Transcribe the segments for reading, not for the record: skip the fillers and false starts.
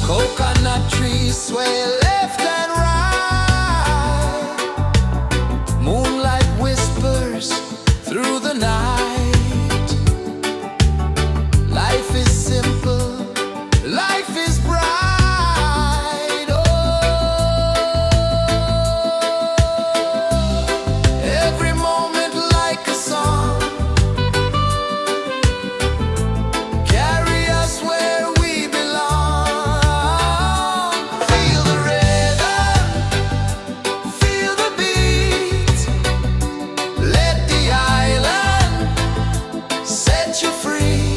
Coconut trees sway left and right. Moonlight whispers through the night. Life is simple, life is bright. Oh, every moment like a song. Carry us where we belong. Feel the rhythm, feel the beat. Let the island set you free.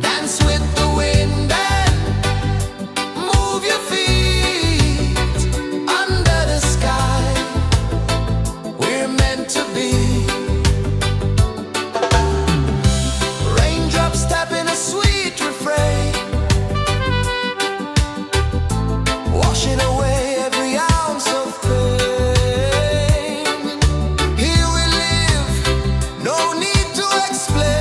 Dance with the wind and move your feet. Under the sky, we're meant to be. Raindrops tapping a sweet refrain, washing away every ounce of pain. Here we live, no need to explain.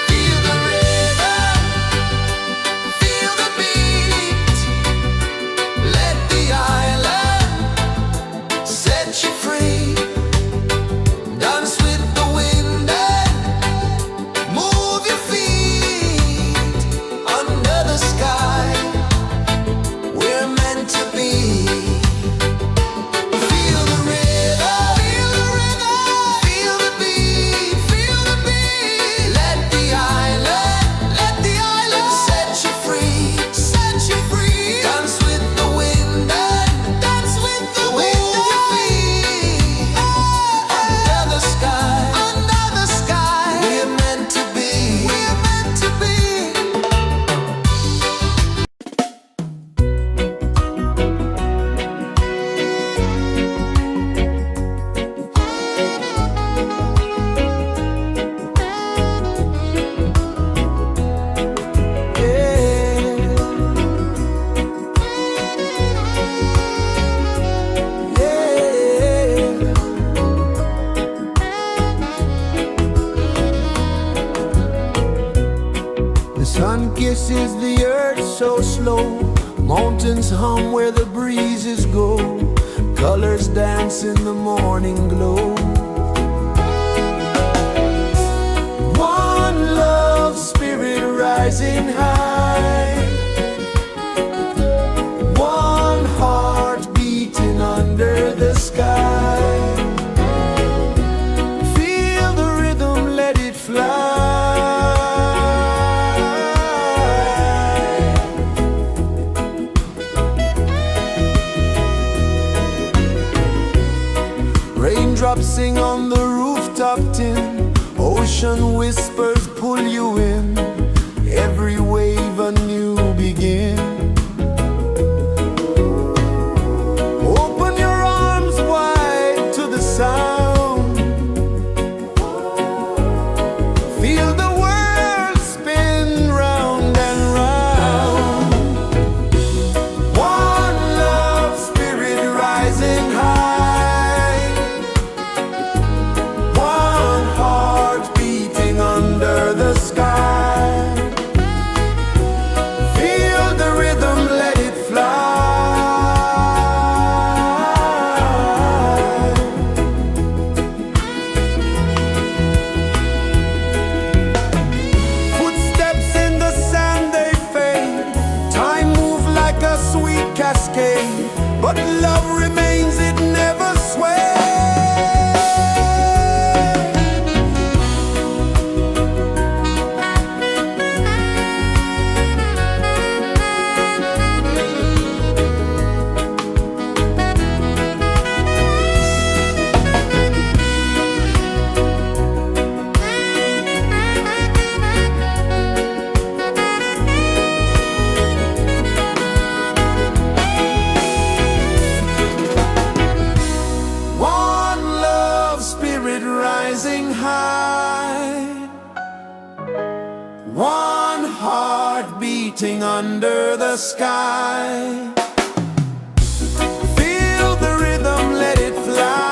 Feel the rhythm, feel the beat. Let the island set you free. Dance with the wind and move your feet. Under the sky, we're meant to be. Feel the rhythm, feel the rhythm, feel the beat, feel the beat. Let the island set you free, set you free. Dance with the wind and dance with the wind. Move your feet. Under the sky, we're meant to be, we're meant to be. The sun kisses the earth so slow. Mountains hum where the breezes go. Colors dance in the morning glow. One love spirit rising high. One heart beating under the sky. Feel the rhythm, let it fly. Raindrops sing on the rooftop tin. Ocean whispers pull you in. Every wave a new begin. Open your arms wide to the sound. Feel the world spin round and round. One love spirit rising high. One heart beating under the sky. Feel the rhythm, let it fly. Footsteps in the sand, they fade. Time moves like a sweet cascade, but love remains, it never sways. Rising high, one heart beating under the sky. Feel the rhythm, let it fly.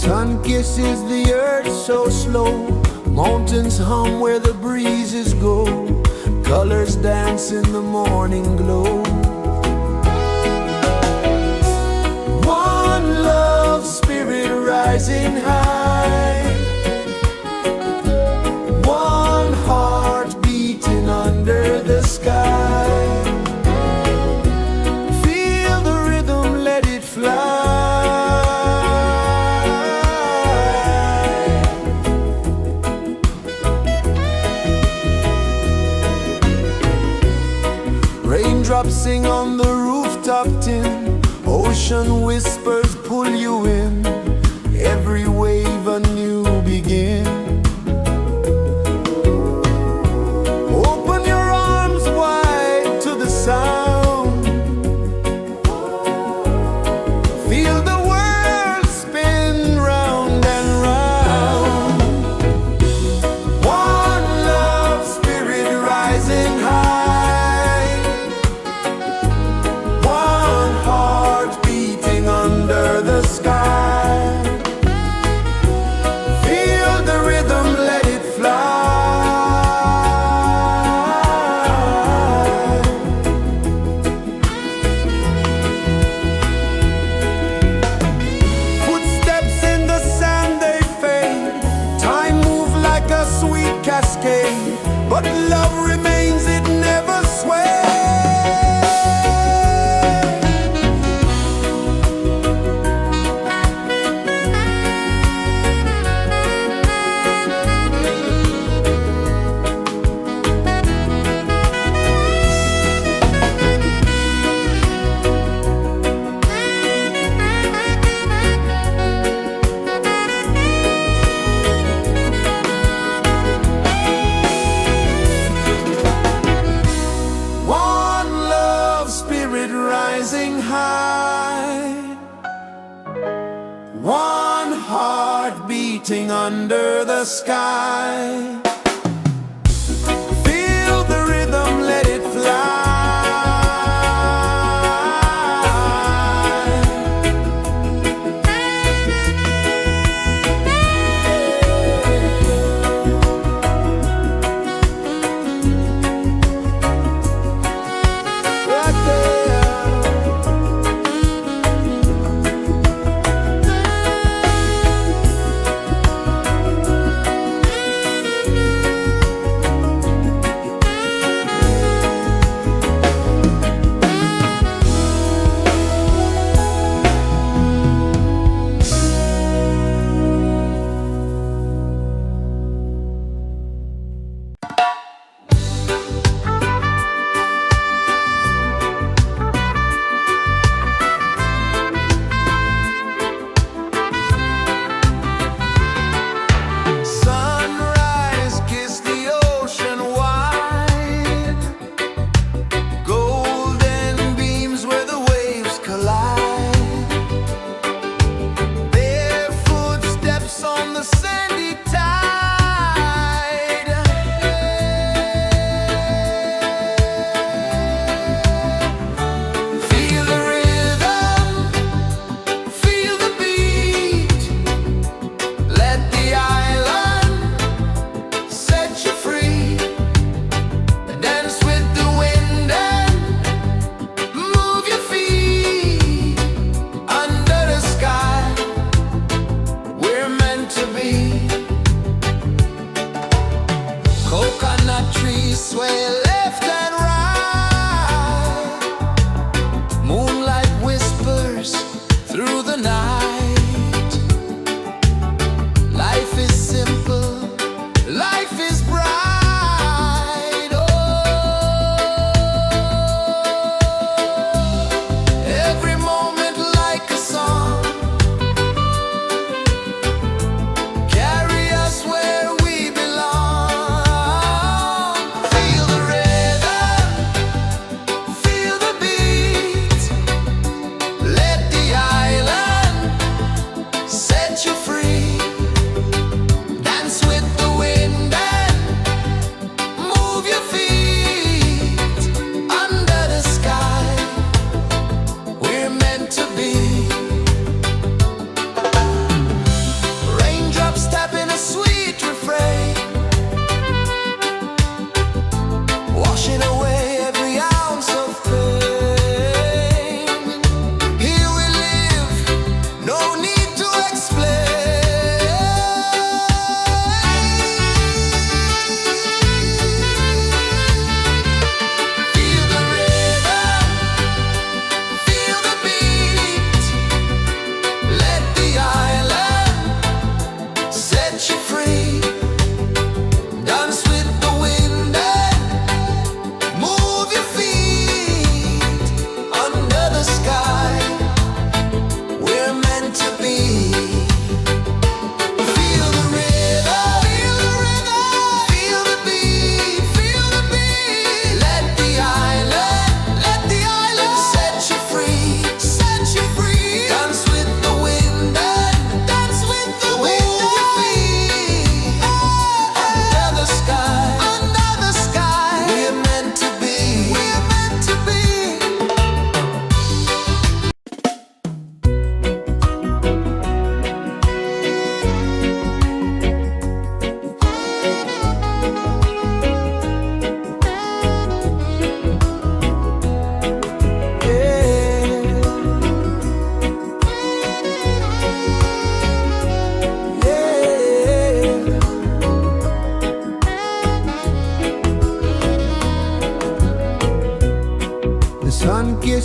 Sun kisses the earth so slow, mountains hum where the breezes go, colors dance in the morning glow. One love spirit rising high, one heart beating under the sky. Feel the rhythm, let it fly. Raindrops sing on the rooftop tin, ocean whispers pull you in, every wave a new begin. Open your arms wide to the sound, feel the world spin round and round. One love spirit rising high, one heart beating under the sky. Feel the rhythm, let it fly. Footsteps in the sand, they fade, time moves like a sweet cascade, but love remains, it never sways. One love spirit rising high, one heart beating under the sky. Feel the rhythm, let it fly. Right there.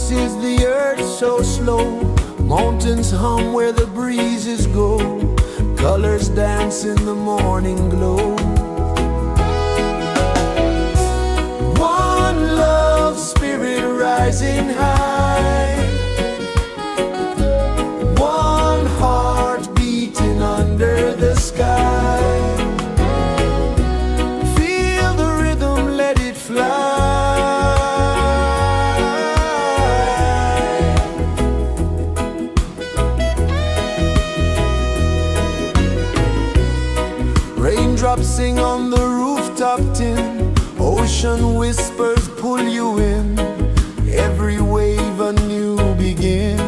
embraces the earth so slow. Mountains hum where the breezes go. Colors dance in the morning glow. One love, spirit rising high. One heart beating under the sky. Feel the rhythm, let it fly. Raindrops sing on the rooftop tin. Ocean whispers pull you in. Every wave a new begin.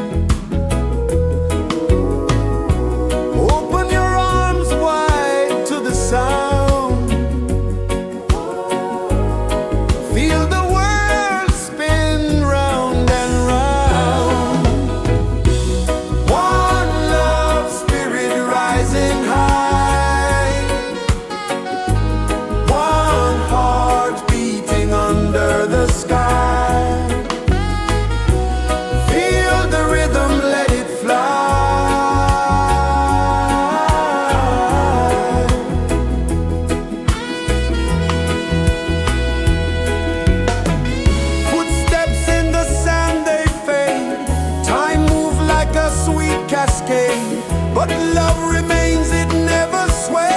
Open your arms wide to the sound. Feel the world spin round and round. One love, spirit rising high. One heart beating under the sky. Feel the rhythm, let it fly. Footsteps in the sand, they fade. Time moves like a sweet cascade, but love remains, it never sways.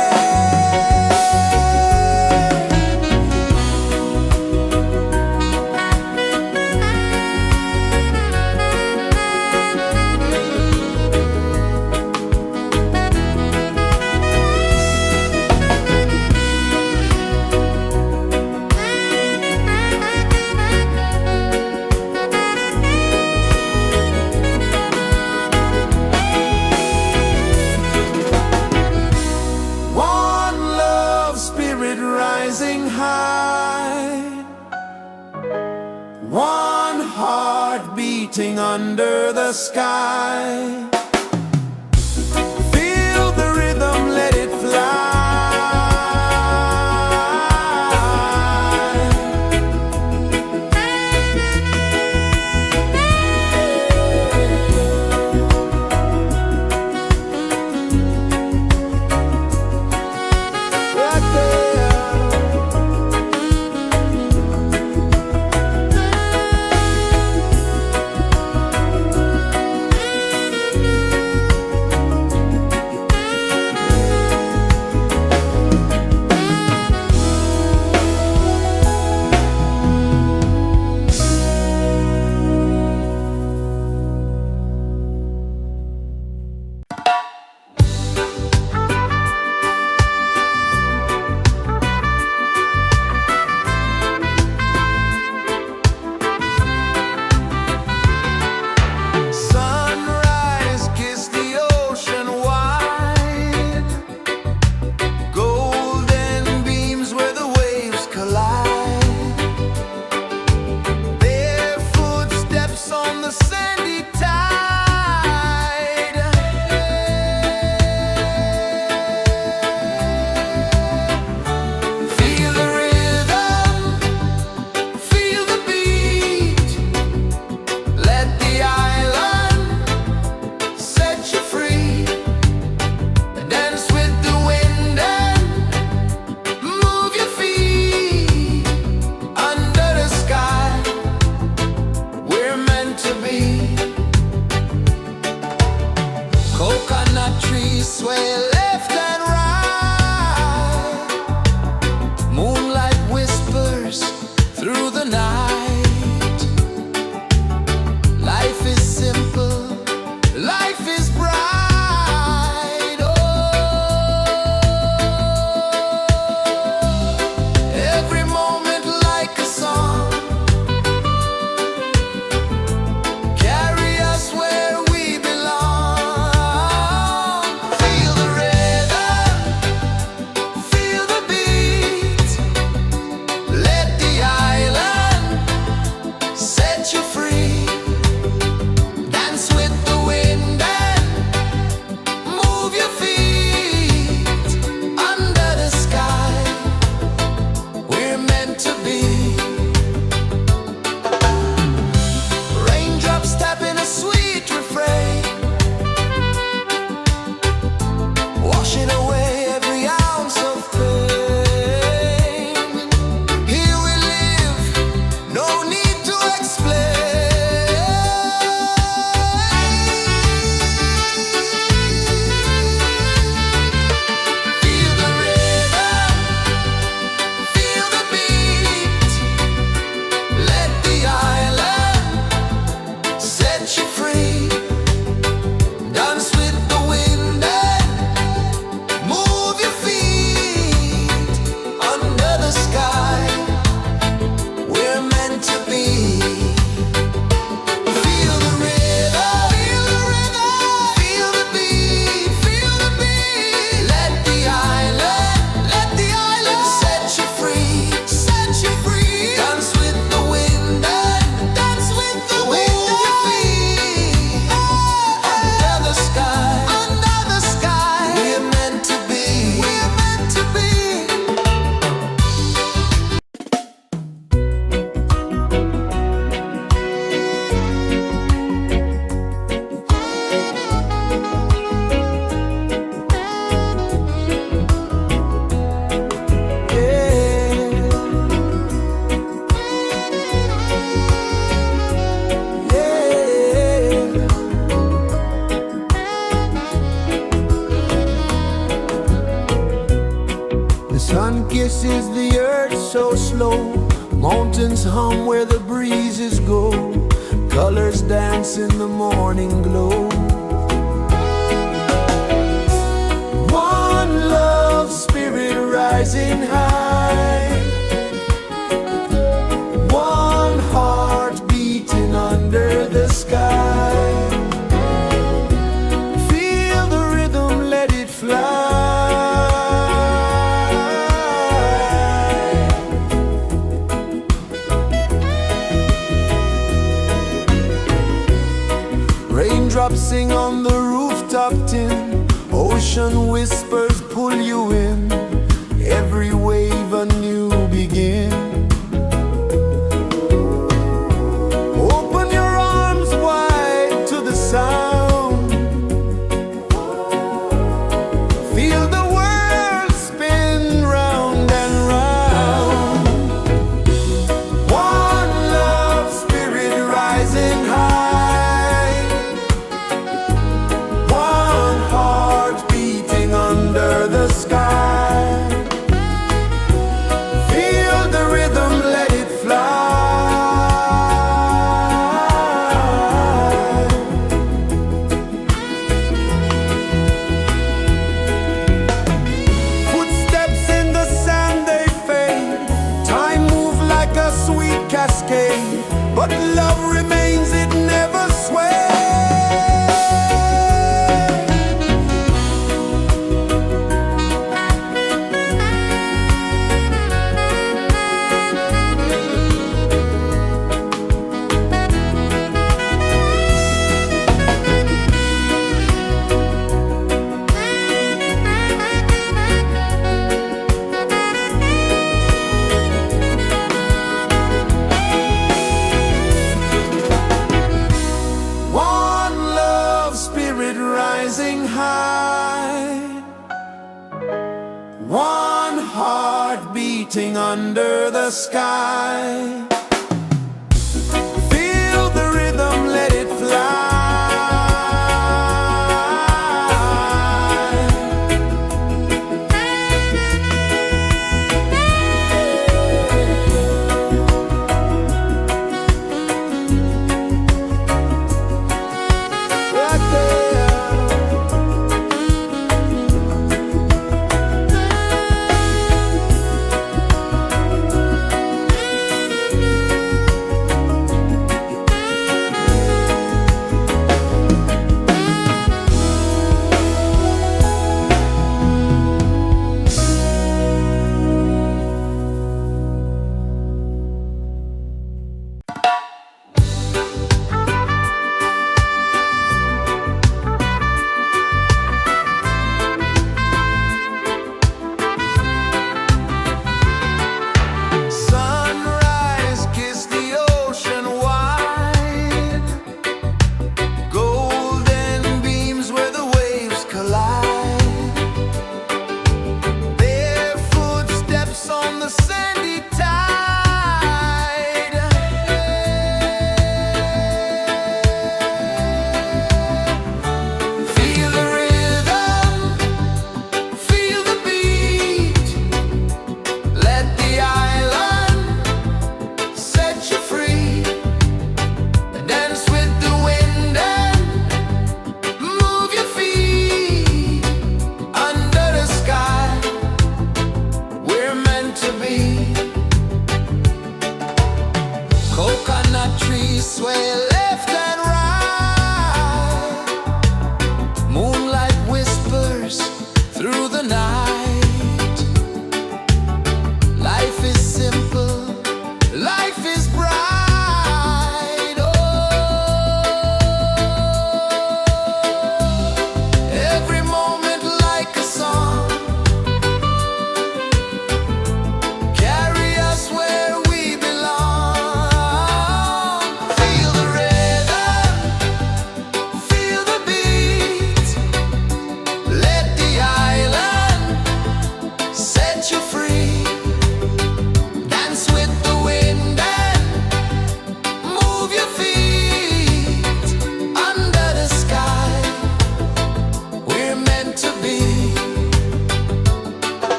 One love, spirit rising high. One heart beating under the sky. Feel the rhythm, let it fly. Right there. Sunrise, kiss the ocean wide. Golden beams where the waves collide. Their footsteps on the sandy tide. Feel the rhythm, feel the beat. Let the island set you free. Dance with the wind and move your feet. Under the sky, we're meant to be. Coconut trees sway left and right. Moonlight whispers through the night. Life is simple, life is bright. Oh, every moment like a song. Carry us where we belong. Feel the rain. kisses the earth so slow. Mountains hum where the breezes go. Colors dance in the morning glow. One love spirit rising high. One heart beating under the sky. Feel the rhythm, let it fly. Raindrops sing on the rooftop tin. Ocean whispers pull you in. Every wave a new begin. Open your arms wide to the sound. Feel the world spin round and round. One love spirit rising high. One heart beating under the sky. Feel the rhythm, let it fly. Footsteps in the sand, they fade. Time moves like a sweet cascade, but love remains, it never sways. One love spirit rising high. One heart beating under the sky. Feel the rhythm, let it fly. Right there.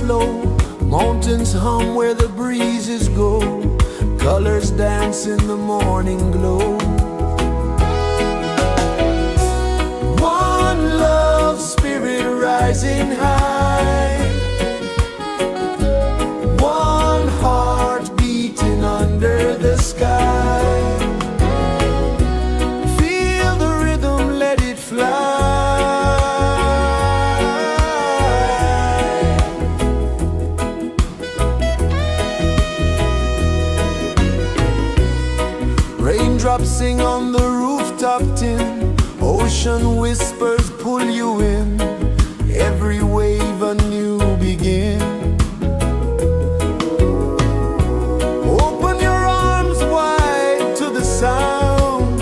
flow, mountains hum where the breezes go, colors dance in the morning glow. One love spirit rising high, one heart beating under the sky. Feel the rhythm, let it fly. Raindrops sing on the rooftop tin, ocean whispers pull you in, every wave a new begin. Open your arms wide to the sound,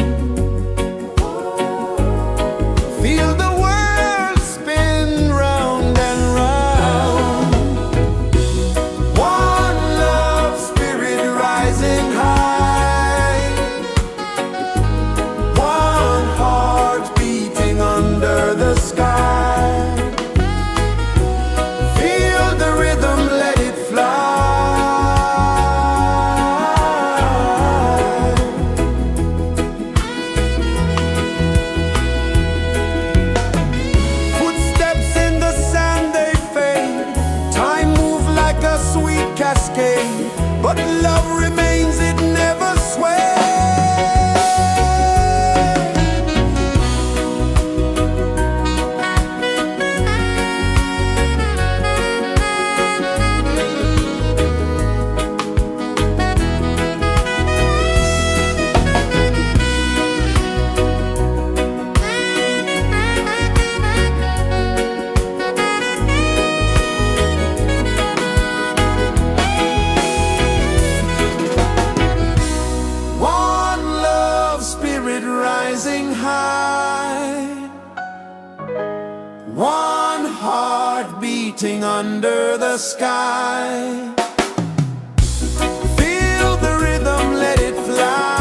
feel the world spin round and round. One love spirit rising high, one heart beating under the sky. Feel the rhythm, let it fly. Footsteps in the sand, they fade, time moves like a sweet cascade, but love remains, it never sways. Rising high, one heart beating under the sky. Feel the rhythm, let it fly.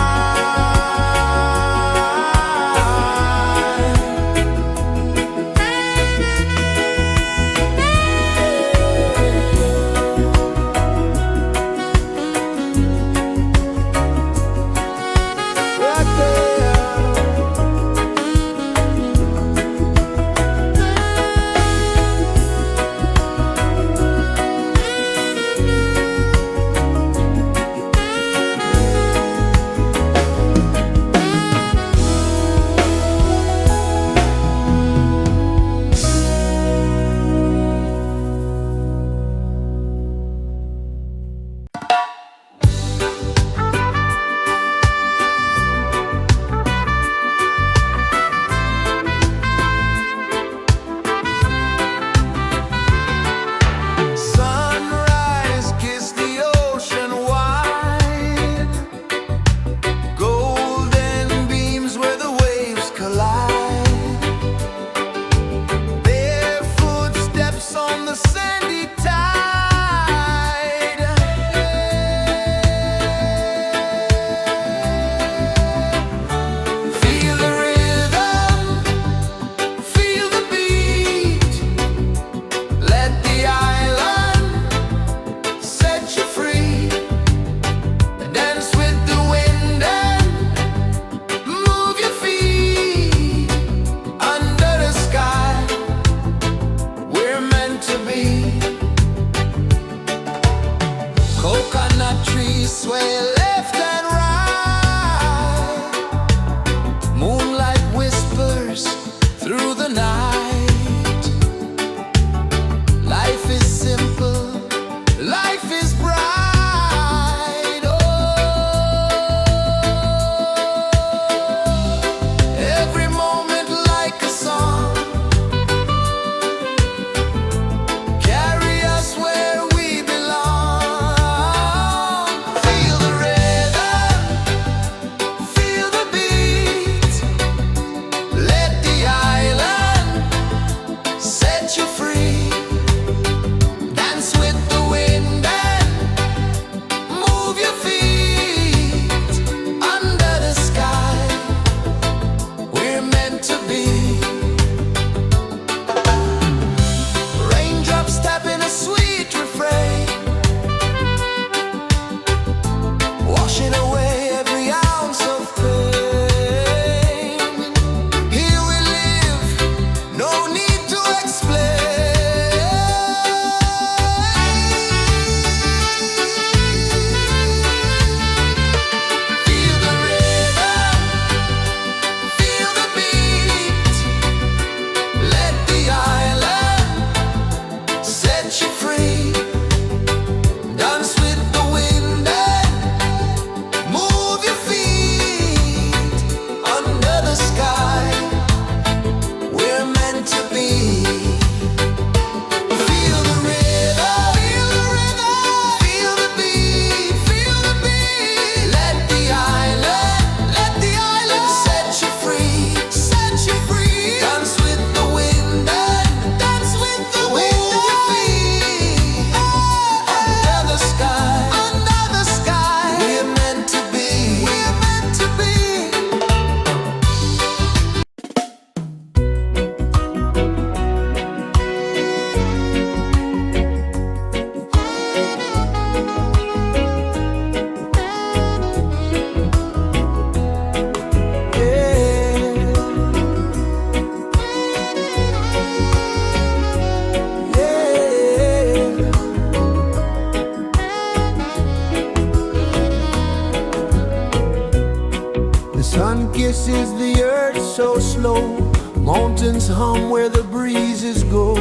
pulses the earth so slow. Mountains hum where the breezes go.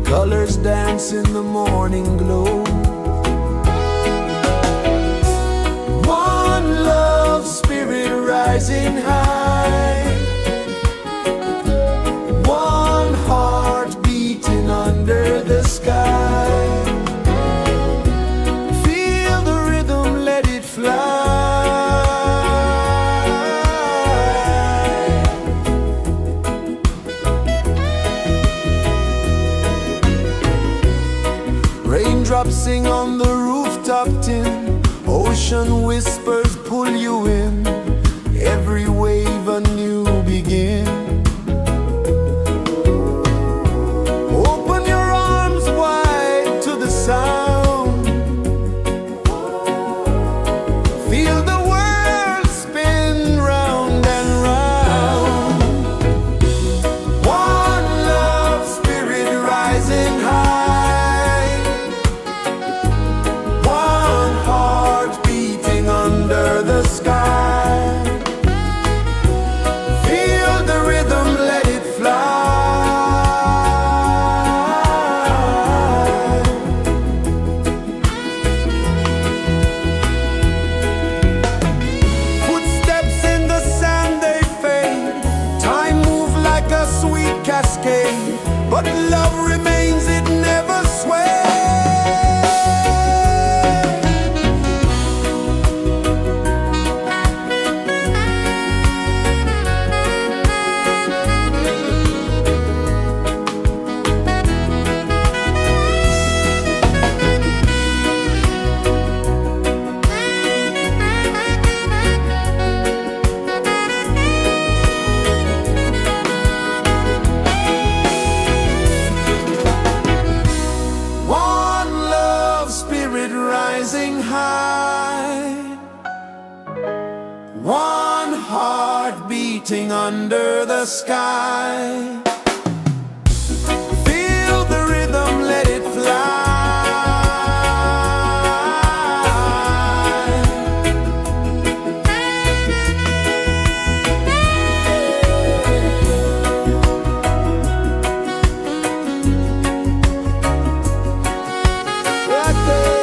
Colors dance in the morning glow. One love spirit rising high. One heart beating under the sky. Feel the rhythm, let it fly. Raindrops sing on the rooftop tin. Ocean whispers pull you in. Every wave a new begin. Open your arms wide to the sound. Feel the world spin round and round. One love spirit rising high. One heart beating under the sky. Feel the rhythm, let it fly. Footsteps in the sand, they fade. Time moves like a sweet cascade, but love remains, it never sways. One love spirit rising high. One heart beating under the sky. Feel the rhythm, let it fly. Right there.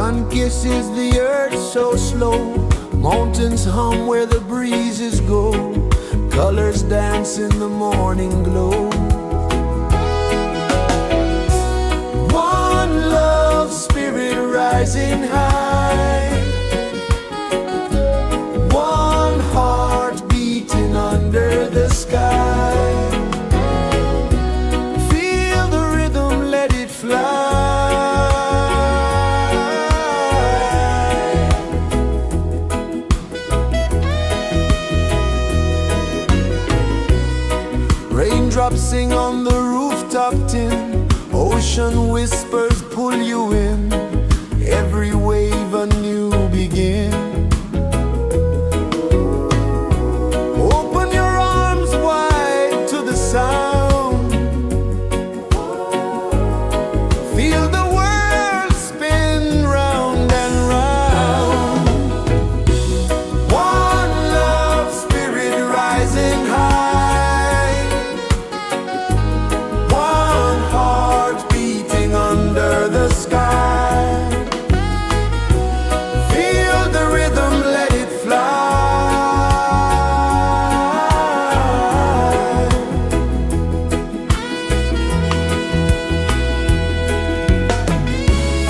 sun kisses the earth so slow, mountains hum where the breezes go, colors dance in the morning glow. One love spirit rising high, one heart beating under the sky. Feel the rhythm, let it fly. Raindrops sing on the rooftop tin, ocean whispers pull you in, every wave a new begin. Open your arms wide to the sound, feel the world spin round and round. One love spirit rising high, one heart beating under the sky. Feel the rhythm, let it fly.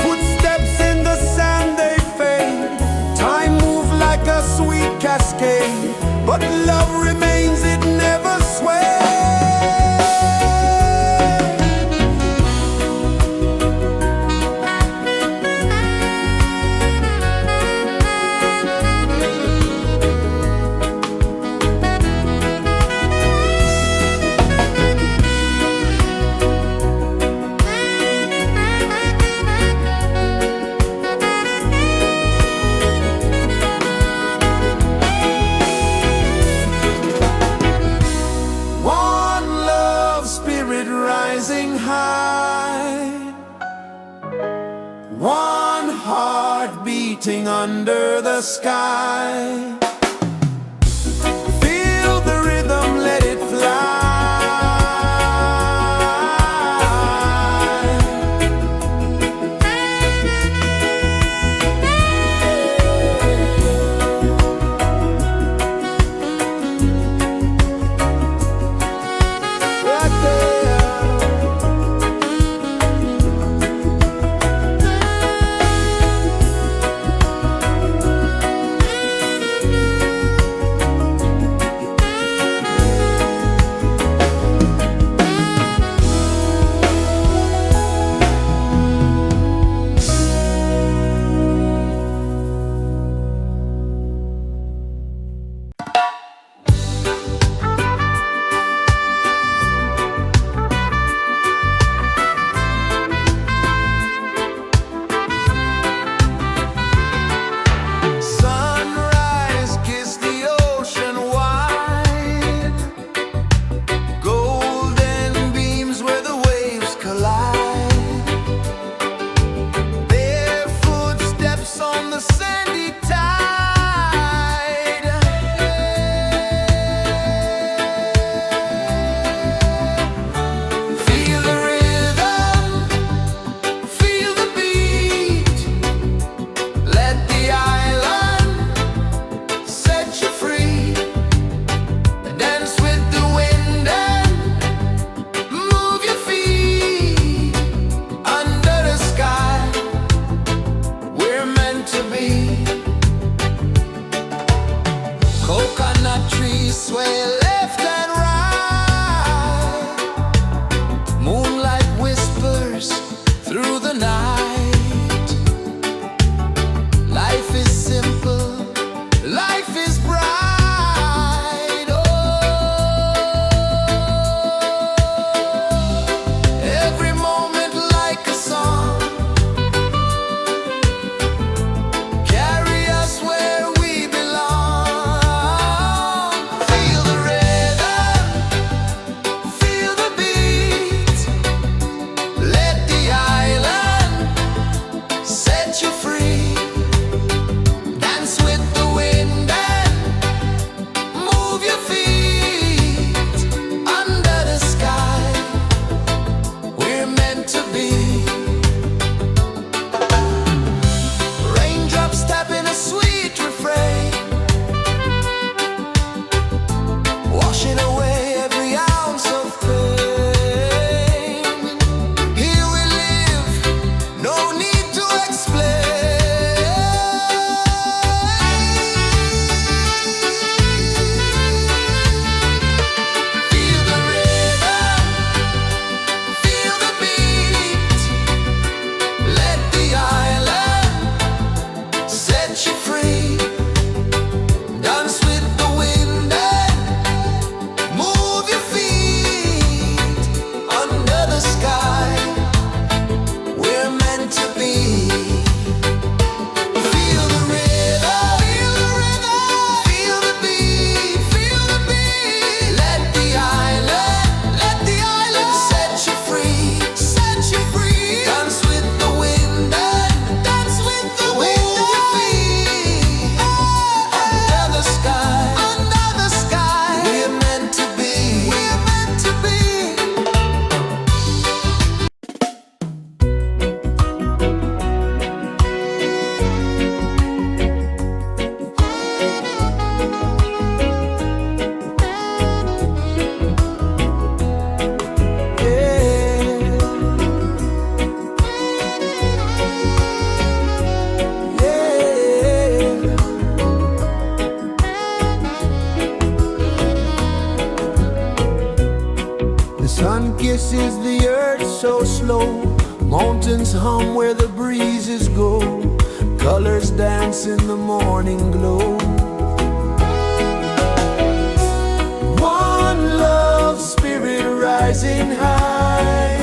Footsteps in the sand, they fade, time moves like a sweet cascade, but love remains, it never sways. One love spirit rising high, one heart beating under the sky. Feel the rhythm, let it fly. Right there. Sunrise, kiss the ocean wide, golden beams where the waves collide, their footsteps on the sandy tide. Feel the rhythm, feel the beat, let the island set you free. Dance with the wind and move your feet under the sky. We're meant to be. Coconut trees sway left and right, moonlight whispers through the night. Life is simple, life is bright. Oh, every moment like a song, carry us where we belong. Feel the rhythm. mountains hum where the breezes go, colors dance in the morning glow. One love spirit rising high,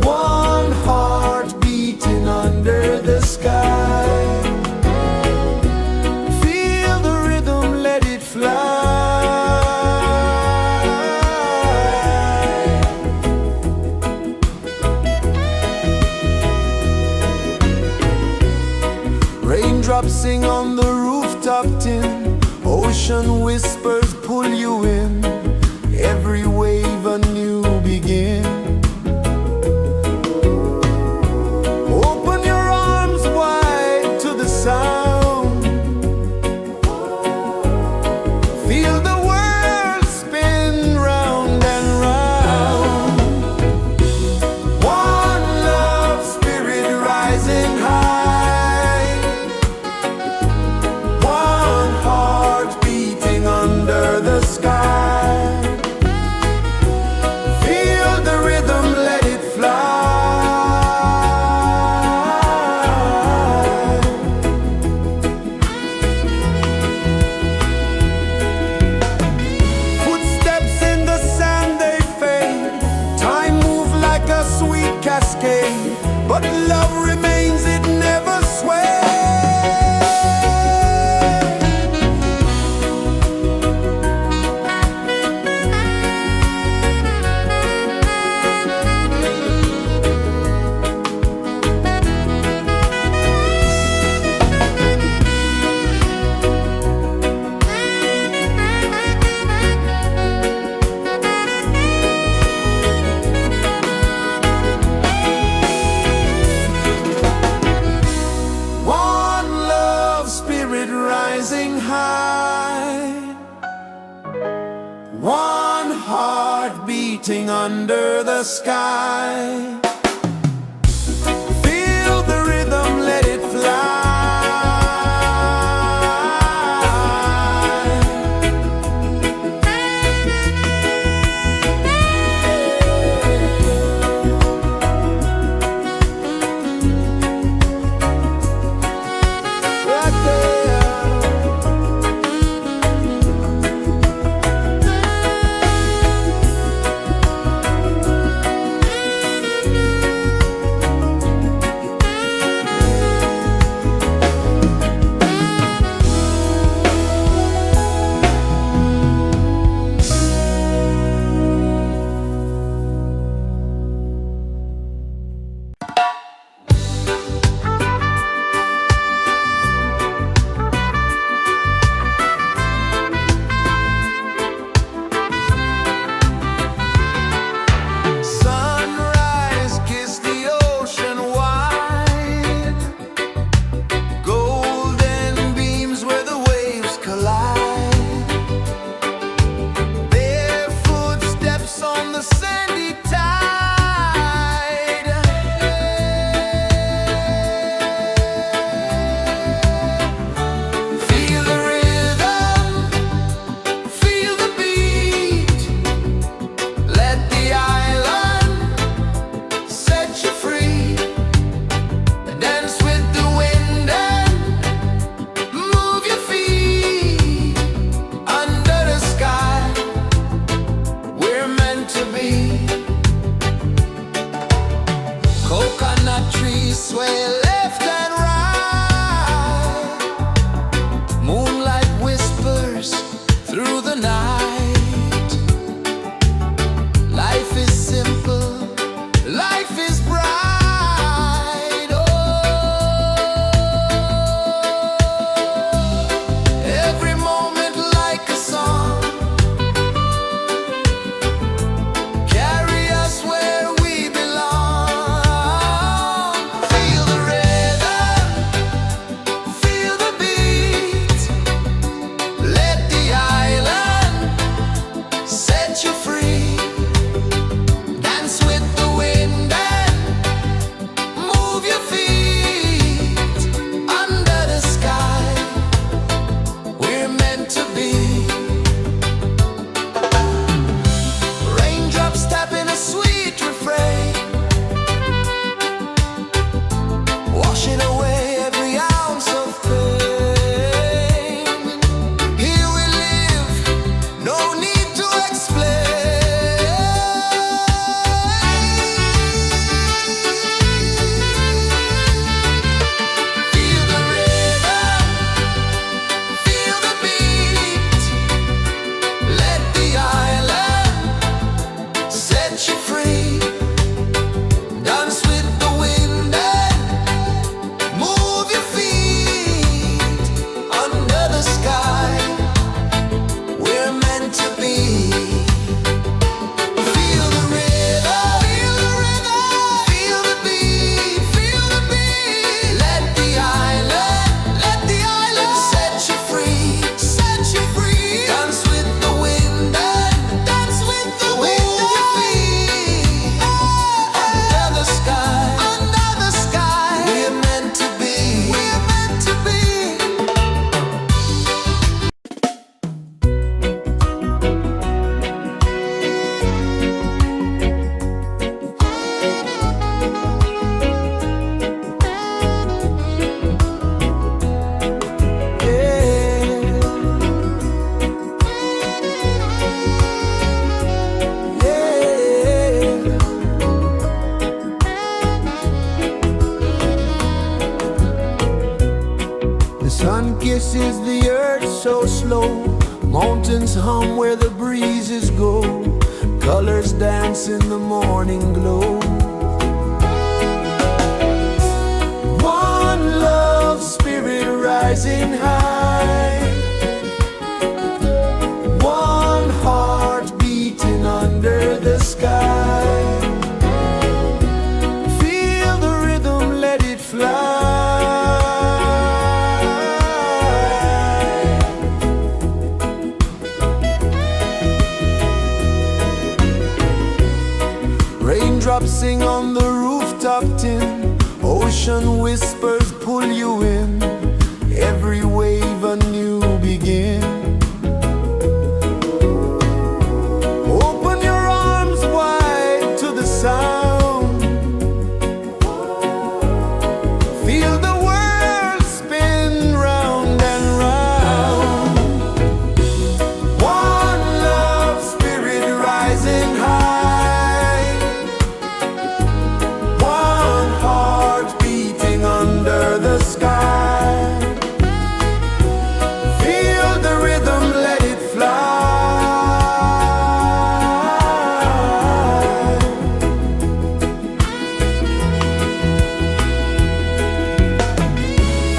one heart beating under the sky. Feel the rhythm, let it fly. Raindrops sing on the rooftop tin, ocean whispers pull you in, every wave a new begin. Open your arms wide to the sound, feel the world spin round and round. One love spirit rising high, one heart beating under the sky. Feel the rhythm, let it fly. Footsteps in the sand, they fade. Time moves like a sweet cascade, but love remains, it never sways. One love spirit rising high, one heart beating under the sky. Feel the rhythm, let it fly. Right there. Sun kisses the earth so slow, mountains hum where the breezes go, colors dance in the morning glow. One love spirit rising high, one heart beating under the sky. Feel the rhythm, let it fly. Raindrops sing on the rooftop tin, ocean whispers pull you in, every wave a new begin. Open your arms wide to the sound, feel the world spin round and round. One love spirit rising high, one heart beating under the sky. Feel the rhythm, let it fly.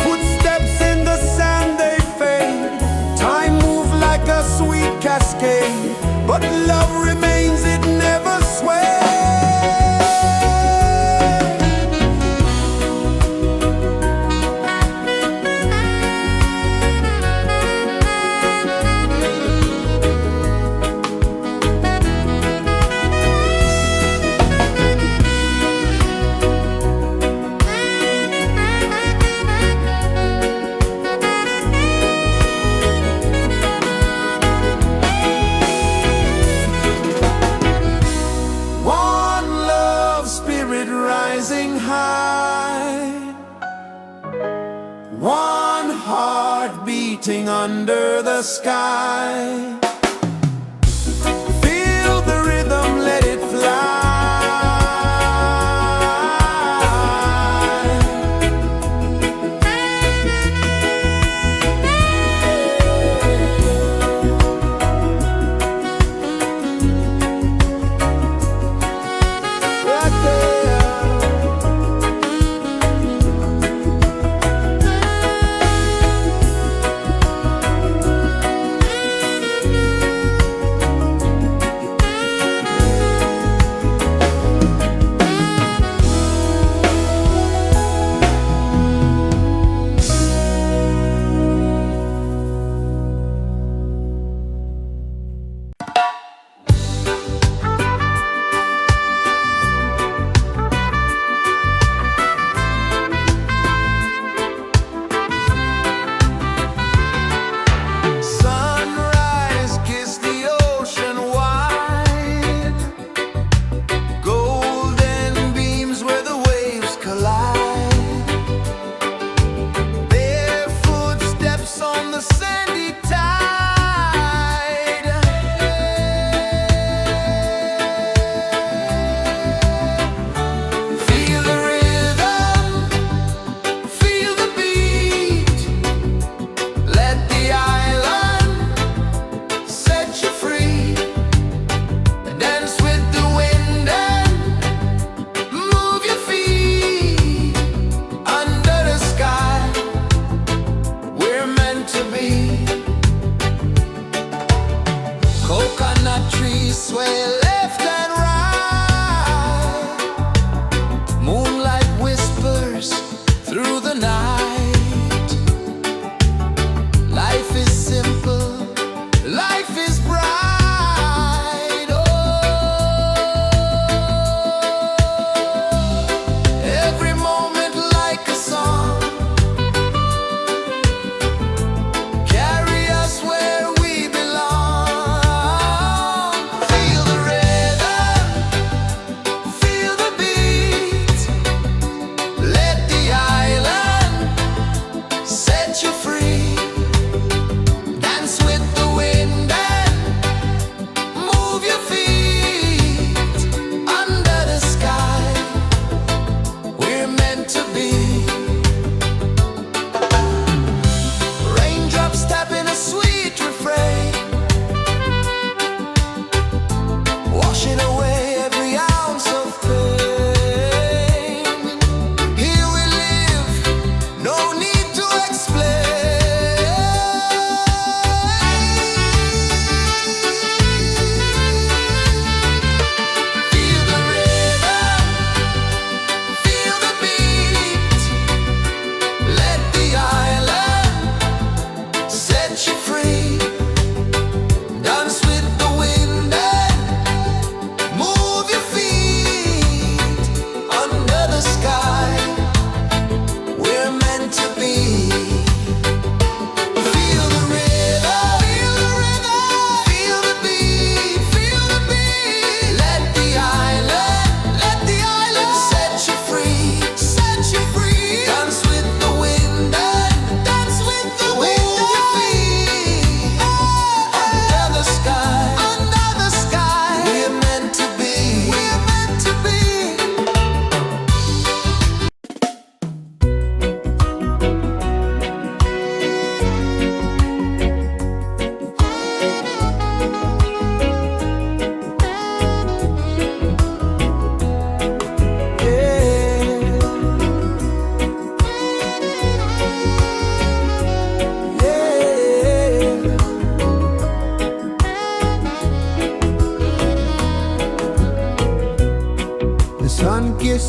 Footsteps in the sand, they fade, time moves like a sweet cascade, but love remains, it never sways. One love spirit rising high, one heart beating under the sky. Feel the rhythm, let it fly. Right there.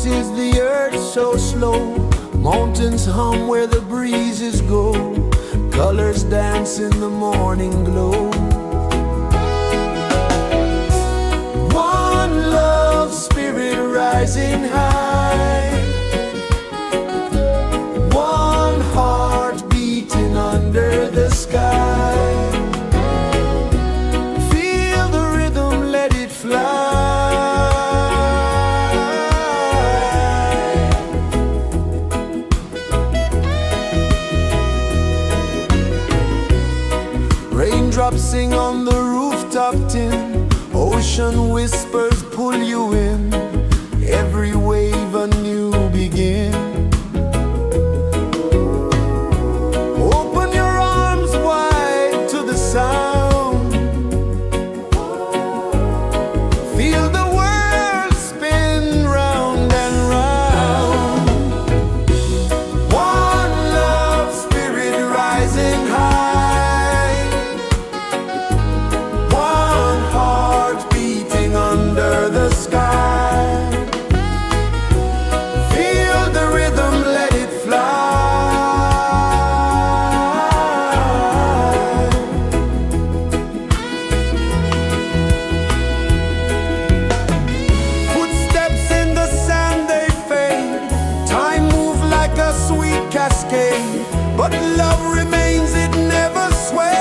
is the earth so slow. Mountains hum where the breezes go. Colors dance in the morning glow. One love spirit rising high. One heart beating under the sky. Feel the rhythm, let it fly. Raindrops sing on the rooftop tin. Ocean whispers pull you in. Every wave a new begin. Open your arms wide to the sound. Feel the world spin round and round. One love spirit rising high. One heart beating under the sky. Feel the rhythm, let it fly. Footsteps in the sand, they fade. Time moves like a sweet cascade, but love remains, it never sways.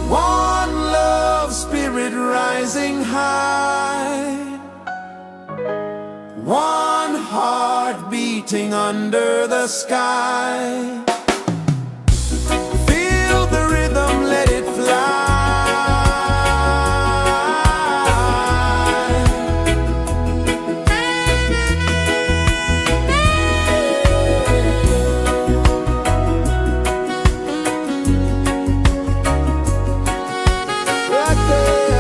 One love spirit rising high. One heart beating under the sky. Feel the rhythm, let it fly. Right there.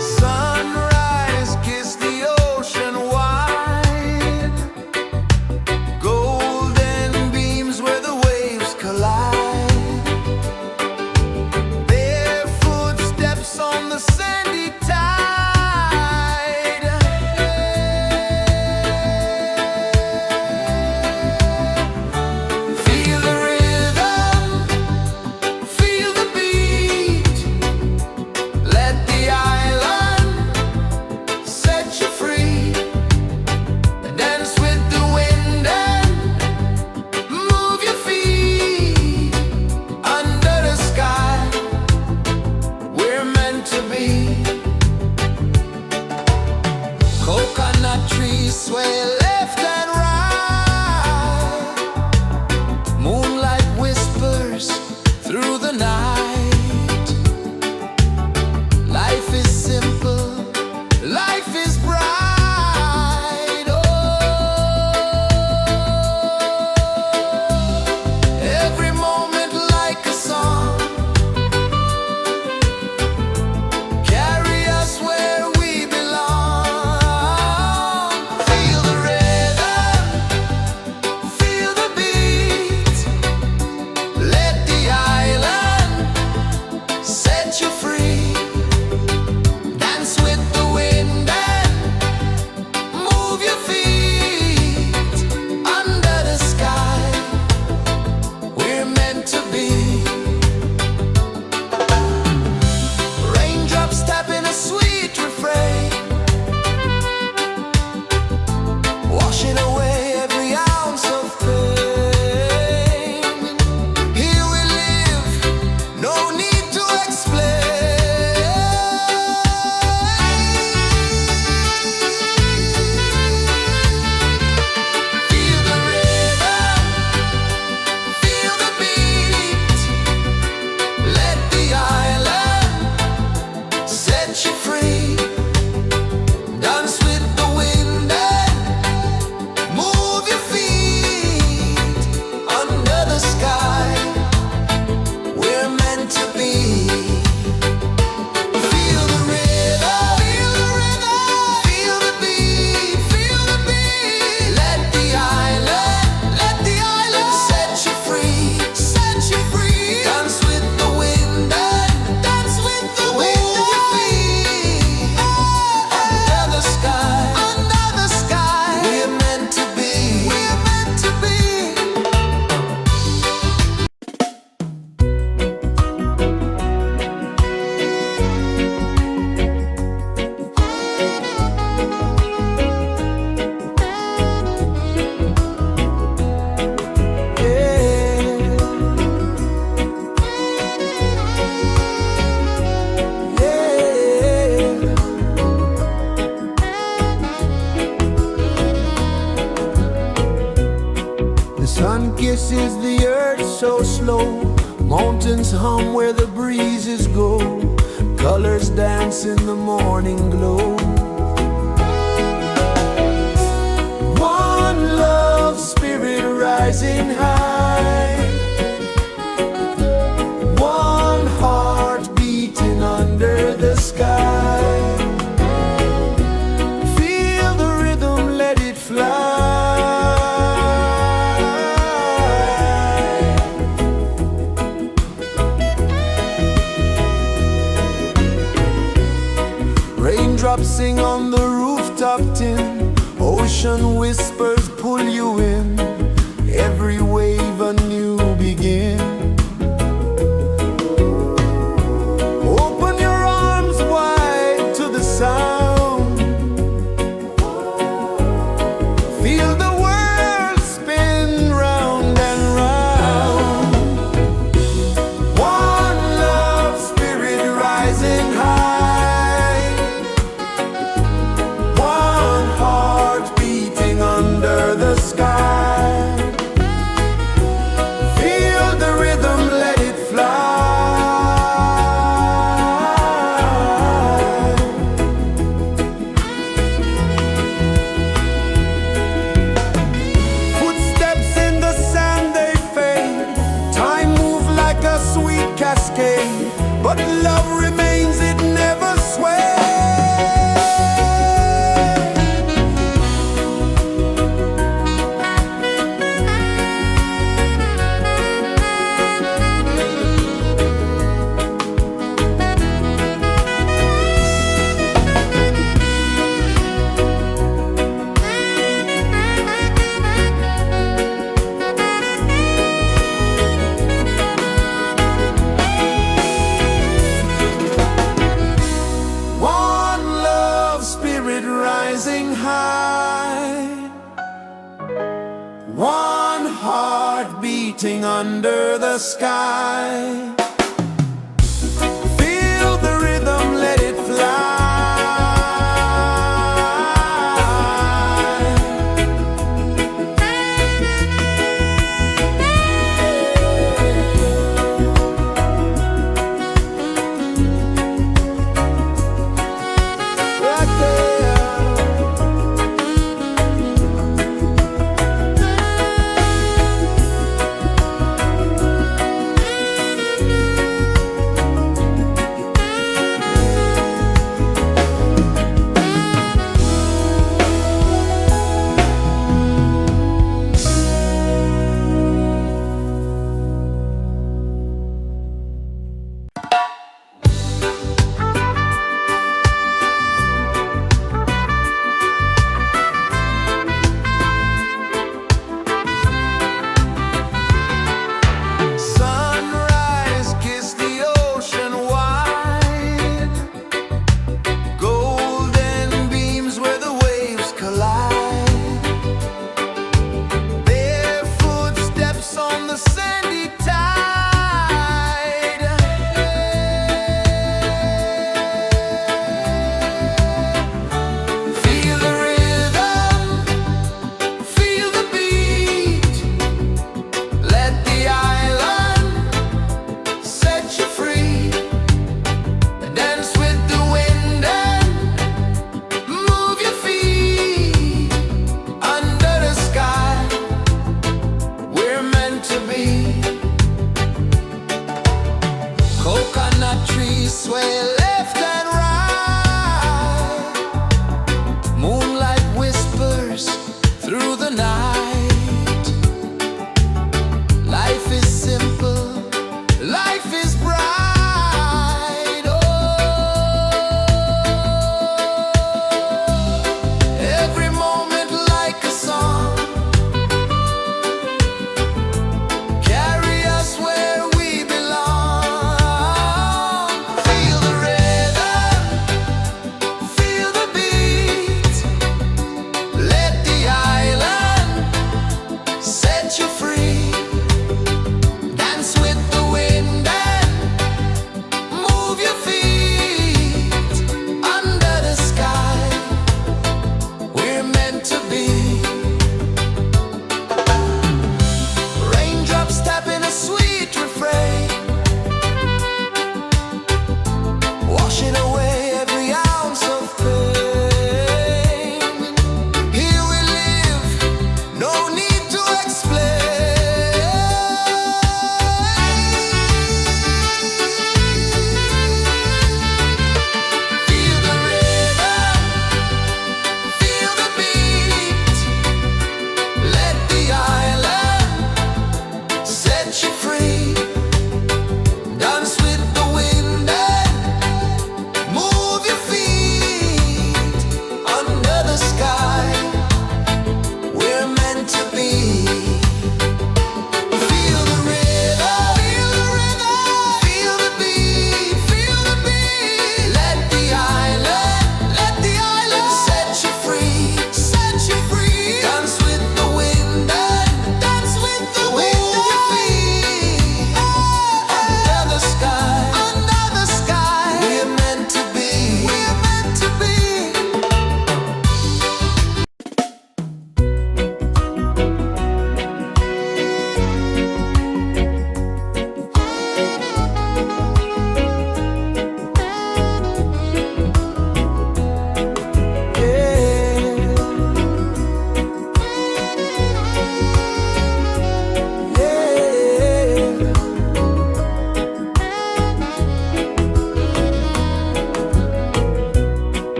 Sunrise, kiss the ocean wide. Golden beams where the waves collide. Bare footsteps on the sandy tide. Feel the rhythm, feel the beat. Let the island set you free. Dance with the wind and move your feet. Under the sky, we're meant to be. Coconut trees sway left and right. Moonlight whispers through the night. Life is simple, life is bright. Oh, every moment like a song. Carry us where we belong. Feel the rain. pulses the earth so slow. Mountains hum where the breezes go. Colors dance in the morning glow. One love spirit rising high. One heart beating under the sky. Feel the rhythm, let it fly. Raindrops sing on the rooftop tin. Ocean whispers pull you in. Every wave a new begin. Open your arms wide to the sound. Feel the world spin round and round. One love spirit rising high. One heart beating under the sky. Feel the rhythm, let it fly. Footsteps in the sand, they fade. Time moves like a sweet cascade. But love remains, it never sways. One love spirit rising high. One heart beating under the sky. Feel the rhythm, let it fly. Right there.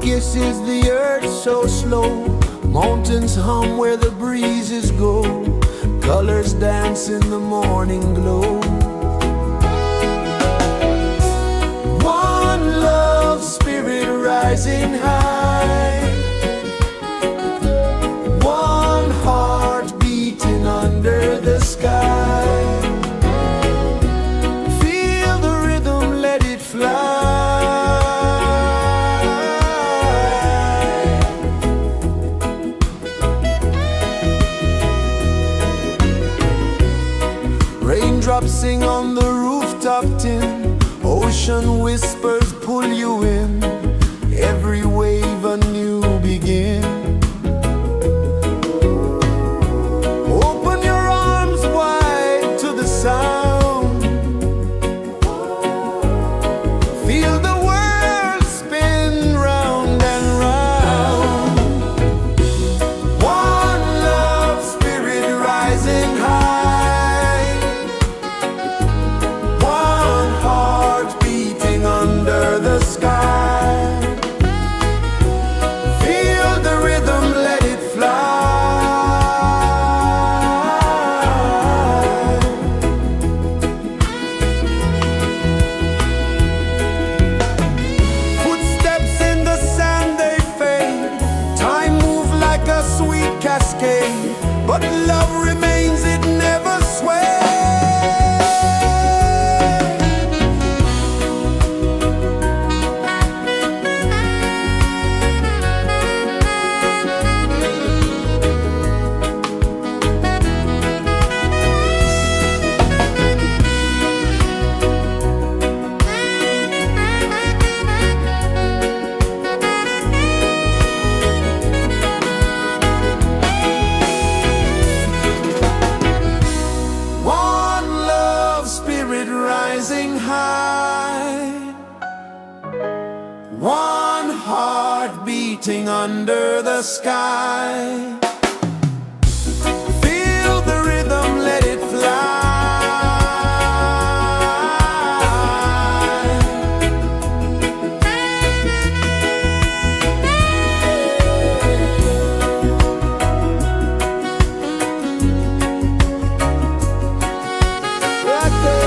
kisses the earth so slow. Mountains hum where the breezes go. Colors dance in the morning glow. One love spirit rising high. One heart beating under the sky. Feel the rhythm, let it fly. Raindrops sing on the rooftop tin. Ocean whispers pull you in. Every wave a new begin. Open your arms wide to the sound. Feel the world spin round and round. One love spirit rising high. One heart beating under the sky. Feel the rhythm, let it fly. Footsteps in the sand, they fade. Time moves like a sweet cascade, but love remains, it never sways. One love spirit rising high. One heart beating under the sky. Feel the rhythm, let it fly. Right there.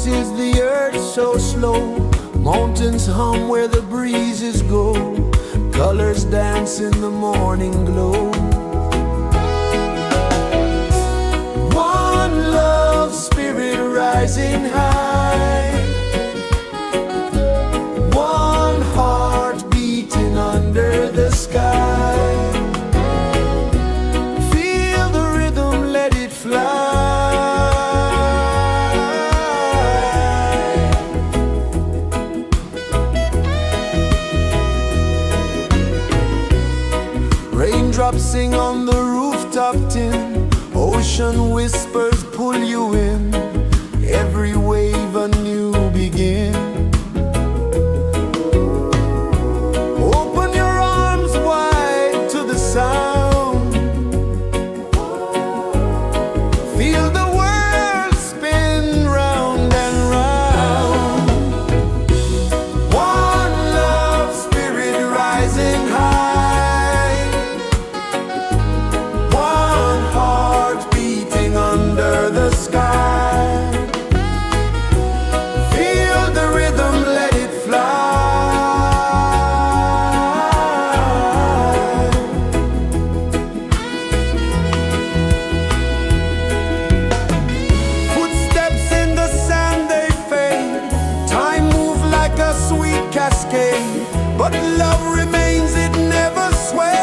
is the earth so slow? Mountains hum where the breezes go. Colors dance in the morning glow. One love spirit rising high. One heart beating under the sky. Feel the rhythm, let it fly. Raindrops sing on the rooftop tin. Ocean whispers pull you in. Every wave a new begin. Open your arms wide to the sound. Feel the world spin round and round. One love spirit rising high. One heart beating under the sky. Feel the rhythm, let it fly. Footsteps in the sand, they fade. Time moves like a sweet cascade, but love remains, it never sways.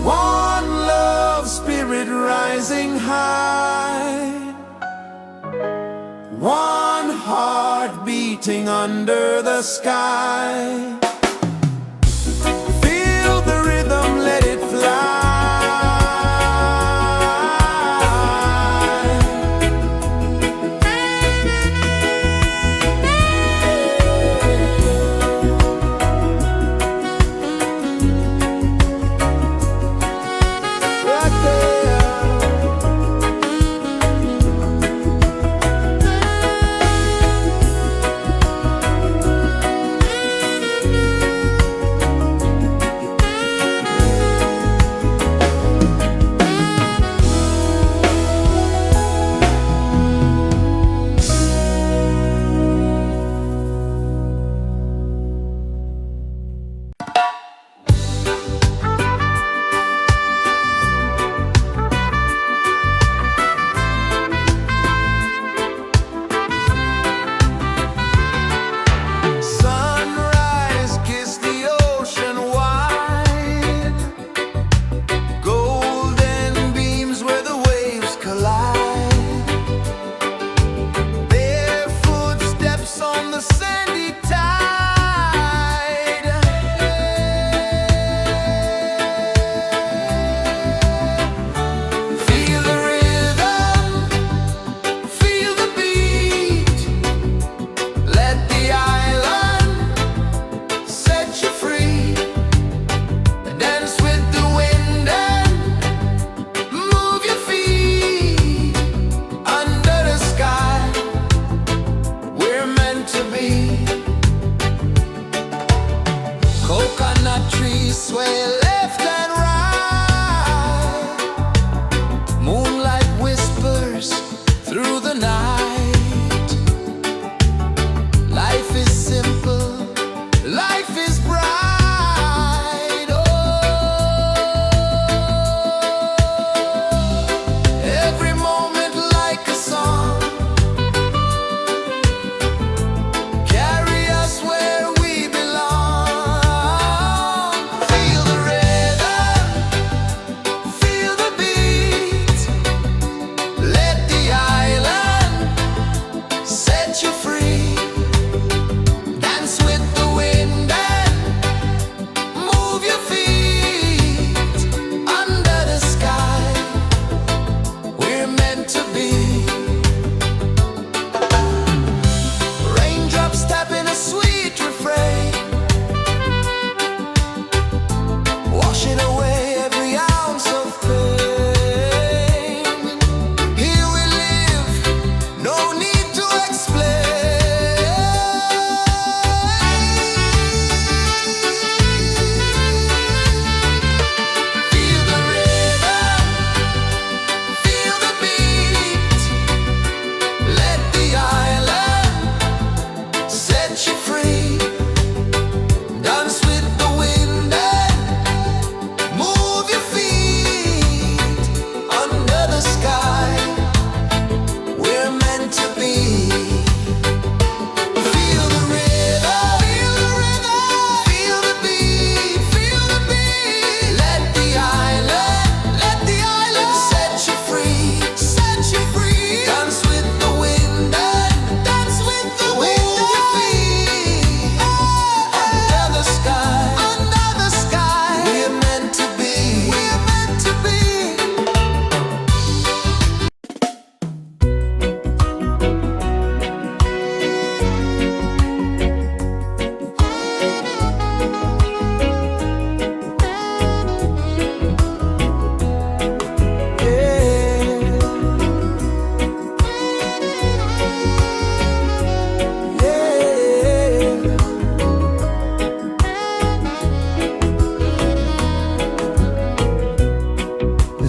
One love spirit rising high. One heart beating under the sky. Feel the rhythm, let it fly. Right there.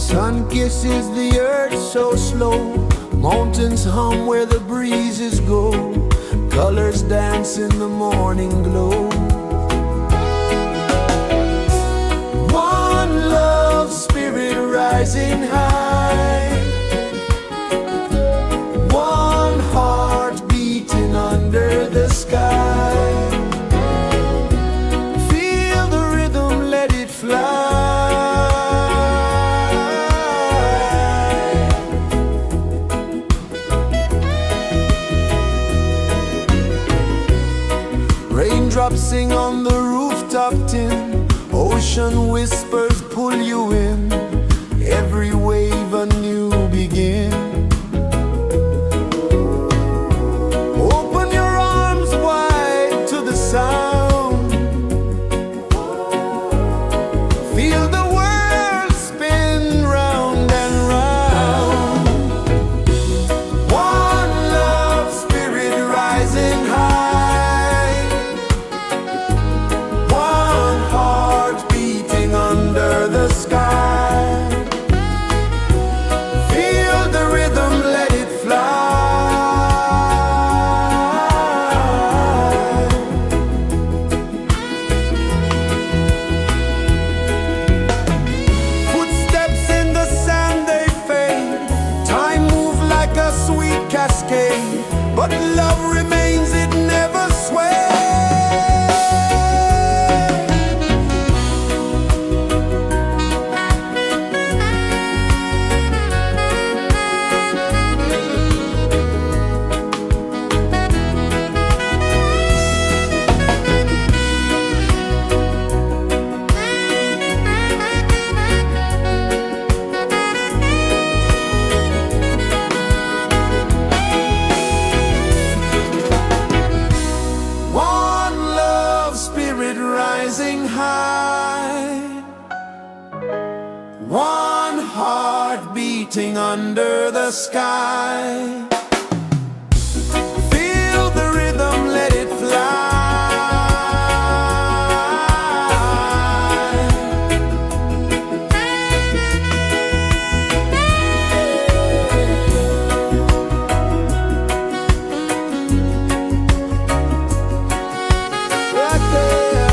Sun kisses the earth so slow, mountains hum where the breezes go, colors dance in the morning glow. One love spirit rising high, one heart beating under the sky. Feel the rhythm, let it fly. Raindrops sing on the rooftop tin, ocean whispers pull you in, every wave a new begin. Open your arms wide to the sound, feel the world spin round and round. One love spirit rising high, one heart beating under the sky. Feel the rhythm, let it fly. Footsteps in the sand, they fade, time moves like a sweet cascade, but love remains, it never sways. One love spirit rising high, one heart beating under the sky. Feel the rhythm, let it fly. Right there.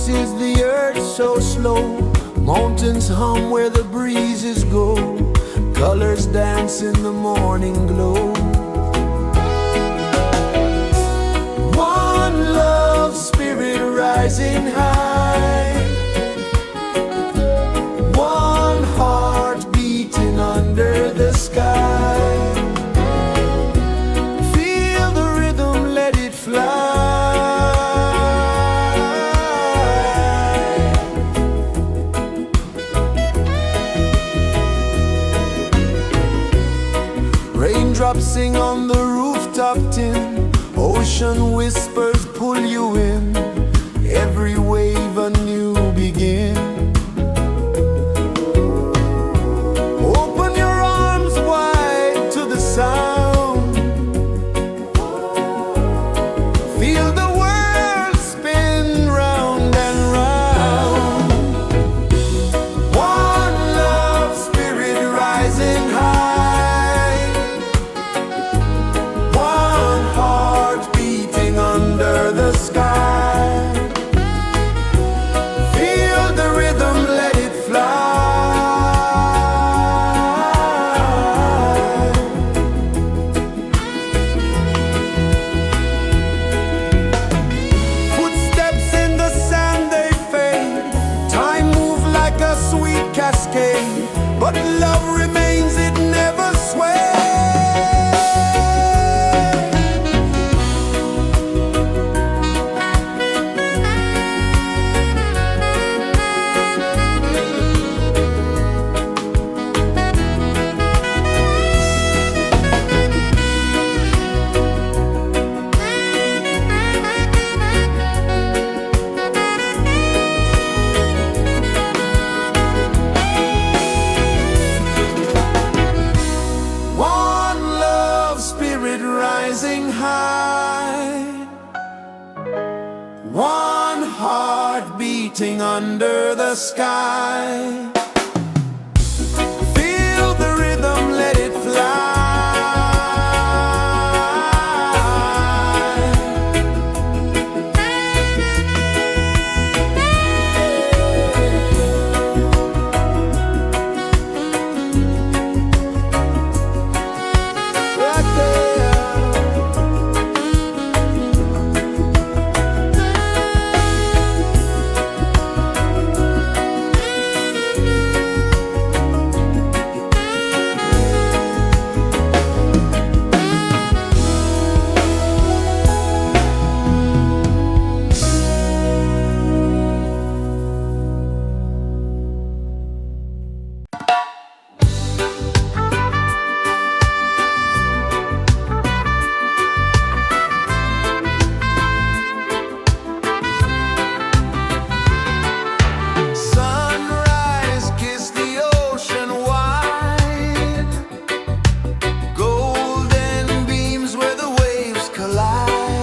paces the earth so slow. Mountains hum where the breezes go. Colors dance in the morning glow. One love spirit rising high. One heart beating under the sky. Feel the rhythm, let it fly. Raindrops sing on the rooftop tin. Ocean whispers pull you in. Every wave a new begin. Open your arms wide to the sound. Feel the world spin round and round. One love spirit rising high. One heart beating under the sky. Feel the rhythm, let it fly. Footsteps in the sand, they fade. Time moves like a sweet cascade, but love remains, it never sways. One love spirit rising high. One heart beating under the sky. Feel the rhythm, let it fly. Right there. Sunrise, kiss the ocean wide. Golden beams where the waves collide.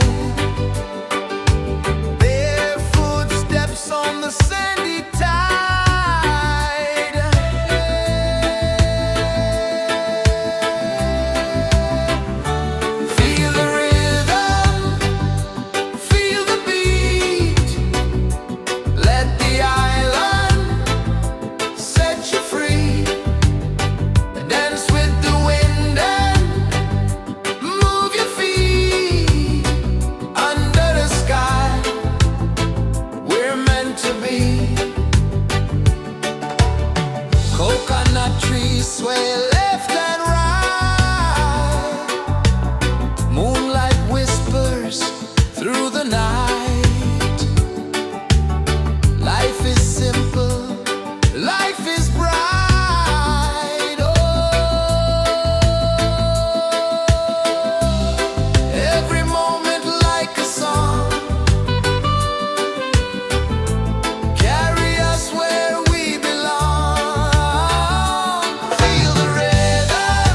Barefoot steps on the sandy tide. Feel the rhythm, feel the beat. Let the island set you free. Dance with the wind and move your feet. Under the sky, we're meant to be. Coconut trees sway left and right. Moonlight whispers through the night. Life is simple, life is bright. Oh, every moment like a song. Carry us where we belong. Feel the rhythm,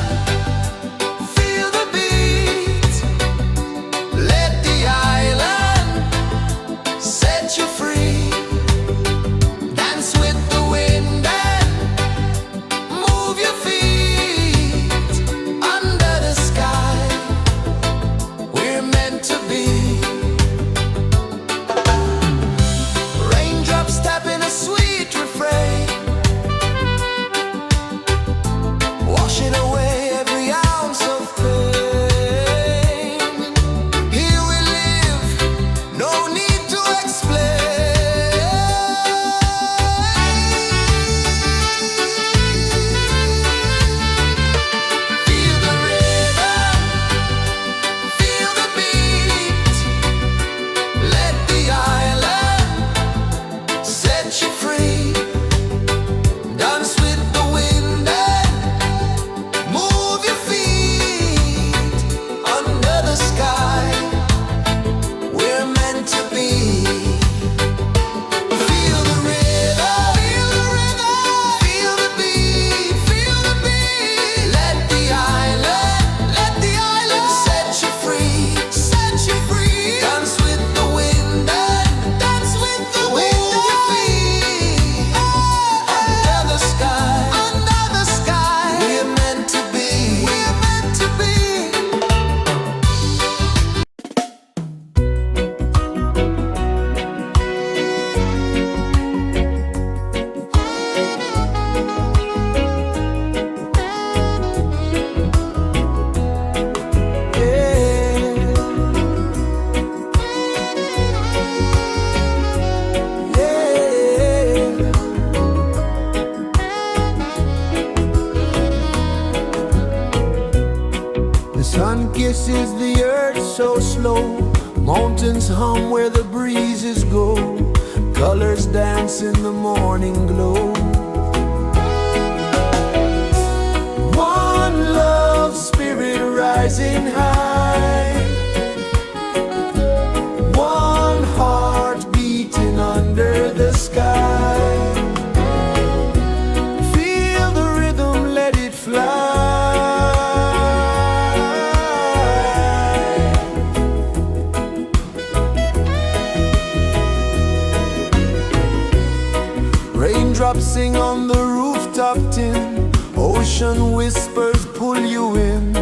Sun kisses the earth so slow, mountains hum where the breezes go, colors dance in the morning glow. One love spirit rising high, one heart beating under the sky. Feel the rhythm, let it fly. Raindrops sing on the rooftop tin, ocean whispers pull you in,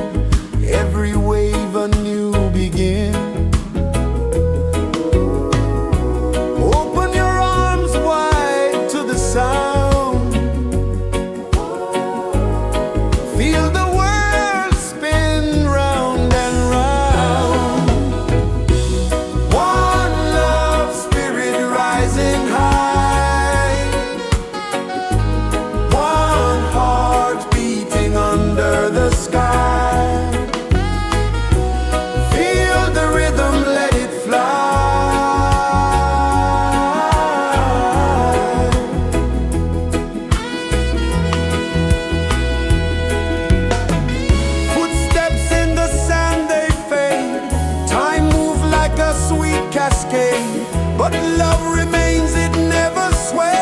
every wave a new begin. Open your arms wide to the sound, feel the world spin round and round. One love spirit rising high, one heart beating under the sky. Feel the rhythm, let it fly. Footsteps in the sand, they fade, time move like a sweet cascade, but love remains, it never sways.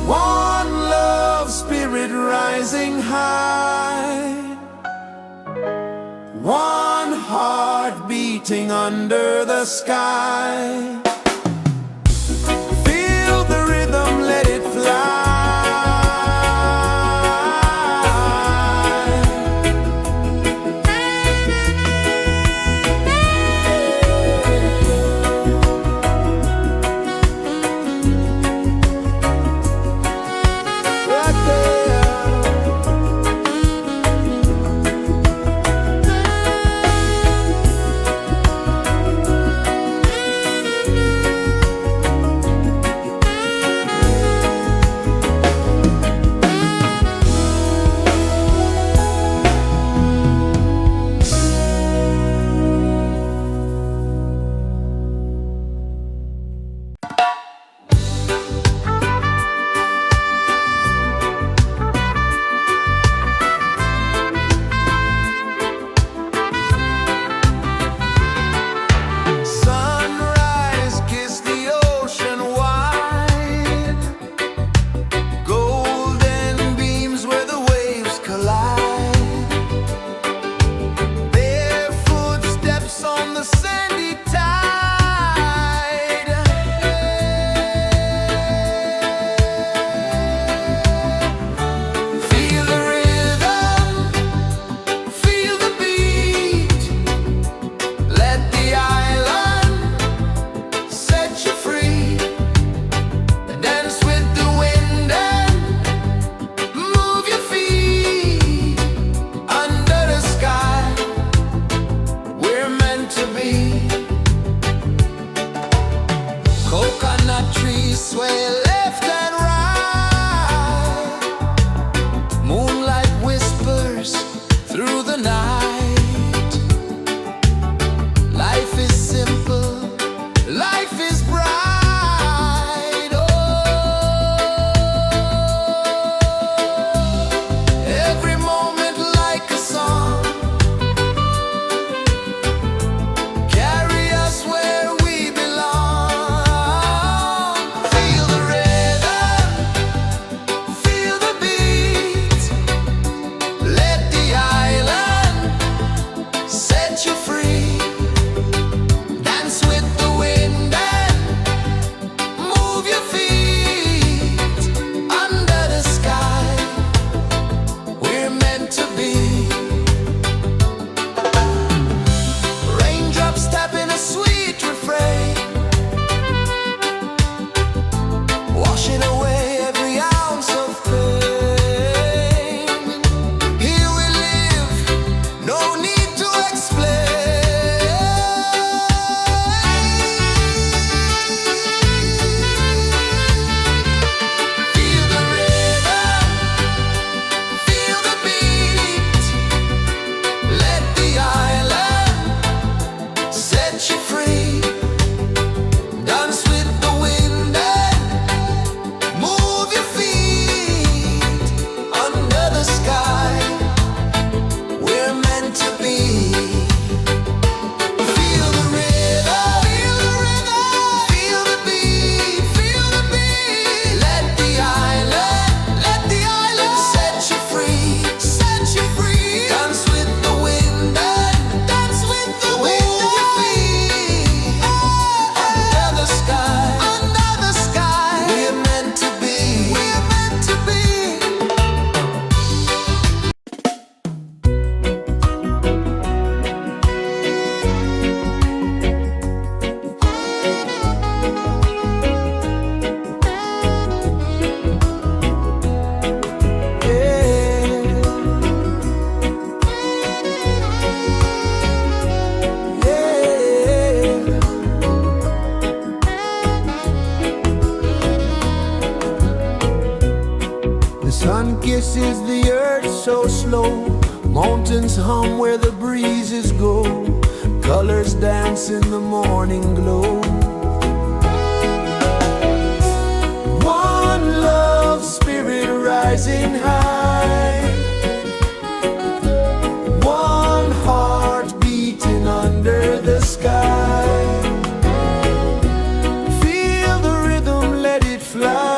One love spirit rising high, one heart beating under the sky. Feel the rhythm, let it fly. Right there. so slow. Mountains hum where the breezes go. Colors dance in the morning glow. One love spirit rising high. One heart beating under the sky. Feel the rhythm, let it fly.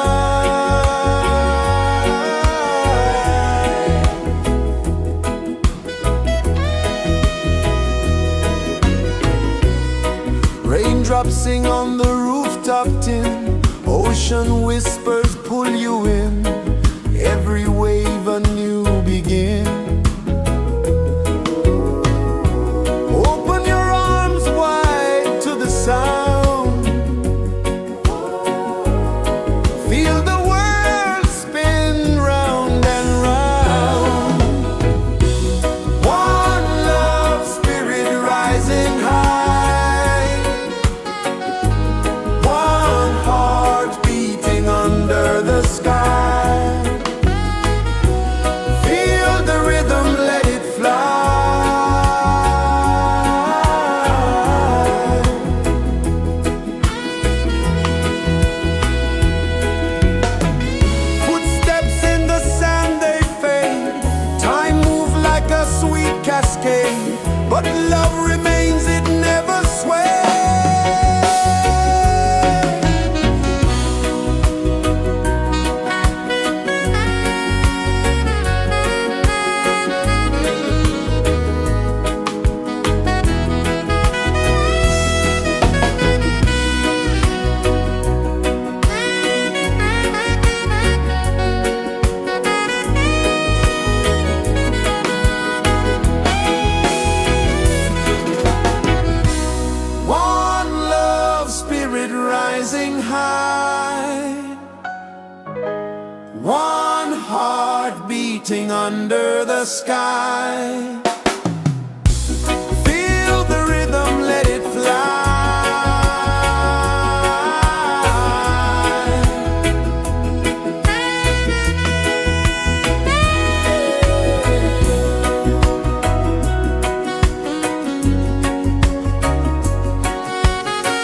Raindrops sing on the rooftop tin. Ocean whispers pull you in. Every wave a new begin. Open your arms wide to the sound. Feel the world spin round and round. One love spirit rising high. One heart beating under the sky. Feel the rhythm, let it fly. Footsteps in the sand, they fade. Time moves like a sweet cascade, but love remains, it never sways. One love spirit rising high. One heart beating under the sky. Feel the rhythm, let it fly.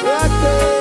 Right there.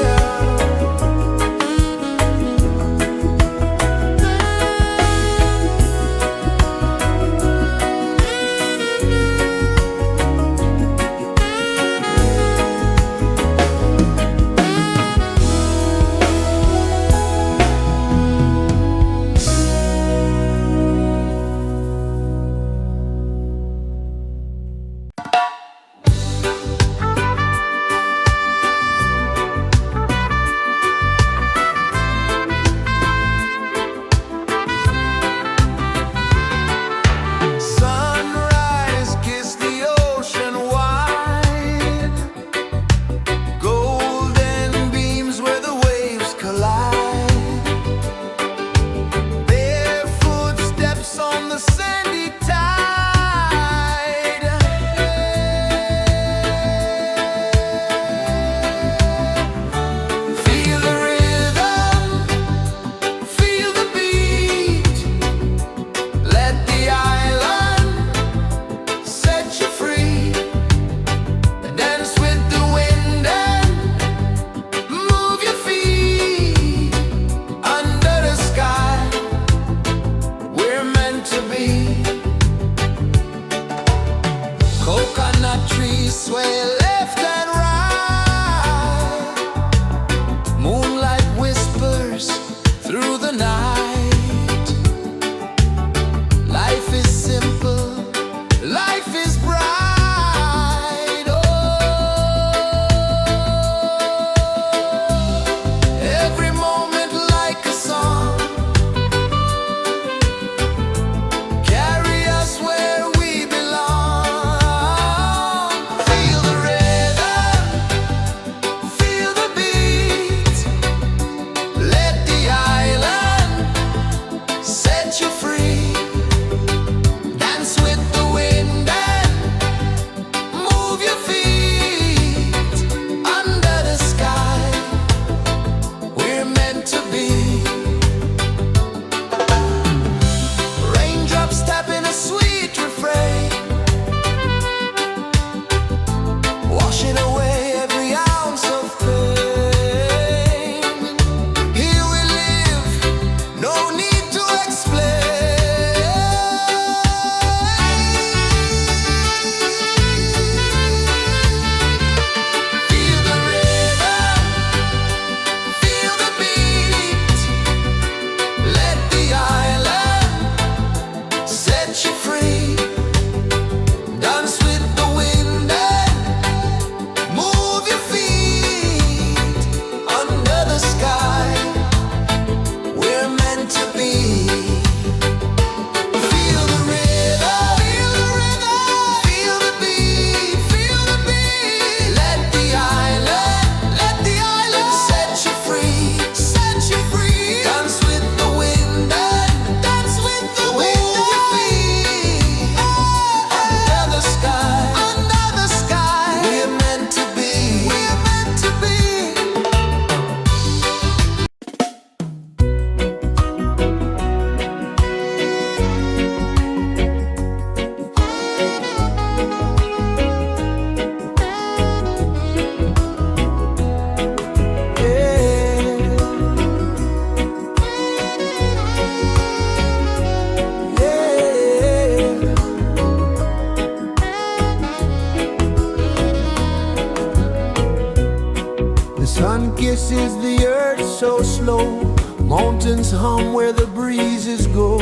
is the earth so slow? Mountains hum where the breezes go.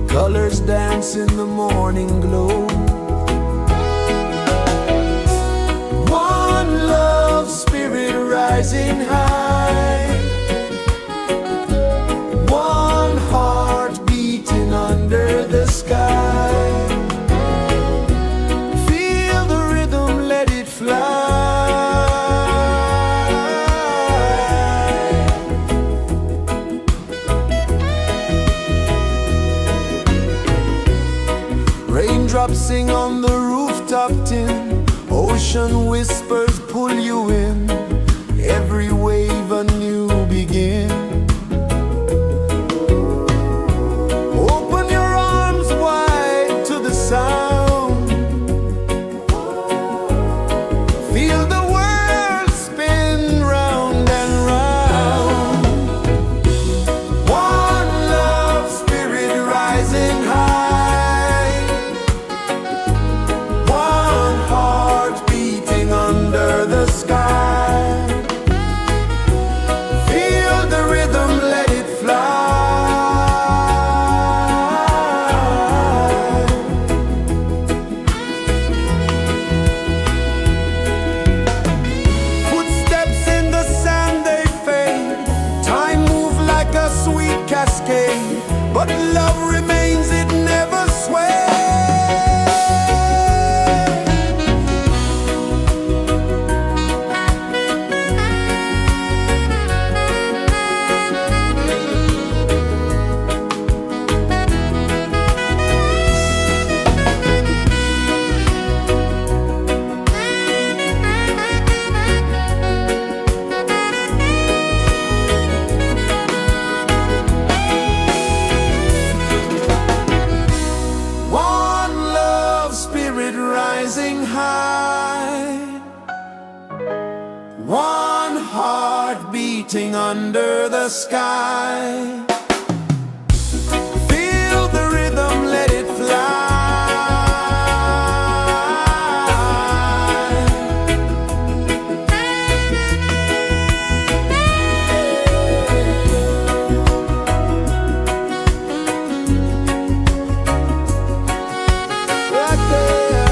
Colors dance in the morning glow. One love spirit rising high. One heart beating under the sky. Feel the rhythm, let it fly. Raindrops sing on the rooftop tin. Ocean whispers pull you in. Every wave a new begin. Open your arms wide to the sound. Feel the world spin round and round. One love spirit rising high. One heart beating under the sky. Feel the rhythm, let it fly. Footsteps in the sand, they fade. Time moves like a sweet cascade, but love remains, it never sways. One love spirit rising high. One heart beating under the sky. Feel the rhythm, let it fly. Right there.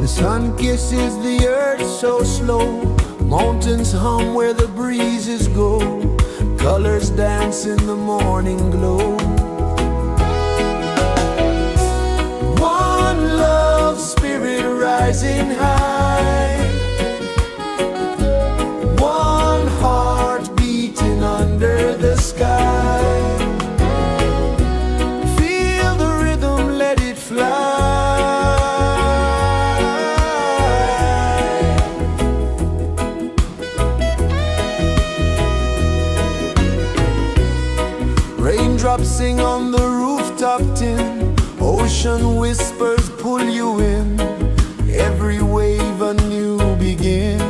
The sun kisses the earth so slow, mountains hum where the breezes go, colors dance in the morning glow. One love spirit rising high, one heart beating under the sky. Feel the rhythm, let it fly. Raindrops sing on the rooftop tin, ocean whispers pull you in, every wave a new begin.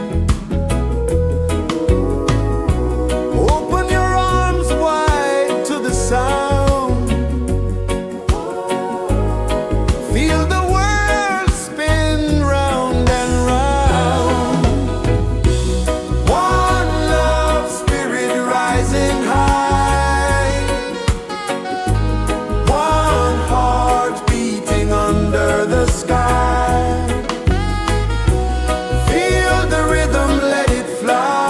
Open your arms wide to the sound, feel the world spin round and round. One love spirit rising high, one heart beating under the sky. Feel the rhythm, let it fly.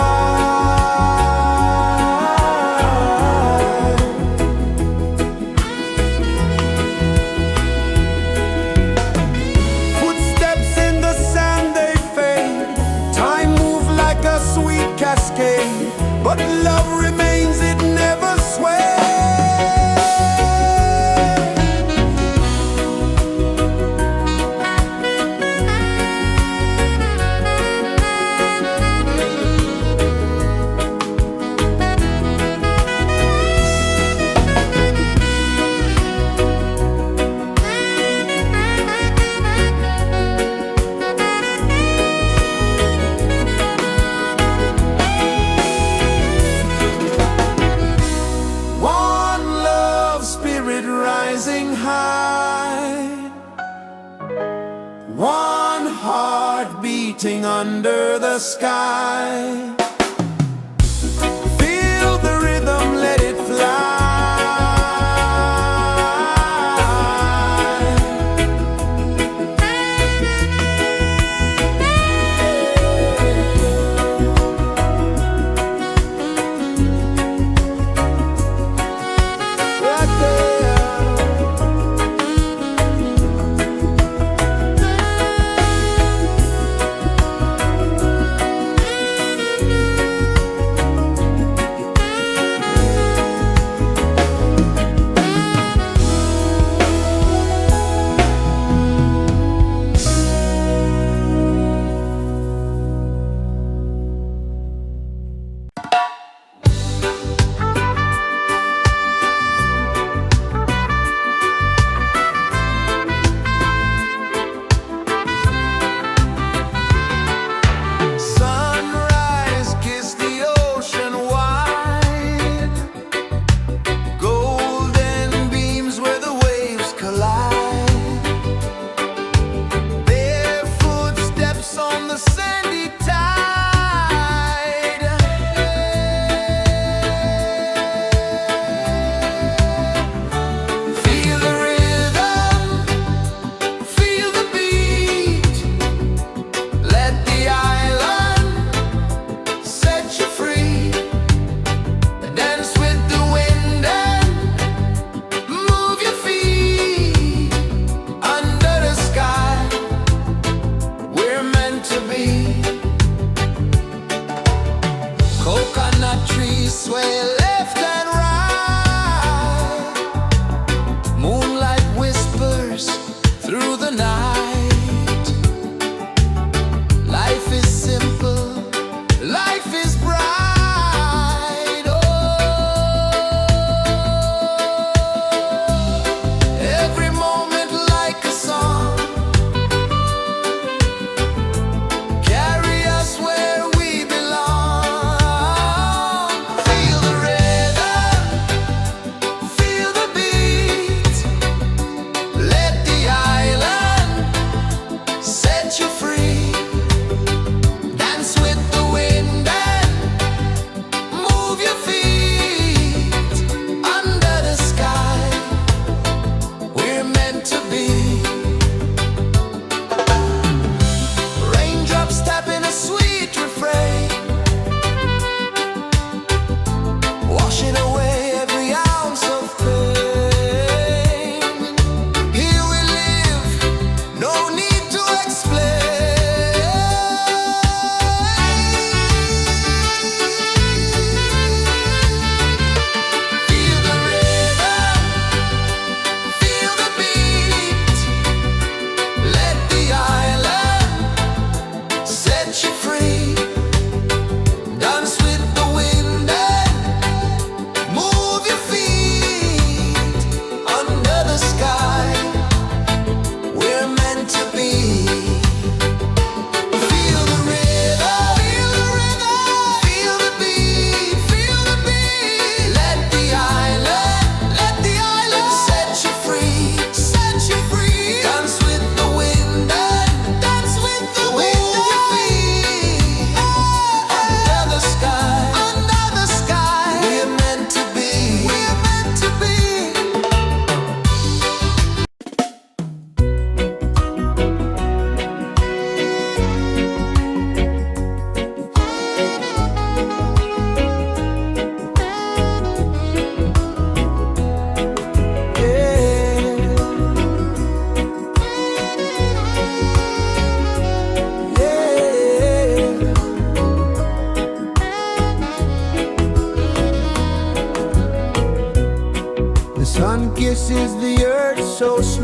Footsteps in the sand, they fade, time moves like a sweet cascade, but love remains, it never sways. One love spirit rising high, one heart beating under the sky. Feel the rhythm, let it fly. Right there.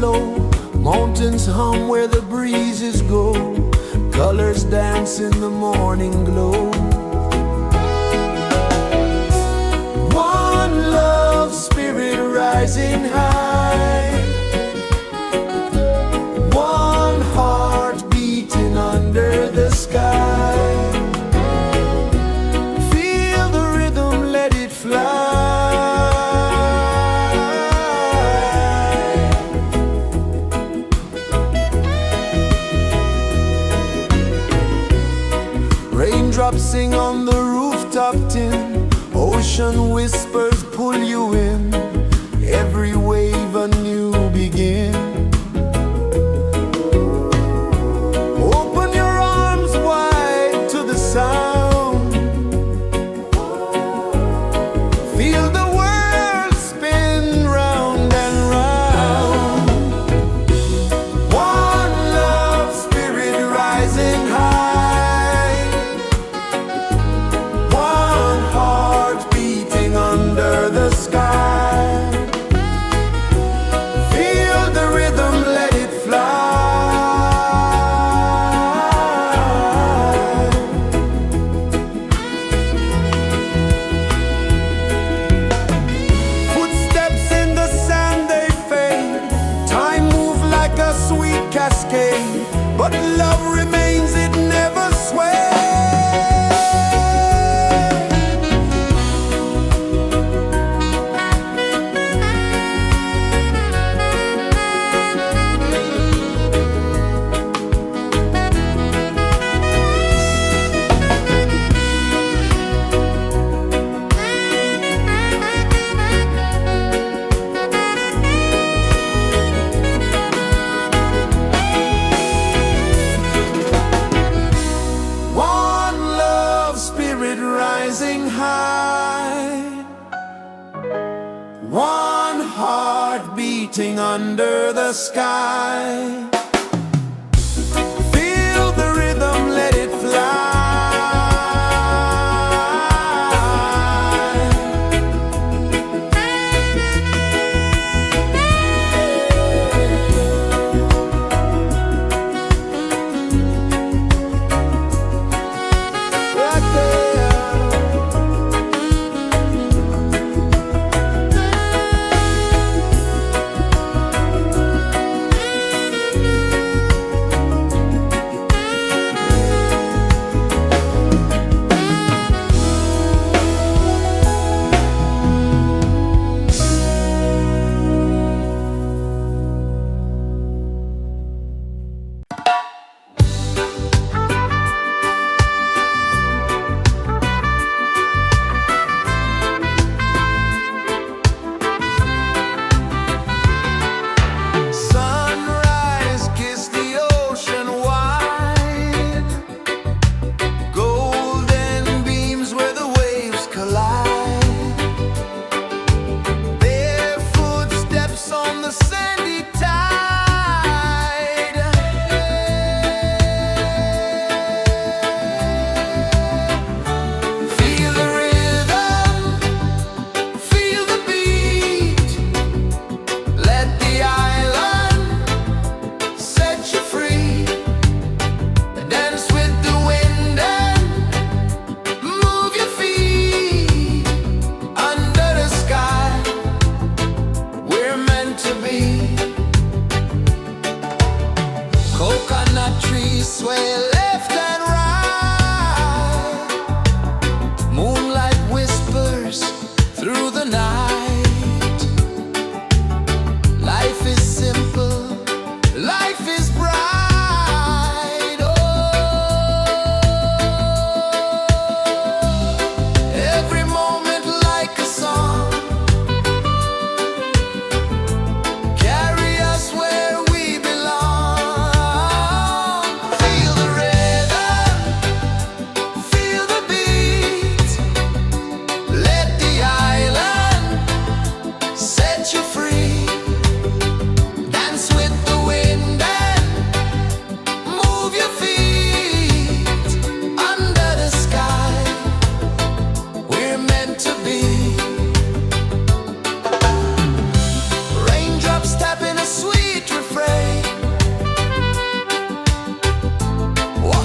flow, mountains hum where the breezes go, colors dance in the morning glow. One love spirit rising high, one heart beating under the sky. Feel the rhythm, let it fly. Raindrops sing on the rooftop tin, ocean whispers pull you in, every wave a new begin. Open your arms wide to the sound, feel the world spin round and round. One love spirit rising high, one heart beating under the sky. Feel the rhythm, let it fly. Footsteps in the sand, they fade, time moves like a sweet cascade, but love remains, it never sways. Rising high, one heart beating under the sky. Feel the rhythm, let it fly.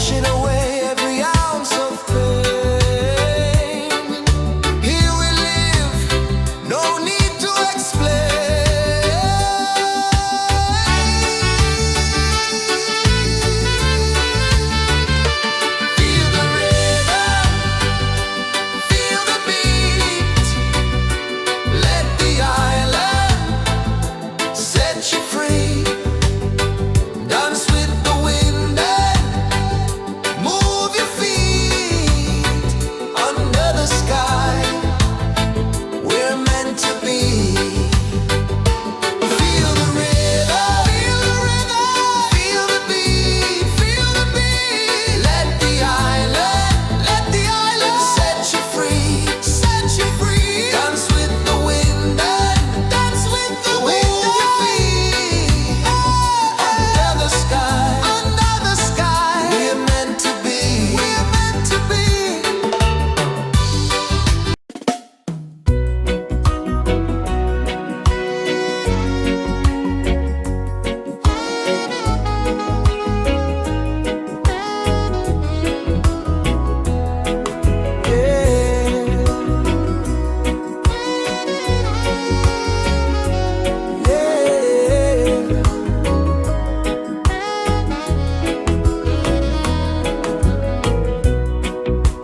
washing away every ounce of pain. Here we live, no need to explain. Feel the rhythm, feel the beat. Let the island set you free. Dance with the wind and move your feet under the sky. We're meant to be. Feel the rhythm, feel the rhythm, feel the beat, feel the beat. Let the island set you free, set you free. Dance with the wind and dance with the wind. Move your feet under the sky, under the sky. We're meant to be, we're meant to be.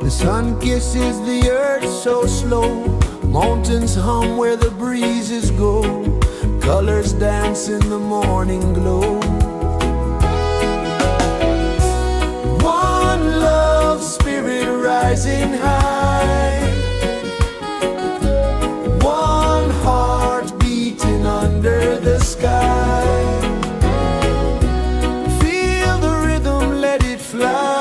The sun kisses the earth so slow. Mountains hum where the breezes go. Colors dance in the morning glow. One love spirit rising high. One heart beating under the sky. Feel the rhythm, let it fly.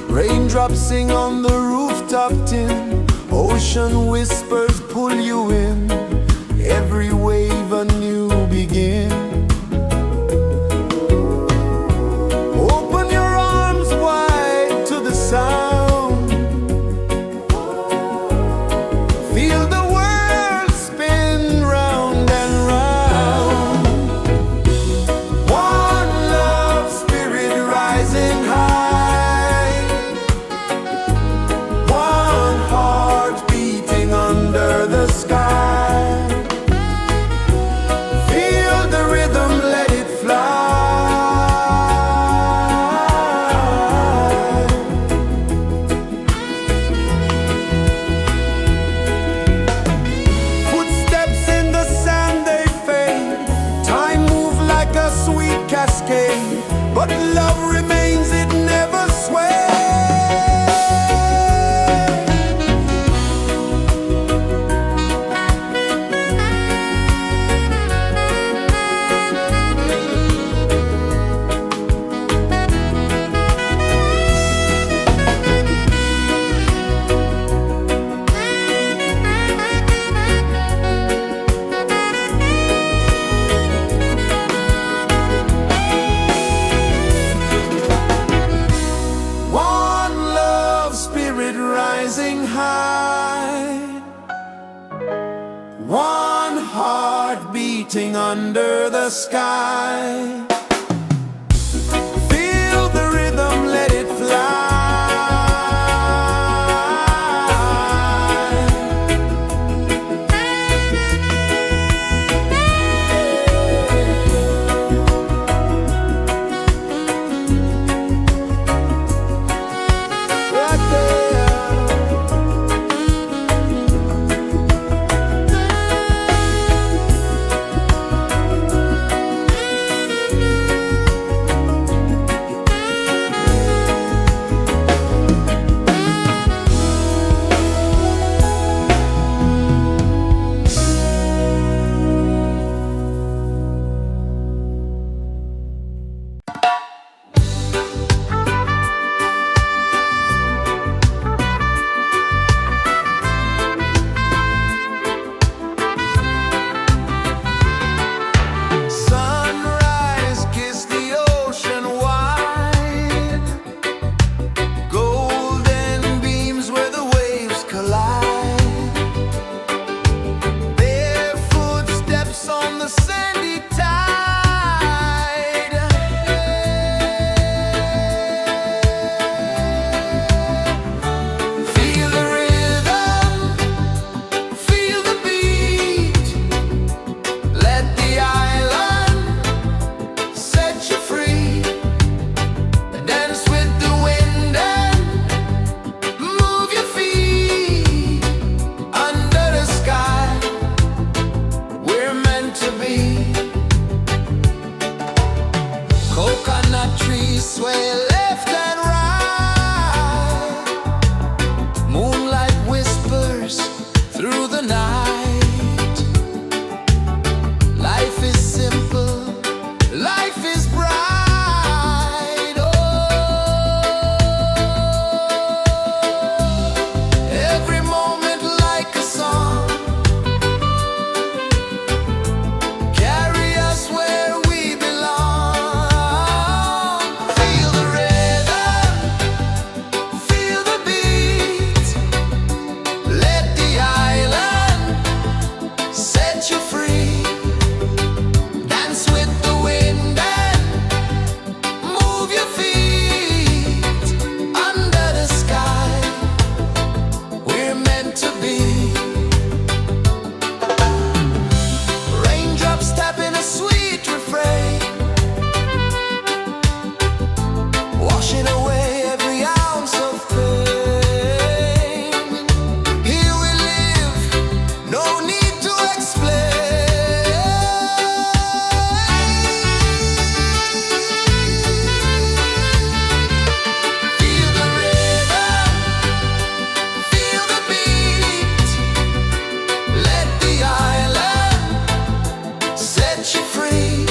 Raindrops sing on the rooftop tin. Ocean whispers pull you in. Every wave a new begin. Open your arms wide to the sound. Feel the world spin round and round. One love spirit rising high. One heart beating under the sky. Feel the rhythm, let it fly. Footsteps in the sand, they fade. Time moves like a sweet cascade. But love remains, it never sways. One love spirit rising high. One heart beating under the sky. Feel the rhythm, let it fly. Right there. night. Life is simple, life is bright. Oh, every moment like a song, carry us where we belong. Feel the rhythm, feel the beat. Let the island set you free. Dance with the wind and move your feet. Under the sky, we're meant to be. Raindrops tapping a sweet refrain, washing away every ounce of pain. Here we live, no need to explain. Feel the rhythm, feel the beat. Let the island set you free.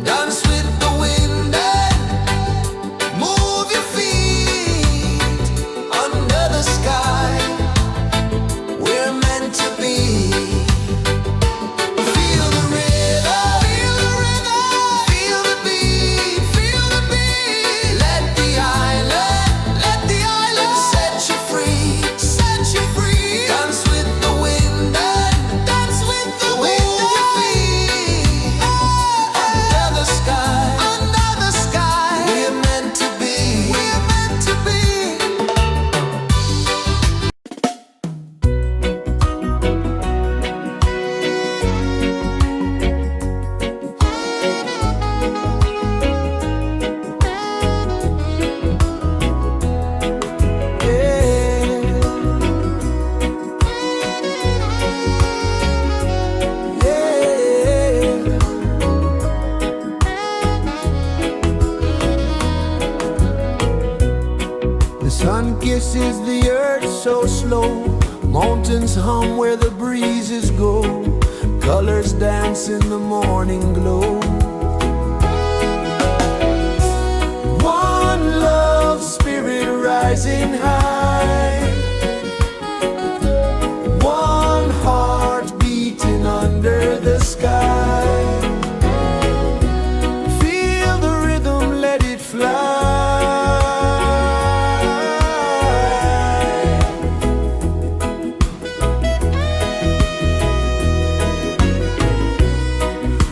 Dance with the wind and move your feet. Under the sky, we're meant to be. Feel the rhythm, feel the beat, feel the beat. Let the island set you free, set you free. Dance with the wind and dance with the wind. Move your feet. Under the sky, we're meant to be, we're meant to be. The sun kisses the earth so slow. Mountains hum where the breezes go. Colors dance in the morning glow. One love spirit rising high. One heart beating under the sky. Feel the rhythm, let it fly.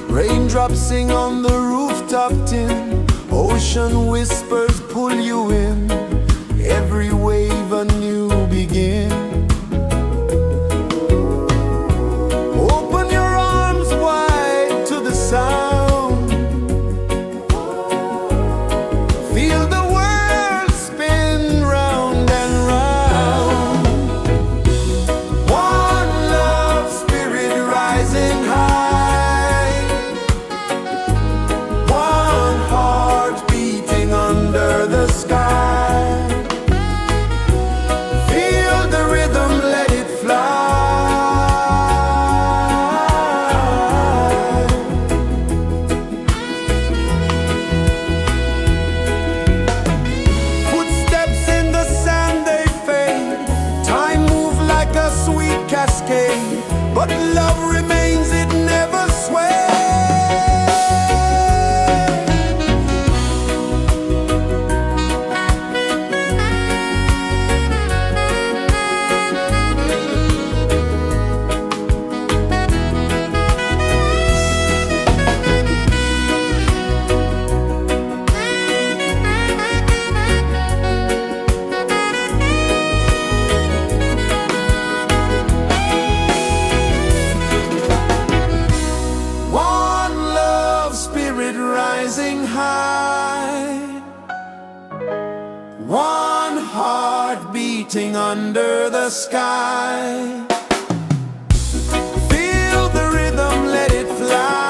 Raindrops sing on the rooftop tin. Ocean whispers pull you in. Every wave a new begin. Open your arms wide to the sound. Feel the world spin round and round. One love spirit rising high. One heart beating under the sky. Feel the rhythm, let it fly. Footsteps in the sand, they fade. Time moves like a sweet cascade, but love remains, it never sways. One love spirit rising high. One heart beating under the sky. Feel the rhythm, let it fly.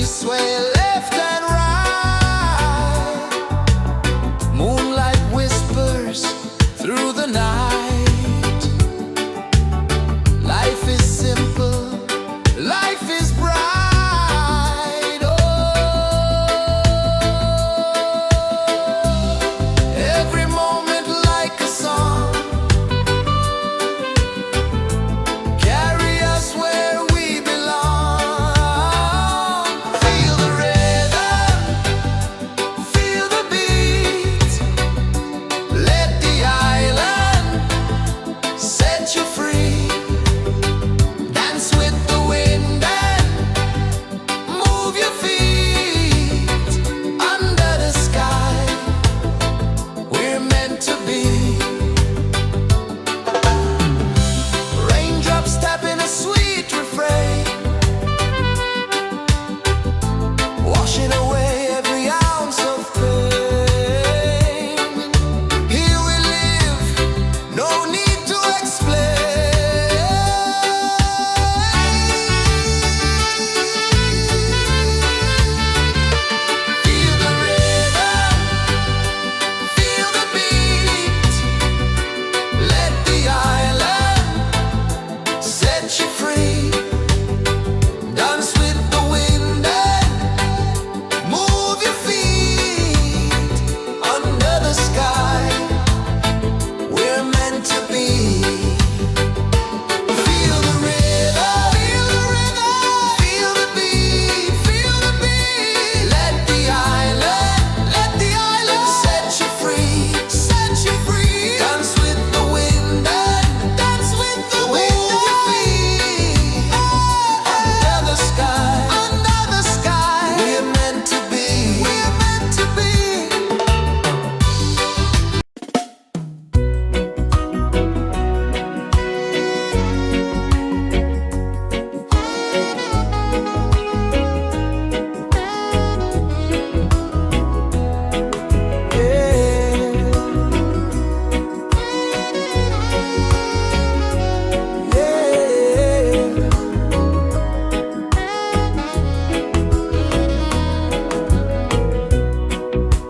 sway left and right. Moonlight whispers through the night. Life is simple, life is bright. Oh, every moment like a song. Carry us where we belong. Feel the rhythm, feel the beat. Let the island set you free. Dance with the wind and move your feet. Under the sky, we're meant to be. Raindrops tapping a sweet refrain, washing away every ounce of pain. Here we live, no need to explain. Feel the rhythm, feel the beat. Let the island set you free. Dance with the wind and move your feet. Under the sky, we're meant to be. Feel the rhythm, feel the beat, feel the beat. Let the island set you free, set you free. Dance with the wind and dance with the wind. Move your feet. Under the sky, we're meant to be, we're meant to be.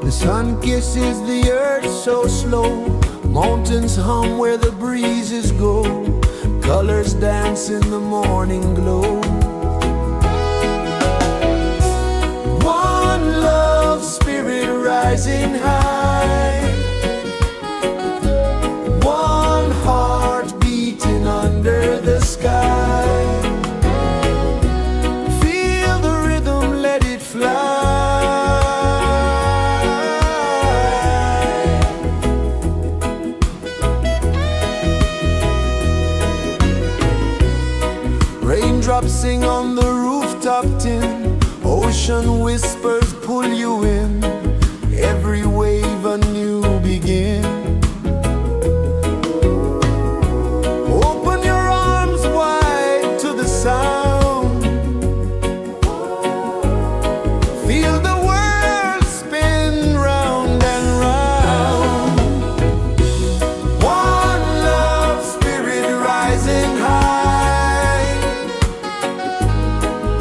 The sun kisses the earth so slow. Mountains hum where the breezes go. Colors dance in the morning glow. One love spirit rising high. One heart beating under the sky. Feel the rhythm, let it fly. Raindrops sing on the rooftop tin. Ocean whispers pull you in. Every wave a new begin. Open your arms wide to the sound. Feel the world spin round and round. One love spirit rising high.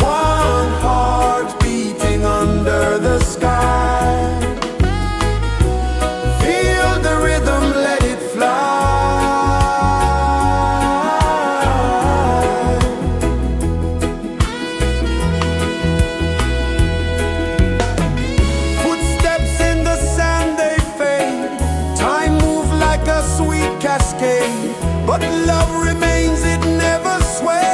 One heart beating under the sky. Feel the rhythm, let it fly. Footsteps in the sand, they fade. Time moves like a sweet cascade, but love remains, it never sways.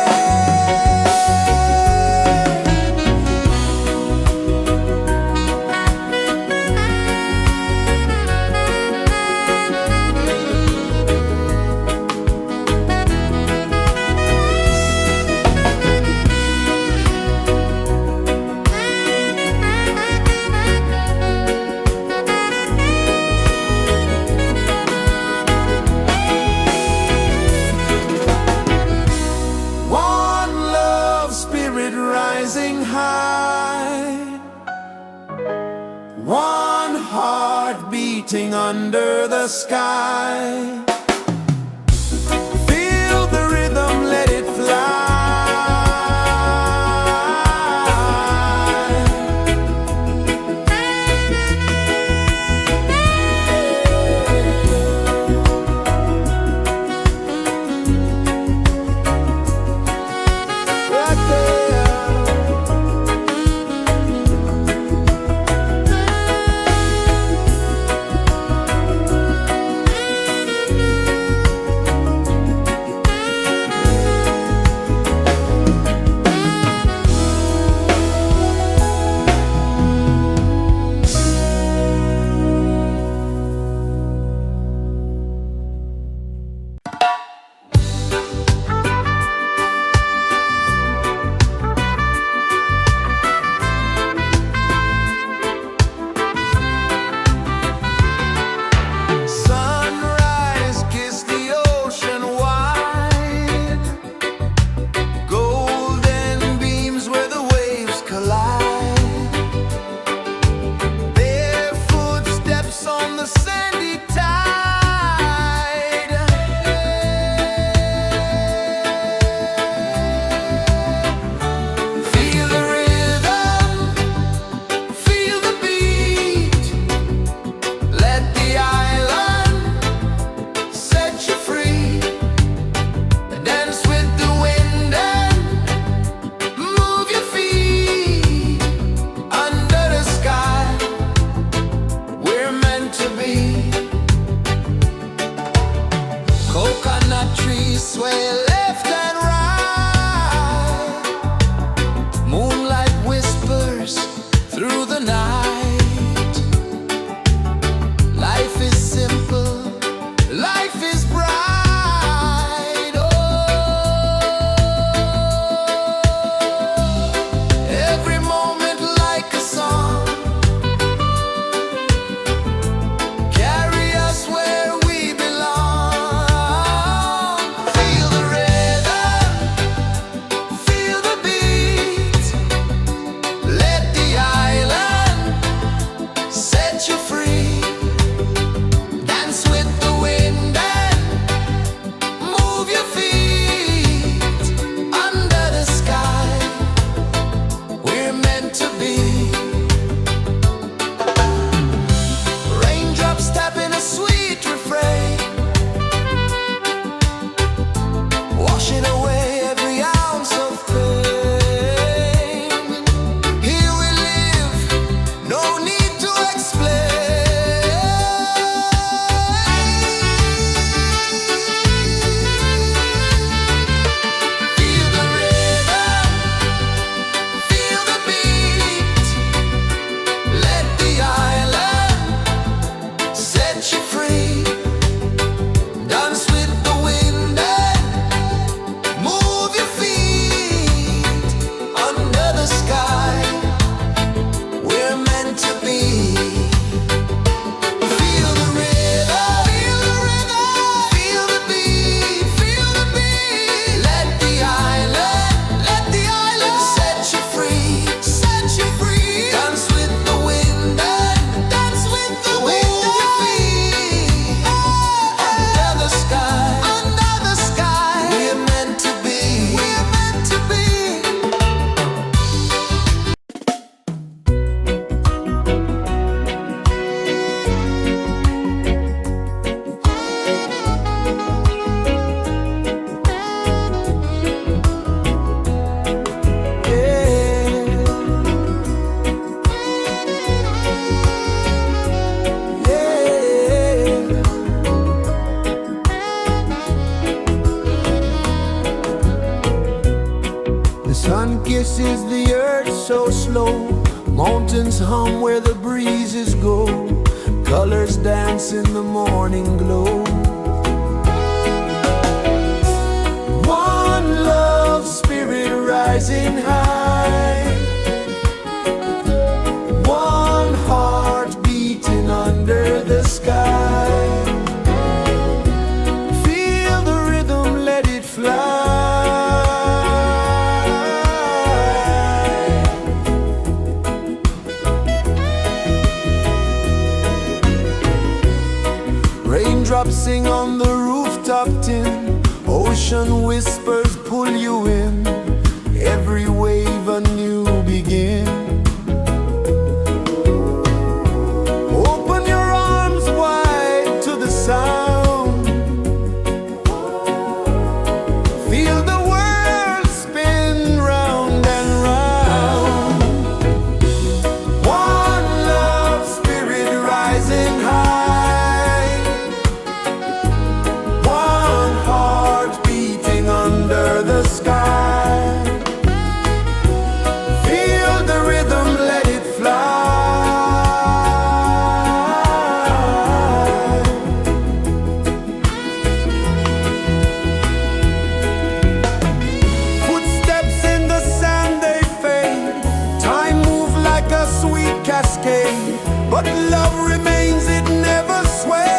beating under the sky. Feel the rhythm, let it fly. is the earth so slow. Mountains hum where the breezes go. Colors dance in the morning glow. One love, spirit rising high. One heart beating under the sky. Feel the rhythm, let it fly. Raindrops sing on the rooftop tin. Ocean whispers pull you in. Every wave a new begin. Open your arms wide to the sound. Feel the world spin round and round. One love, spirit rising high. One heart beating under the sky. Feel the rhythm, let it fly. Footsteps in the sand, they fade. Time moves like a sweet cascade, but love remains, it never sways.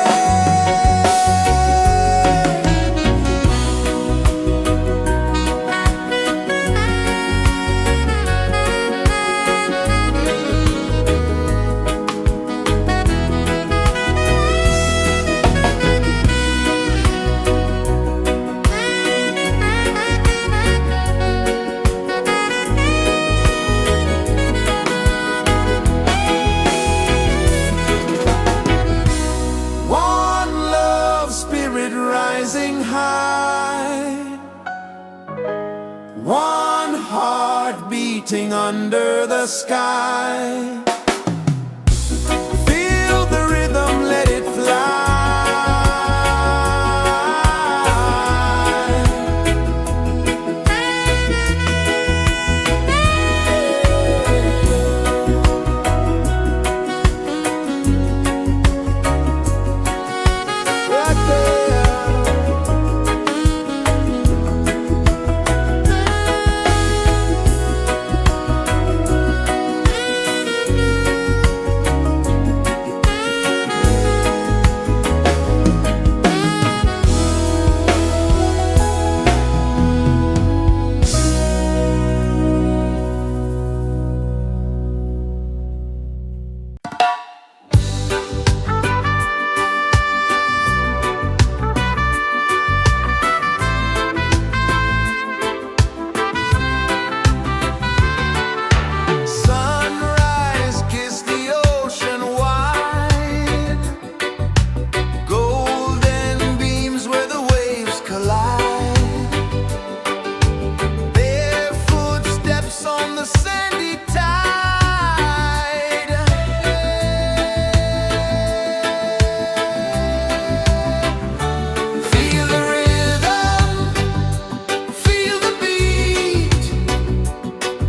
One love, spirit rising high. One heart beating under the sky. Feel the rhythm, let it fly. Right there. Sunrise, kiss the ocean wide. Golden beams where the waves collide. Bare footsteps on the sandy tide. Feel the rhythm, feel the beat.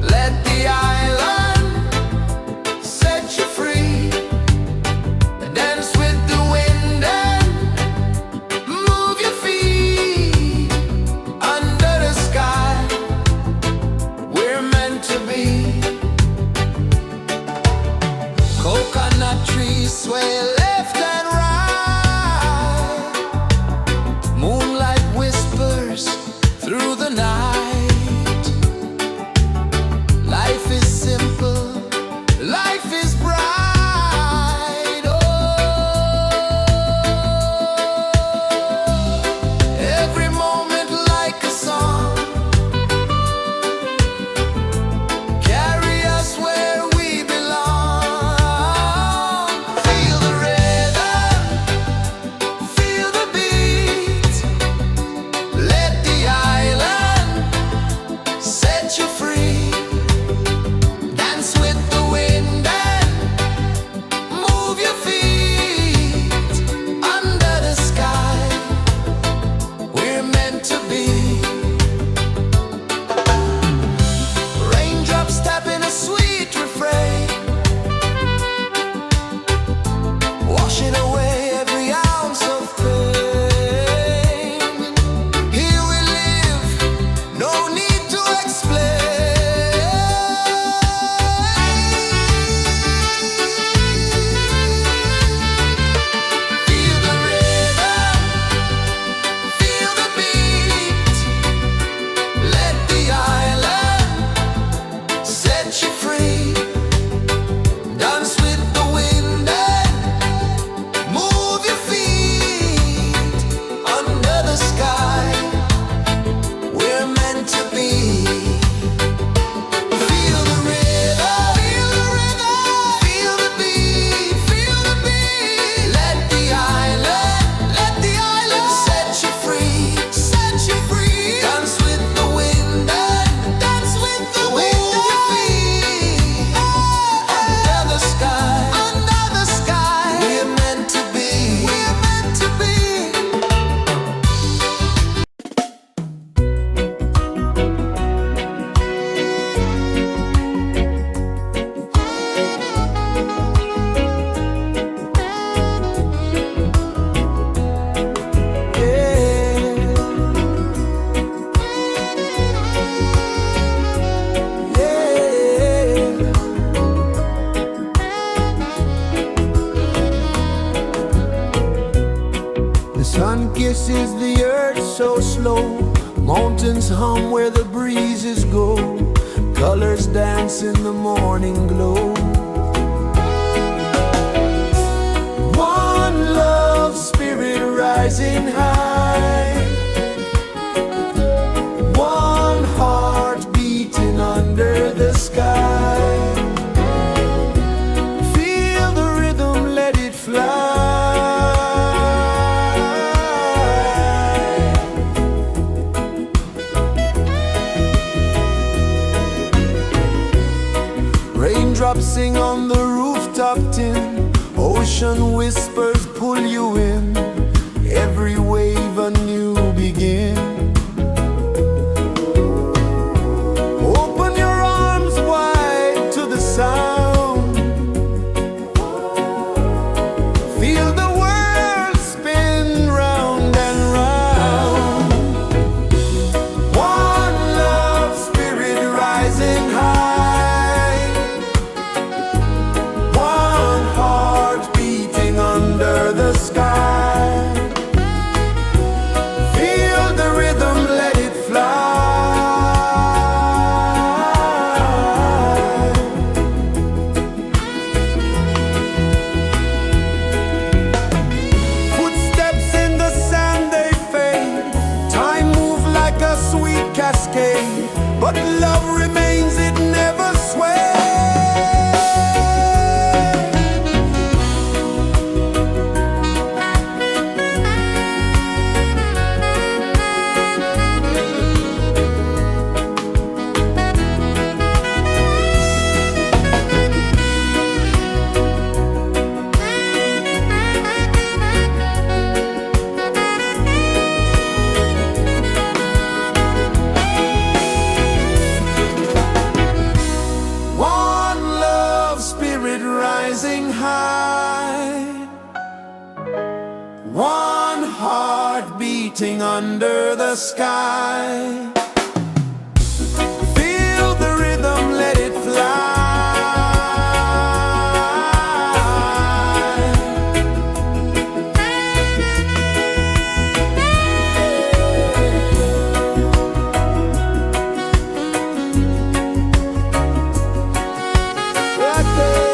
Let the island set you free. Dance with the wind and move your feet. Under the sky, we're meant to be. Coconut trees sway left and right. Moonlight whispers through the night. Life is simple, life is bright. Oh, every moment like a song. Carry us where we belong. Feel the rhythm. so slow. Mountains hum where the breezes go. Colors dance in the morning glow. One love, spirit rising high. One heart beating under the sky. Feel the rhythm, let it fly. Raindrops sing on the rooftop tin. Ocean whispers pull you in. Every wave a new begin. Open your arms wide to the sound. Feel the world spin round and round. One love, spirit rising high. One heart beating under the sky. Feel the rhythm, let it fly. Footsteps in the sand, they fade. Time moves like a sweet cascade, but love remains, it never sways. One love, spirit rising high. One heart beating under the sky. Feel the rhythm, let it fly. Right there.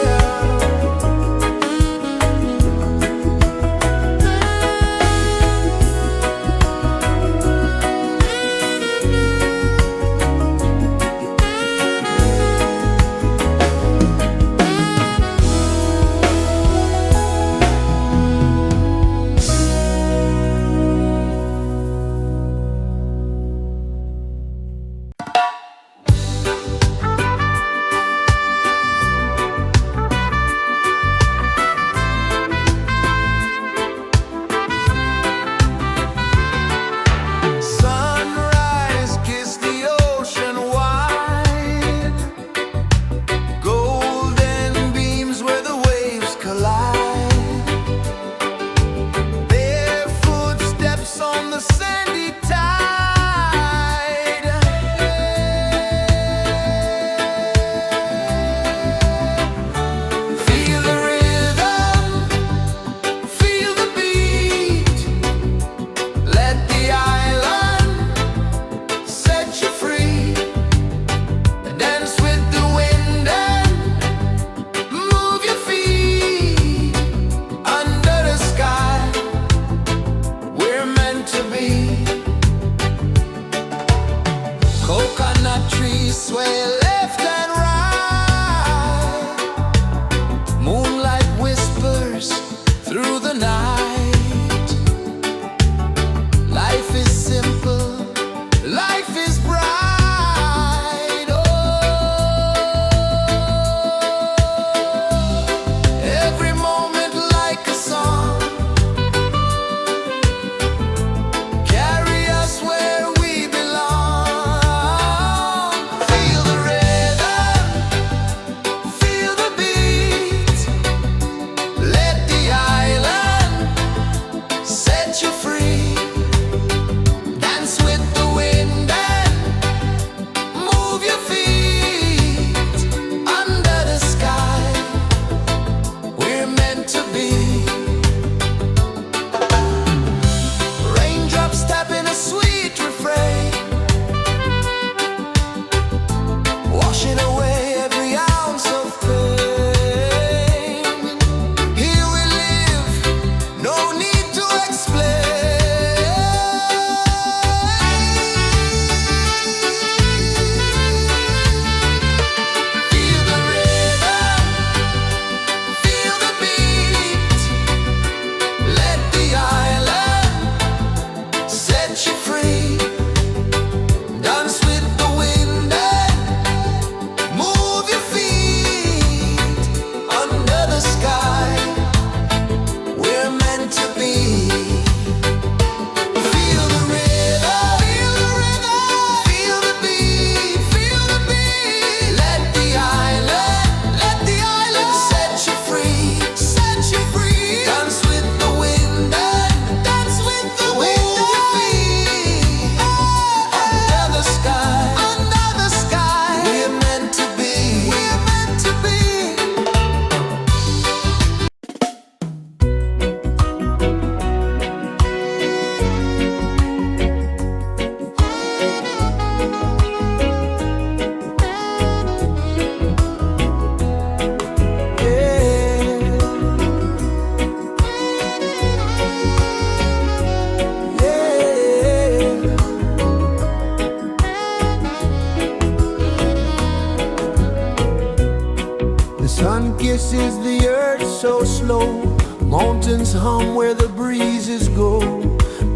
kisses the earth so slow. Mountains hum where the breezes go.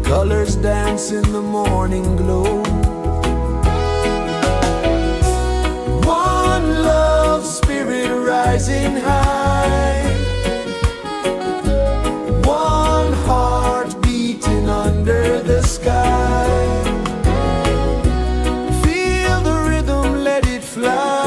Colors dance in the morning glow. One love spirit rising high. One heart beating under the sky. Feel the rhythm, let it fly.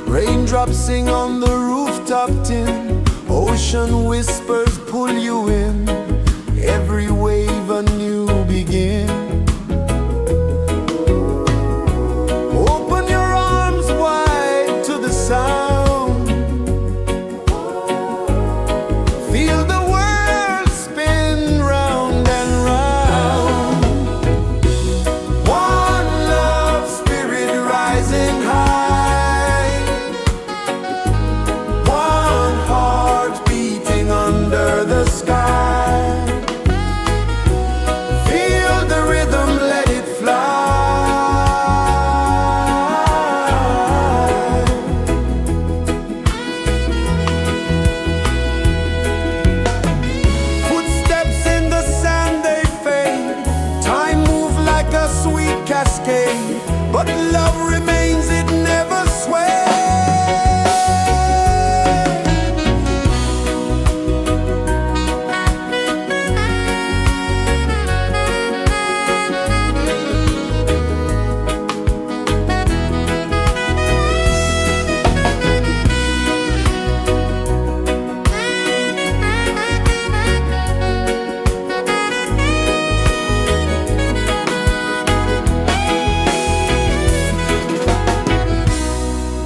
Raindrops sing on the rooftop tin. Ocean whispers pull you in. Every wave a new begin. Open your arms wide to the sound. Feel the world spin round and round. One love spirit rising high. One heart beating under the sky. Feel the rhythm, let it fly. Footsteps in the sand, they fade. Time moves like a sweet cascade, but love remains, it never sways.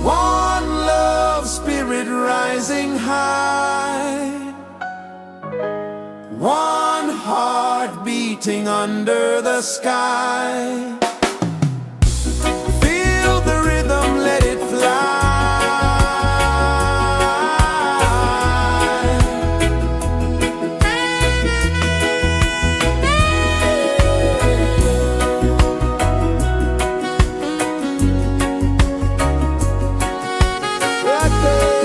One love spirit rising high. One heart beating under the sky. Feel the rhythm, let it fly. Right there.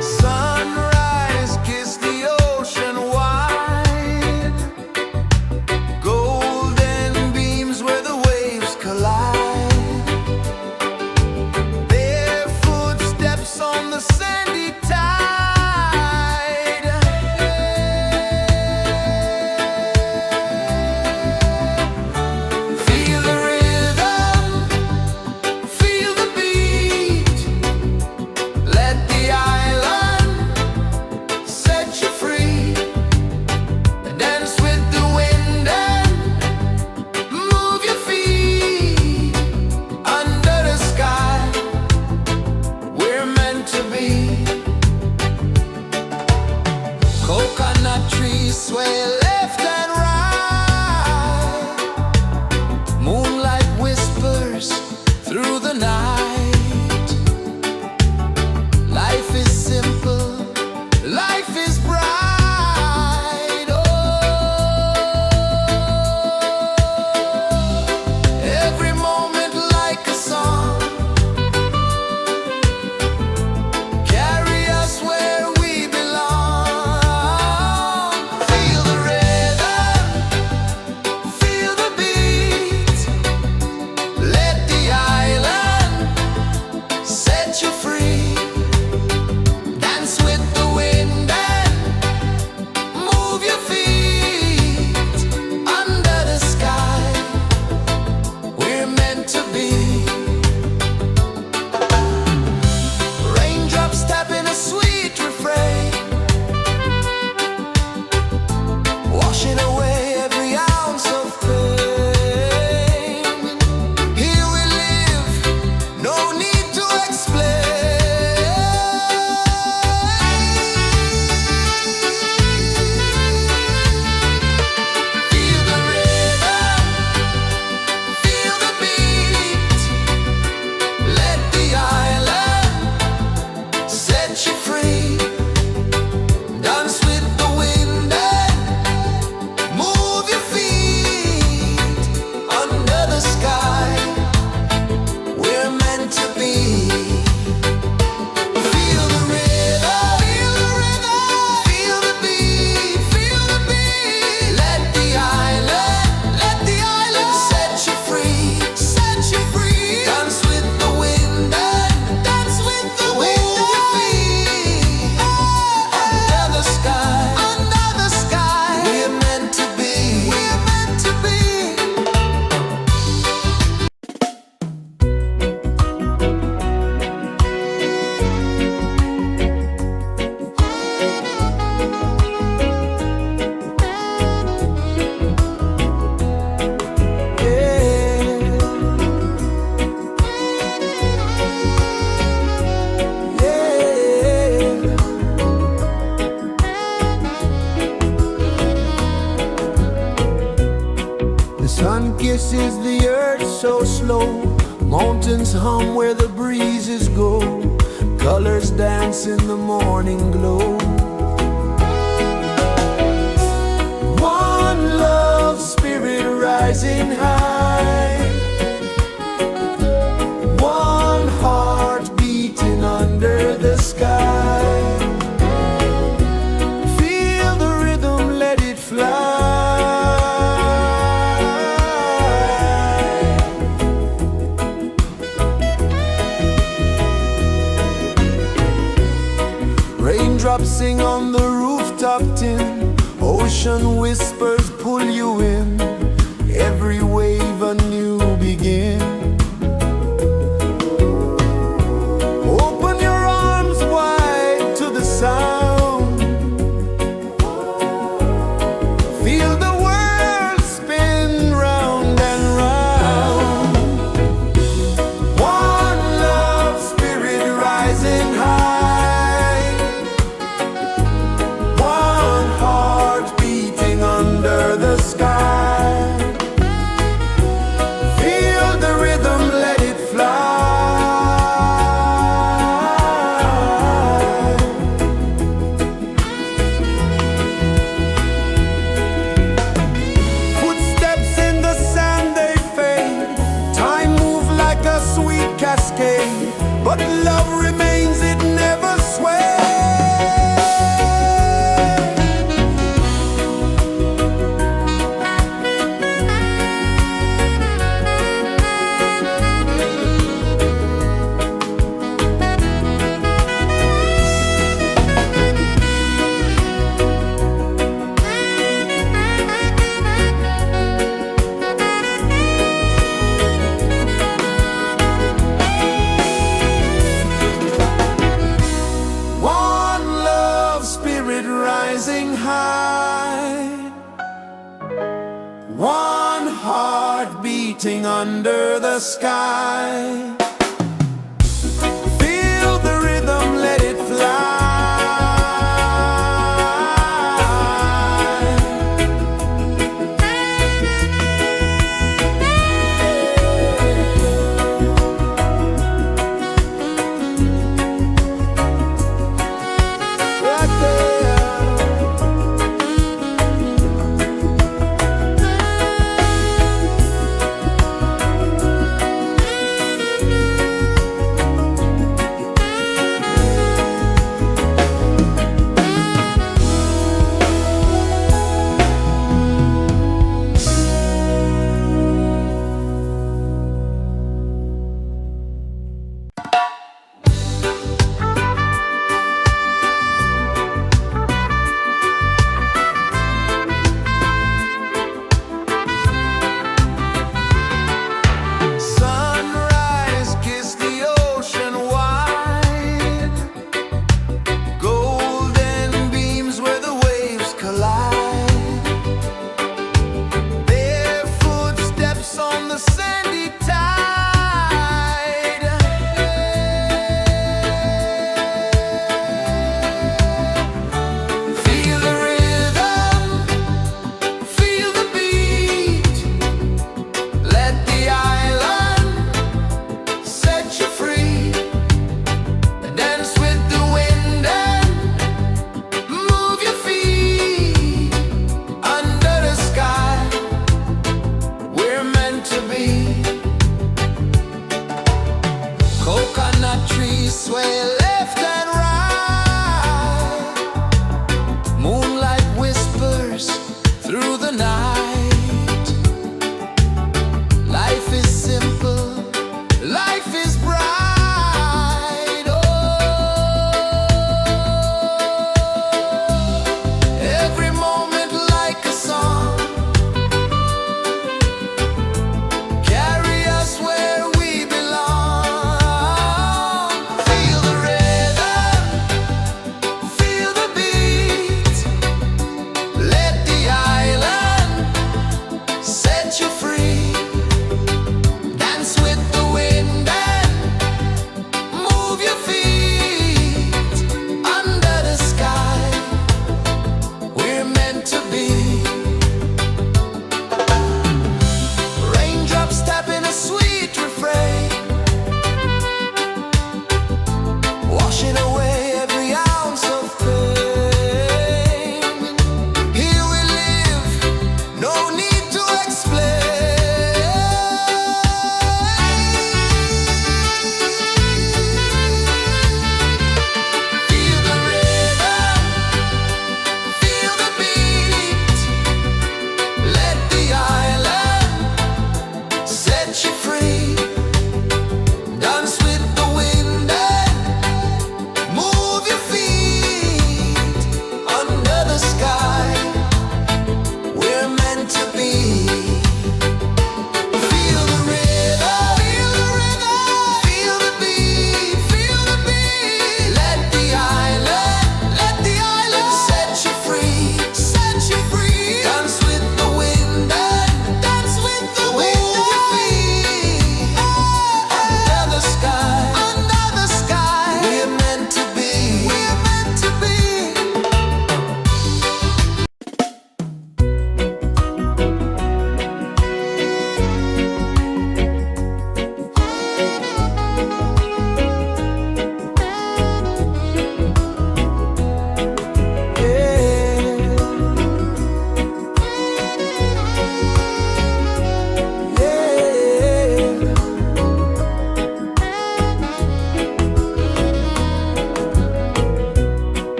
Sunrise, kiss the ocean wide. Golden beams where the waves collide. Bare footsteps on the sandy tide. Feel the rhythm, feel the beat. Let the island set you free. Dance with the wind and move your feet. Under the sky, we're meant to be. Coconut trees sway left and right. Moonlight whispers through the night. Life is simple, life is bright. Oh, every moment like a song. Carry us where we belong. Feel the rhythm, feel the beat. Let the island is the earth so slow? Mountains hum where the breezes go. Colors dance in the morning glow. One love, spirit rising high. One heart beating under the sky. Feel the rhythm, let it fly. Raindrops sing on the rooftop tin. Ocean whispers pull you in. Every wave a new begin. Open your arms wide to the sound. Feel the world spin round and round. One love, spirit rising high. One heart beating under the sky. Feel the rhythm, let it fly. Footsteps in the sand, they fade. Time moves like a sweet cascade, but love remains, it never sways. One love, spirit rising high. One heart beating under the sky. Feel the rhythm, let it fly. Right there. Sunrise, kiss the ocean wide. Golden beams where the waves collide. Their footsteps on the sandy tide. Feel the rhythm, feel the beat. Let the island set you free. Dance with the wind and move your feet. Under the sky, we're meant to be. Coconut trees sway left and right. Moonlight whispers through the night. Life is simple, life is bright. Oh, every moment like a song. Carry us where we belong. Feel the rhythm.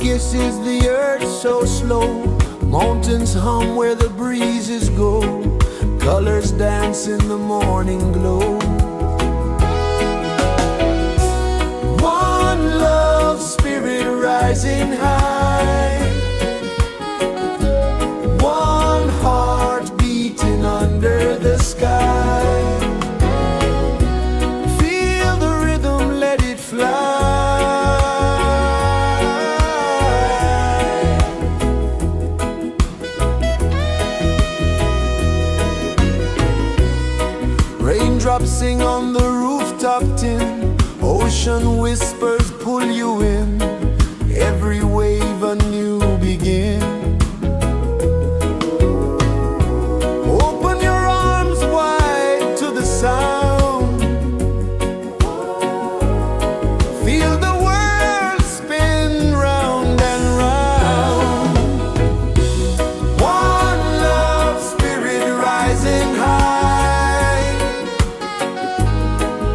kisses the earth so slow. Mountains hum where the breezes go. Colors dance in the morning glow. One love, spirit rising high. One heart beating under the sky. Feel the rhythm, let it fly. Raindrops sing on the rooftop tin. Ocean whispers pull you in. Every wave a new begin. Open your arms wide to the sound. Feel the world spin round and round. One love, spirit rising high.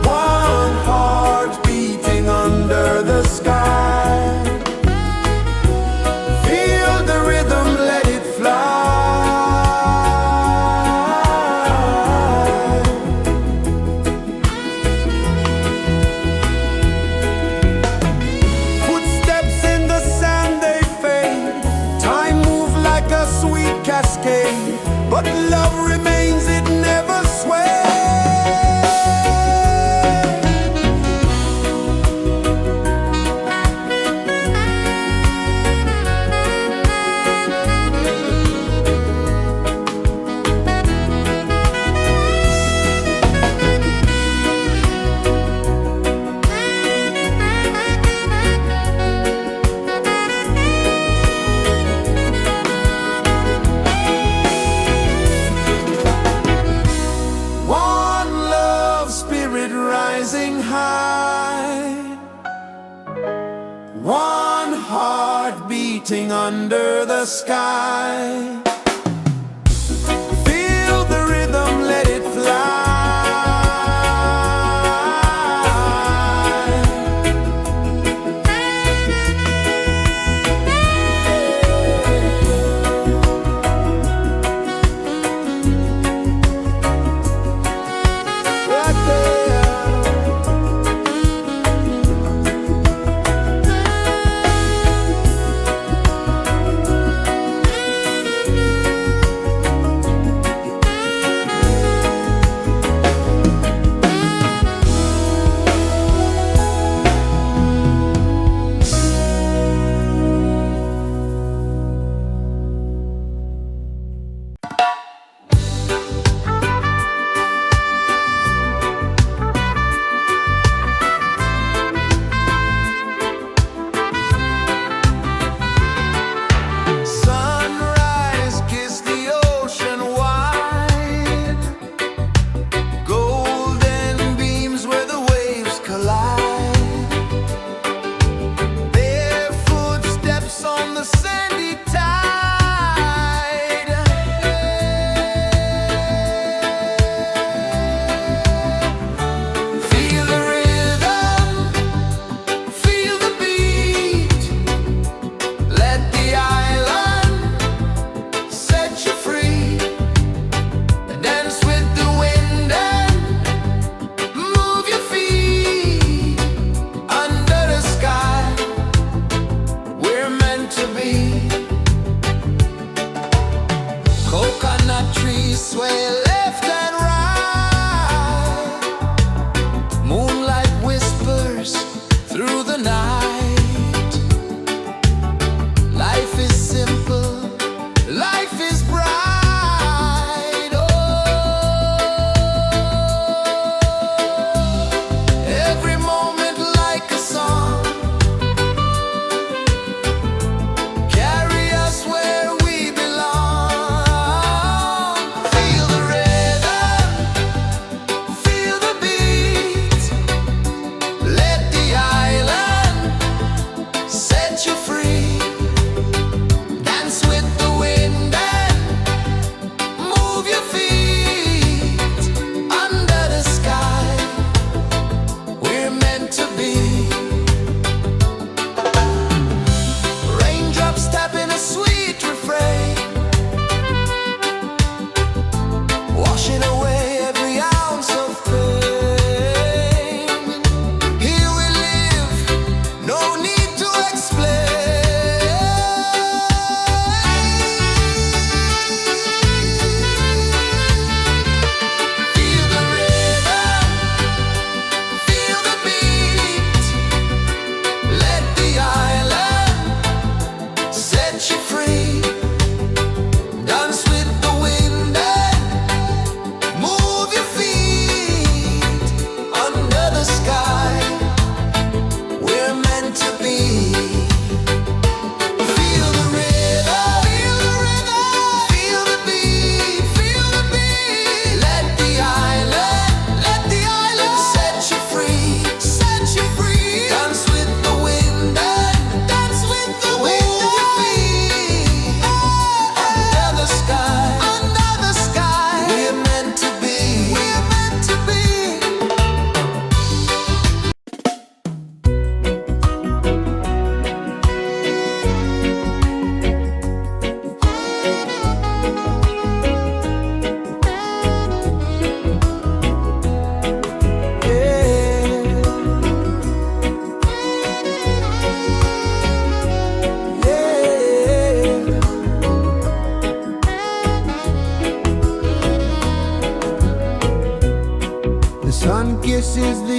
One heart beating under the sky. Feel the rhythm, let it fly. Footsteps in the sand, they fade. Time moves like a sweet cascade, but love remains, it never sways. One love, spirit rising high. One heart beating under the sky. Feel the rhythm, let it fly. Right there. Sunrise, kiss the ocean wide. Golden beams where the waves collide. Their footsteps on the sandy tide. Feel the rhythm, feel the beat. Let the island set you free. Dance with the wind and move your feet. Under the sky, we're meant to be. Coconut trees sway left and right. Moonlight whispers through the night. Life is simple, life is bright. Oh, every moment like a song. Carry us where we belong. Feel the rhythm, feel the beat. Let the island set you free. Dance with the wind and move your feet. Under the sky, we're meant to be.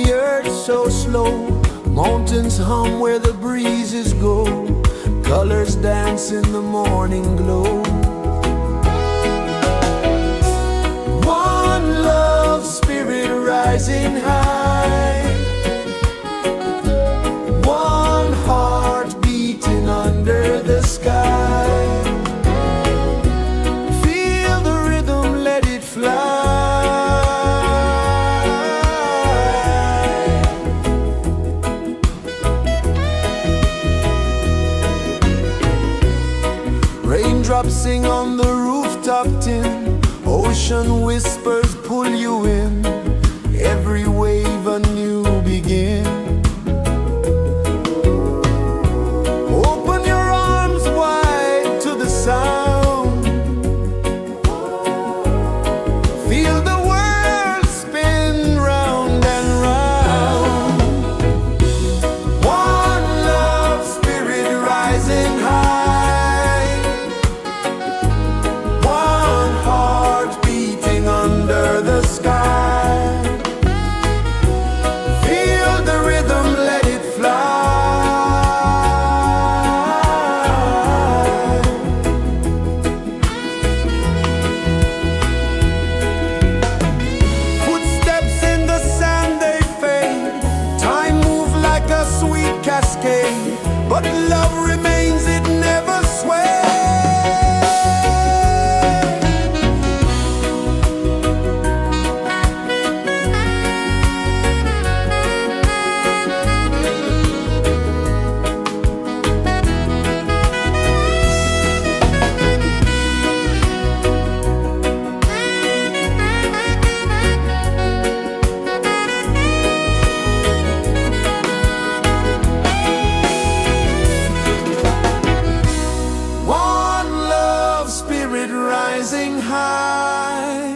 the earth so slow. Mountains hum where the breezes go. Colors dance in the morning glow. One love, spirit rising high. One heart beating under the sky. Feel the rhythm, let it fly. Raindrops sing on the rooftop tin. Ocean whispers pull you in. Every wave a new begin. Open your arms wide to the sound. Feel the world spin round and round. One love, spirit rising high. One heart beating under the sky. Feel the rhythm, let it fly. Footsteps in the sand, they fade. Time moves like a sweet cascade, but love remains, it never sways. One love, spirit rising high.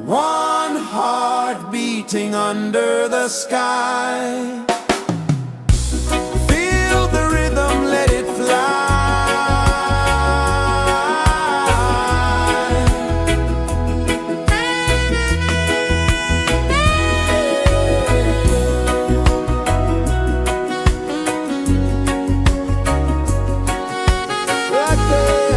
One heart beating under the sky. Feel the rhythm, let it fly. Right there.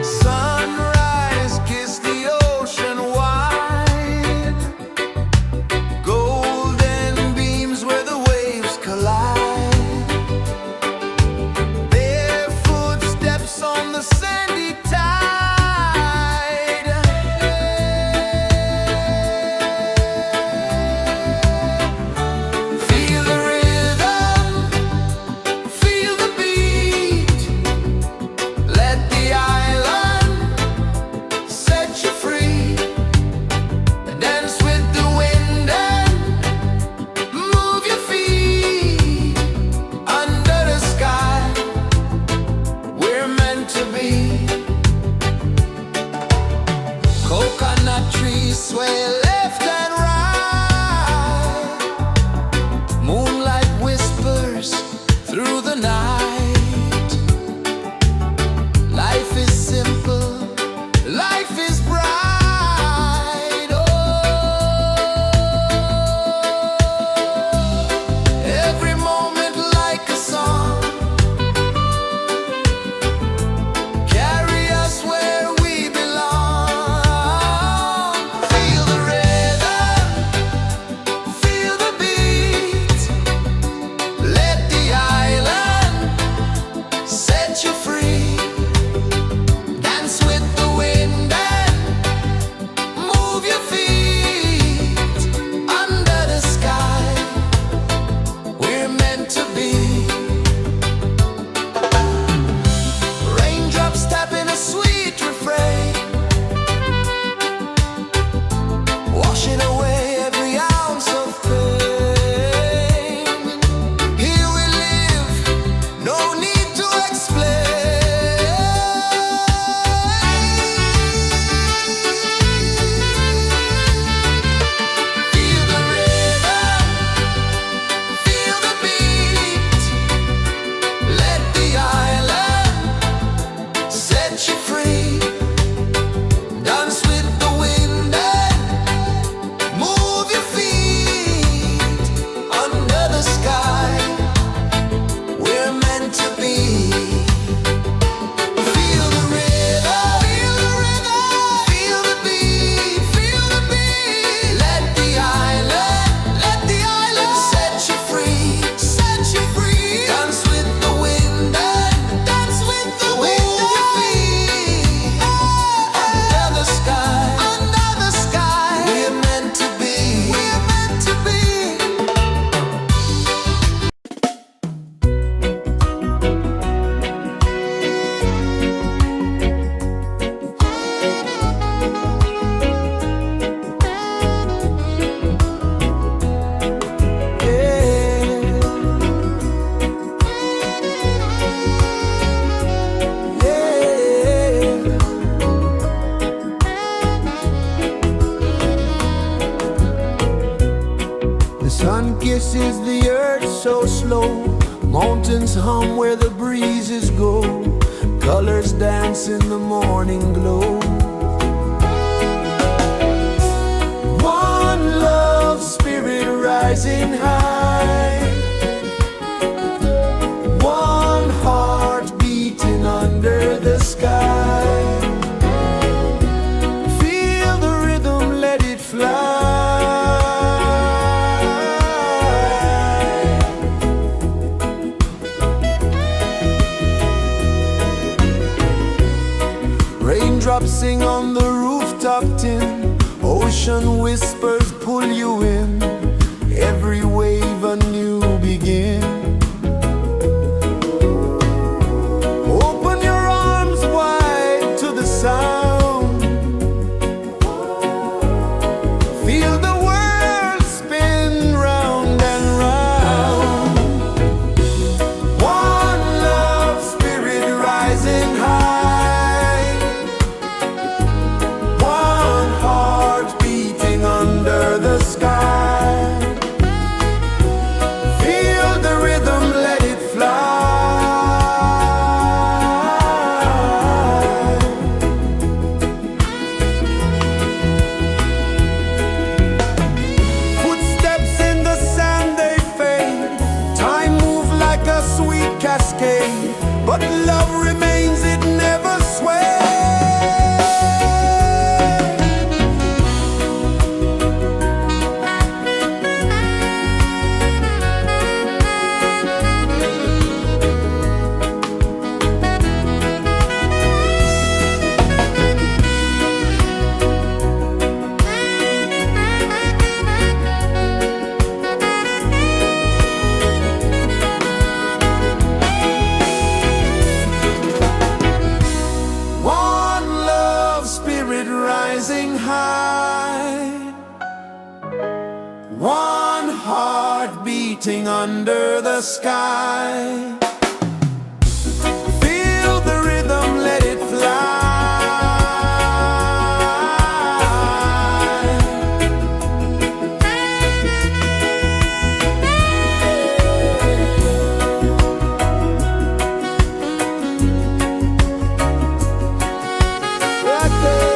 Sunrise, kiss the ocean wide. Golden beams where the waves collide. Bare footsteps on the sandy tide. Feel the rhythm, feel the beat. Let the island set you free. Dance with the wind and move your feet. Under the sky, we're meant to be. Coconut trees sway left and right. Moonlight whispers through the night. Life is simple, life is bright. Oh, every moment like a song. Carry us where we belong. Feel the rhythm. pulses the earth so slow. Mountains hum where the breezes go. Colors dance in the morning glow. One love spirit rising high. One heart beating under the sky. Feel the rhythm, let it fly. Raindrops sing on the rooftop tin. Ocean whispers pull you in. Every wave a new begin. Open your arms wide to the sound. Feel the world spin round and round. One love spirit rising high. One heart beating under the sky. Feel the rhythm, let it fly. Footsteps in the sand, they fade. Time moves like a sweet cascade, but love remains, it never sways. One love spirit rising high. One heart beating under the sky. Feel the rhythm, let it fly. Right there.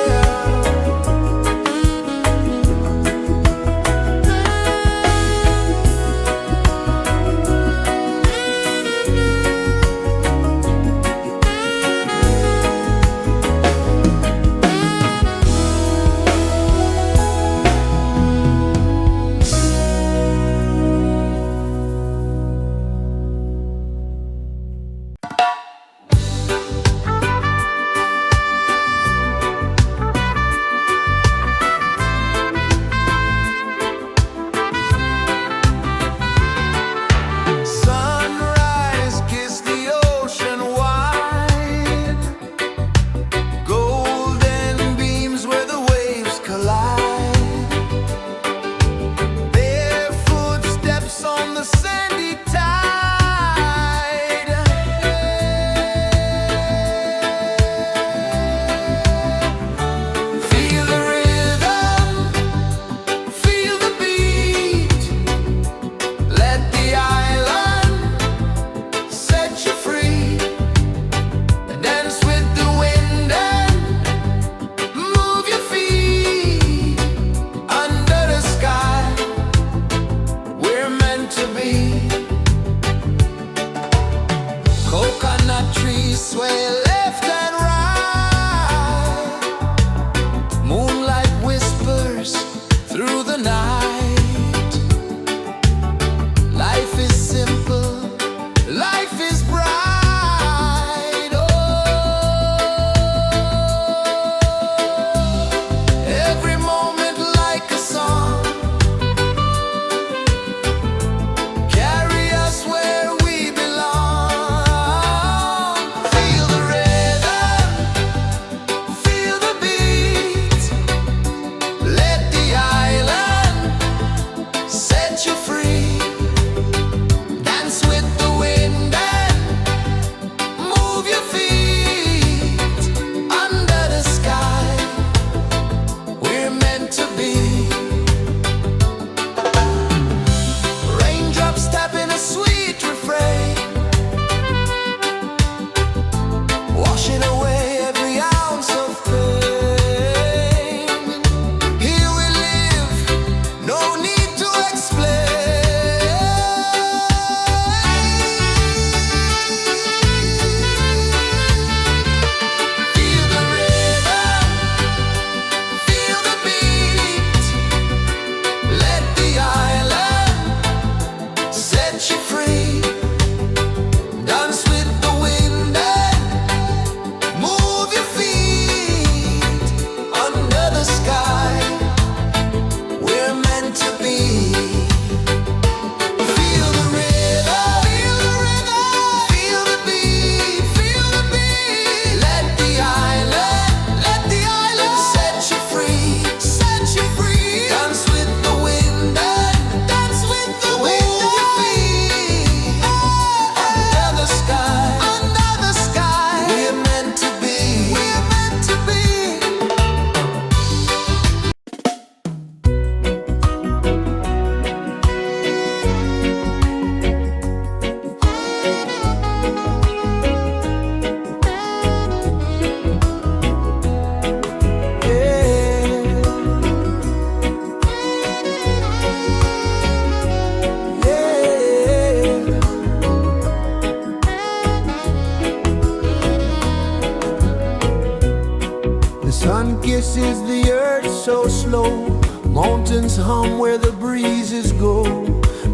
Sun kisses the earth so slow, mountains hum where the breezes go,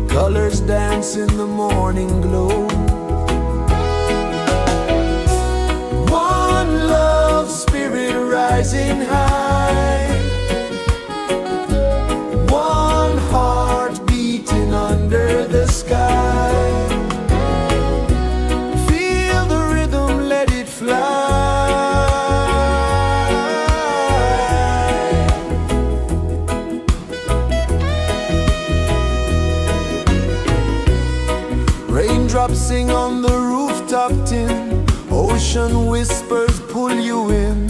colors dance in the morning glow. One love spirit rising high, one heart beating under the sky. Feel the rhythm, let it fly. Raindrops sing on the rooftop tin, ocean whispers pull you in,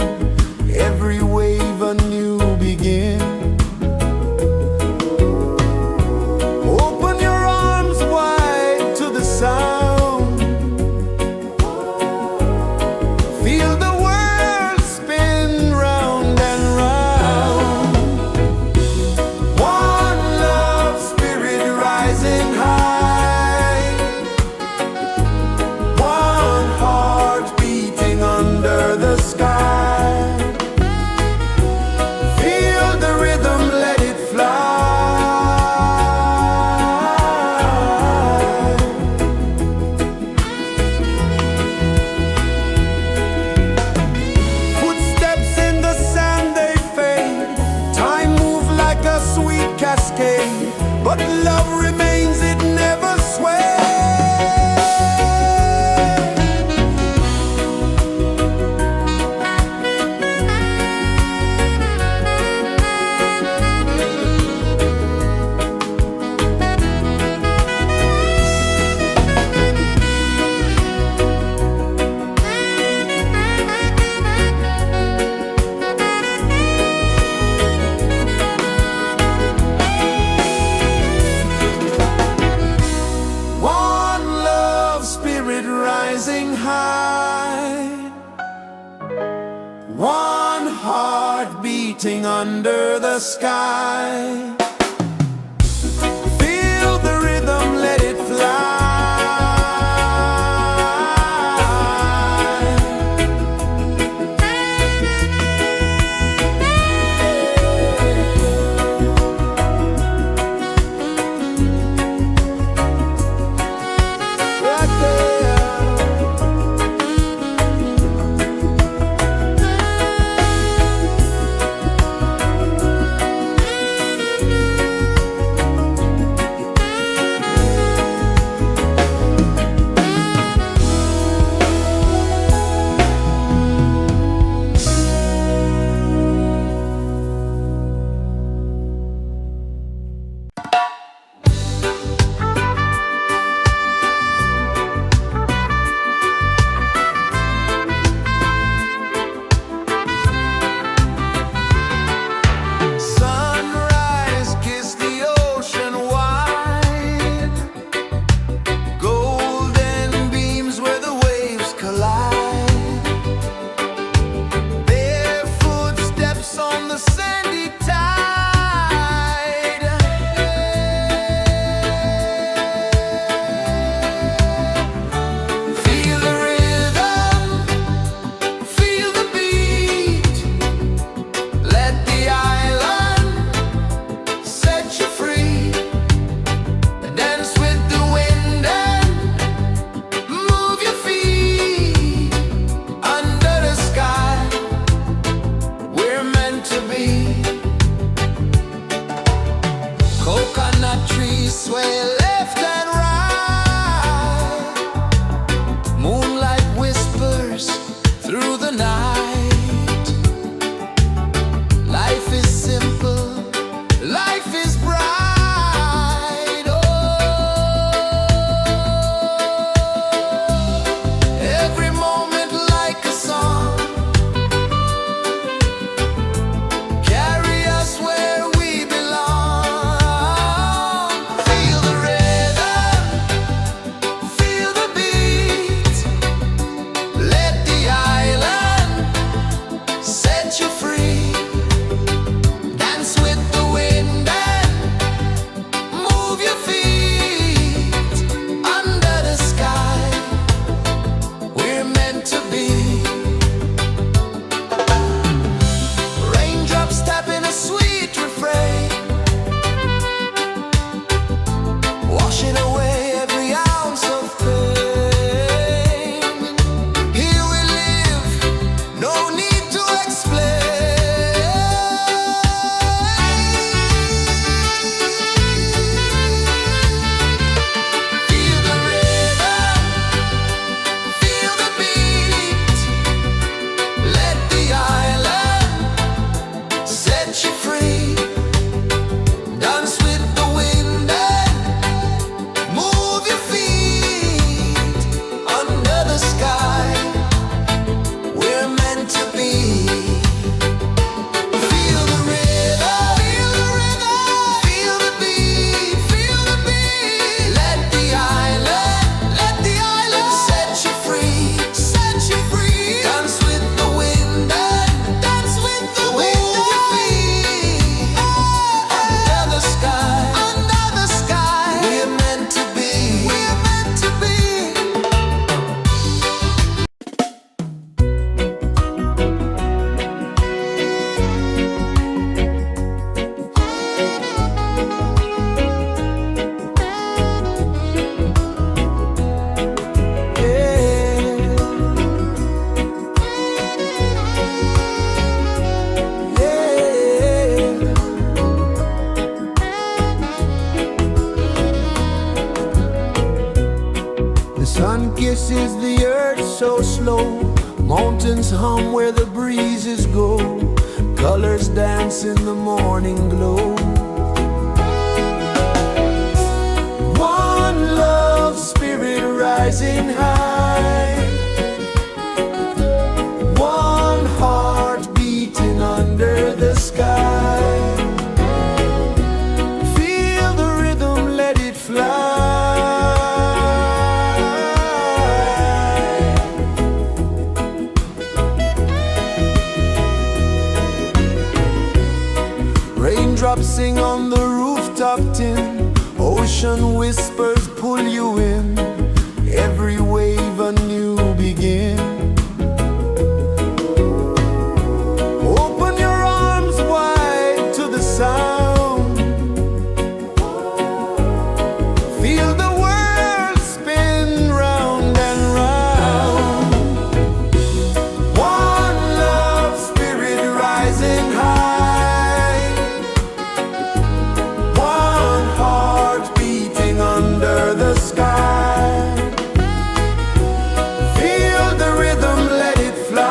every wave a new begin. Open your arms wide to the sound, feel the world spin round and round. One love spirit rising high, one heart beating under the sky. Feel the rhythm, let it fly. Footsteps in the sand, they fade, time moves like a sweet cascade, but love remains, it never sways. One love spirit rising high, one heart beating under the sky. Feel the rhythm, let it fly. Right there. Sunrise, kiss the ocean wide, golden beams where the waves collide, bare footsteps on the sandy tide. Feel the rhythm, feel the beat, let the island set you free. Dance with the wind and move your feet under the sky. We're meant to be. Coconut trees sway left and right, moonlight whispers through the night. Life is simple, life is bright. Oh, every moment like a song, carry us where we belong. Feel the rhythm. so slow. Mountains hum where the breezes go. Colors dance in the morning glow. One love, spirit rising high. One heart beating under the sky. Feel the rhythm, let it fly. Raindrops sing on the rooftop tin. Ocean whispers pull you in. Every wave a new begin. Open your arms wide to the sound. Feel the world spin round and round. One love, spirit rising high. One heart beating under the sky. Feel the rhythm, let it fly.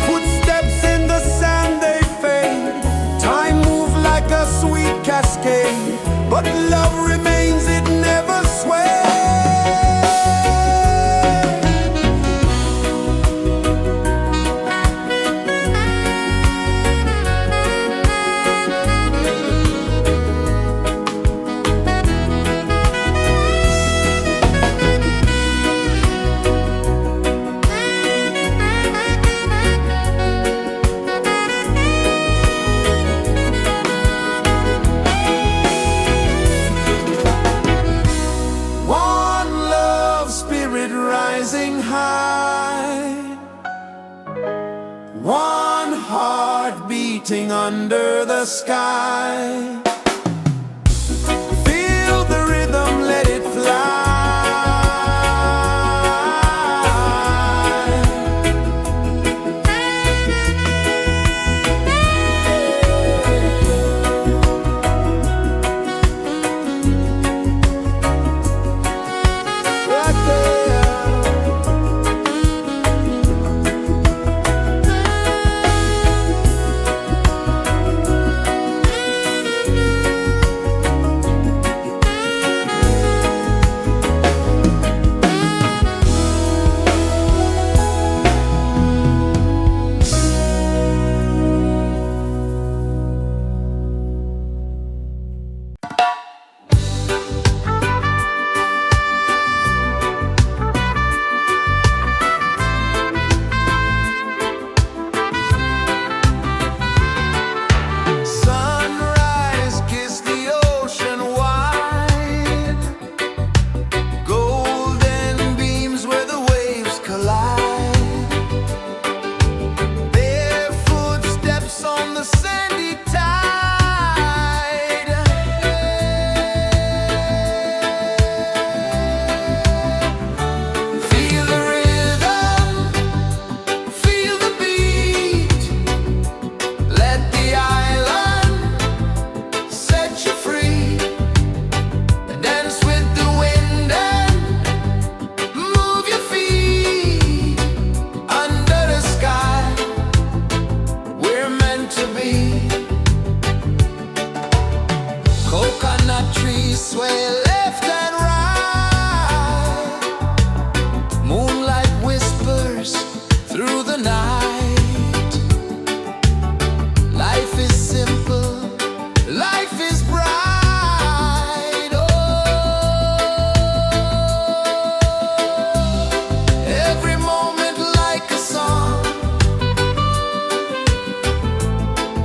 Footsteps in the sand, they fade. Time moves like a sweet cascade, but love remains, it never sways. One love, spirit rising high. One heart beating under the sky. Feel the rhythm, let it fly. Right there. Sunrise, kiss the ocean wide. Golden beams where the waves collide. Their footsteps on the sandy tide. Feel the rhythm, feel the beat. Let the island set you free. Dance with the wind and move your feet. Under the sky, we're meant to be. Coconut trees sway left and right. Moonlight whispers through the night. Life is simple, life is bright. Oh, every moment like a song.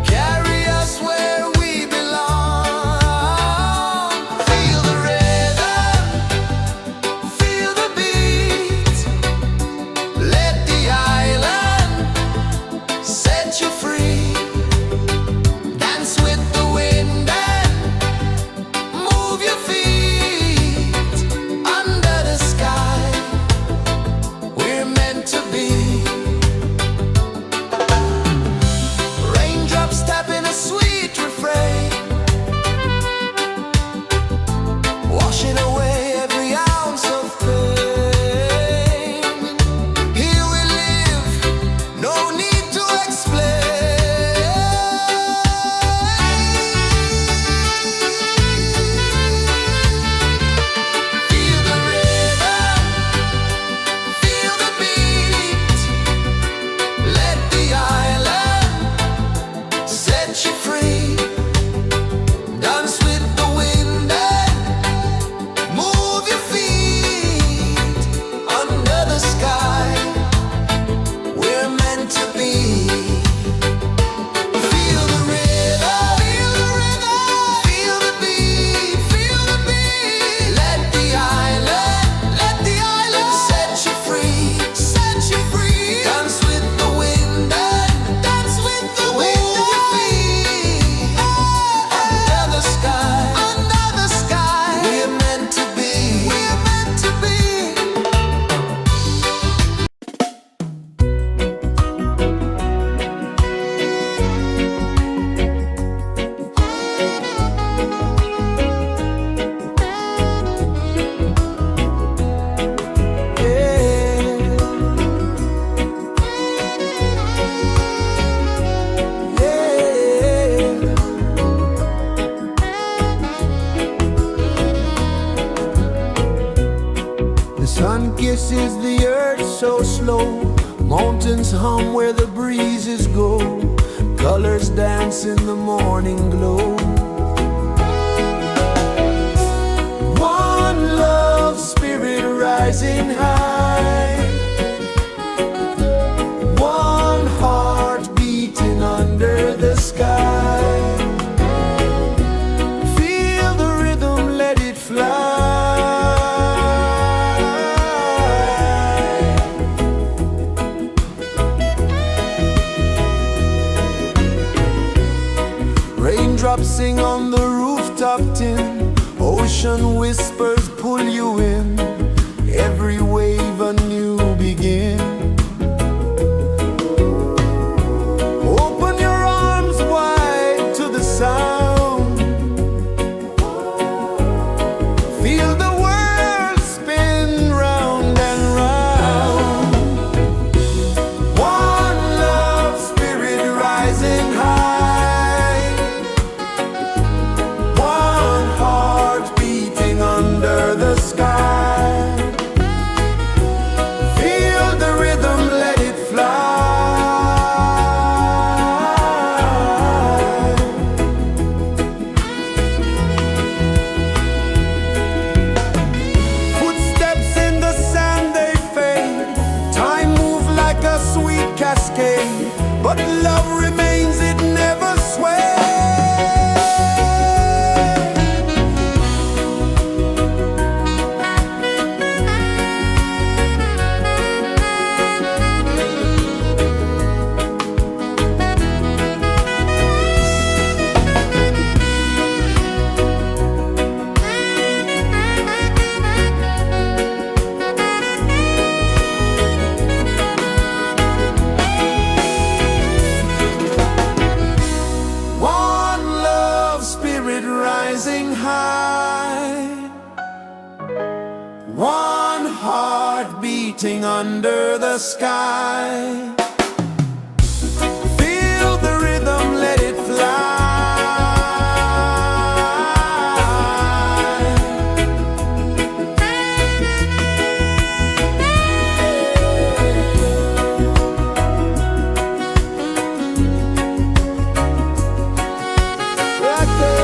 Carry us where we belong. Feel the rhythm, kisses the earth so slow. Mountains hum where the breezes go. Colors dance in the morning glow. One love spirit rising high. One heart beating under the sky. Feel the rhythm, let it fly. Raindrops sing on the rooftop tin. Ocean whispers pull you in. Every wave a new begin. Open your arms wide to the sound. Feel the world spin round and round. One love spirit rising high. One heart beating under the sky. Feel the rhythm, let it fly. Footsteps in the sand, they fade. Time moves like a sweet cascade, but love remains, it never sways. One love spirit rising high. One heart beating under the sky. Feel the rhythm, let it fly. Right there.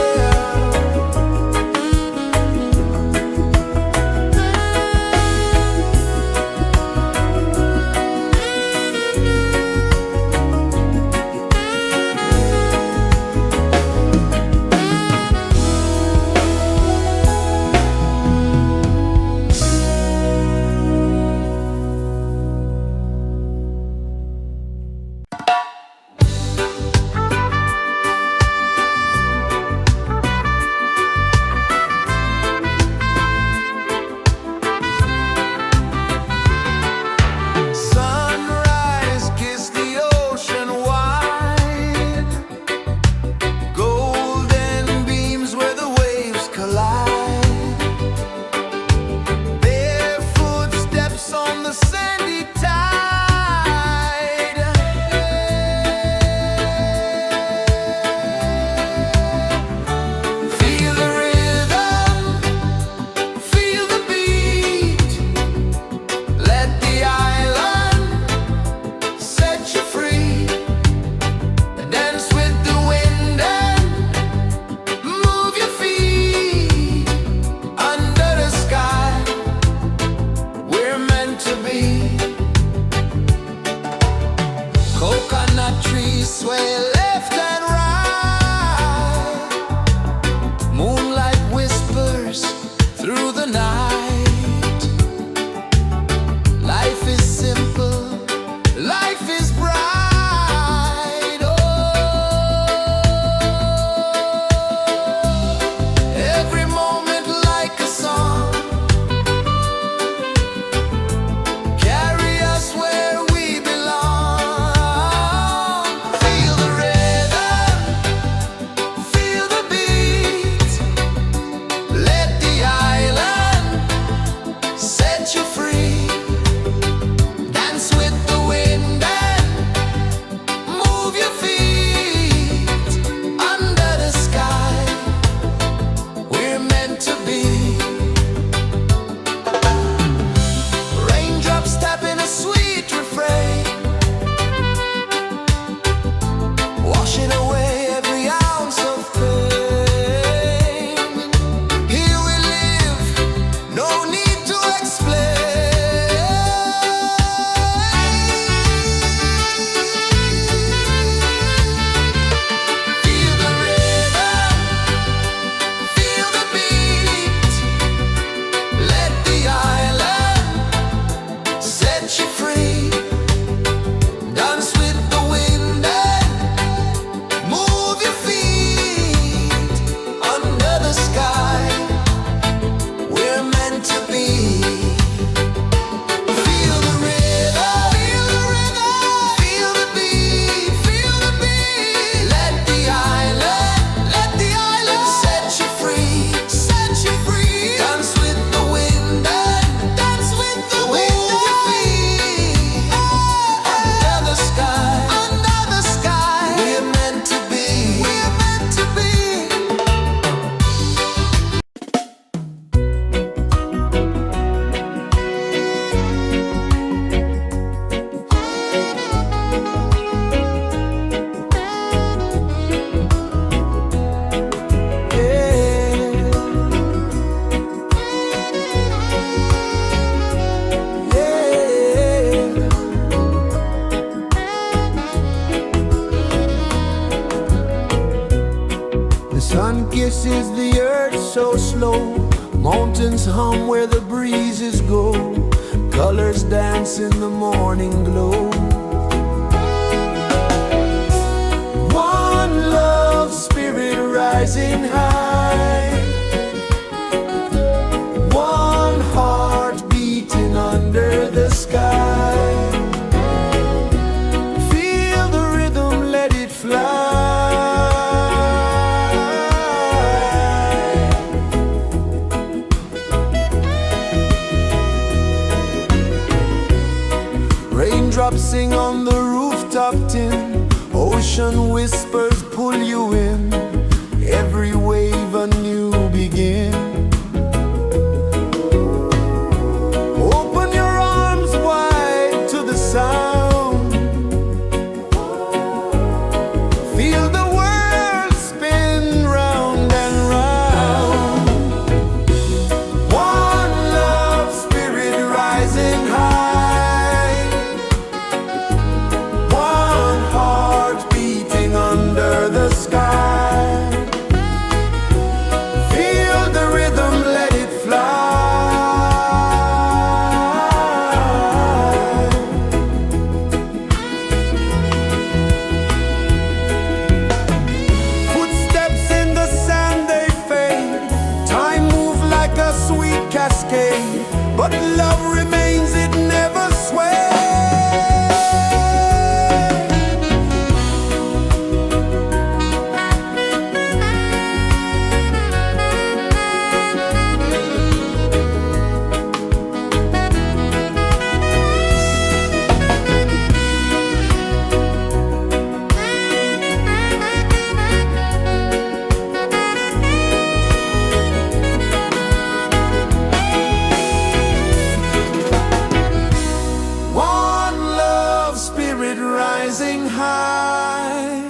Mountains hum where the breezes go, colors dance in the morning glow. One love spirit rising high, one heart beating under the sky. Feel the rhythm, let it fly. Raindrops sing on the rooftop tin, ocean whispers pull you in, every wave a new begin. Open your arms wide to the sound, feel the world spin round and round. One love spirit rising high, one heart beating under the sky. Feel the rhythm, let it fly. Footsteps in the sand, they fade. Time moves like a sweet cascade, but love remains, it never sways. One love spirit rising high,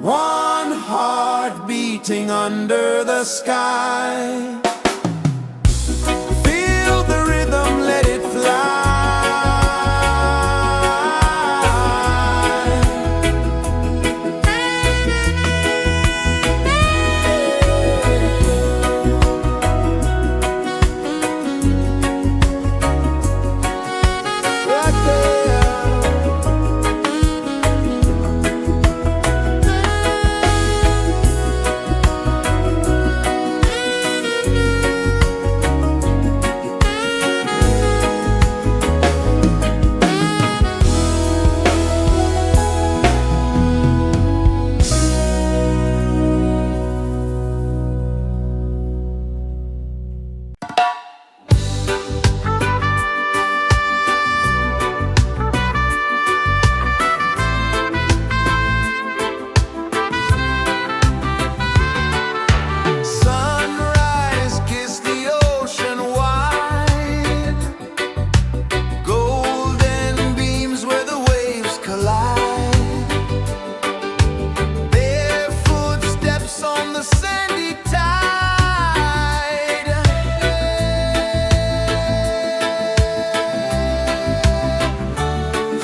one heart beating under the sky. Feel the rhythm, let it fly. Right there. Sunrise, kiss the ocean wide, golden beams where the waves collide, bare footsteps on the sandy tide.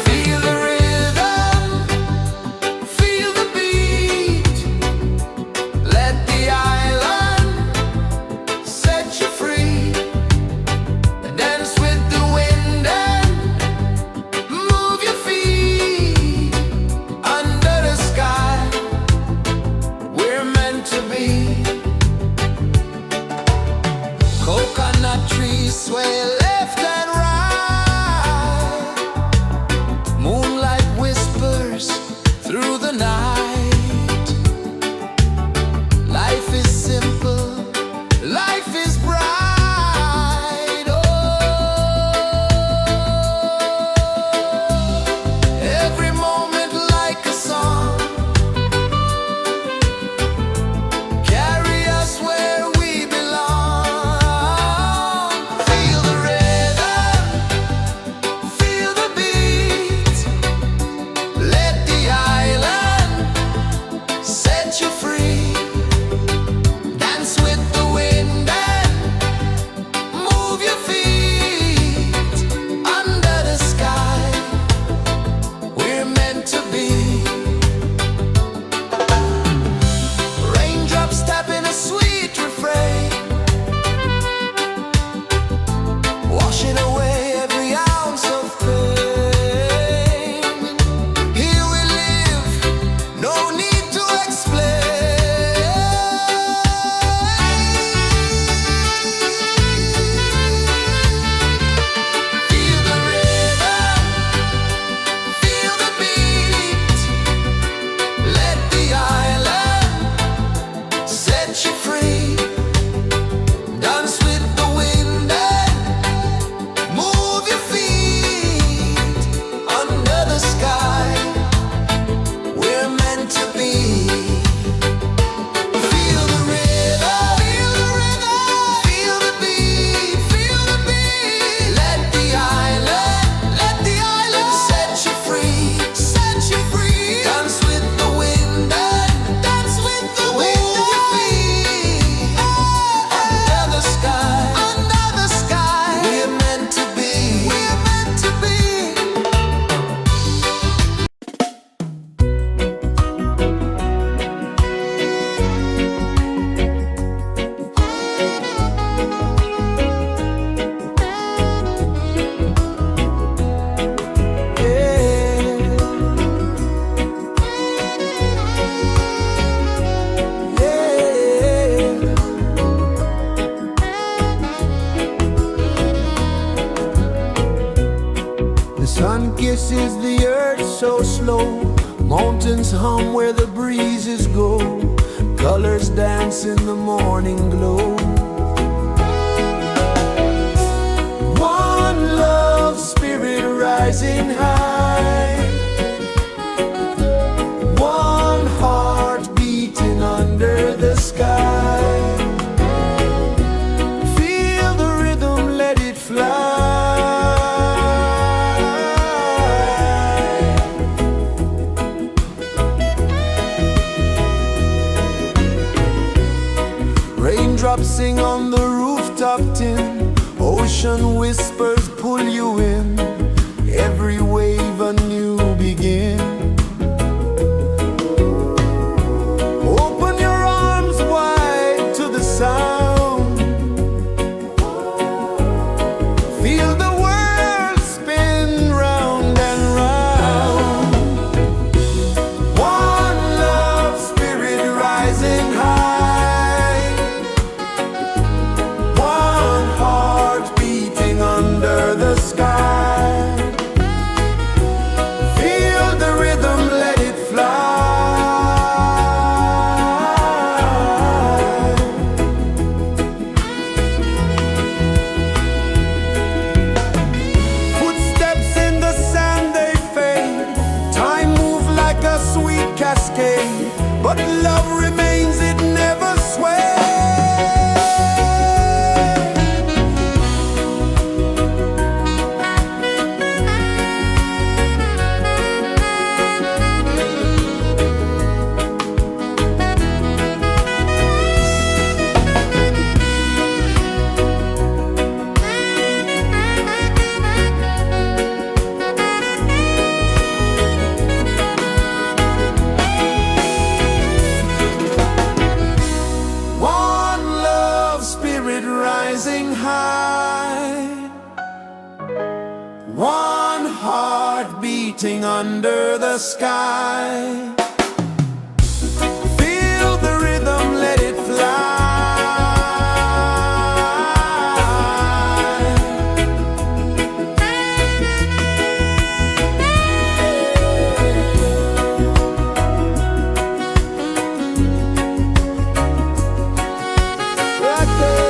Feel the rhythm, feel the beat, let the island set you free. Dance with the wind and move your feet. Under the sky, we're meant to be. Coconut trees sway left and right, moonlight whispers through the night. Life is simple, life is bright. Oh, every moment like a song, carry us where we belong. Feel the rhythm, kisses the earth so slow. Mountains hum where the breezes go. Colors dance in the morning glow. One love spirit rising high. One heart beating under the sky. Feel the rhythm, let it fly. Raindrops sing on the rooftop tin. Ocean whispers pull you in. Every wave a new begin. Open your arms wide to the sound. Feel the world spin round and round. One love spirit rising high. One heart beating under the sky. Feel the rhythm, let it fly. Footsteps in the sand, they fade. Time moves like a sweet cascade, but love remains, it never sways. One love spirit rising high. One heart beating under the sky. Feel the rhythm, let it fly. Right there.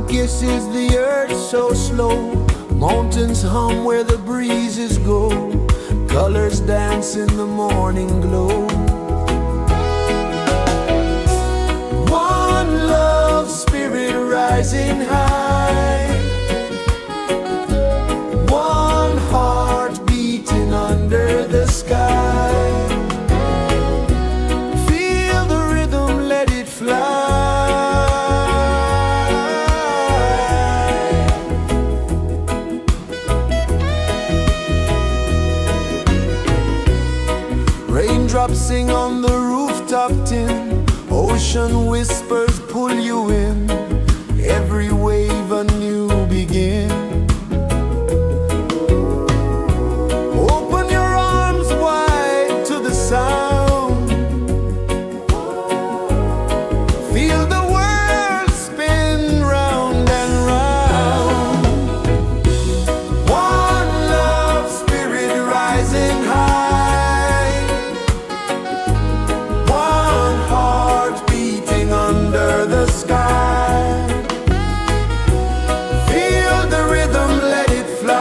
sun kisses the earth so slow. Mountains hum where the breezes go. Colors dance in the morning glow. One love spirit rising high. One heart beating under the sky. Feel the rhythm, let it fly. Raindrops sing on the rooftop tin. Ocean whispers pull you in. Every wave a new begin. Open your arms wide to the sound. Feel the world spin round and round. One love spirit rising high. One heart beating under the sky. Feel the rhythm, let it fly.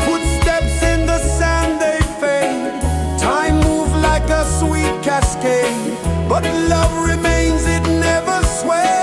Footsteps in the sand, they fade. Time moves like a sweet cascade. But love remains, it never sways.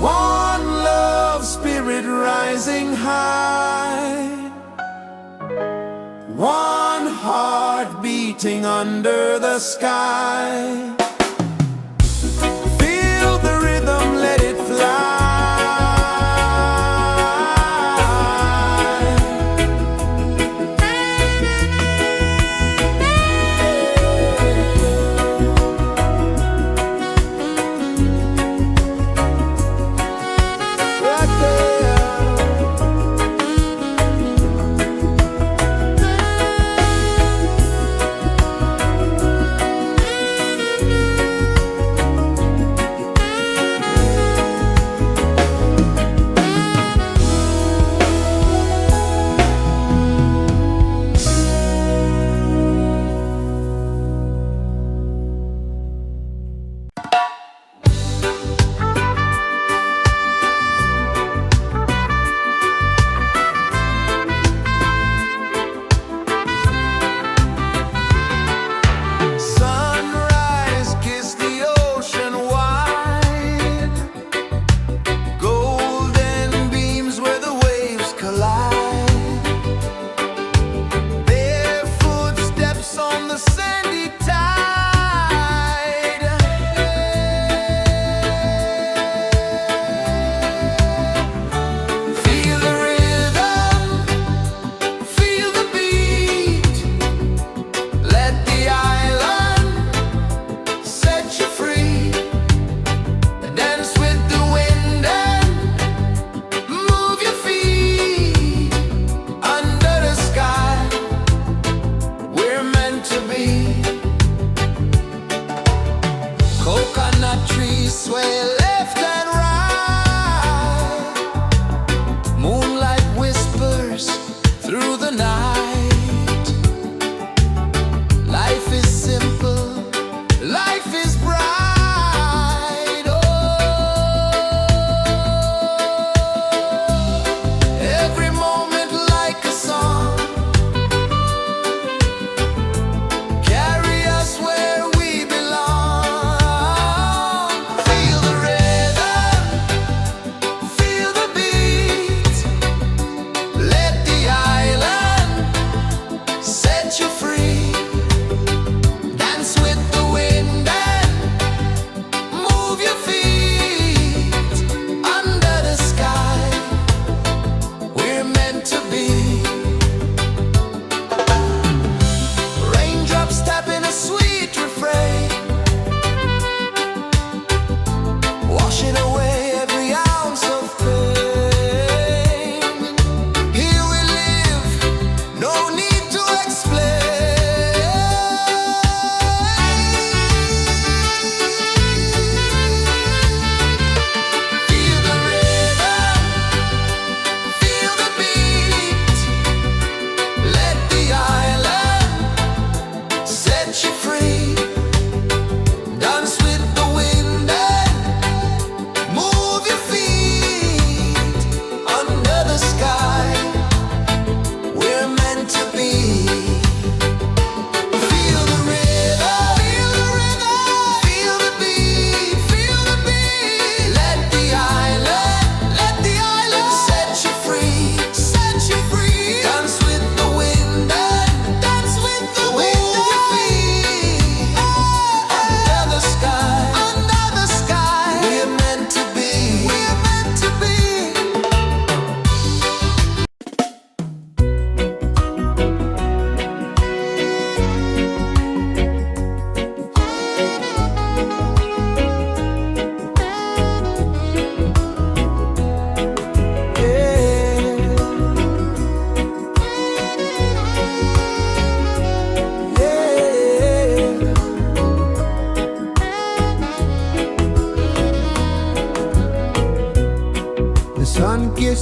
One love spirit rising high. One heart beating under the sky. Feel the rhythm, let it fly. Right there. Sunrise, kiss the ocean wide. Golden beams where the waves collide. Barefoot steps on the sandy tide. Feel the rhythm, feel the beat. Let the island set you free. Dance with the wind and move your feet. Under the sky, we're meant to be. Coconut trees sway left and right. Moonlight whispers through the night. Life is simple, life is bright. Oh, every moment like a song. Carry us where we belong. Feel the rhythm.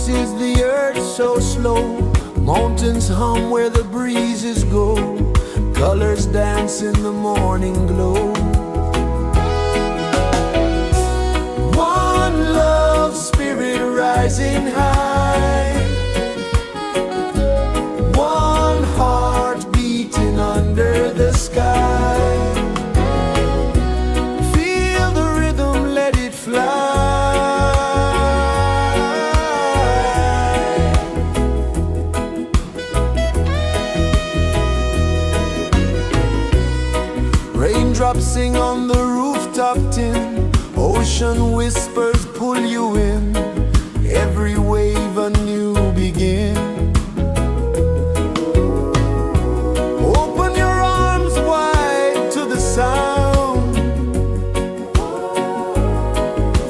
pulses the earth so slow. Mountains hum where the breezes go. Colors dance in the morning glow. One love, spirit rising high. One heart beating under the sky. Feel the rhythm, let it fly. Raindrops sing on the rooftop tin. Ocean whispers pull you in. Every wave a new begin. Open your arms wide to the sound.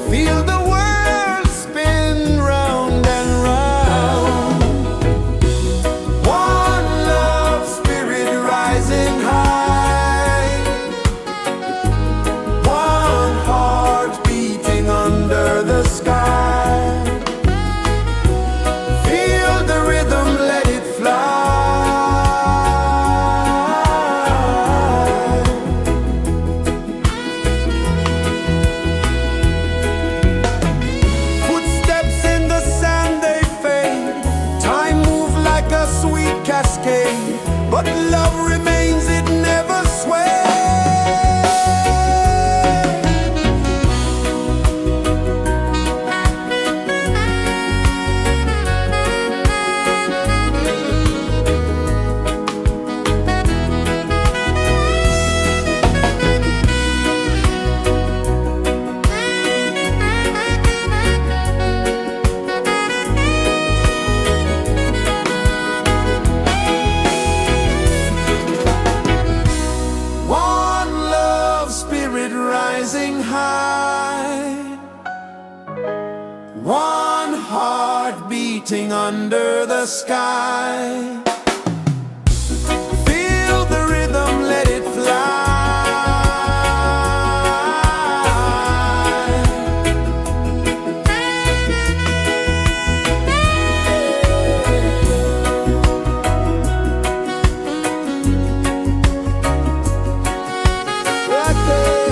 Feel the world spin round and round. One love, spirit rising high. One heart beating under the sky. Feel the rhythm, let it fly. Footsteps in the sand, they fade. Time moves like a sweet cascade, but love remains, it never sways. One love, spirit rising high. One heart beating under the sky. Feel the rhythm, let it fly. Right there.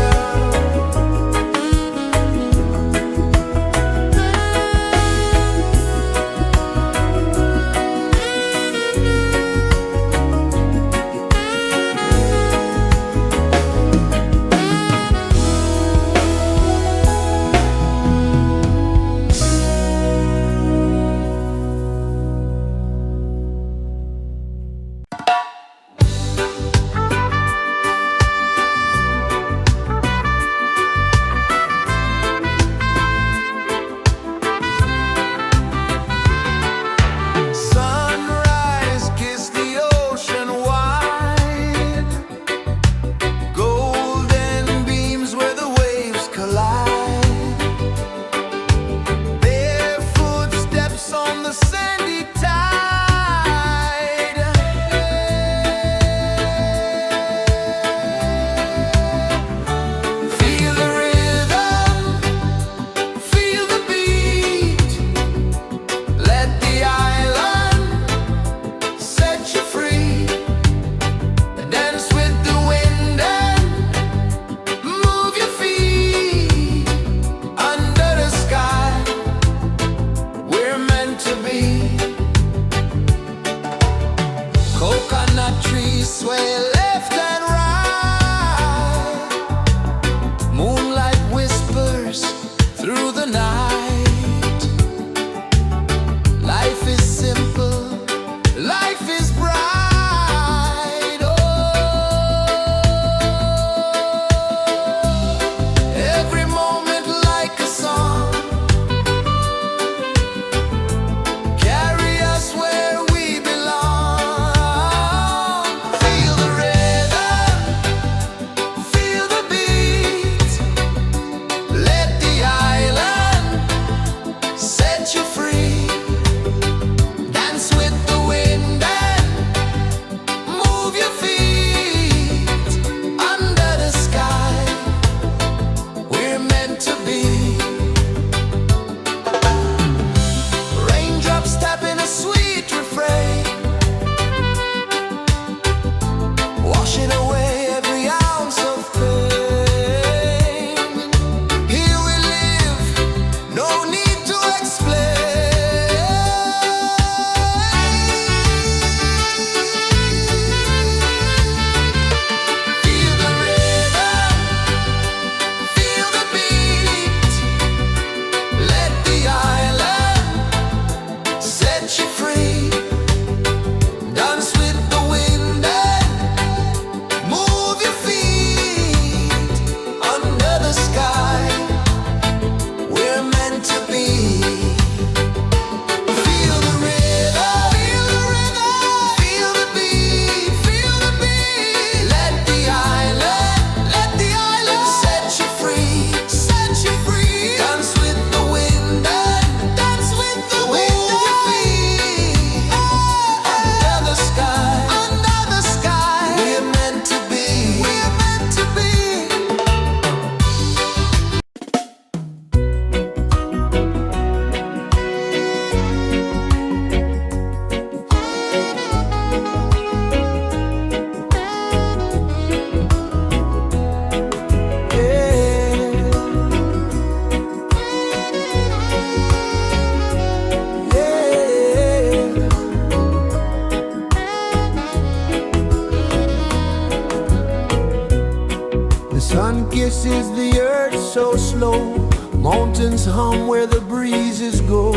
Sun kisses the earth so slow, mountains hum where the breezes go,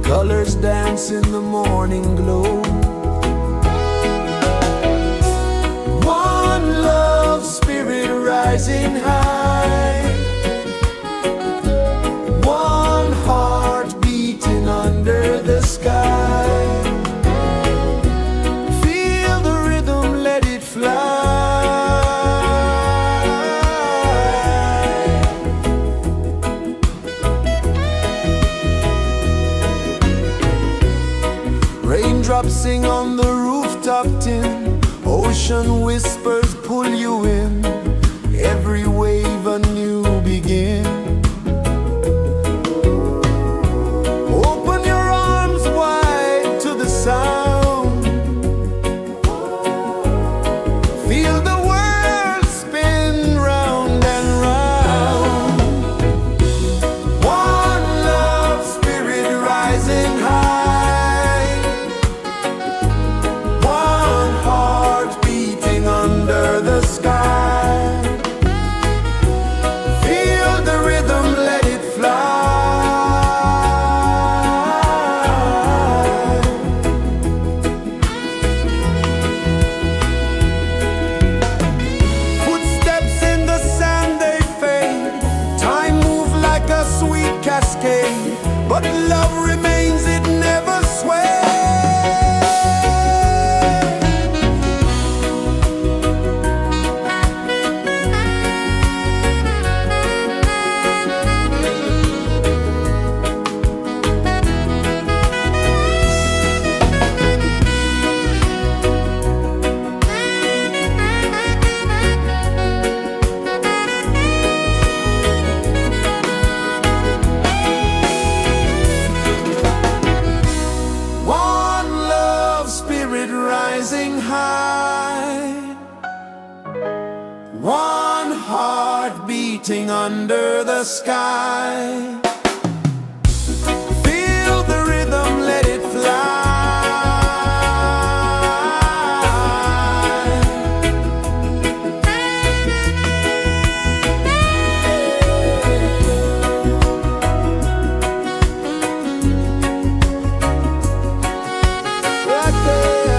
colors dance in the morning glow. One love spirit rising high, one heart beating under the sky. Feel the rhythm, let it fly. Raindrops sing on the rooftop tin, ocean whispers pull you in, every wave a new begin. Open your arms wide to the sound, feel the world spin round and round. One love spirit rising high, one heart beating under the sky. Feel the rhythm, let it fly. Footsteps in the sand, they fade, time moves like a sweet cascade, but love remains, it never sways. One love spirit rising high, one heart beating under the sky. Feel the rhythm, let it fly. Right there.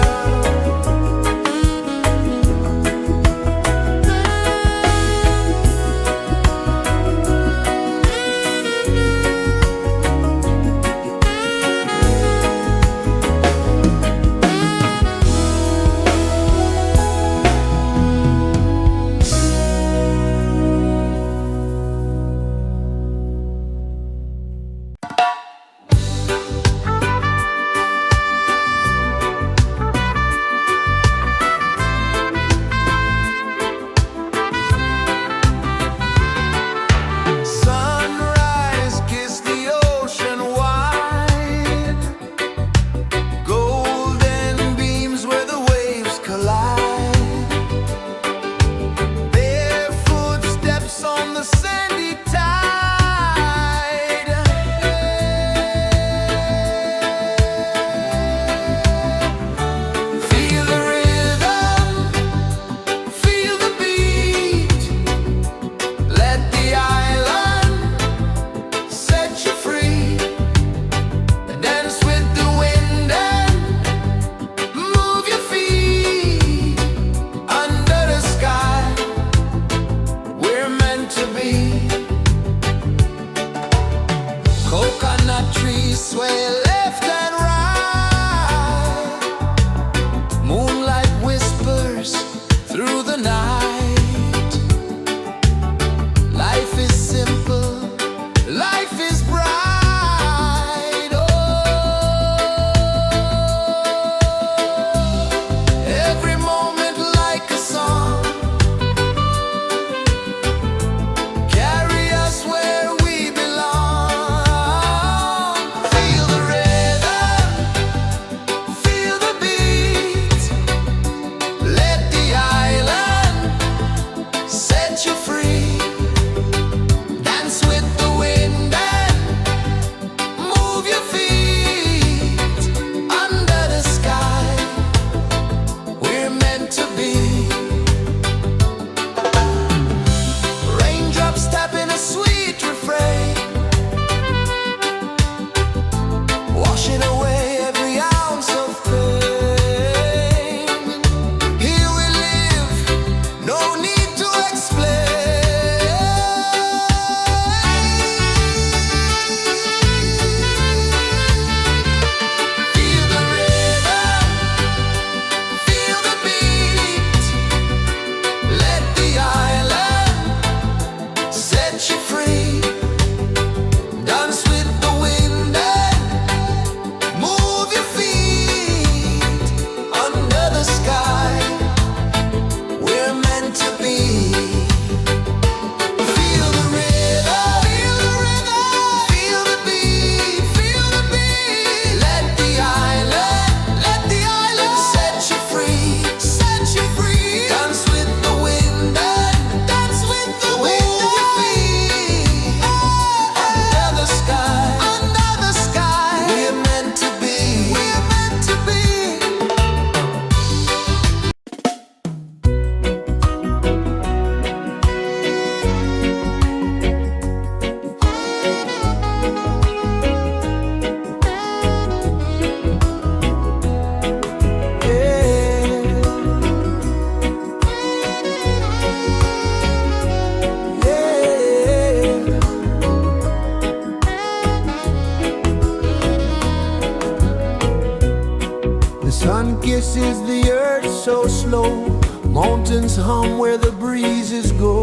is the earth so slow? Mountains hum where the breezes go.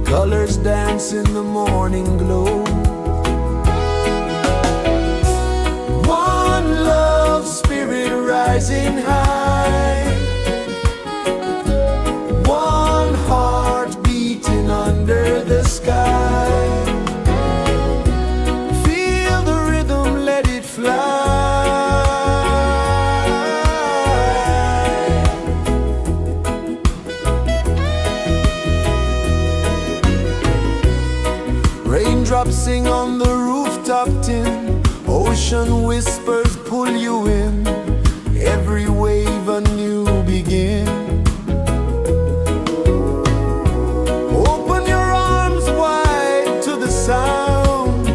Colors dance in the morning glow. One love spirit rising high. One heart beating under the sky. Feel the rhythm, let it fly. Raindrops sing on the rooftop tin. Ocean whispers pull you in. Every wave a new begin. Open your arms wide to the sound.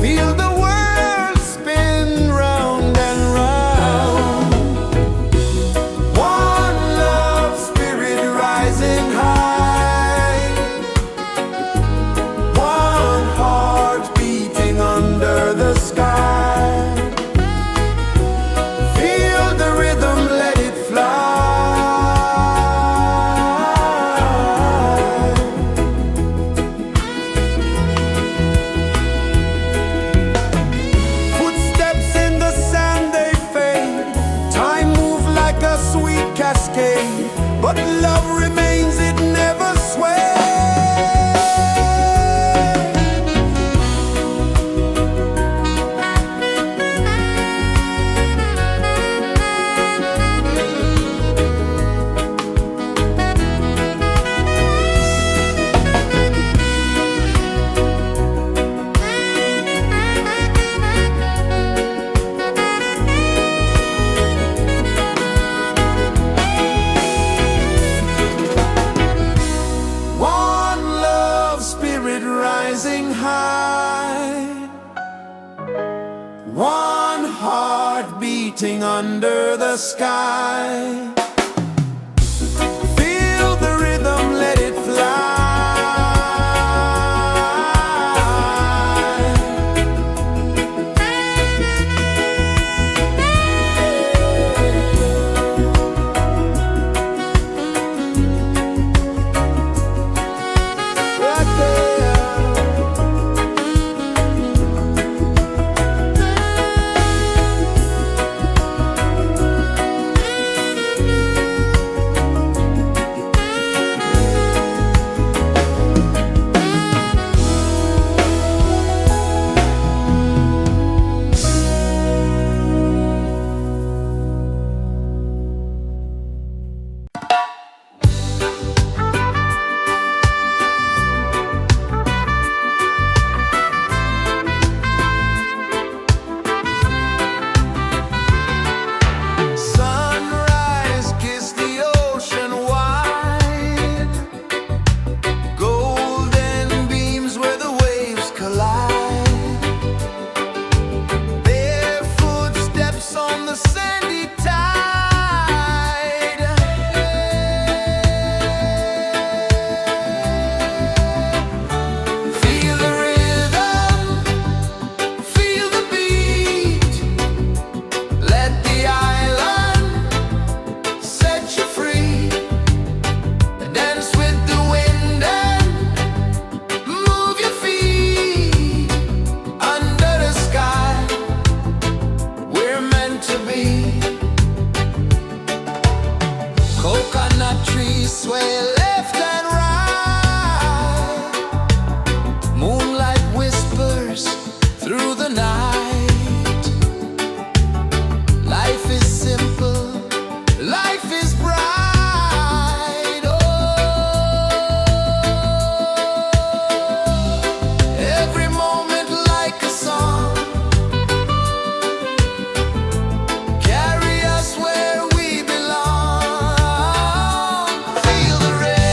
Feel the world spin round and round. One love spirit rising high. One heart beating under the sky. Feel the rhythm, let it fly. Footsteps in the sand, they fade. Time moves like a sweet cascade, but love remains, it never sways. One love spirit rising high. One heart beating under the sky. Feel the rhythm, let it fly. Right there. Sunrise, kiss the ocean wide. Golden beams where the waves collide. Barefoot steps on the sandy tide. Feel the rhythm, feel the beat. Let the island set you free. Dance with the wind and move your feet. Under the sky, we're meant to be. Coconut trees sway left and right. Moonlight whispers through the night. Life is simple, life is bright. Oh, every moment like a song. Carry us where we belong. Feel the rhythm.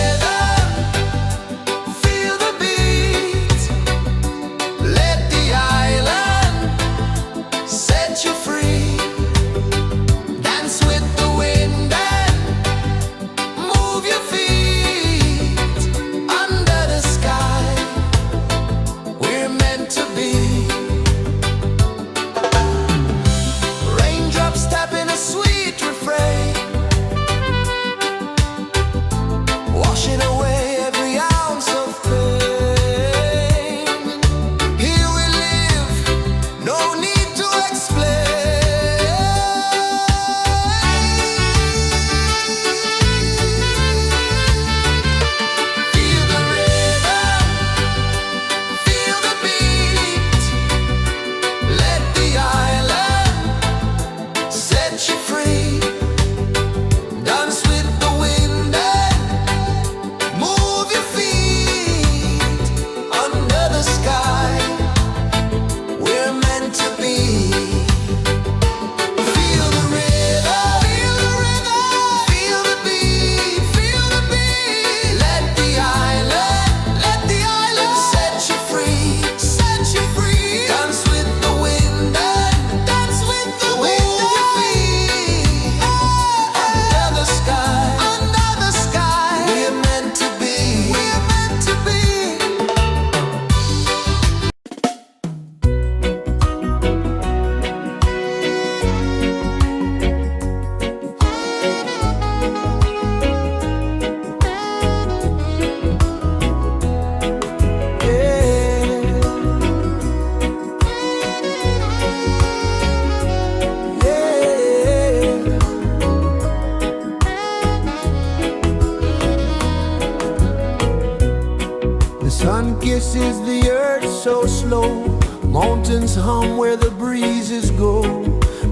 pulses the earth so slow. Mountains hum where the breezes go.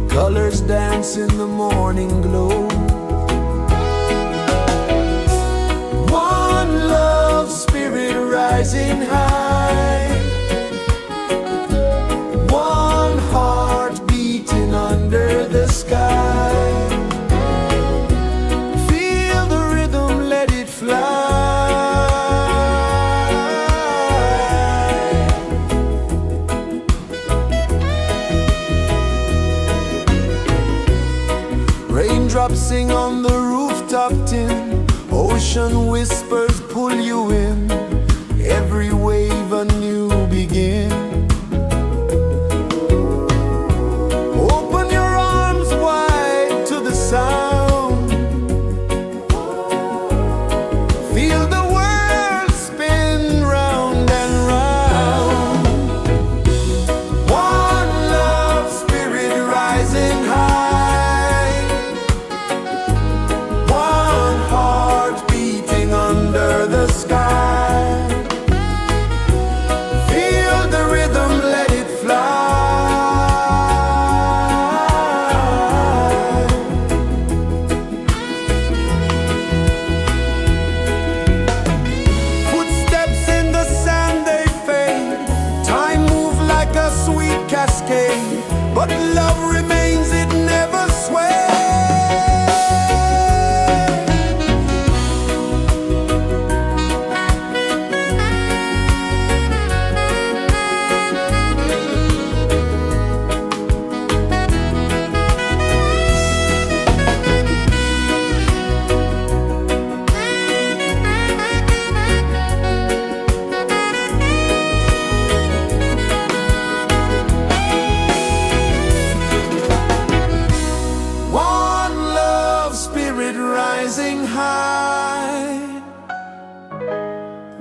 Colors dance in the morning glow. One love spirit rising high. One heart beating under the sky. Feel the rhythm, let it fly. Raindrops sing on the rooftop tin. Ocean whispers pull you in. Every wave a new begin. Open your arms wide to the sound. Feel the world spin round and round. One love spirit rising high. One heart beating under the sky. Feel the rhythm, let it fly. Footsteps in the sand, they fade. Time moves like a sweet cascade, but love remains, it never sways. One love spirit rising high.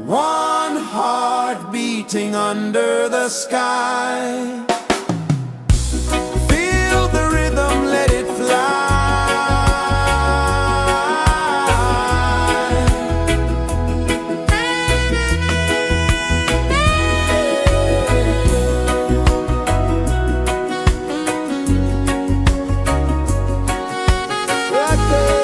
One heart beating under the sky. Feel the rhythm, let it fly. Right there.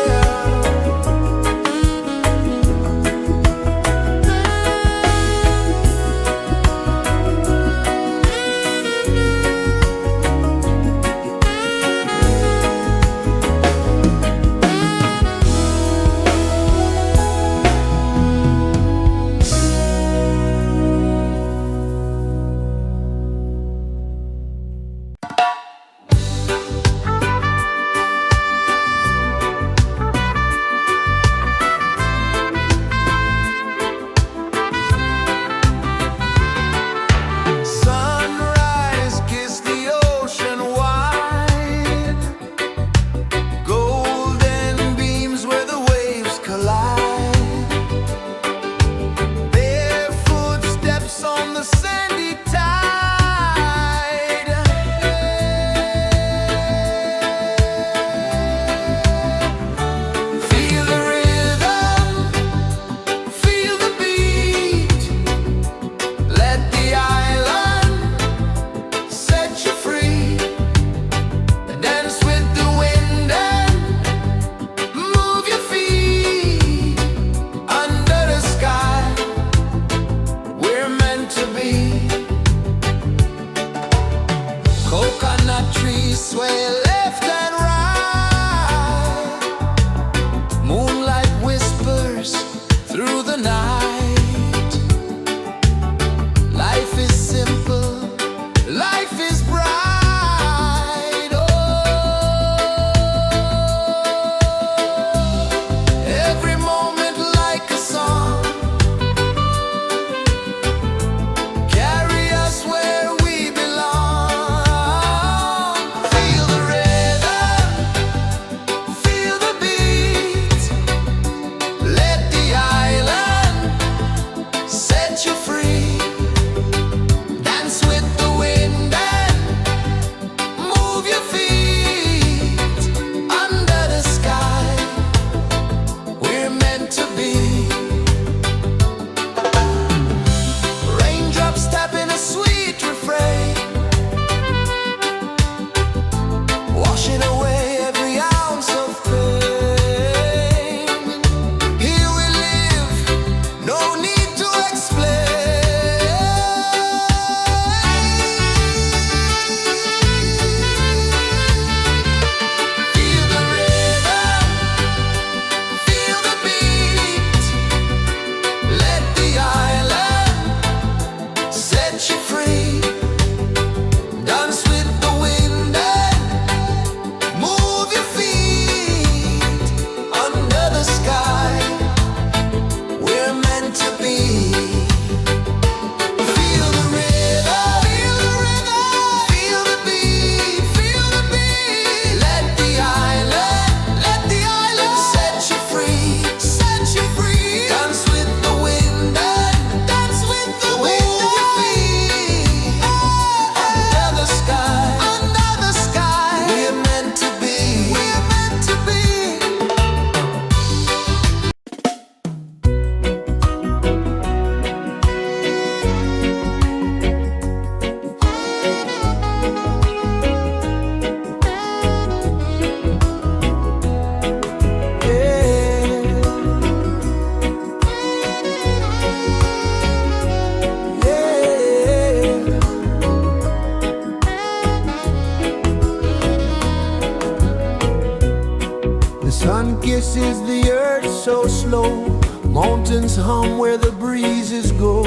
so slow. Mountains hum where the breezes go.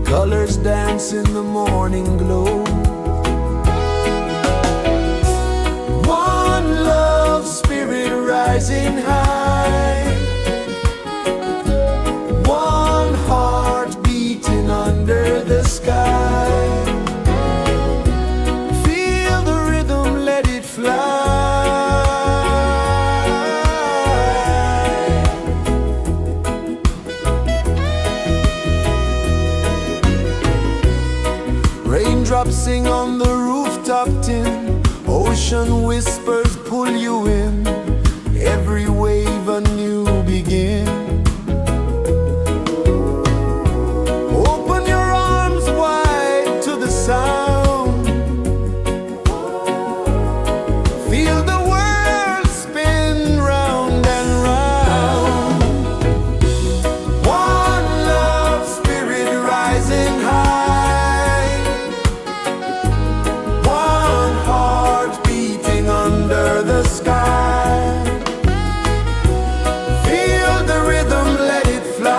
Colors dance in the morning glow. One love, spirit rising high. One heart beating under the sky. Feel the rhythm, let it fly. Raindrops sing on the rooftop tin. Ocean whispers pull you in. Every wave a new begin. Open your arms wide to the sound. Feel the world spin round and round. One love, spirit rising high. One heart beating under the sky. Feel the rhythm, let it fly.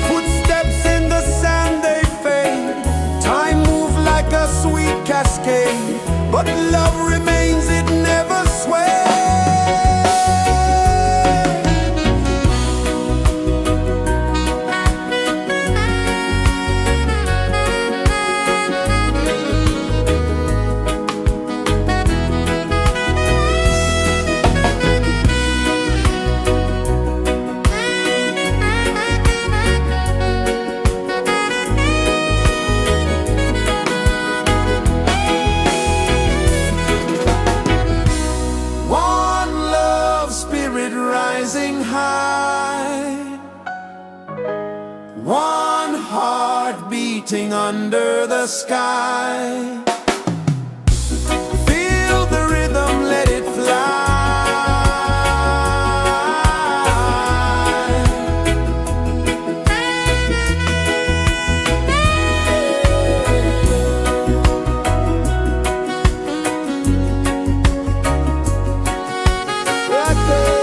Footsteps in the sand, they fade. Time moves like a sweet cascade, but love remains, it never sways. One love, spirit rising high. One heart beating under the sky. Feel the rhythm, let it fly. Right there.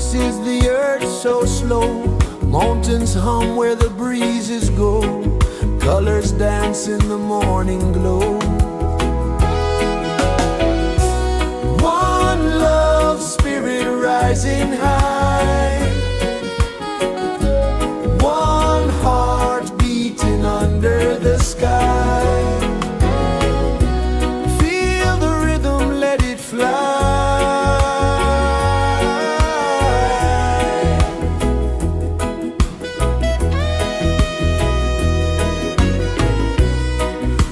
pulses the earth so slow. Mountains hum where the breezes go. Colors dance in the morning glow. One love, spirit rising high. One heart beating under the sky. Feel the rhythm, let it fly.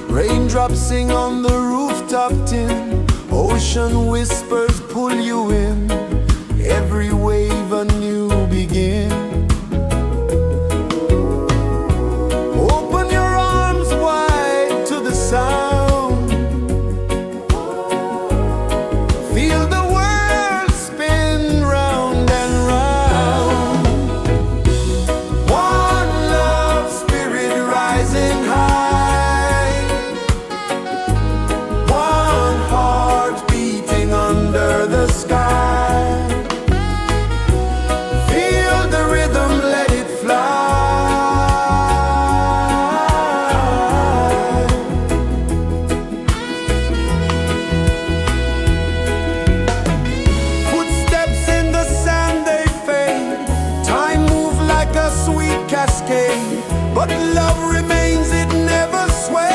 Raindrops sing on the rooftop tin. Ocean whispers pull you in. Every wave a new begin. Open your arms wide to the sound. Feel the world spin round and round. One love, spirit rising high. One heart beating under the sky. Feel the rhythm, let it fly. Footsteps in the sand, they fade. Time moves like a sweet cascade, but love remains, it never sways.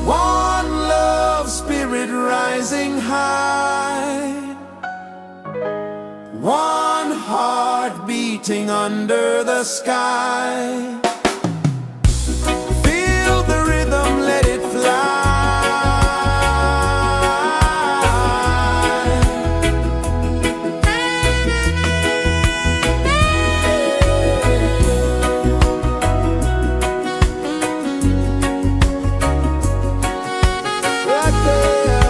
One love, spirit rising high. One heart beating under the sky. Feel the rhythm, let it fly. Right there.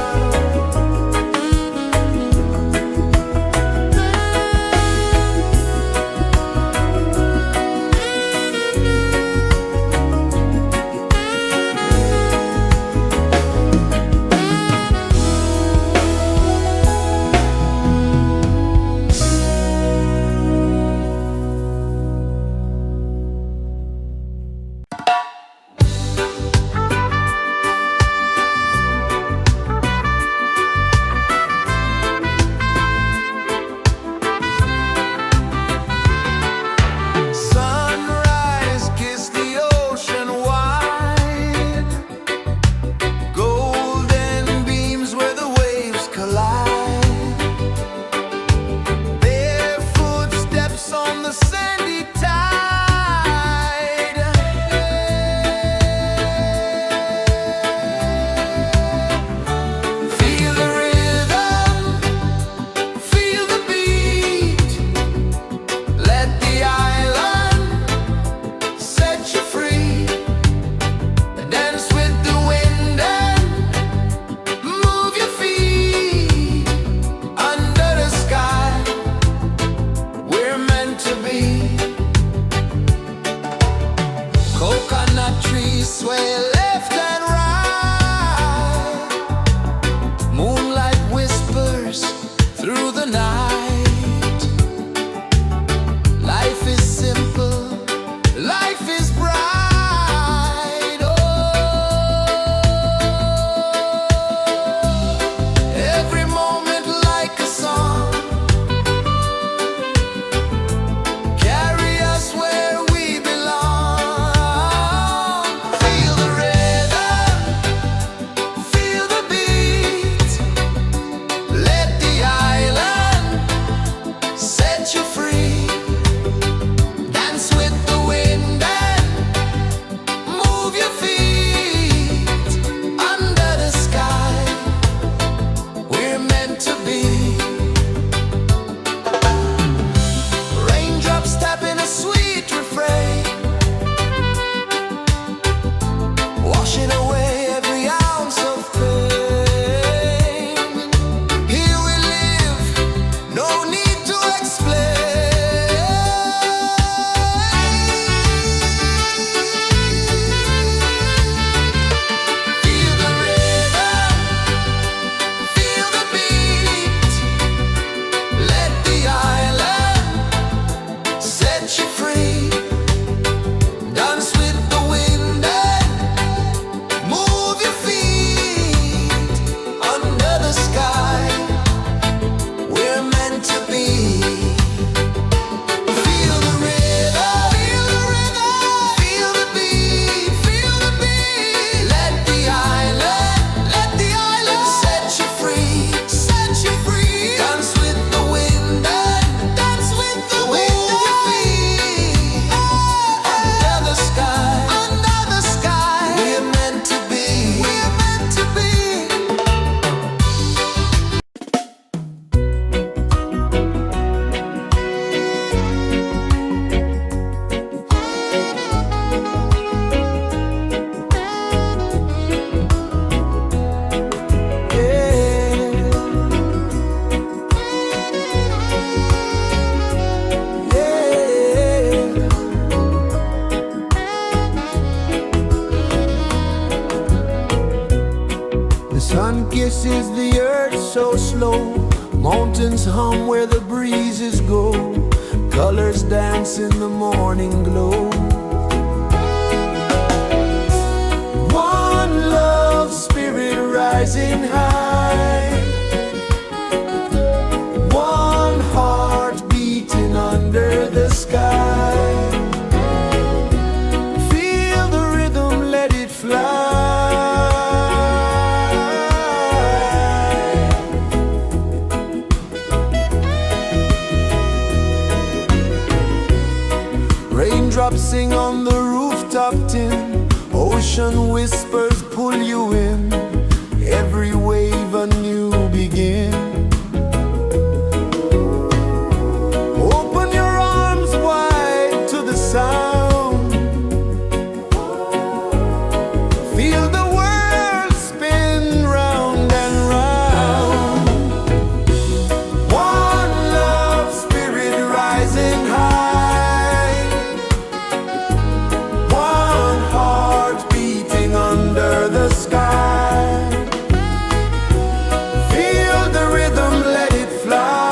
Sun kisses the earth so slow, mountains hum where the breezes go, colors dance in the morning glow. One love spirit rising high, one heart beating under the sky. Feel the rhythm, let it fly. Raindrops sing on the rooftop tin, ocean whispers pull you in, every wave a new begin. Open your arms wide to the sound, feel the world spin round and round. One love spirit rising high, one heart beating under the sky. Feel the rhythm, let it fly.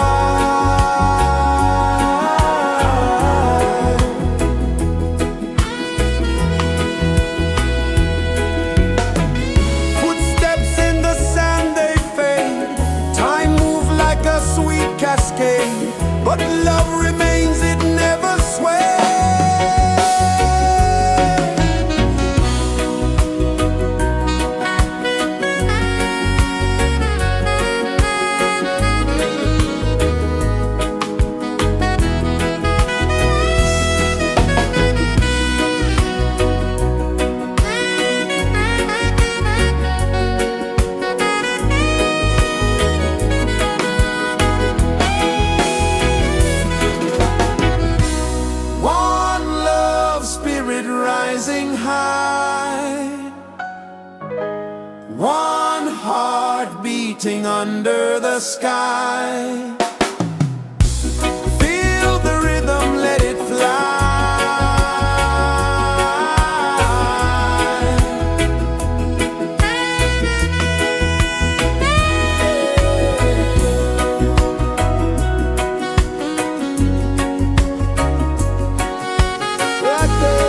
Footsteps in the sand, they fade, time moves like a sweet cascade, but love remains, it never sways. One love spirit rising high, one heart beating under the sky. Feel the rhythm, let it fly. Right there.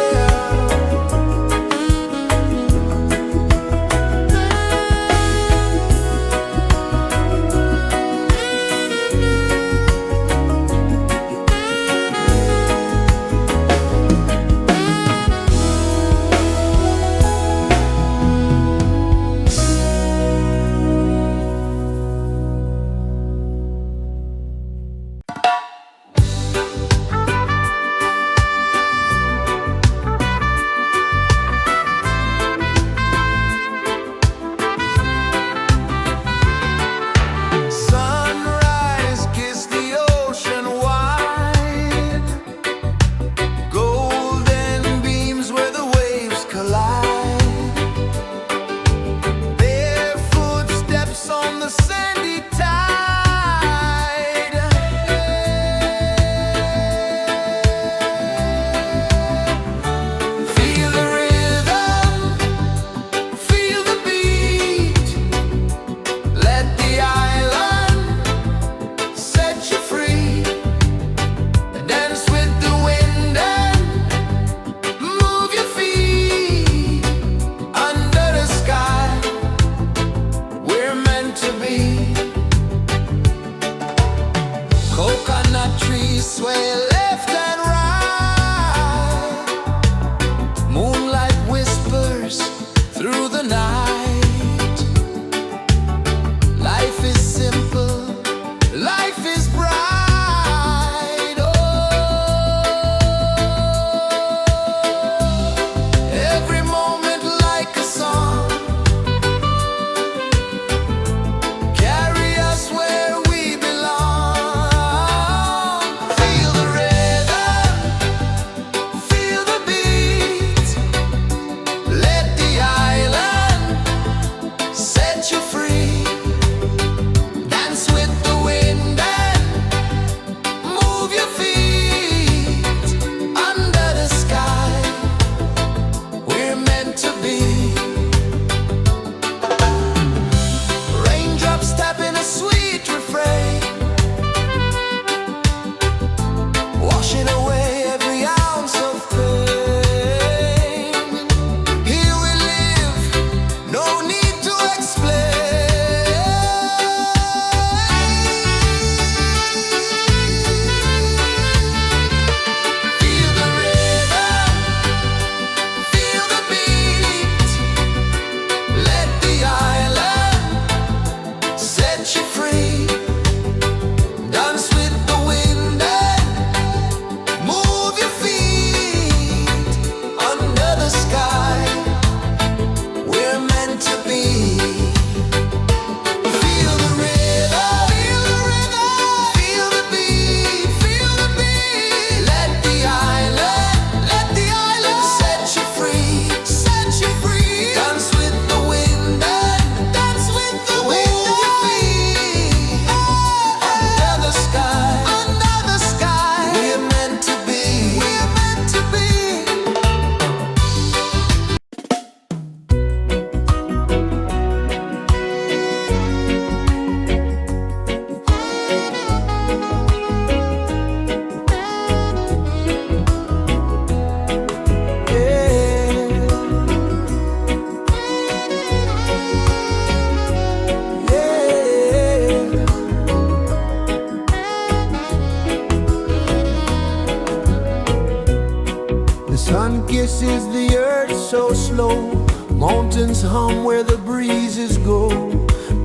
is the earth so slow? Mountains hum where the breezes go.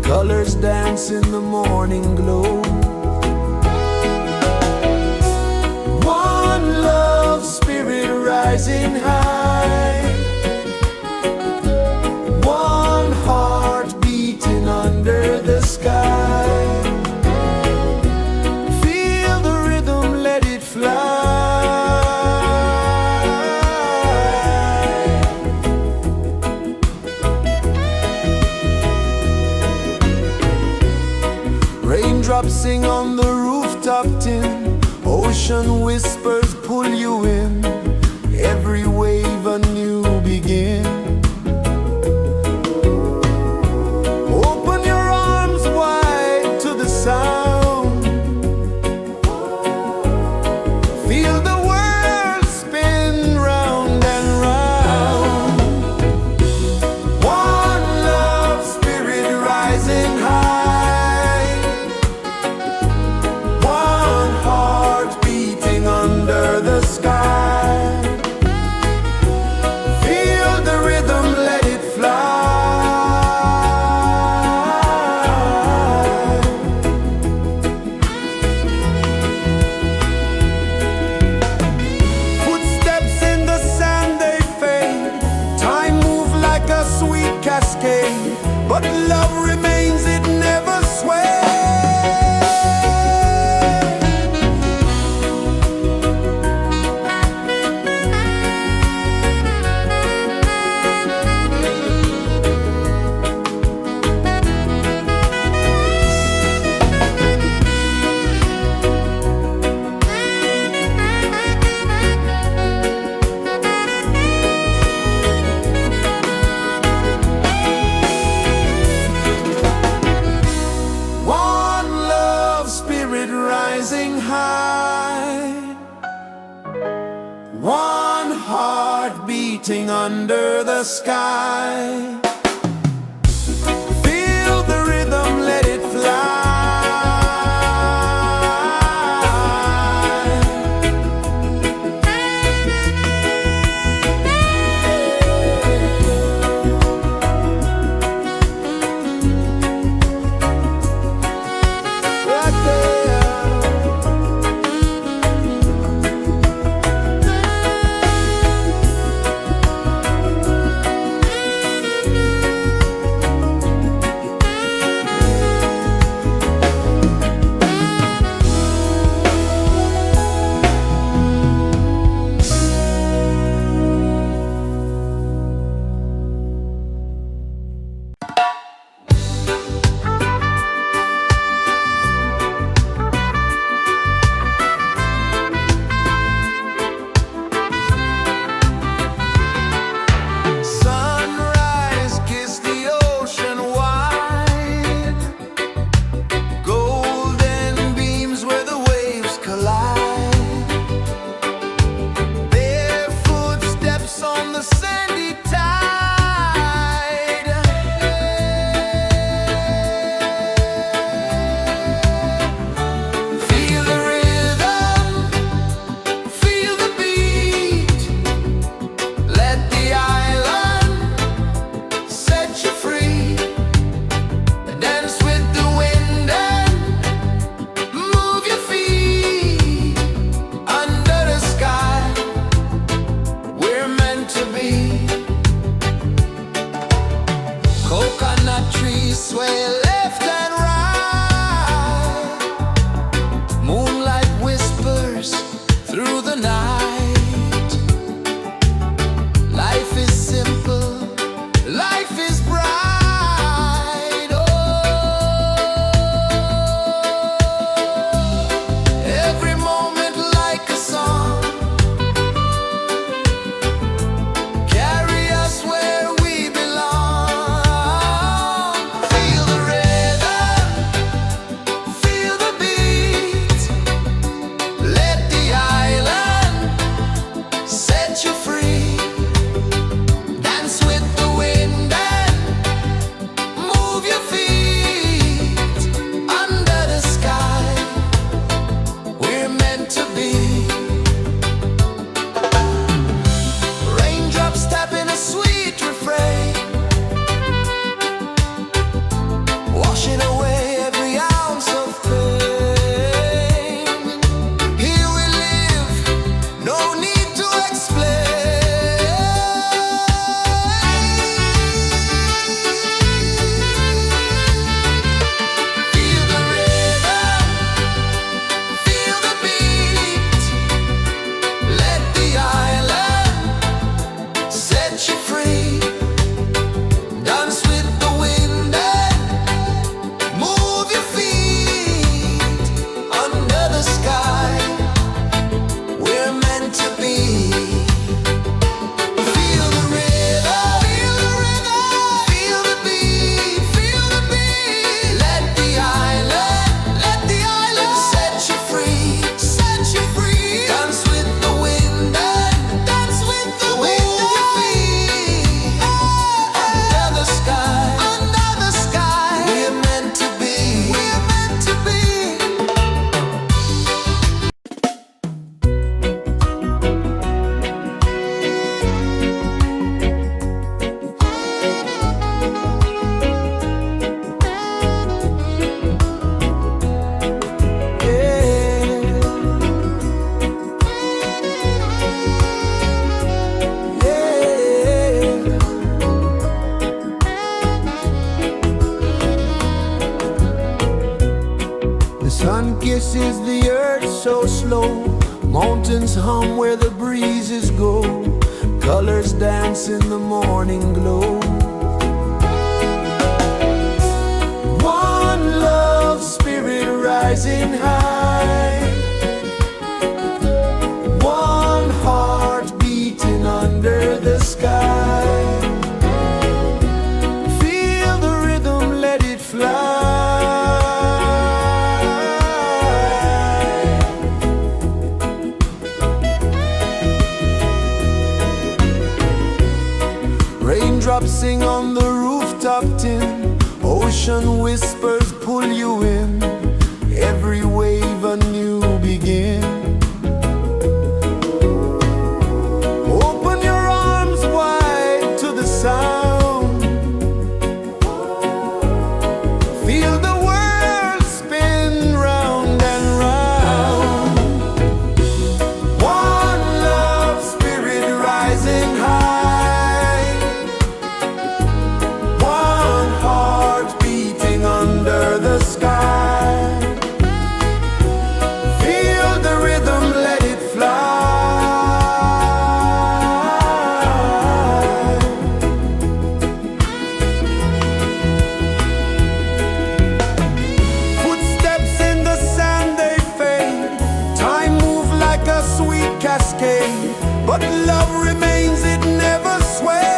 Colors dance in the morning glow. One love, spirit rising high. One heart beating under the sky. Feel the rhythm, let it fly. Raindrops sing on the rooftop tin. Ocean whispers pull you in. Every wave a new begin. Open your arms wide to the sound. Feel the world spin round and round. One love, spirit rising high. One heart beating under the sky. Feel the rhythm, let it fly. Footsteps in the sand, they fade. Time moves like a sweet cascade, but love remains, it never sways. One love, spirit rising high. One heart beating under the sky. Feel the rhythm, let it fly. Right there. Sun kisses the earth so slow, mountains hum where the breezes go, colors dance in the morning glow. One love spirit rising high, one heart beating under the sky. Feel the rhythm, let it fly. Raindrops sing on the rooftop tin, ocean whispers pull you in, every wave a new begin. Open your arms wide to the sound, feel the world spin round and round. One love spirit rising high, one heart beating under the sky. Feel the rhythm, let it fly. Footsteps in the sand, they fade, time move like a sweet cascade, but love remains, it never sways.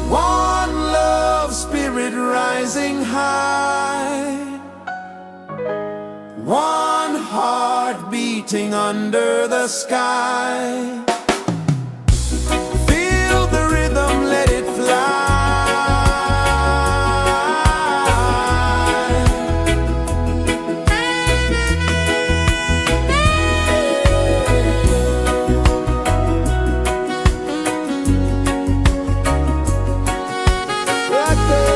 One love spirit rising high, one heart beating under the sky. Feel the rhythm, let it fly. Right there.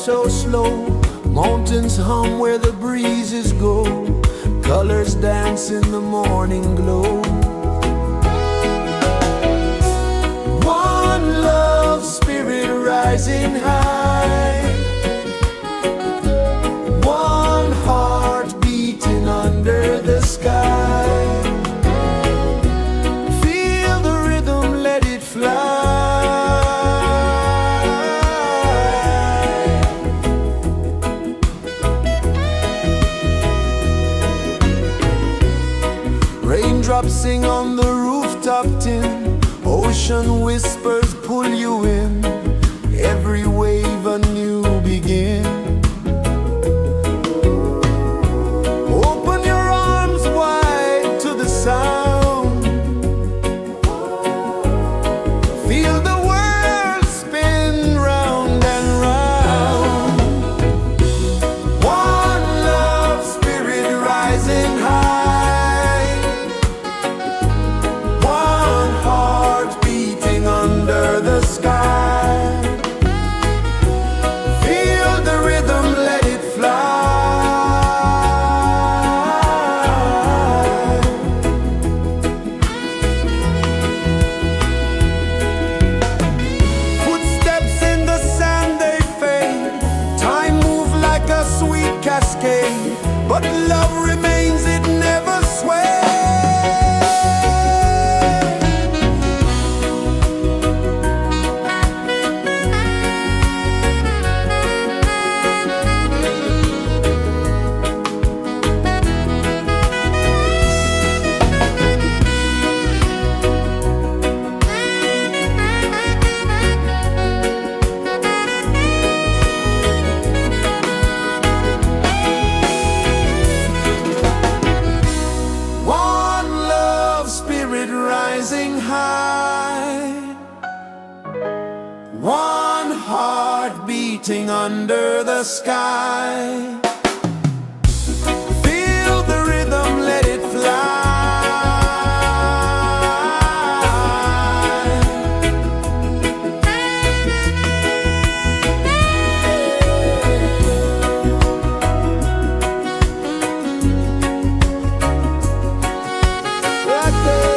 so slow. Mountains hum where the breezes go. Colors dance in the morning glow. One love, spirit rising high. One heart beating under the sky. Feel the rhythm, let it fly. Raindrops sing on the rooftop tin. Ocean whispers pull you in. Every wave a new begin. Open your arms wide to the sound. Feel the world spin round and round. One love, spirit rising high. One heart beating under the sky. Feel the rhythm, let it fly. Footsteps in the sand, they fade. Time moves like a sweet cascade, but love remains, it never sways. One love, spirit rising high. One heart beating under the sky. Feel the rhythm, let it fly. Right there.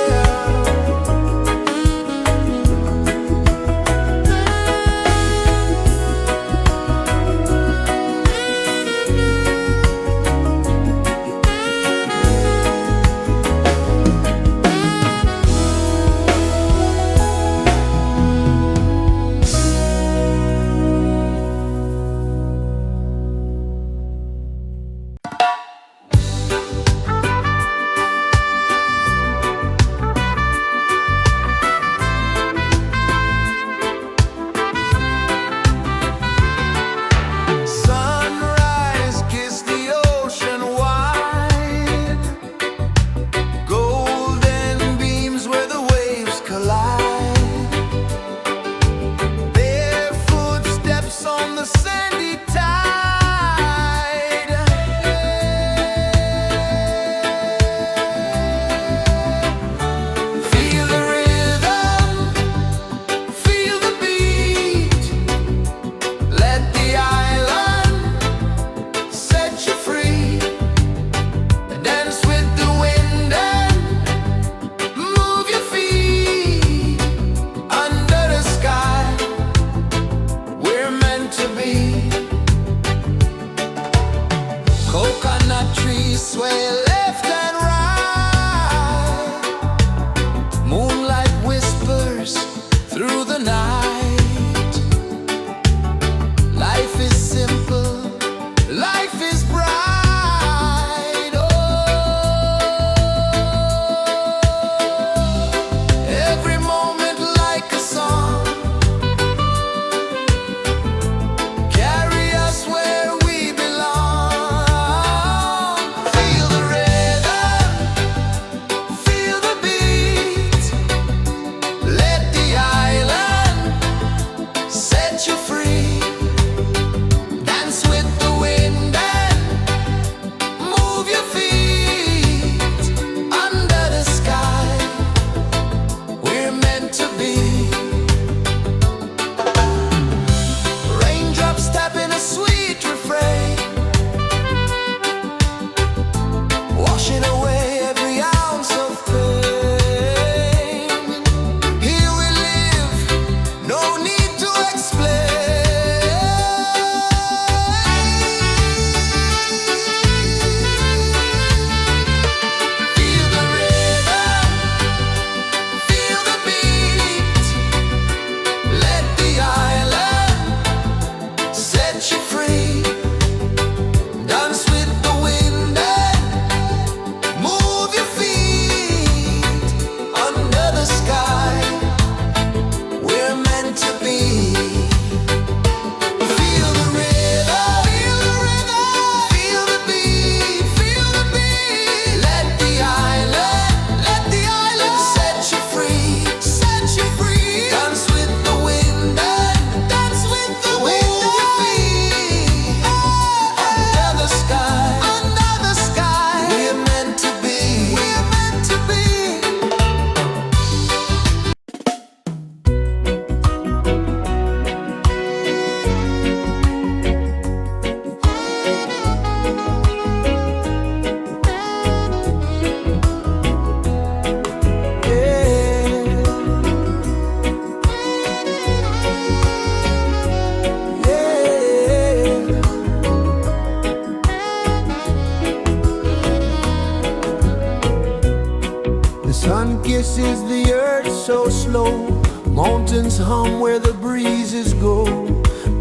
mountains hum where the breezes go,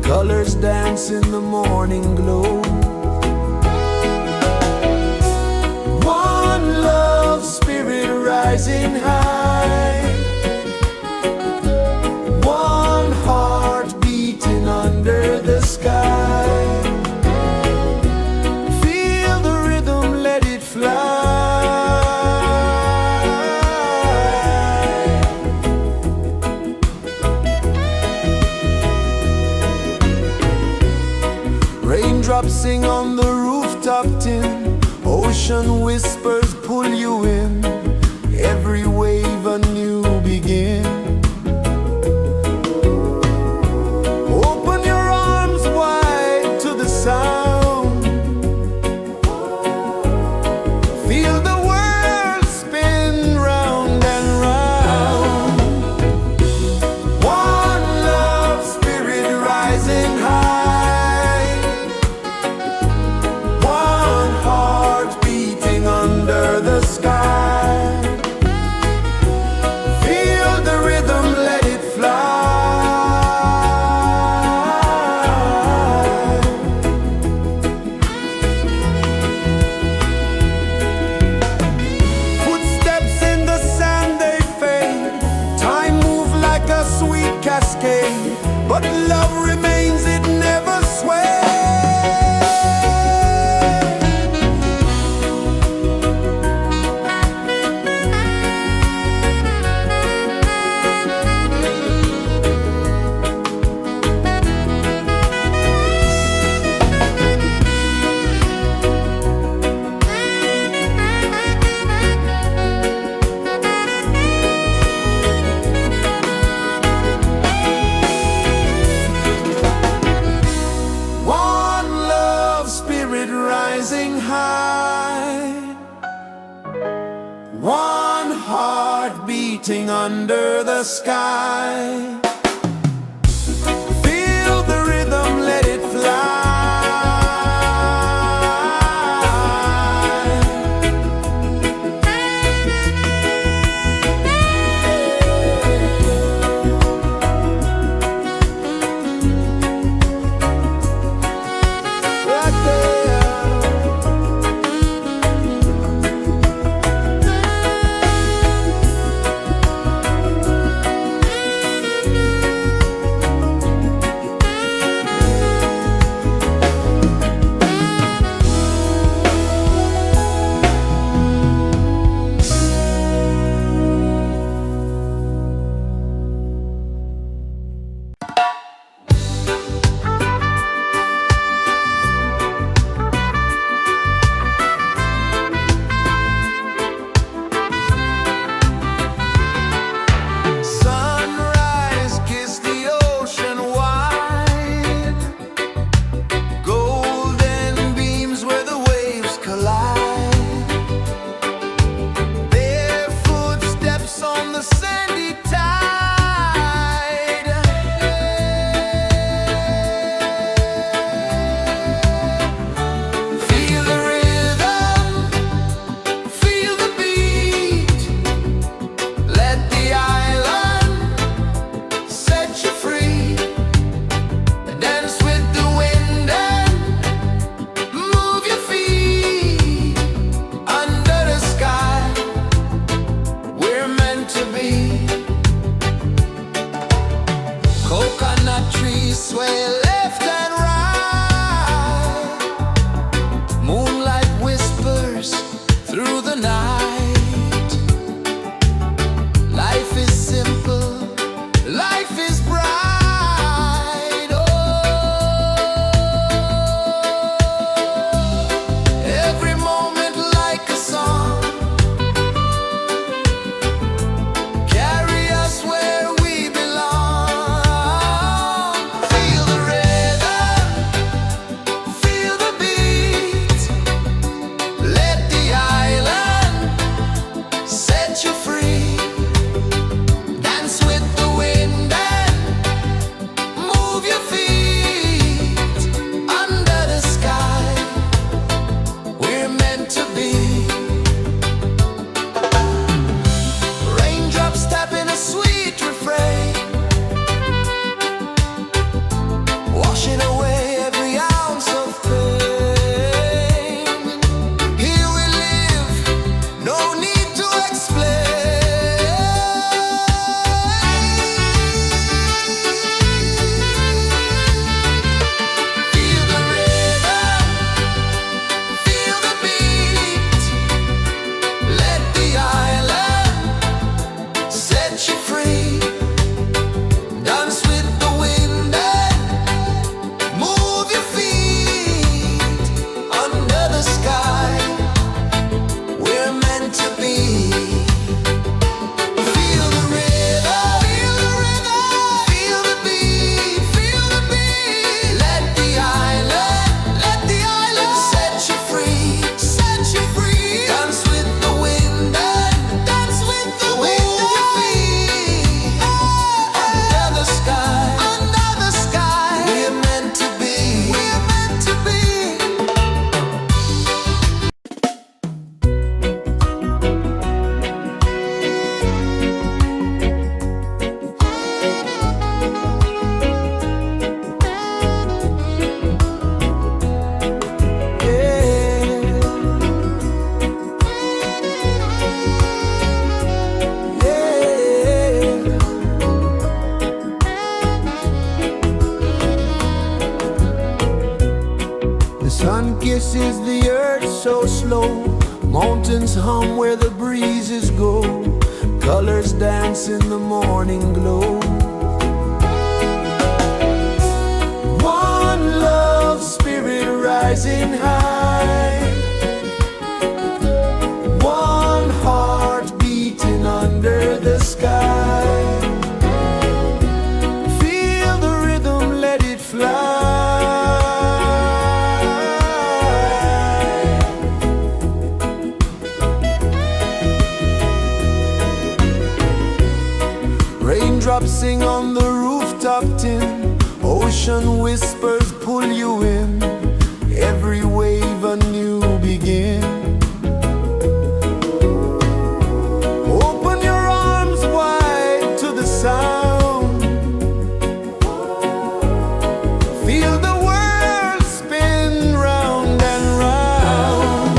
colors dance in the morning glow. One love spirit rising high, one heart beating under the sky. Feel the rhythm, let it fly. Raindrops sing on the rooftop tin, ocean whispers pull you in, every wave a new begin. Open your arms wide to the sound, feel the world spin round and round. One love spirit rising high, one heart beating under the sky. Feel the rhythm, let it fly. Footsteps in the sand, they fade. Time moves like a sweet cascade, but love remains, it never sways. One love spirit rising high, one heart beating under the sky. Feel the rhythm, let it fly. Right there. Sun kisses the earth so slow, mountains hum where the breezes go, colors dance in the morning glow. One love, spirit rising high, one heart beating under the sky. Feel the rhythm, let it fly. Raindrops sing on the rooftop tin, ocean whispers pull you in, every wave a new begin. Open your arms wide to the sound, feel the world spin round and round.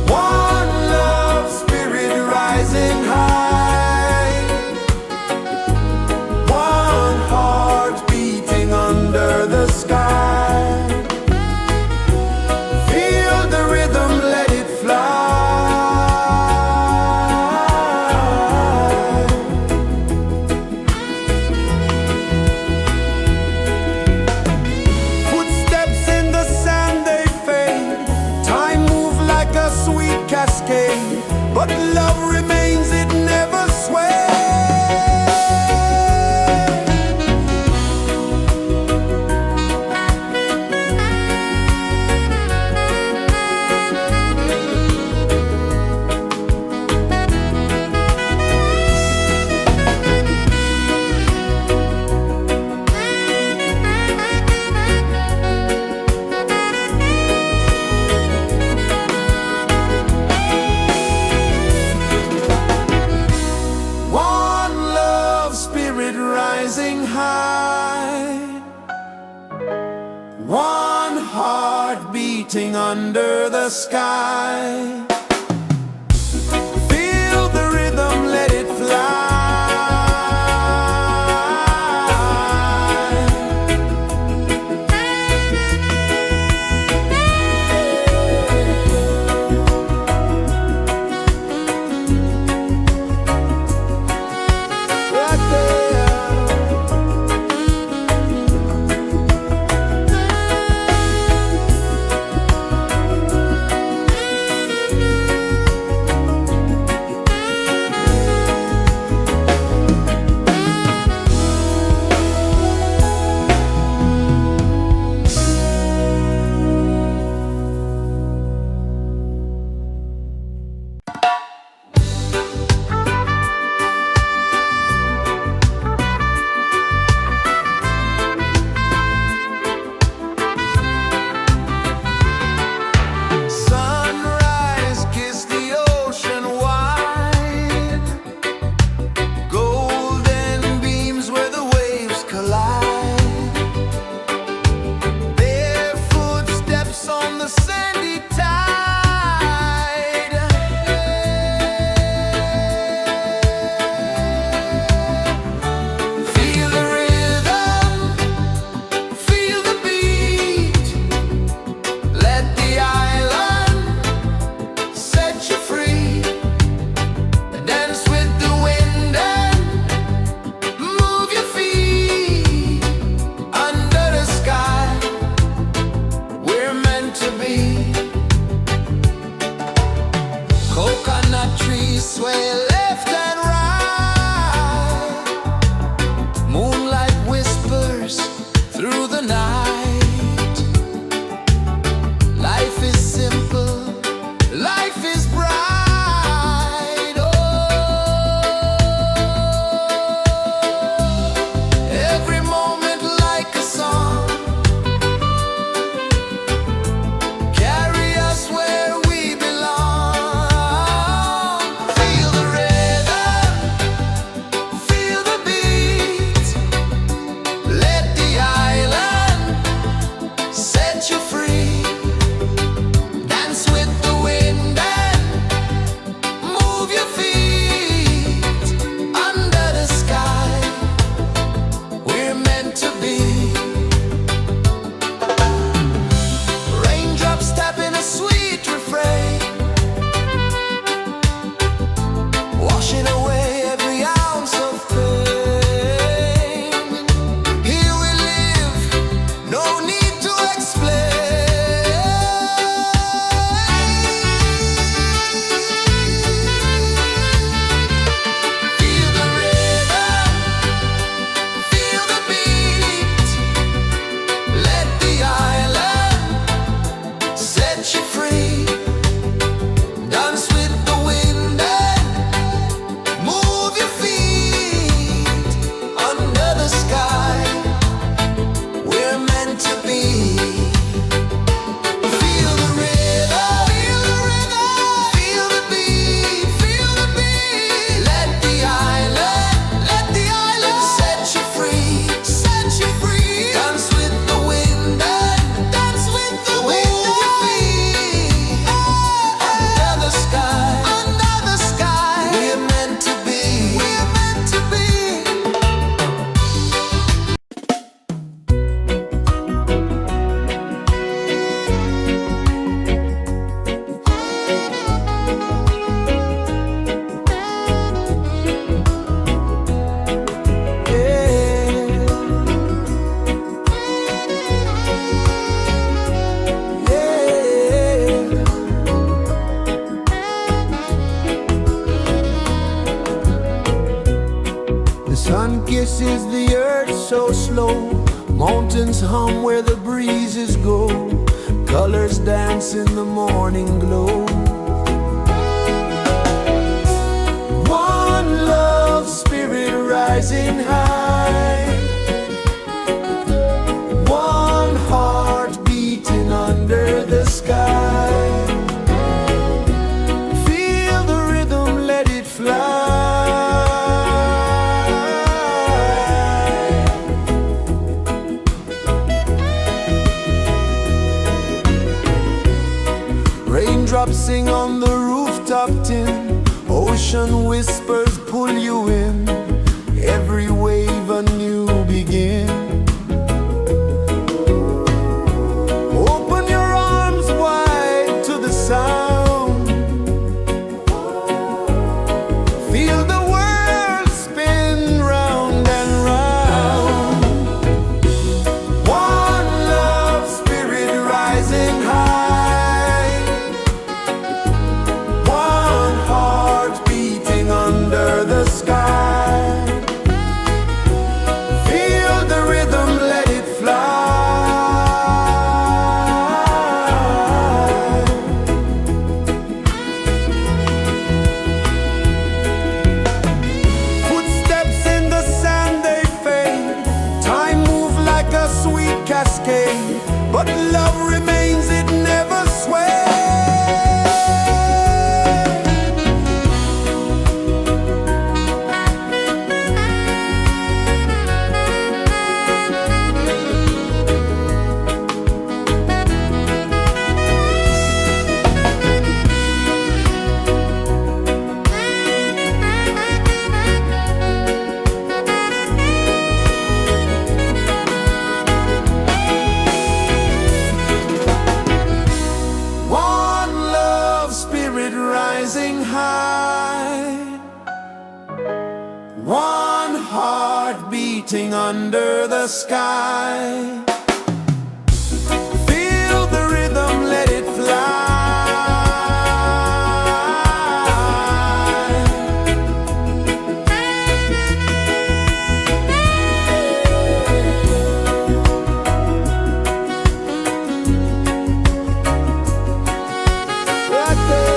One love, spirit rising high, one heart beating under the sky. Feel the rhythm, let it fly. Footsteps in the sand, they fade, time moves like a sweet cascade, but love remains, it never sways. One love, spirit rising high, one heart beating under the sky. Feel the rhythm, let it fly. Right there. is the earth so slow. Mountains hum where the breezes go. Colors dance in the morning glow. One love spirit rising high. One heart beating under the sky. Feel the rhythm, let it fly. Raindrops sing on the rooftop tin. Ocean whispers pull you in. Every wave a new begin. Open your arms wide to the sound. Feel the world spin round and round. One love spirit rising high. One heart beating under the sky. Feel the rhythm, let it fly. Footsteps in the sand, they fade. Time moves like a sweet cascade, but love remains, it never sways. One love spirit rising high. One heart beating under the sky. Feel the rhythm, let it fly. Right there.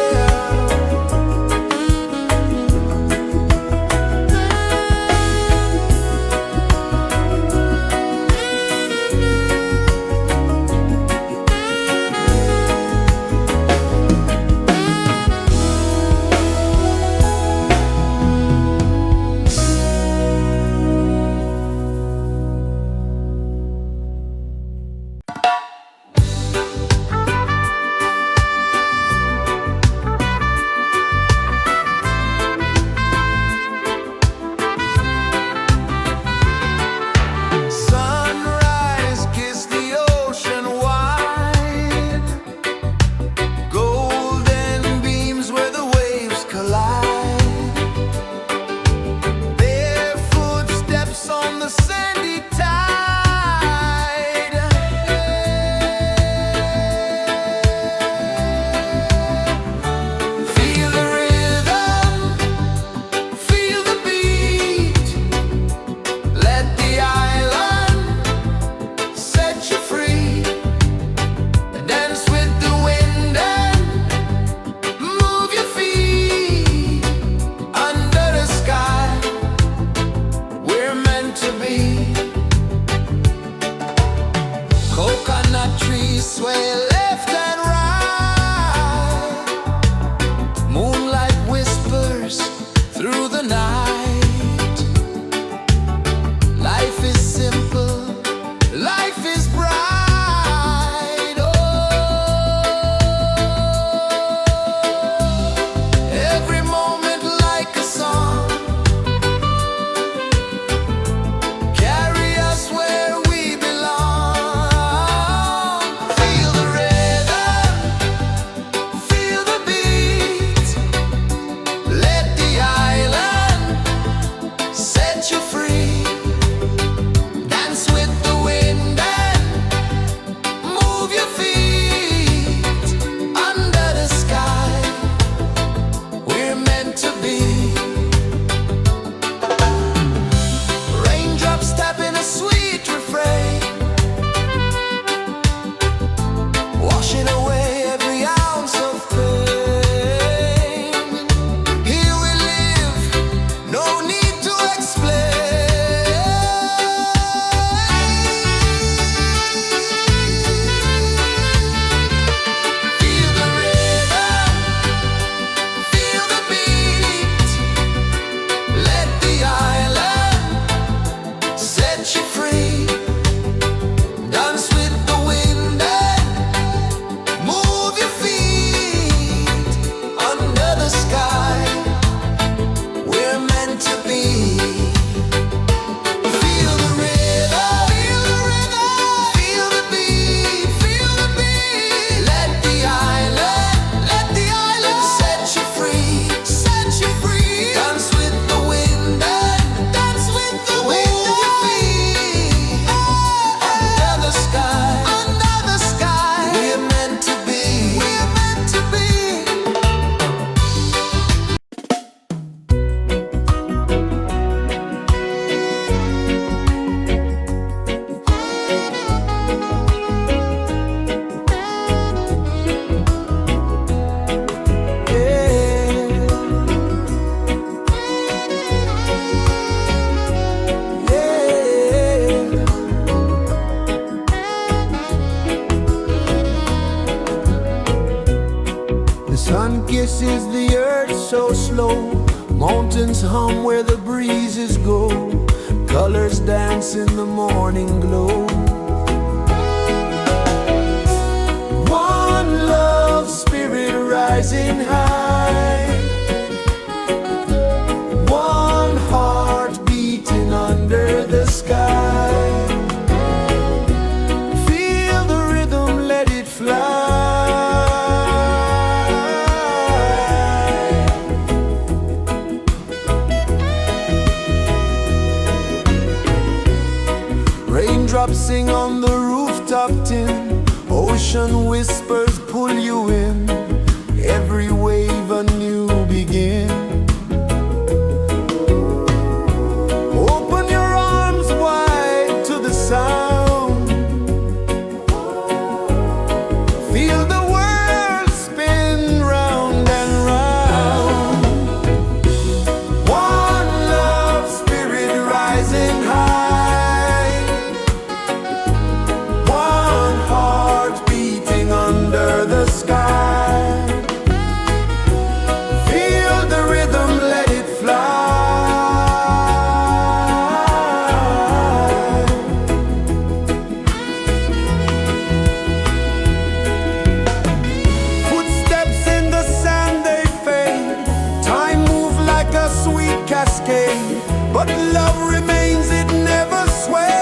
Sun kisses the earth so slow, mountains hum where the breezes go, colors dance in the morning glow. One love spirit rising high, one heart beating under the sky. Feel the rhythm, let it fly. Raindrops sing on the rooftop tin, ocean whispers pull you in, every wave a new begin. Open your arms wide to the sound, feel the world spin round and round. One love spirit rising high, one heart beating under the sky. Feel the rhythm, let it fly. Footsteps in the sand, they fade, time moves like a sweet cascade, but love remains, it never sways.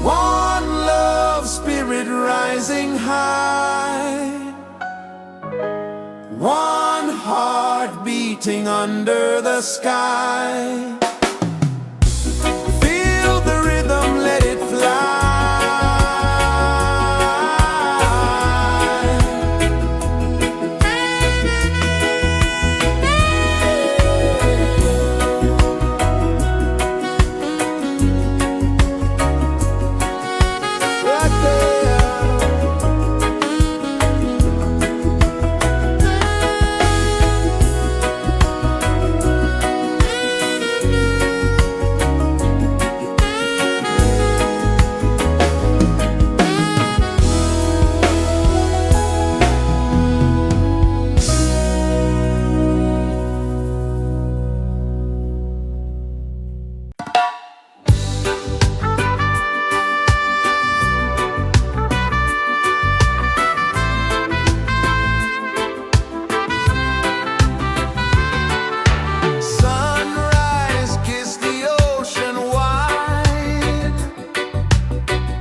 One love spirit rising high, one heart beating under the sky. Feel the rhythm, let it fly. Right there. Sunrise, kiss the ocean wide,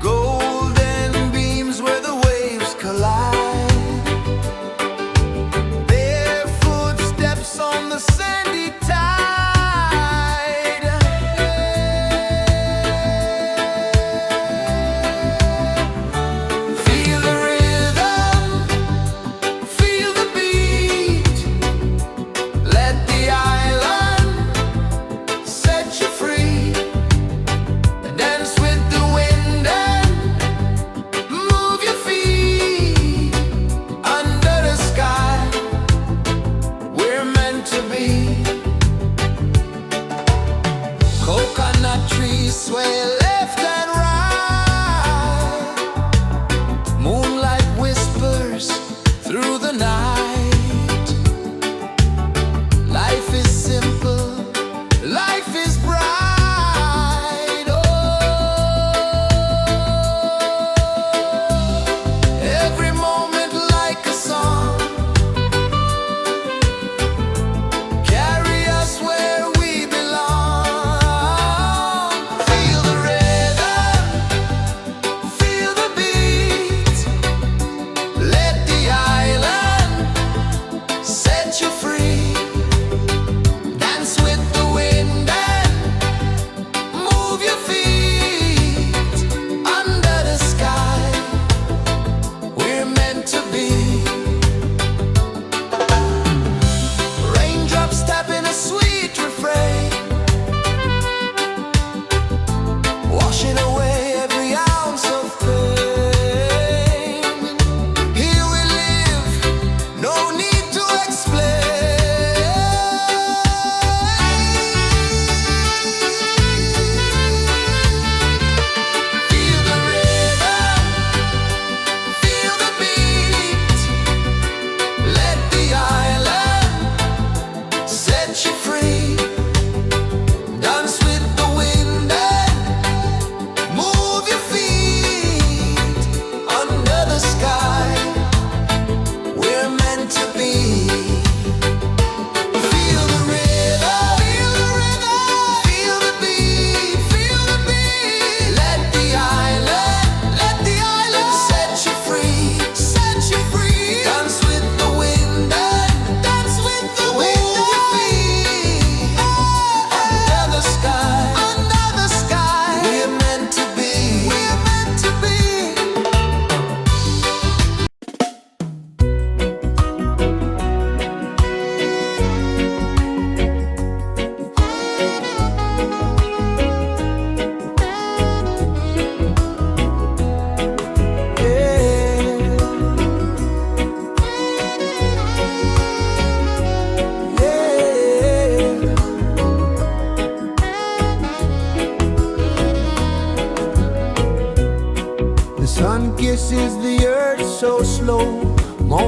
golden beams where the waves collide, bare footsteps on the sandy tide. Feel the rhythm, feel the beat, let the island set you free. Dance with the wind and move your feet under the sky. We're meant to be. Coconut trees sway left and right, moonlight whispers through the night. Life is simple, life is bright. Oh, every moment like a song, carry us where we belong. Feel the rhythm, feel the beat, let the island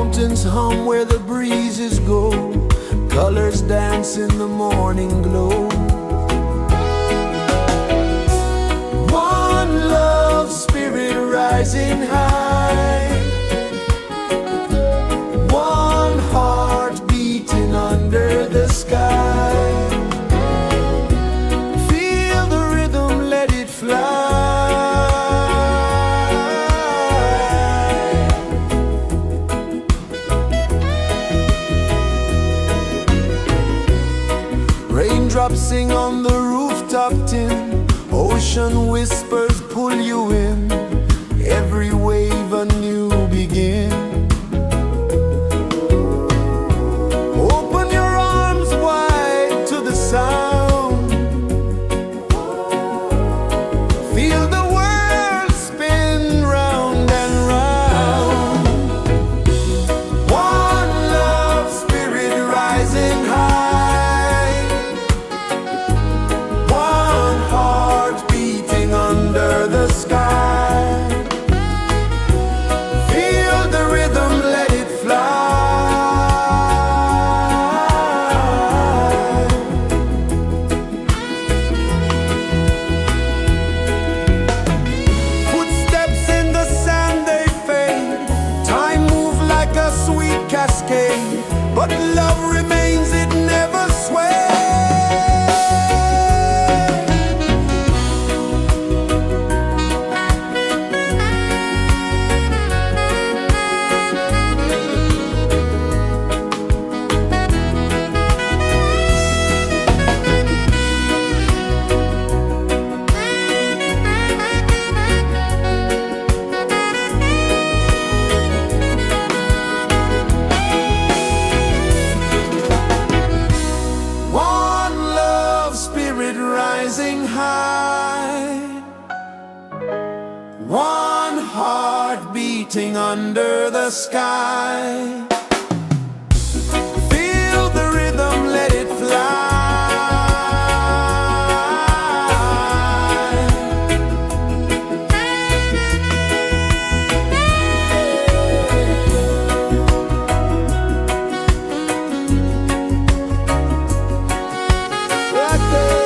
Mountains hum where the breezes go, colors dance in the morning glow. One love spirit rising high, one heart beating under the sky. Feel the rhythm, let it fly. Raindrops sing on the rooftop tin, ocean whispers pull you in, every wave a new begin. Open your arms wide to the sound, feel the world spin round and round. One love spirit rising high, one heart beating under the sky. Feel the rhythm, let it fly. Footsteps in the sand, they fade. Time moves like a sweet cascade, but love remains, it never sways. One love spirit rising high, one heart beating under the sky. Feel the rhythm, let it fly. Right there.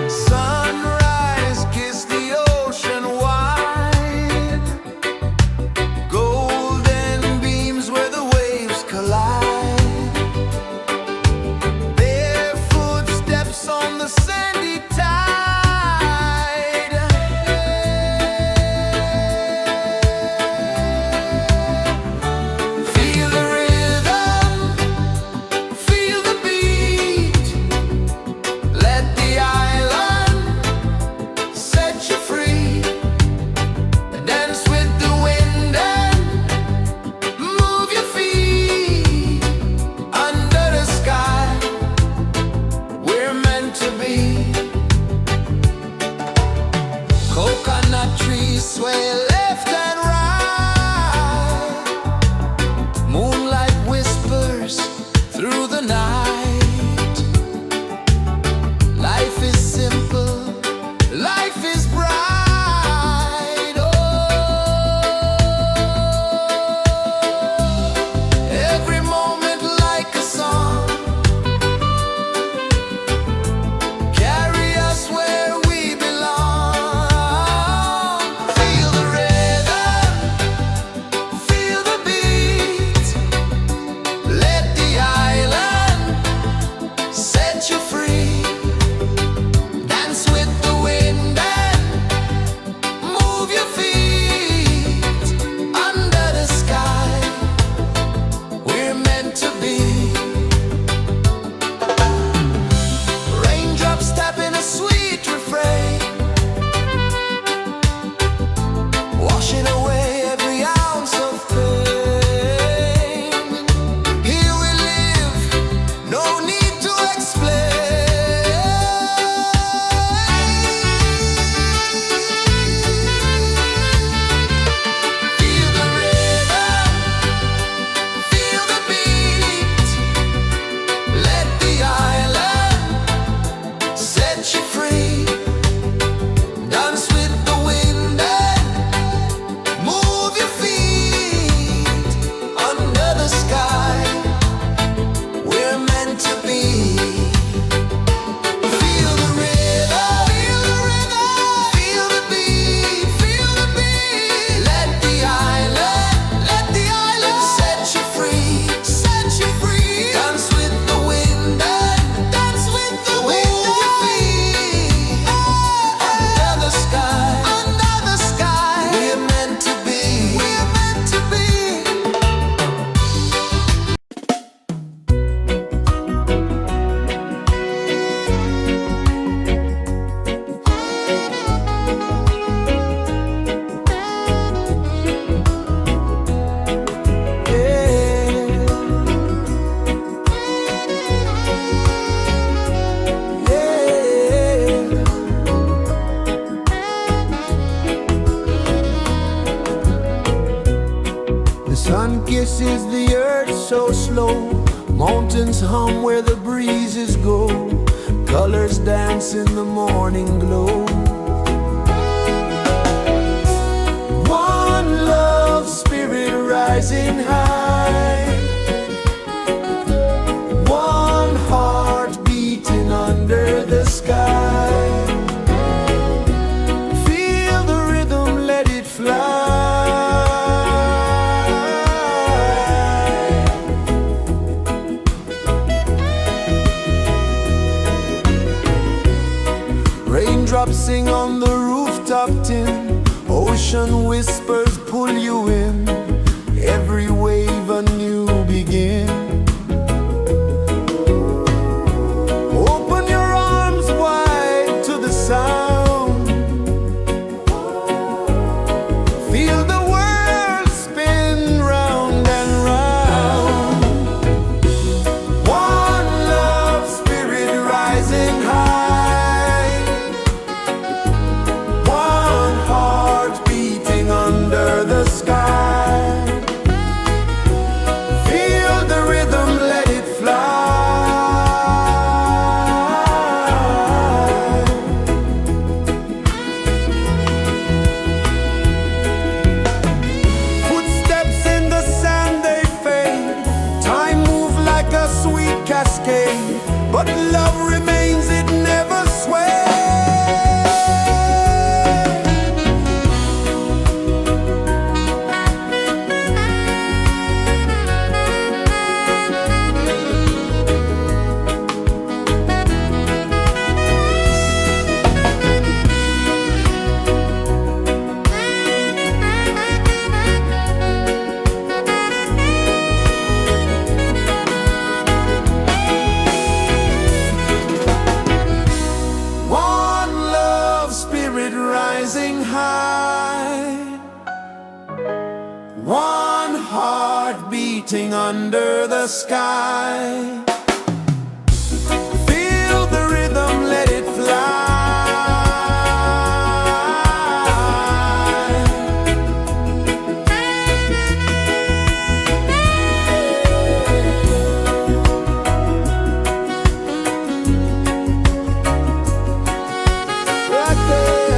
Sunrise, kiss the ocean wide, golden beams where the waves collide, bare footsteps on the sandy tide. Feel the rhythm, feel the beat, let the island set you free. Dance with the wind and move your feet under the sky. We're meant to be. Coconut trees sway left and right, moonlight whispers through the night. Life is simple, life is bright. Oh, every moment like a song, carry us where we belong. Feel the rhythm, Sun kisses the earth so slow, mountains hum where the breezes go, colors dance in the morning glow. One love, spirit rising high, one heart beating under the sky. Feel the rhythm, let it fly. Raindrops sing on the rooftop tin, ocean whispers pull you in, every wave a new begin. Open your arms wide to the sound, feel the world spin round and round. One love, spirit rising high, one heart beating under the sky. Feel the rhythm, let it fly. Footsteps in the sand, they fade, time moves like a sweet cascade, but love remains, it never sways. One love, spirit rising high, one heart beating under the sky. Feel the rhythm, let it fly. Right there.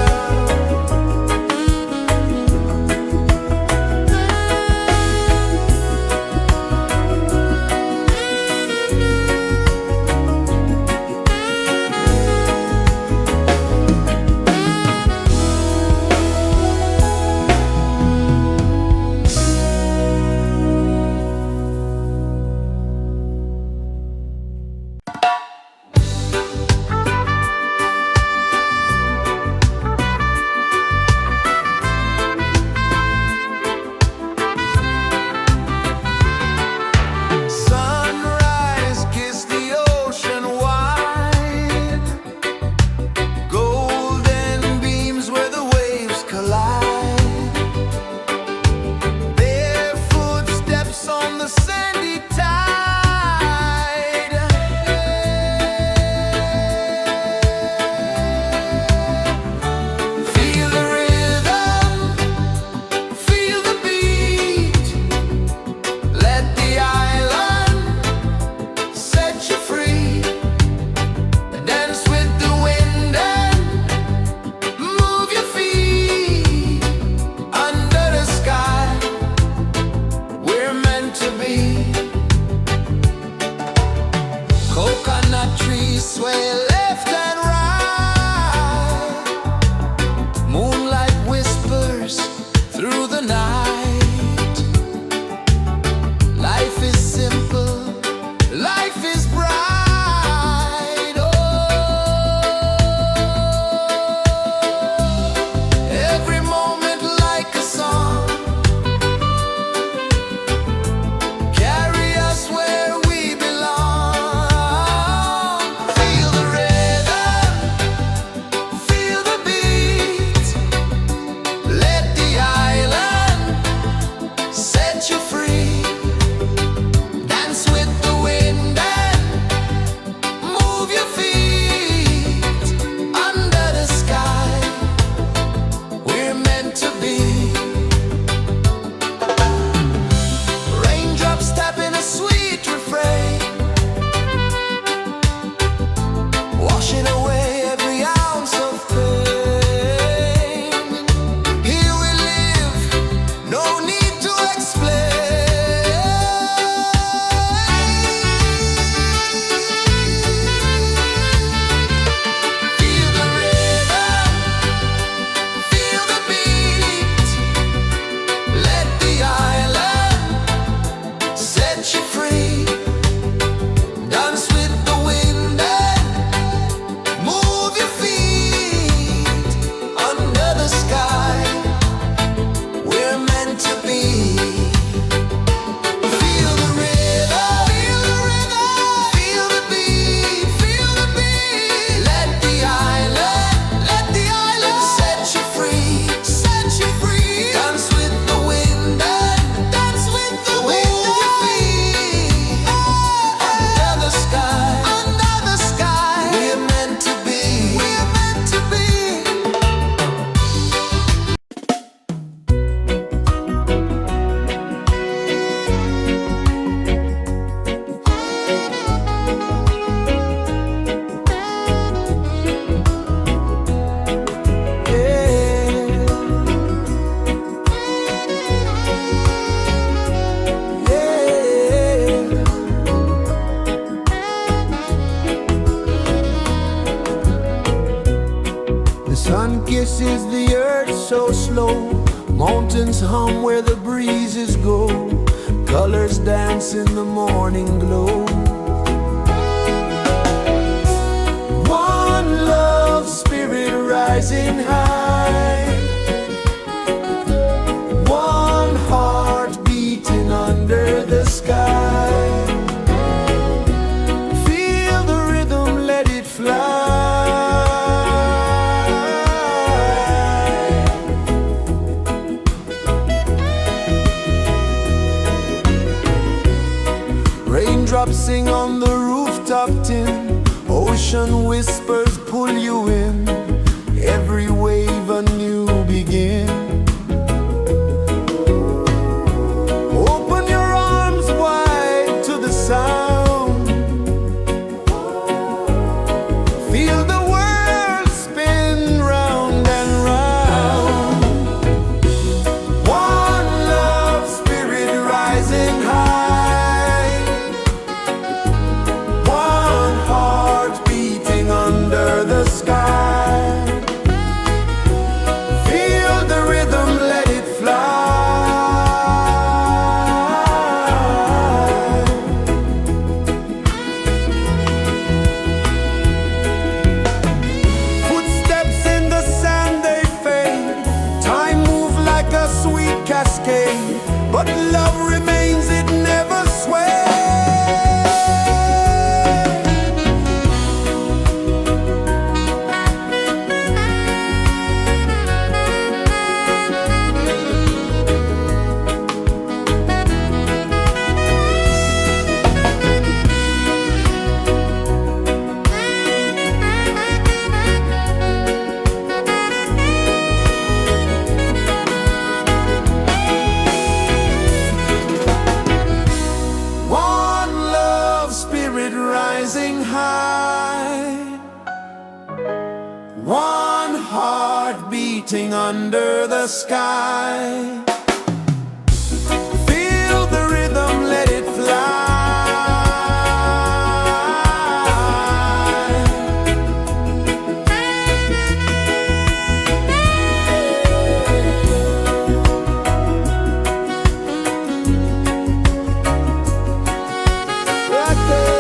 the earth so slow. Mountains hum where the breezes go. Colors dance in the morning glow. One love, spirit rising high. One heart beating under the sky. Feel the rhythm, let it fly. Raindrops sing on the rooftop tin. Ocean whispers pull you in. Every wave a new begin. Open your arms wide to the sound. Feel the world spin round and round. One love, spirit rising high. One heart beating under the sky. Feel the rhythm, let it fly. Footsteps in the sand, they fade. Time moves like a sweet cascade, but love remains, it never sways. One love, spirit rising high. One heart beating under the sky. Feel the rhythm, let it fly. Right there.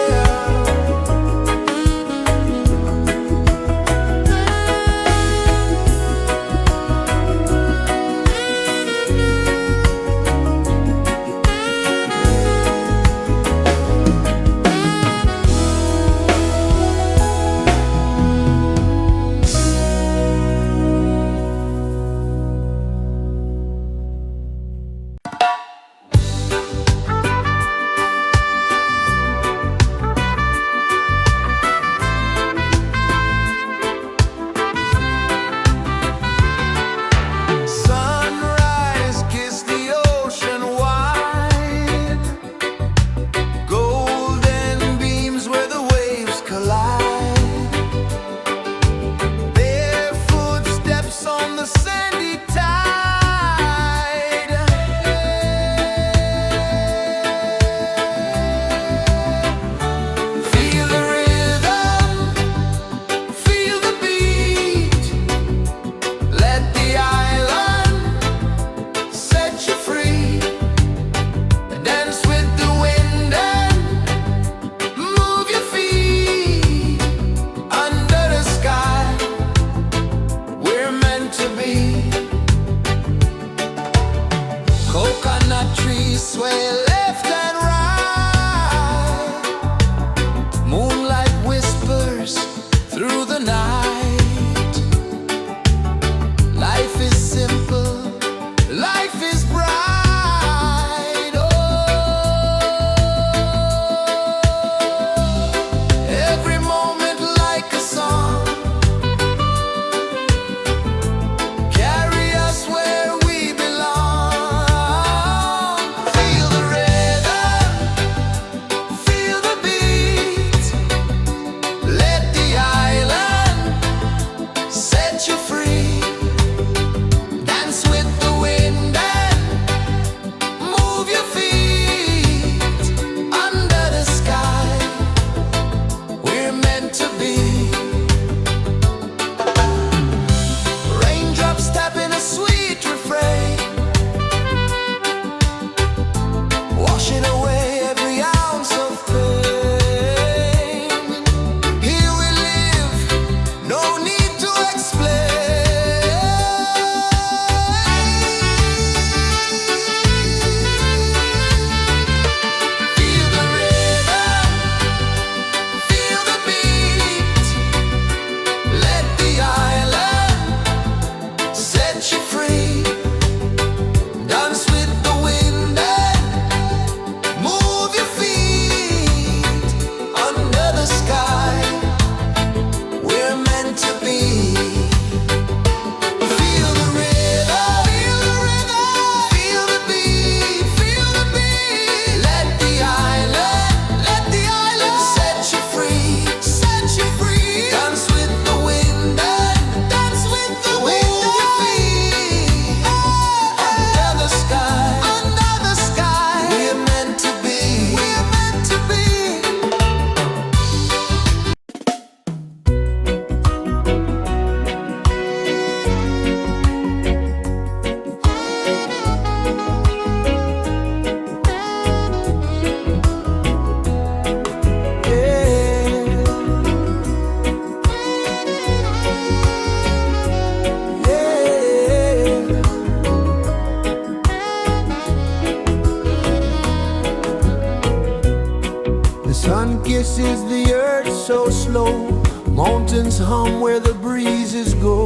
Mountains hum where the breezes go,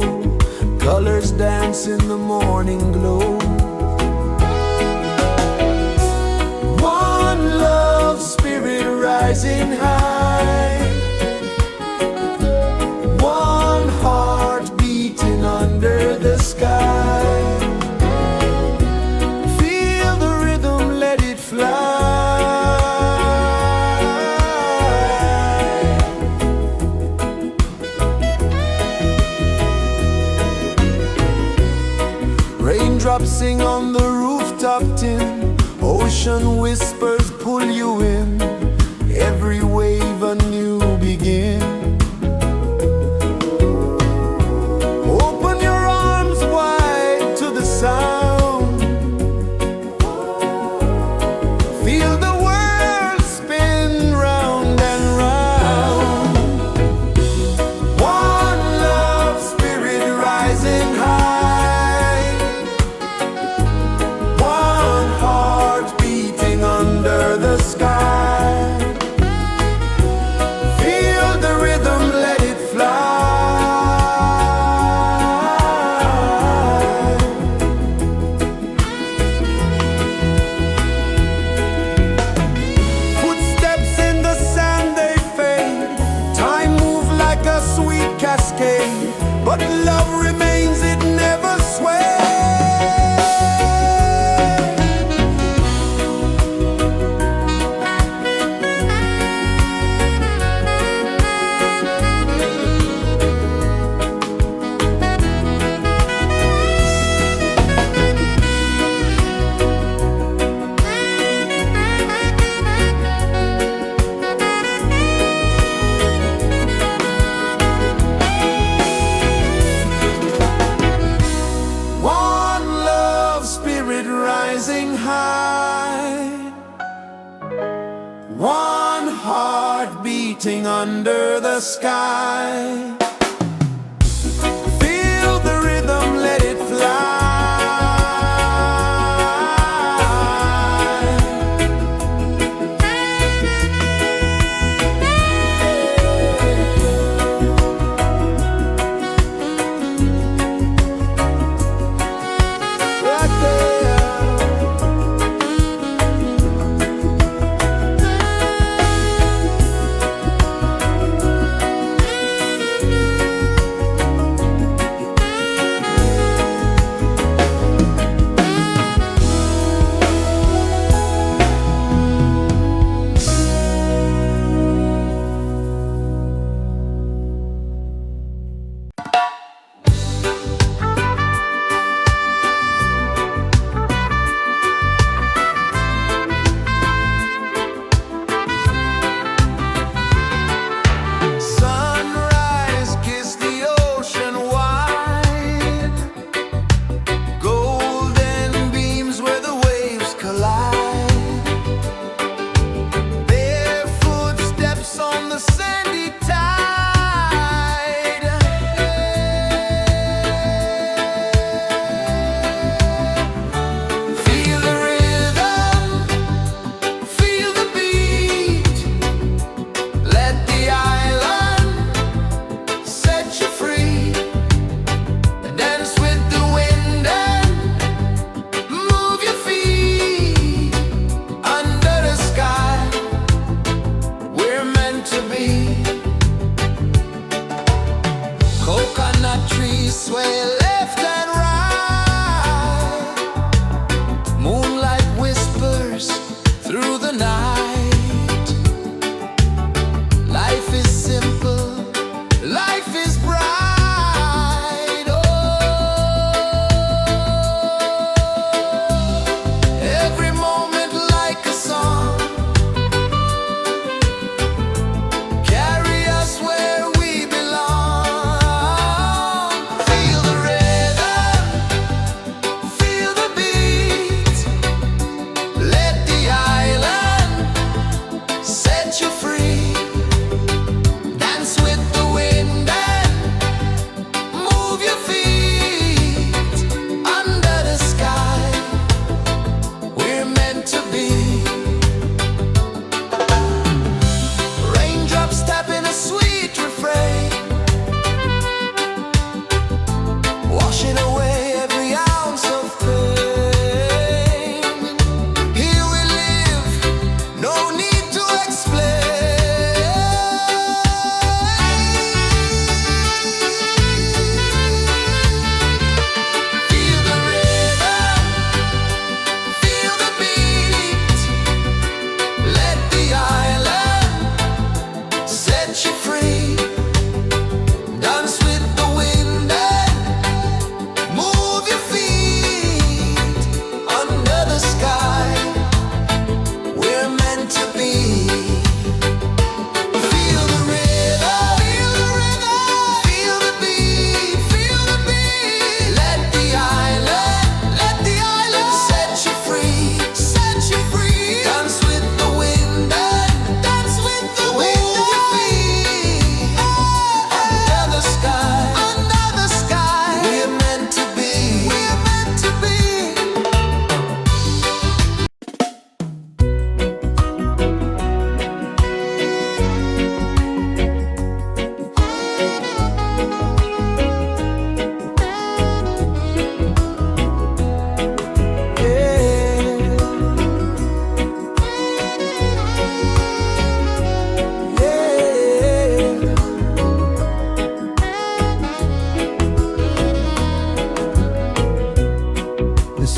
colors dance in the morning glow. One love spirit rising high, one heart beating under the sky. Feel the rhythm, let it fly. Raindrops sing on the rooftop tin, ocean whispers pull you in, every wave a new begin. Open your arms wide to the sound, feel the world spin round and round. One love spirit rising high, one heart beating under the sky. Feel the rhythm, let it fly. Footsteps in the sand, they fade. Time moves like a sweet cascade, but love remains, it never sways. One love spirit rising high, one heart beating under the sky. Feel the rhythm, let it fly. Right there.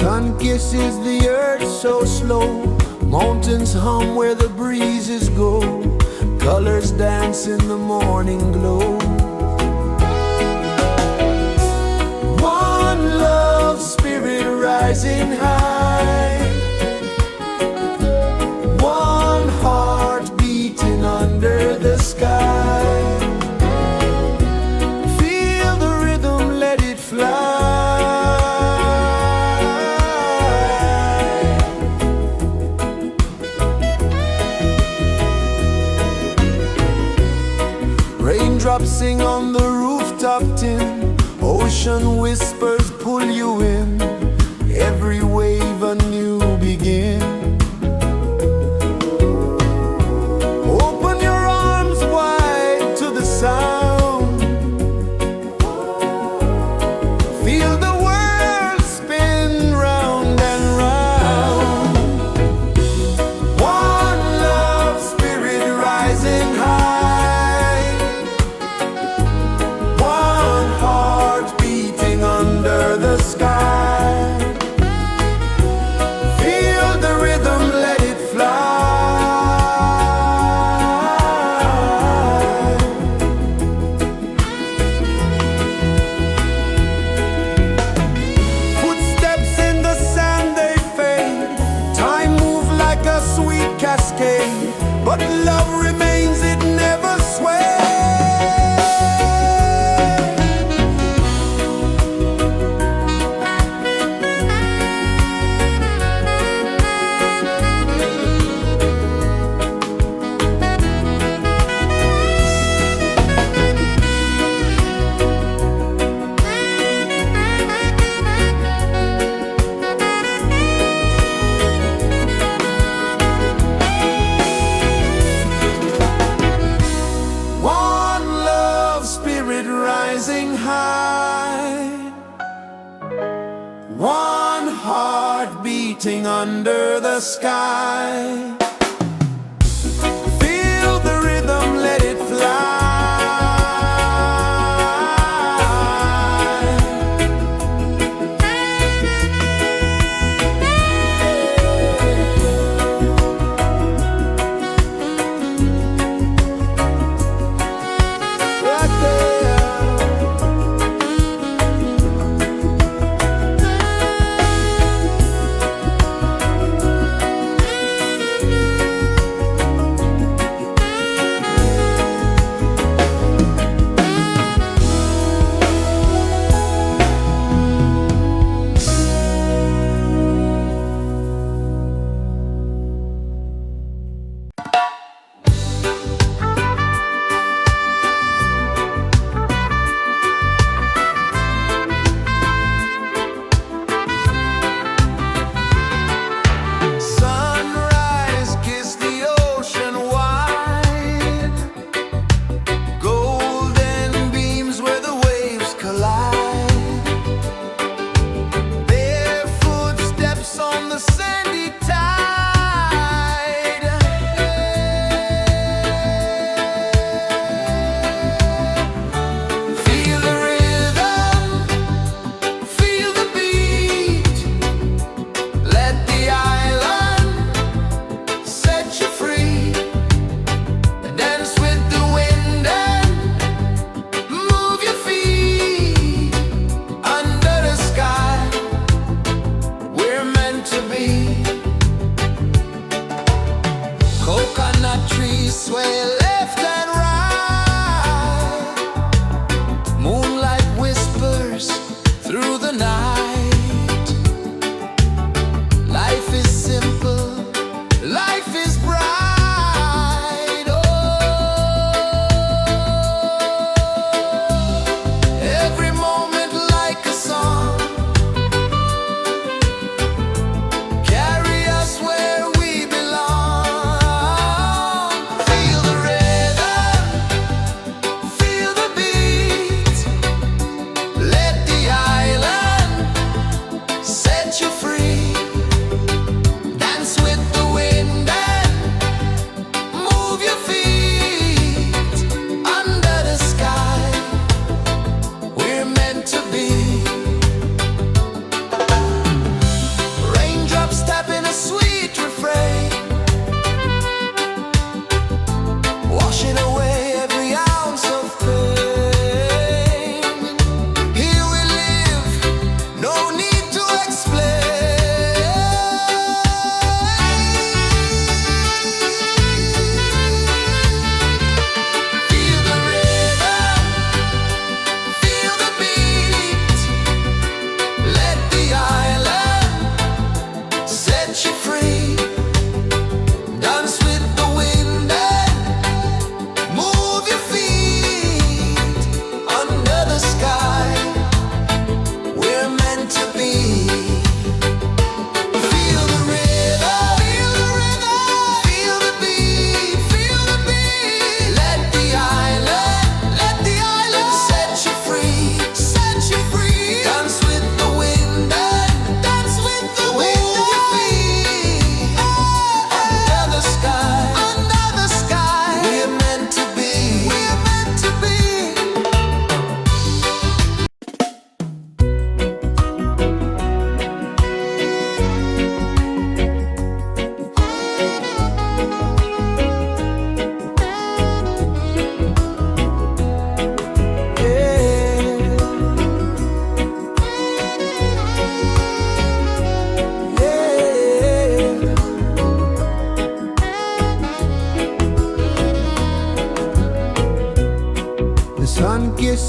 Sun kisses the earth so slow, mountains hum where the breezes go, colors dance in the morning glow. One love spirit rising high, one heart beating under the sky. Feel the rhythm, let it fly. Raindrops sing on the rooftop tin, ocean whispers pull you in, every wave a new begin. Open your arms wide to the sound, feel the world spin round and round. One love spirit rising high, one heart beating under the sky. Feel the rhythm, let it fly. Footsteps in the sand, they fade, time move like a sweet cascade, but love remains, it never sways. One love spirit rising high, one heart beating under the sky. Feel the rhythm, let it fly. Right there.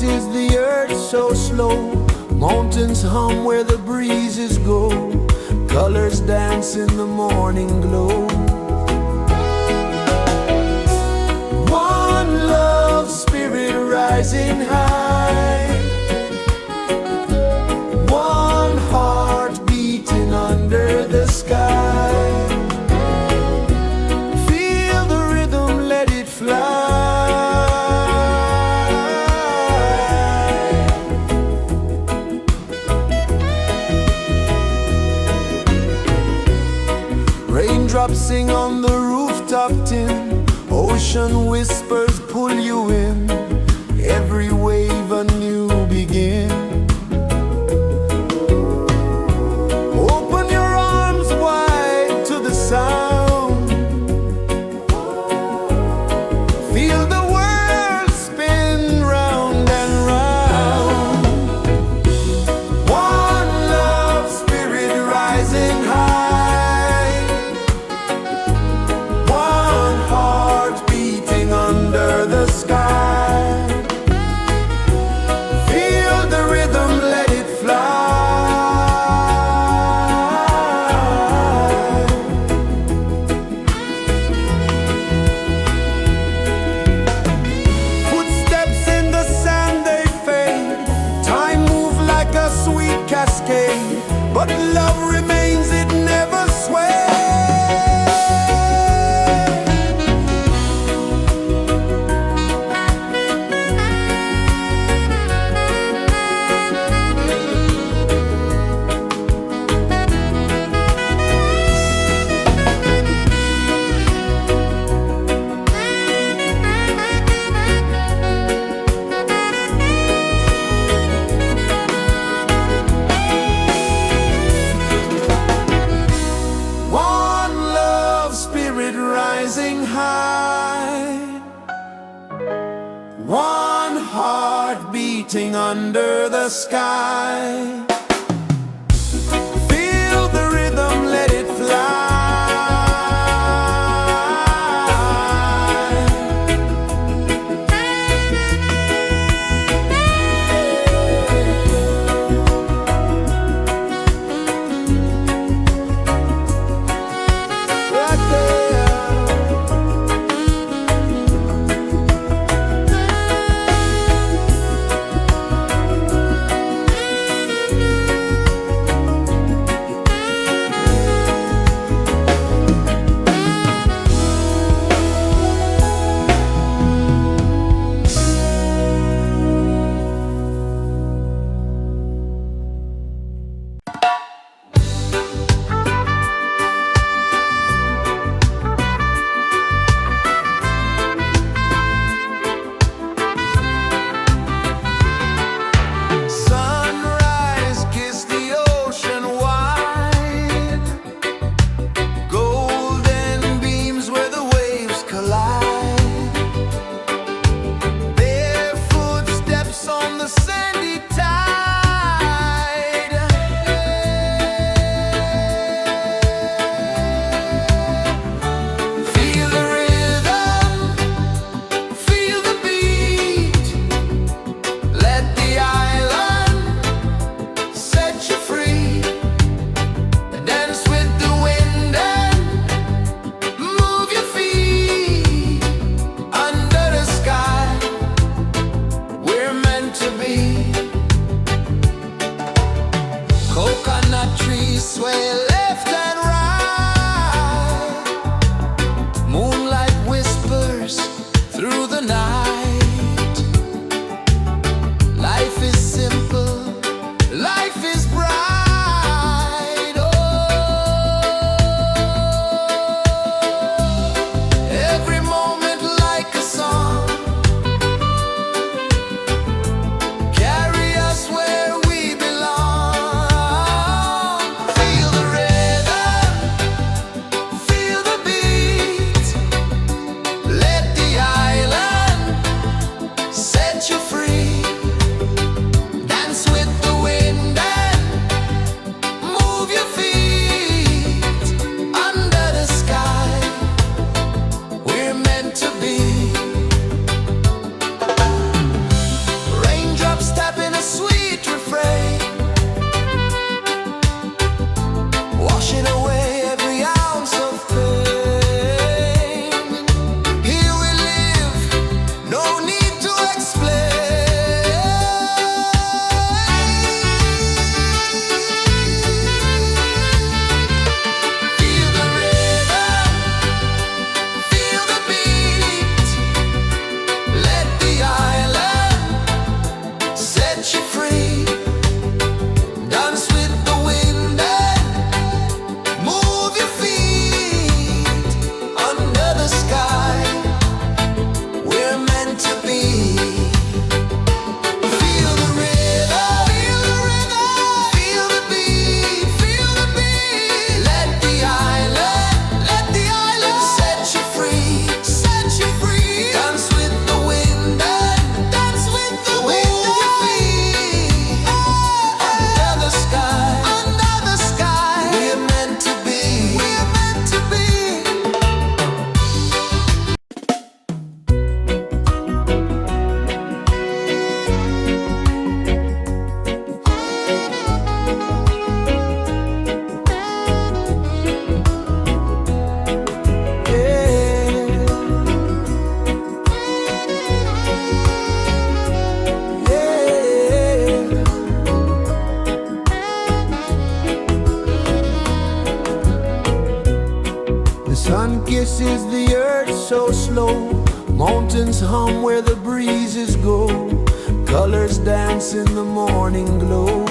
is the earth so slow? Mountains hum where the breezes go. Colors dance in the morning glow. One love spirit rising high. One heart beating under the sky. Feel the rhythm, let it fly. Raindrops sing on the rooftop tin. Ocean whispers pull you in. Every wave a new begin. Open your arms wide to the sound. Feel the world spin round and round. One love spirit rising high. One heart beating under the sky. Feel the rhythm, let it fly. Footsteps in the sand, they fade. Time moves like a sweet cascade, but love remains, it never sways. One love spirit rising high. One heart beating under the sky. Feel the rhythm, let it fly. Right there. Sunrise, kiss the ocean wide. Golden beams where the waves collide. Bare footsteps on the sandy tide. Feel the rhythm, feel the beat. Let the island set you free. Dance with the wind and move your feet. Under the sky, we're meant to be. Coconut trees sway left and right. Moonlight whispers through the night. Life is simple, life is bright. Oh, every moment like a song. Carry us where we belong. Feel the rhythm. kisses the earth so slow. Mountains hum where the breezes go. Colors dance in the morning glow.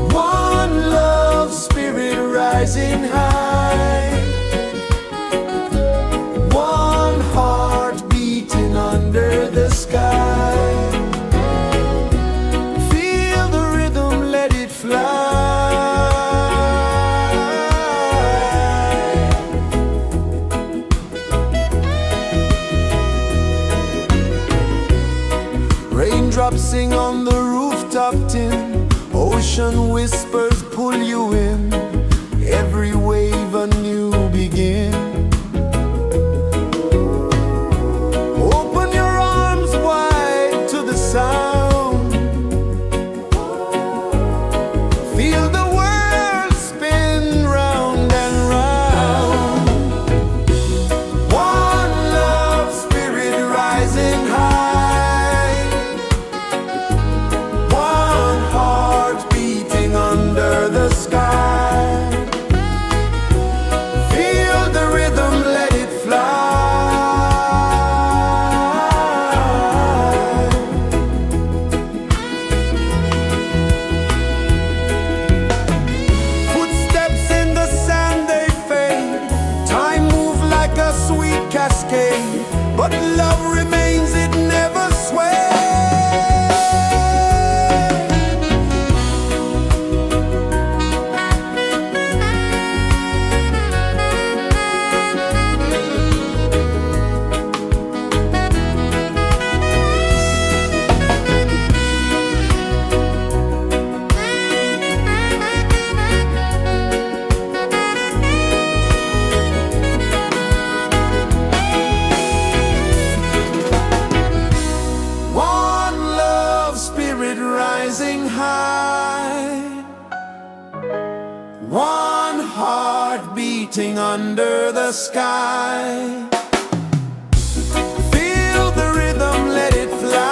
One love spirit rising high. One heart beating under the sky. Feel the rhythm, let it fly. Raindrops sing on the rooftop tin. Ocean whispers pull you in. Every wave a new begin. Open your arms wide to the sound. Feel the world spin round and round. One love spirit rising high. One heart beating under the sky. Feel the rhythm, let it fly. Footsteps in the sand, they fade. Time moves like a sweet cascade, but love remains, it never sways. One love spirit rising high. One heart beating under the sky. Feel the rhythm, let it fly.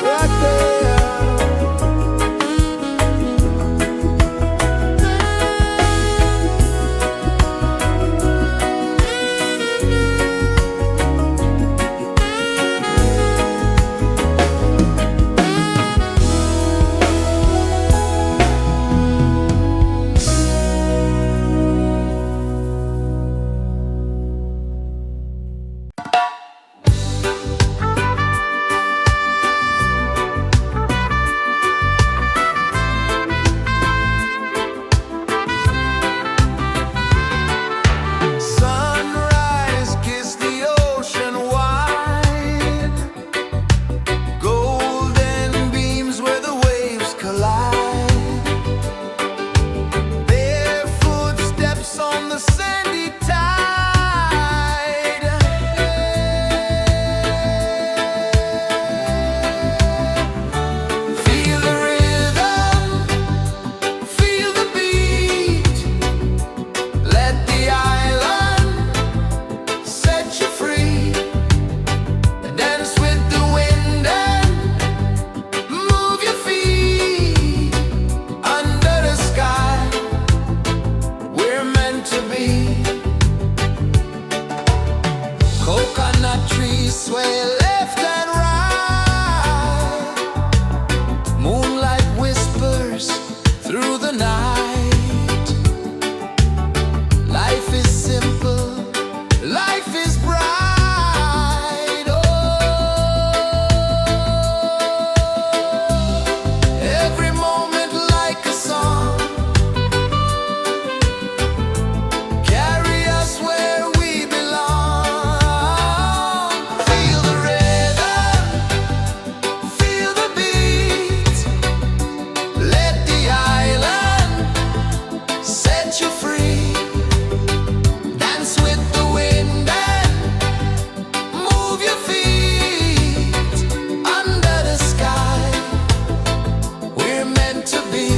Right there. Sunrise, kiss the ocean wide. Golden beams where the waves collide. Bare footsteps on the sandy tide. Feel the rhythm, feel the beat. Let the island set you free. Dance with the wind and move your feet. Under the sky, we're meant to be. Coconut trees sway left and right. Moonlight whispers through the night. Life is simple, life is bright. Oh, every moment like a song. Carry us where we belong. Feel the rhythm, feel the beat. Let the island set you free. Dance with the wind and move your feet. Under the sky, we're meant to be.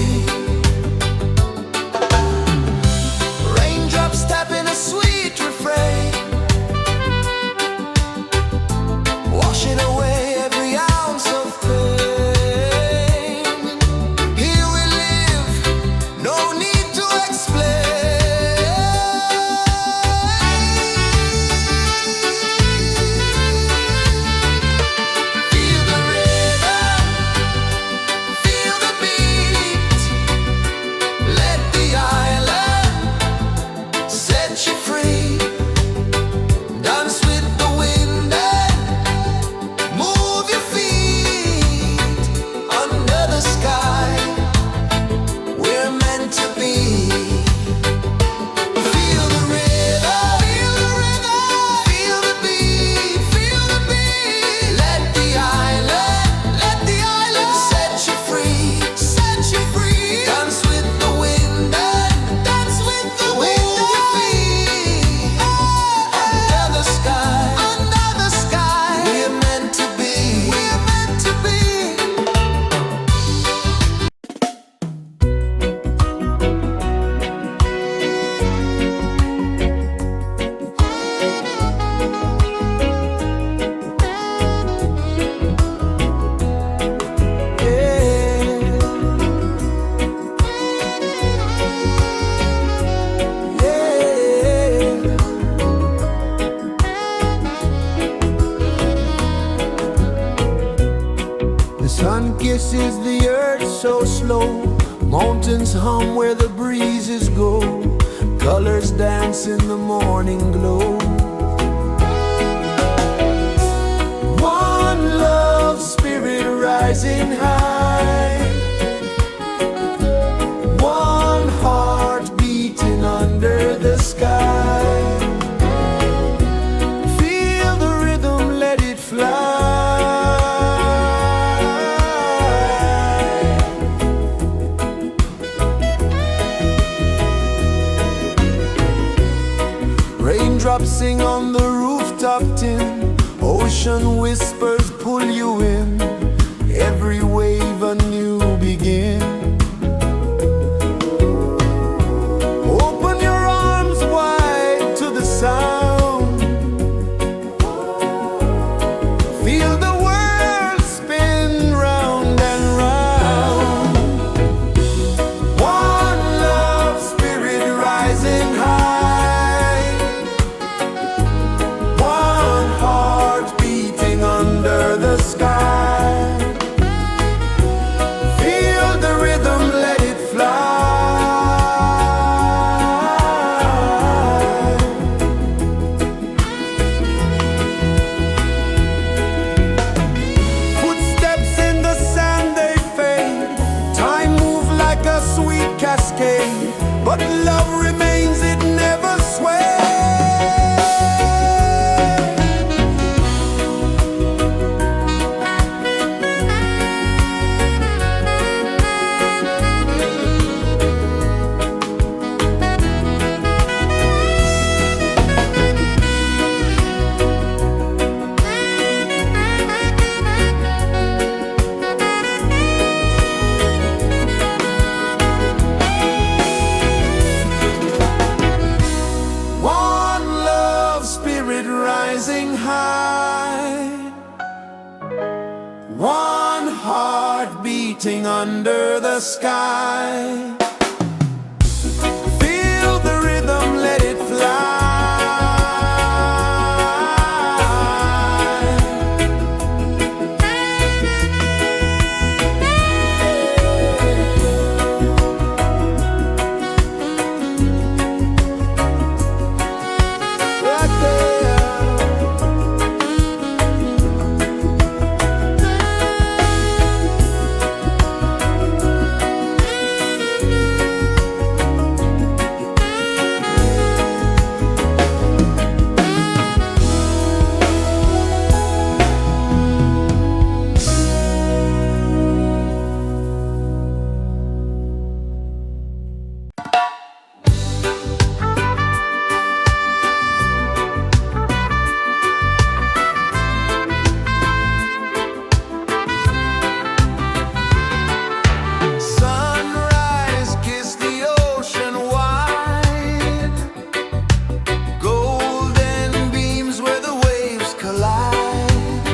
slow. Mountains hum where the breezes go. Colors dance in the morning glow. One love, spirit rising high. One heart beating under the sky. Feel the rhythm, let it fly. Raindrops sing on the rooftop tin. Ocean whispers pull you in. Every wave a new begin. Open your arms wide to the sound. Feel the world spin round and round. One love, spirit rising high. One heart beating under the sky. Feel the rhythm, let it fly. Footsteps in the sand, they fade. Time moves like a sweet cascade, but love remains, it never sways. One love, spirit rising high. One heart beating under the sky. Feel the rhythm, let it fly. Right there. Sunrise, kiss the ocean wide. Golden beams where the waves collide.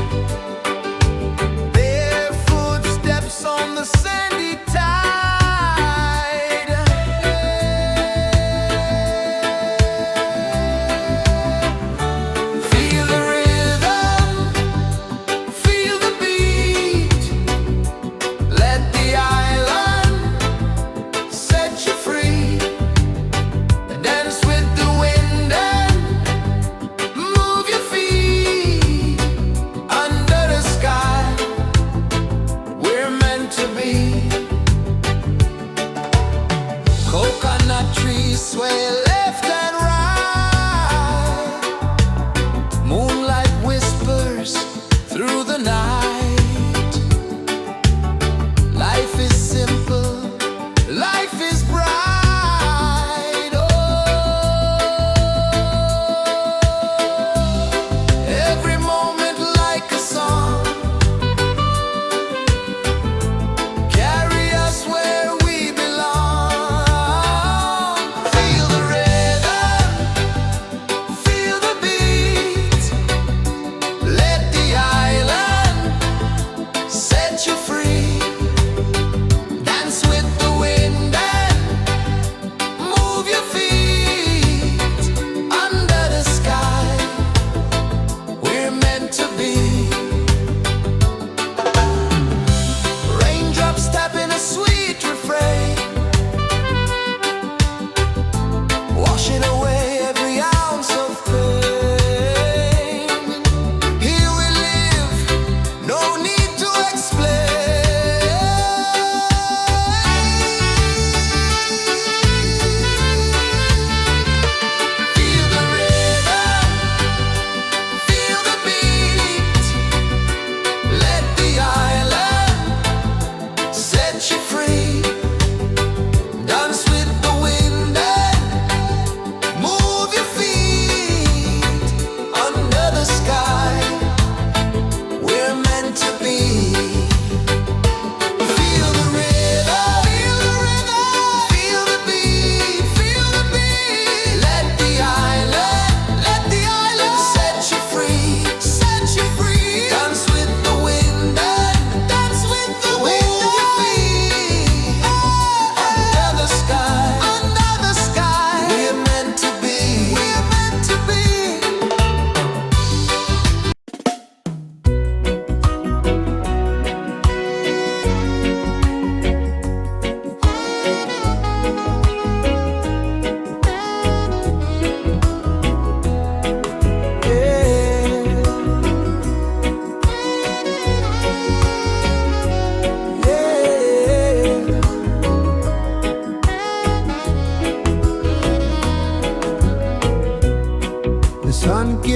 Barefoot steps on the sandy tide. Feel the rhythm, feel the beat. Let the island set you free. Dance with the wind and move your feet. Under the sky, we're meant to be. Coconut trees sway left and right. Moonlight whispers through the night. Life is simple, life is bright. Oh, every moment like a song. Carry us where we belong. Feel the rhythm.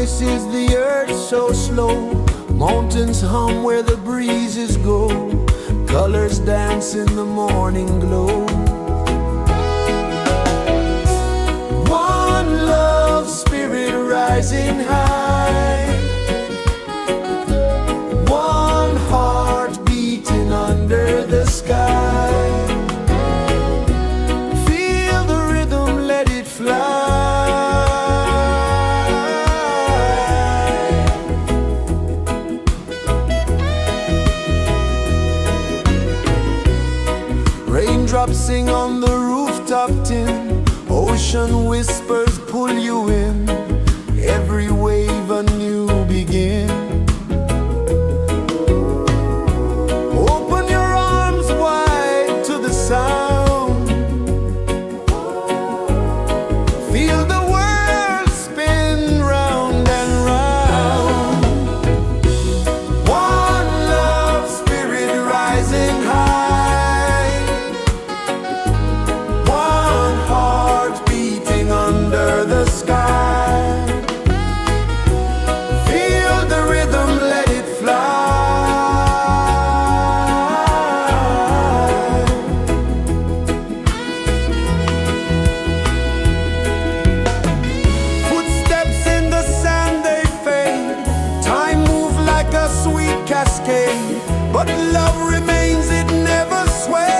rejoices the earth so slow. Mountains hum where the breezes go. Colors dance in the morning glow. One love spirit rising high. One heart beating under the sky. Feel the rhythm, let it fly. Raindrops sing on the rooftop tin. Ocean whispers pull you in. Every wave a new begin. Open your arms wide to the sound. Feel the world spin round and round. One love spirit rising high. One heart beating under the sky. Feel the rhythm, let it fly. Footsteps in the sand, they fade. Time moves like a sweet cascade, but love remains, it never sways.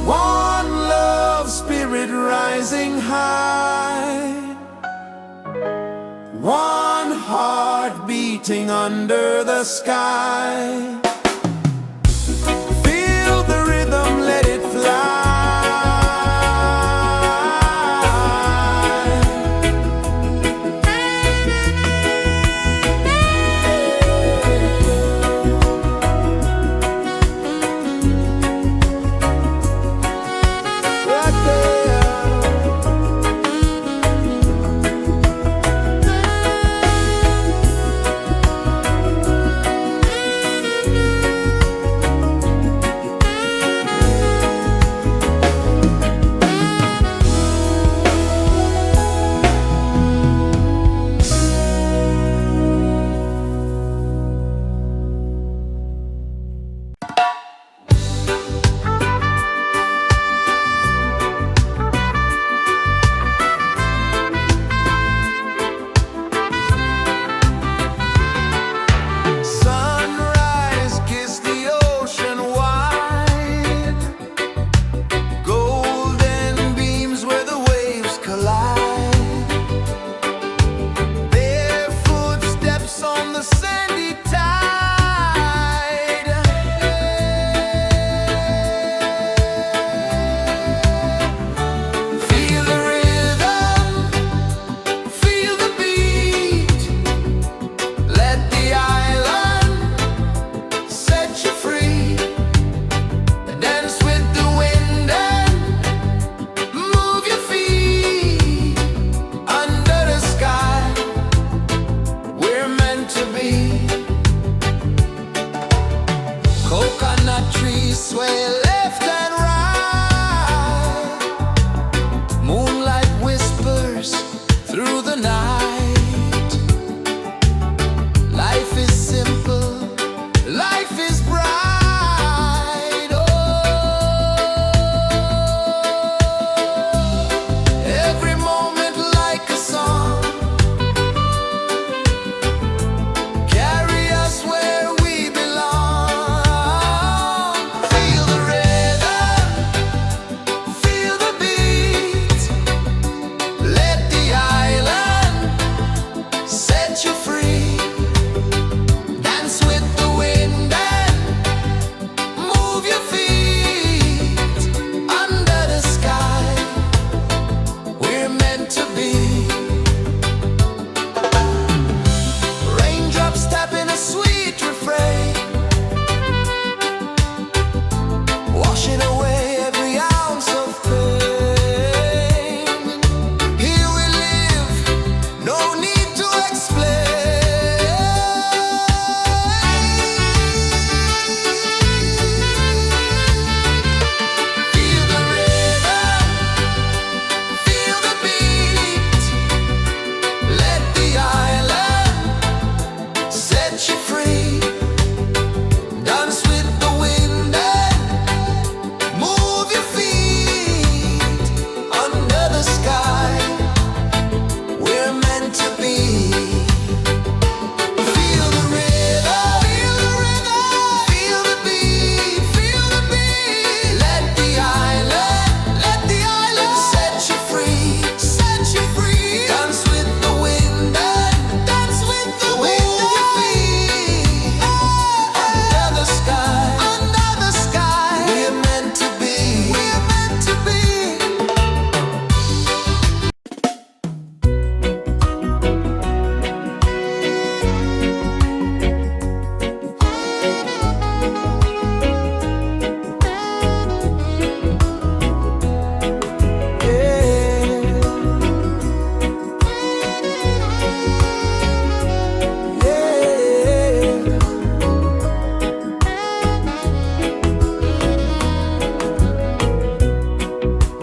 One love spirit rising high. One heart beating under the sky. Feel the rhythm, let it fly. Right there.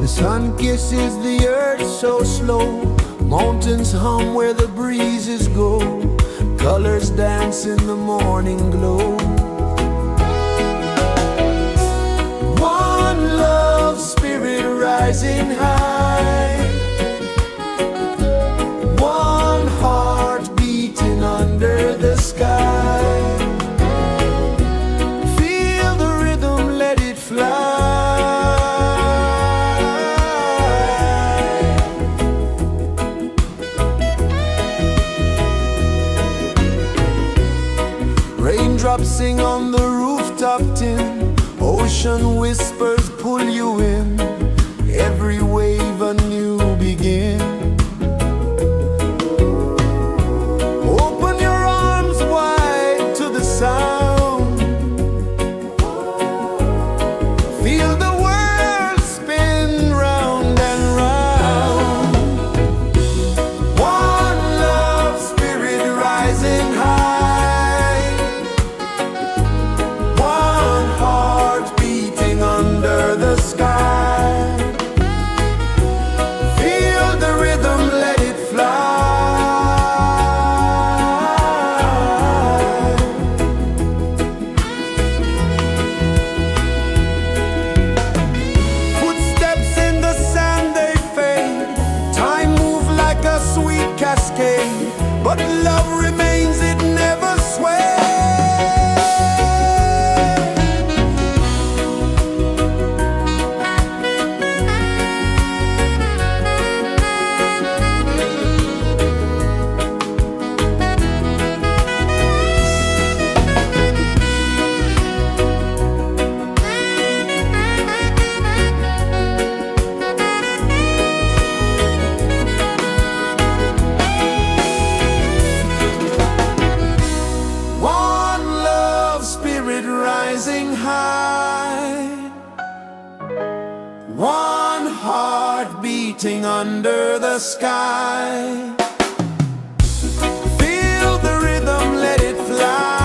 Sun kisses the earth so slow, mountains hum where the breezes go, colors dance in the morning glow. One love spirit rising high, one heart beating under the sky. Feel the rhythm, let it fly. Raindrops sing on the rooftop tin, ocean whispers pull you in, every wave a new begin. Open your arms wide to the sound, feel the world spin round and round. One love spirit rising high, under the sky. Feel the rhythm, let it fly. Footsteps in the sand, they fade. Time moves like a sweet cascade, but love remains, it never sways. Rising high, one heart beating under the sky. Feel the rhythm, let it fly.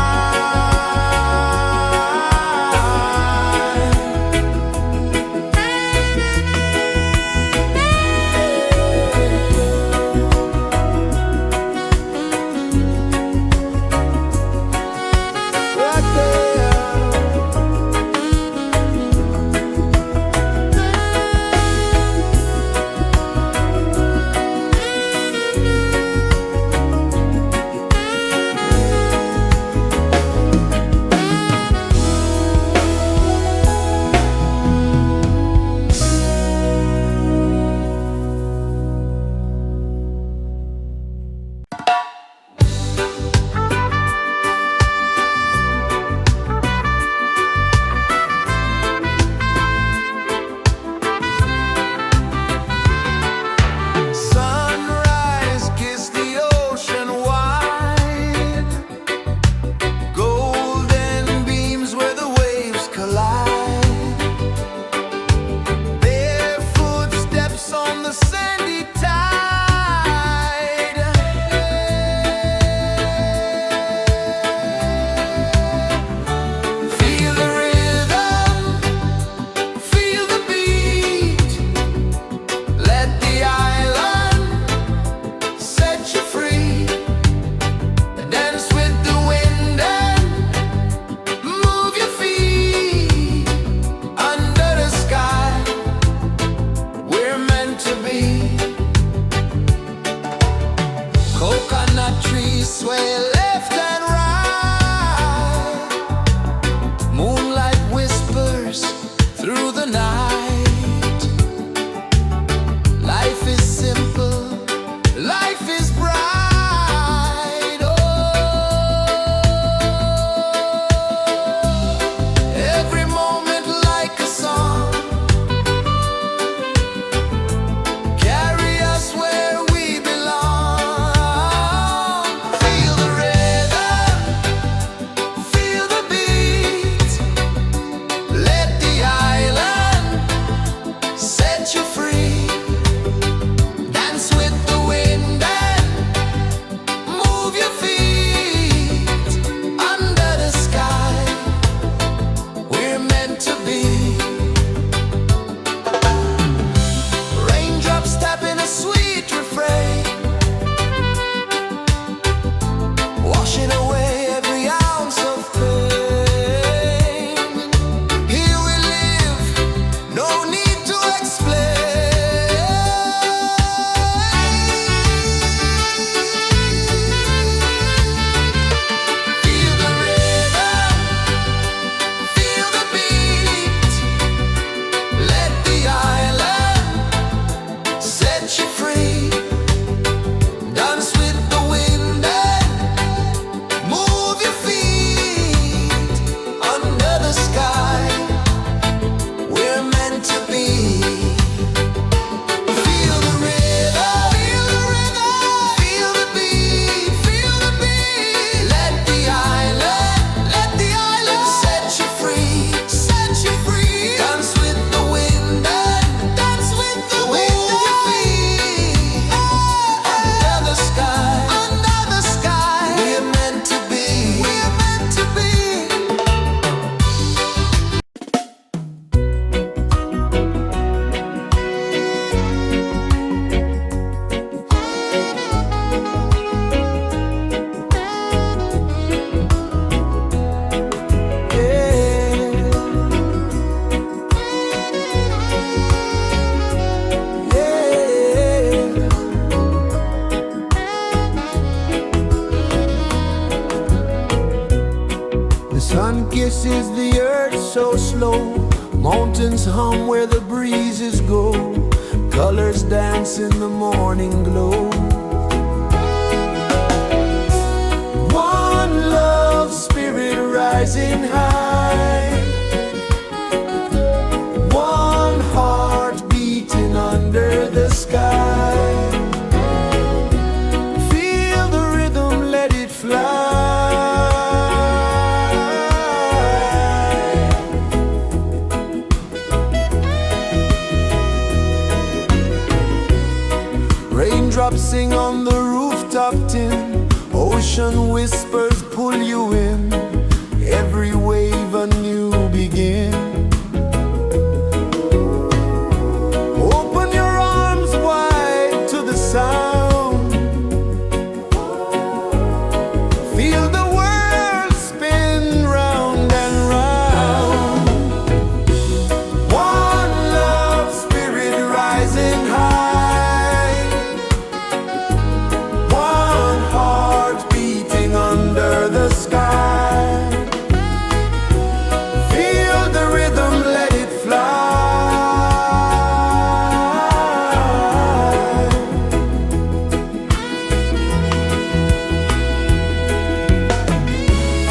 mountains hum where the breezes go, colors dance in the morning glow. One love spirit rising high, one heart beating under the sky. Feel the rhythm, let it fly. Raindrops sing on the rooftop tin, ocean whispers pull you in, every wave a new begin. Open your arms wide to the sound, feel the world spin round and round. One love spirit rising high, one heart beating under the sky. Feel the rhythm, let it fly.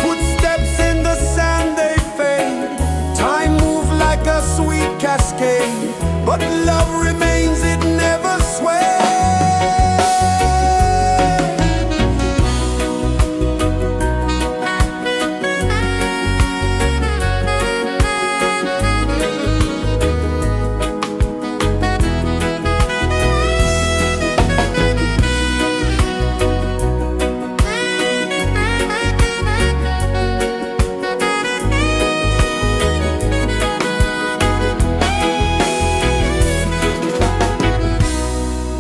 Footsteps in the sand, they fade. Time moves like a sweet cascade, but love remains, it never sways.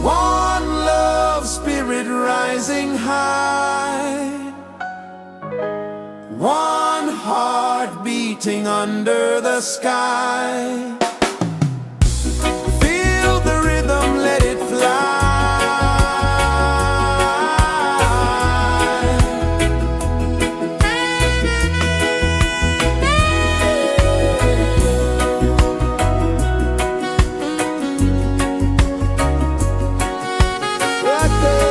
One love spirit rising high, one heart beating under the sky. Feel the rhythm, let it fly. Right there.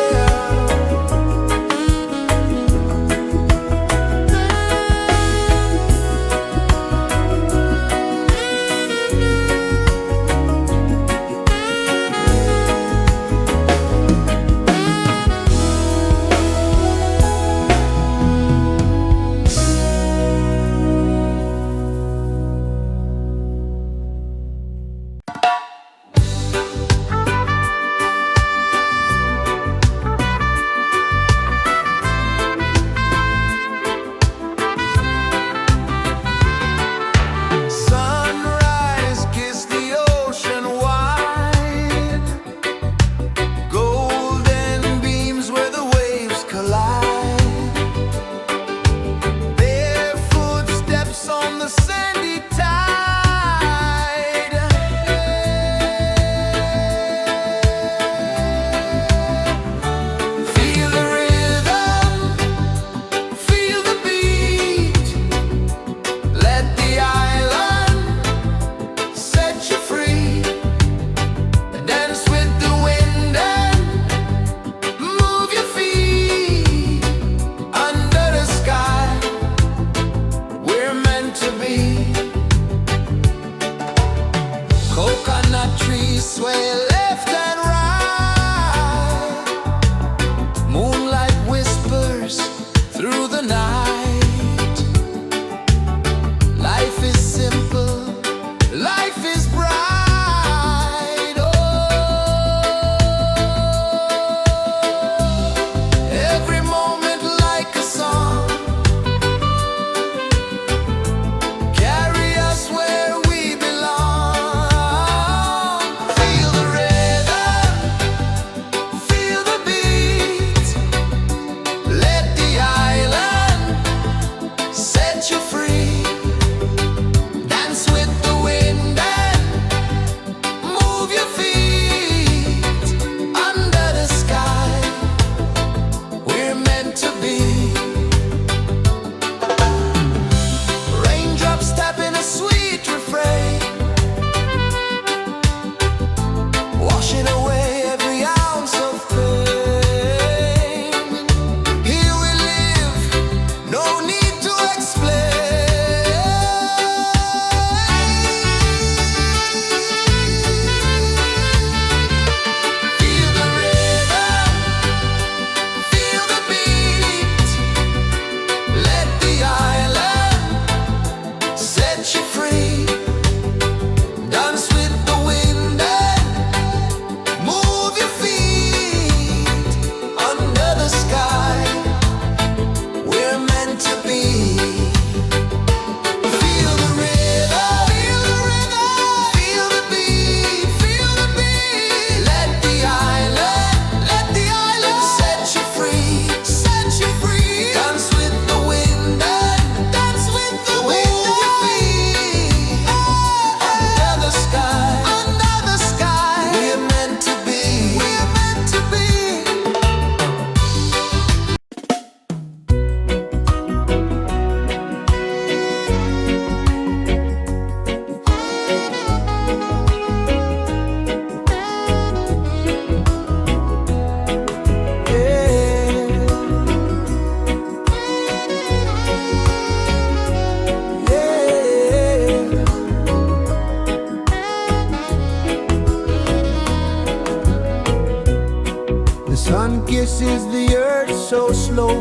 kisses the earth so slow.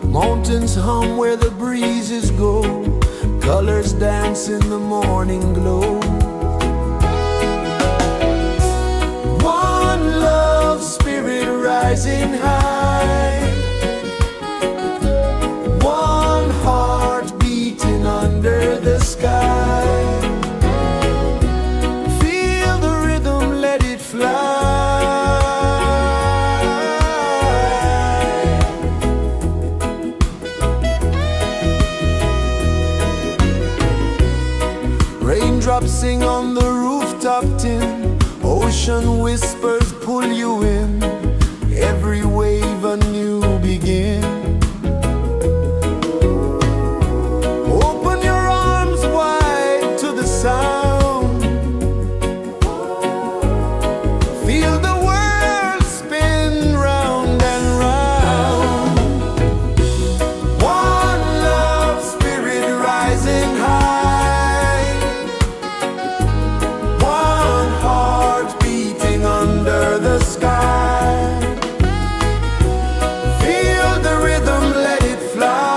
Mountains hum where the breezes go. Colors dance in the morning glow. One love spirit rising high. One heart beating under the sky. Feel the rhythm, let it fly. Raindrops sing on the rooftop tin. Ocean whispers pull you in. Every wave a new begin. Open your arms wide to the sound. Feel the world spin round and round. One love spirit rising high. One heart beating under the sky. Feel the rhythm, let it fly.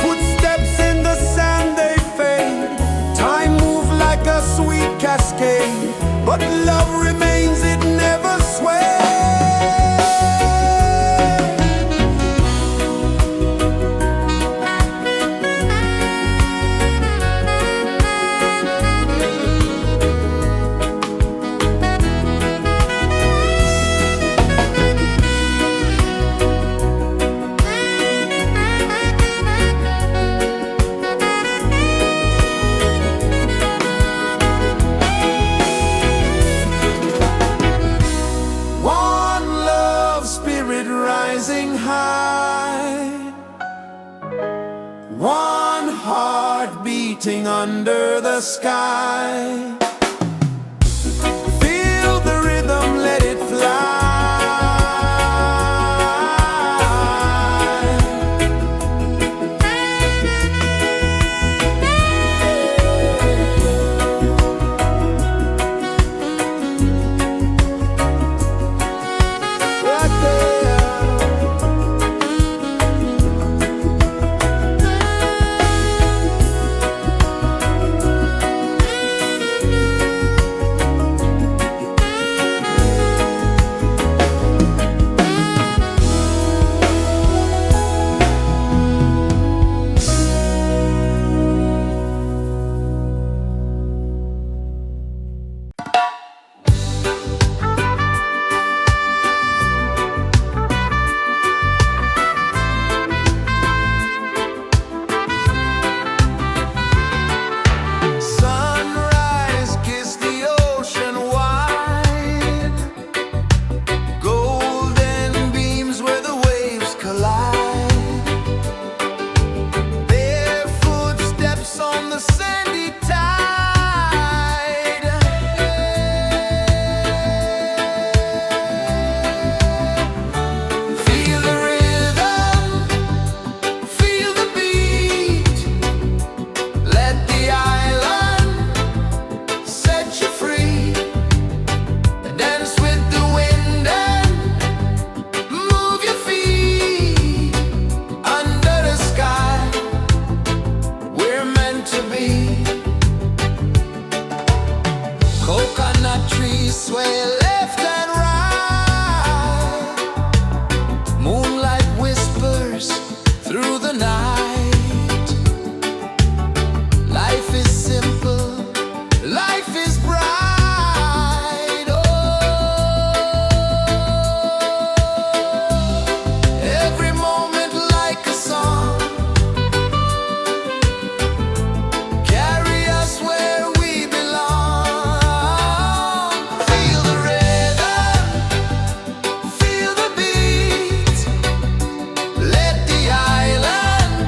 Footsteps in the sand, they fade. Time moves like a sweet cascade, but love remains, it never sways. One love spirit rising high. One heart beating under the sky. Feel the rhythm, let it fly. Right there. Sunrise, kiss the ocean wide. Golden beams where the waves collide. Their footsteps on the sandy tide. Feel the rhythm, feel the beat. Let the island set you free. Dance with the wind and move your feet. Under the sky, we're meant to be. Coconut trees sway left and right. Moonlight whispers through the night. Life is simple, life is bright. Oh, every moment like a song. Carry us where we belong. Feel the rhythm, feel the beat. Let the island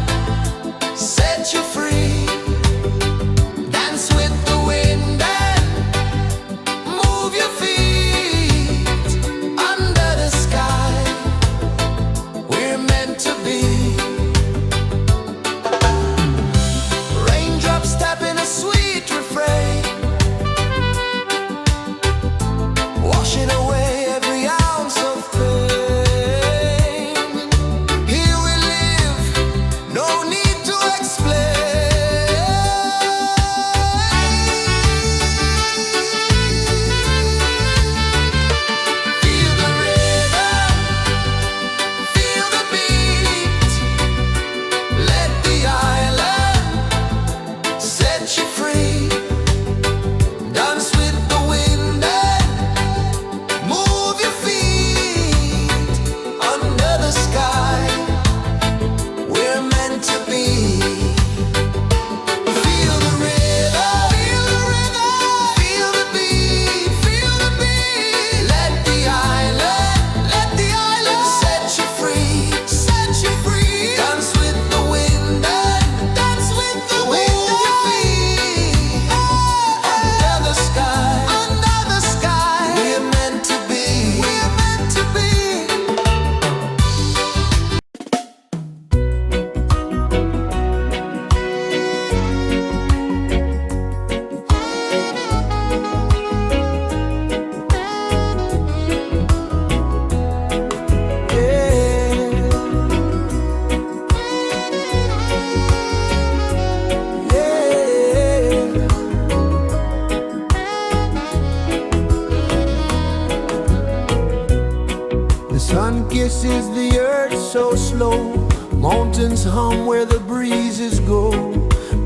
Mountains hum where the breezes go,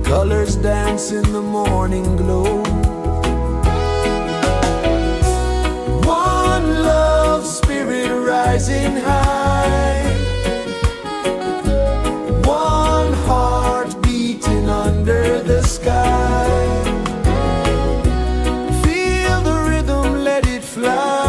colors dance in the morning glow. One love spirit rising high, one heart beating under the sky. Feel the rhythm, let it fly.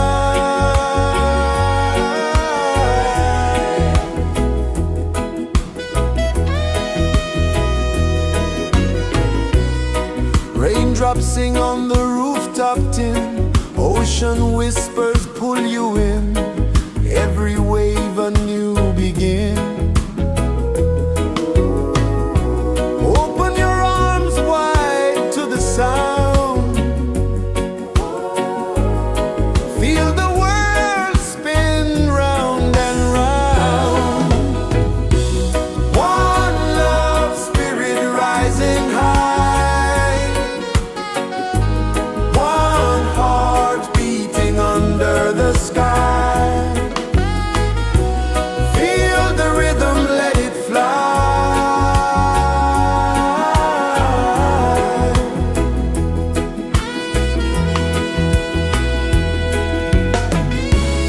Raindrops sing on the rooftop tin, ocean whispers pull you in, every wave a new begin. Open your arms wide to the sound, feel the world spin round and round. One love spirit rising high, one heart beating under the sky. Feel the rhythm, let it fly.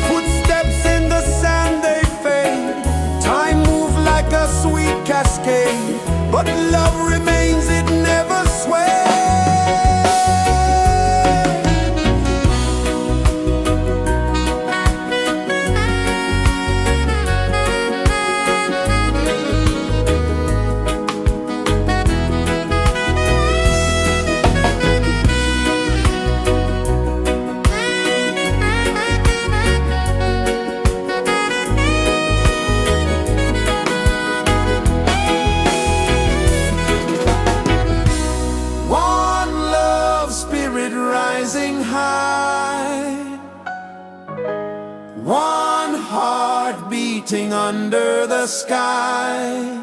Footsteps in the sand, they fade. Time moves like a sweet cascade, but love remains, it never sways. One love spirit rising high, one heart beating under the sky.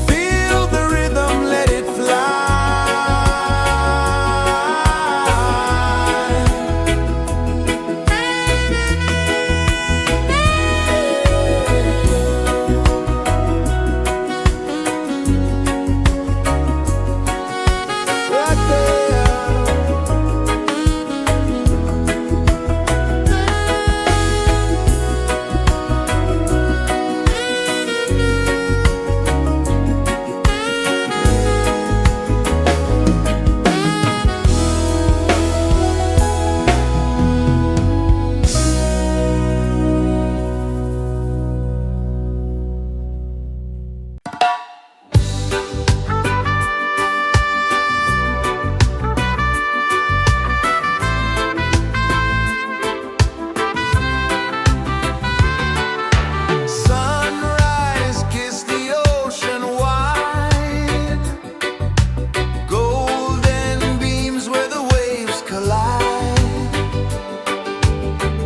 Feel the rhythm, let it fly. Right there. Sunrise, kiss the ocean wide, golden beams where the waves collide,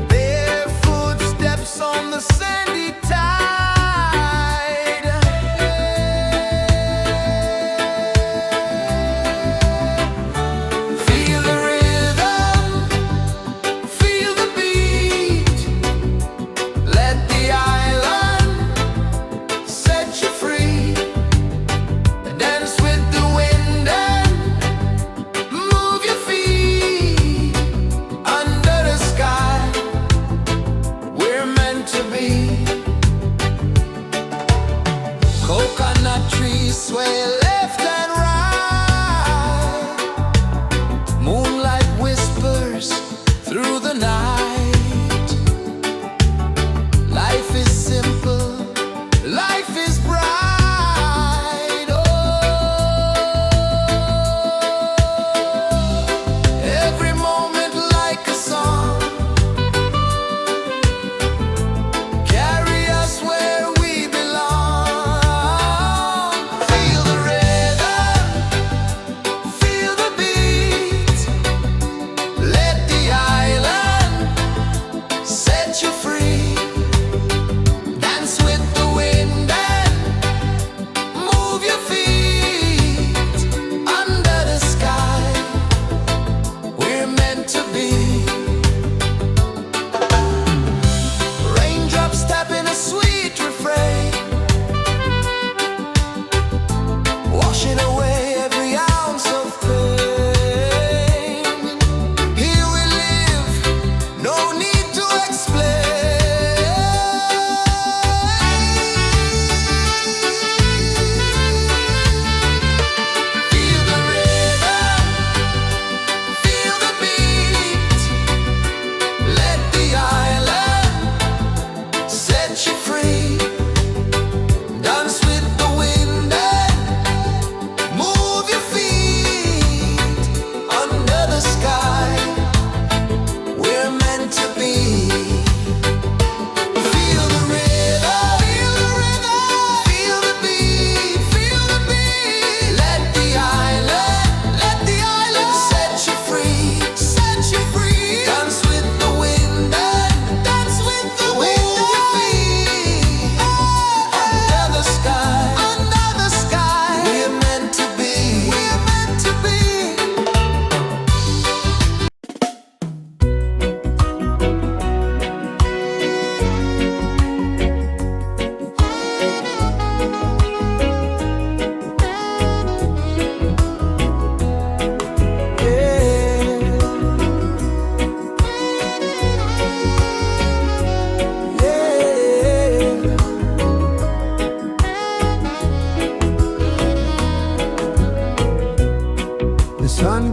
bare footsteps on the sandy tide. Feel the rhythm, feel the beat, let the island set you free. Dance with the wind and move your feet. Under the sky, we're meant to be. Coconut trees sway left and right, moonlight whispers through the night. Life is simple, life is bright. Oh, every moment like a song, carry us where we belong. Feel the rhythm.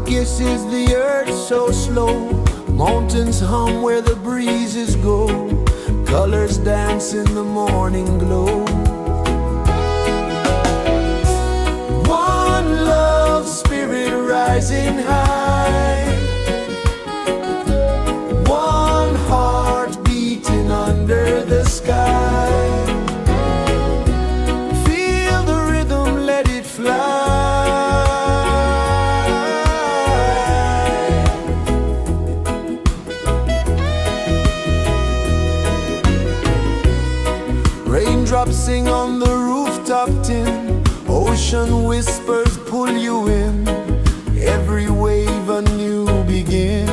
kisses the earth so slow. Mountains hum where the breezes go. Colors dance in the morning glow. One love spirit rising high. One heart beating under the sky. Feel the rhythm, let it fly. Raindrops sing on the rooftop tin. Ocean whispers pull you in. Every wave a new begin.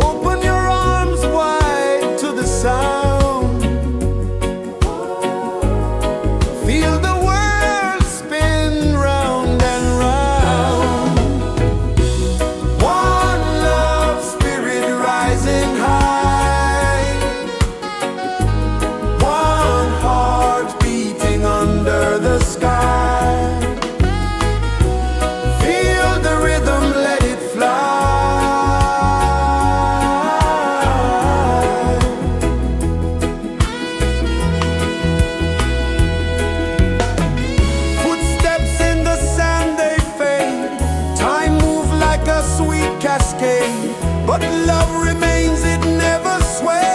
Open your arms wide to the sound. Feel the world spin round and round. One love spirit rising high. One heart beating under the sky. Feel the rhythm, let it fly. Footsteps in the sand, they fade. Time moves like a sweet cascade, but love remains, it never sways.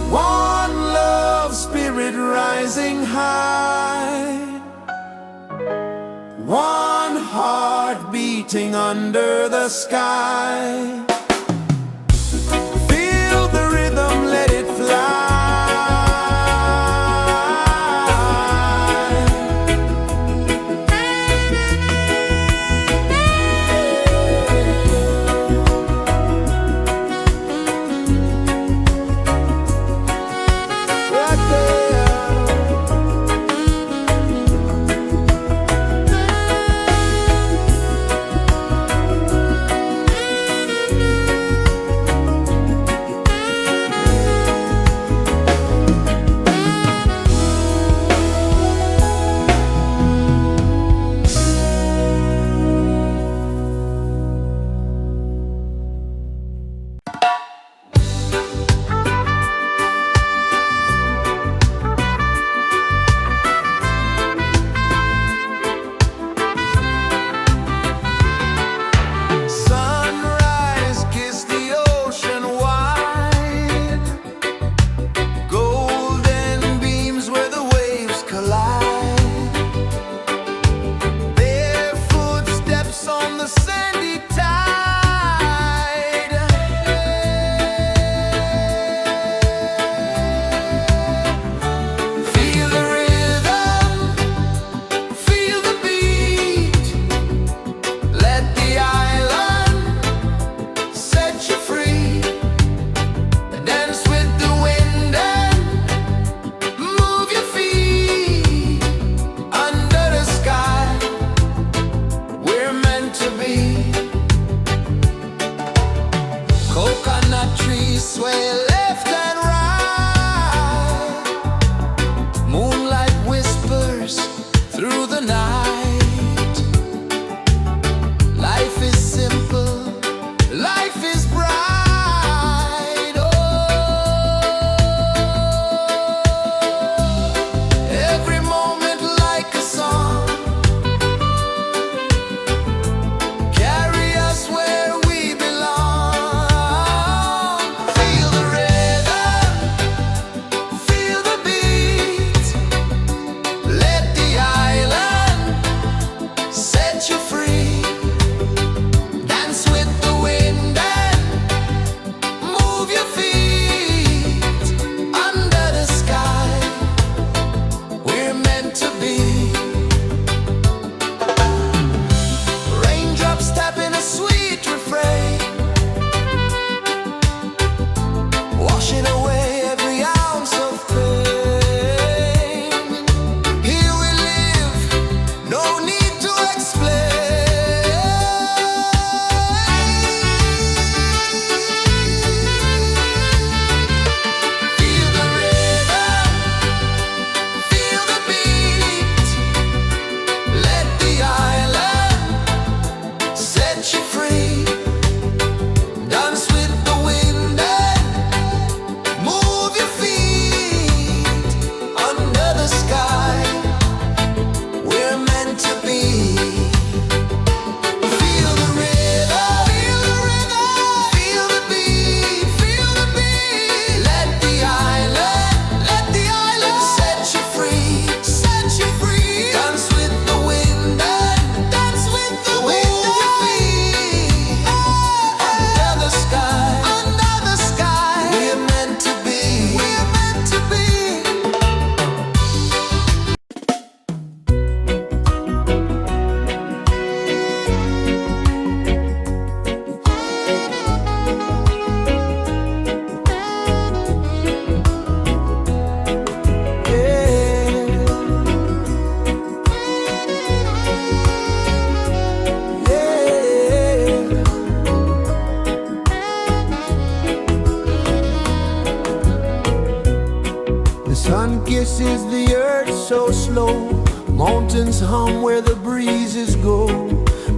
One love spirit rising high. One heart beating under the sky. Feel the rhythm, let it fly. Right there. kisses the earth so slow. Mountains hum where the breezes go.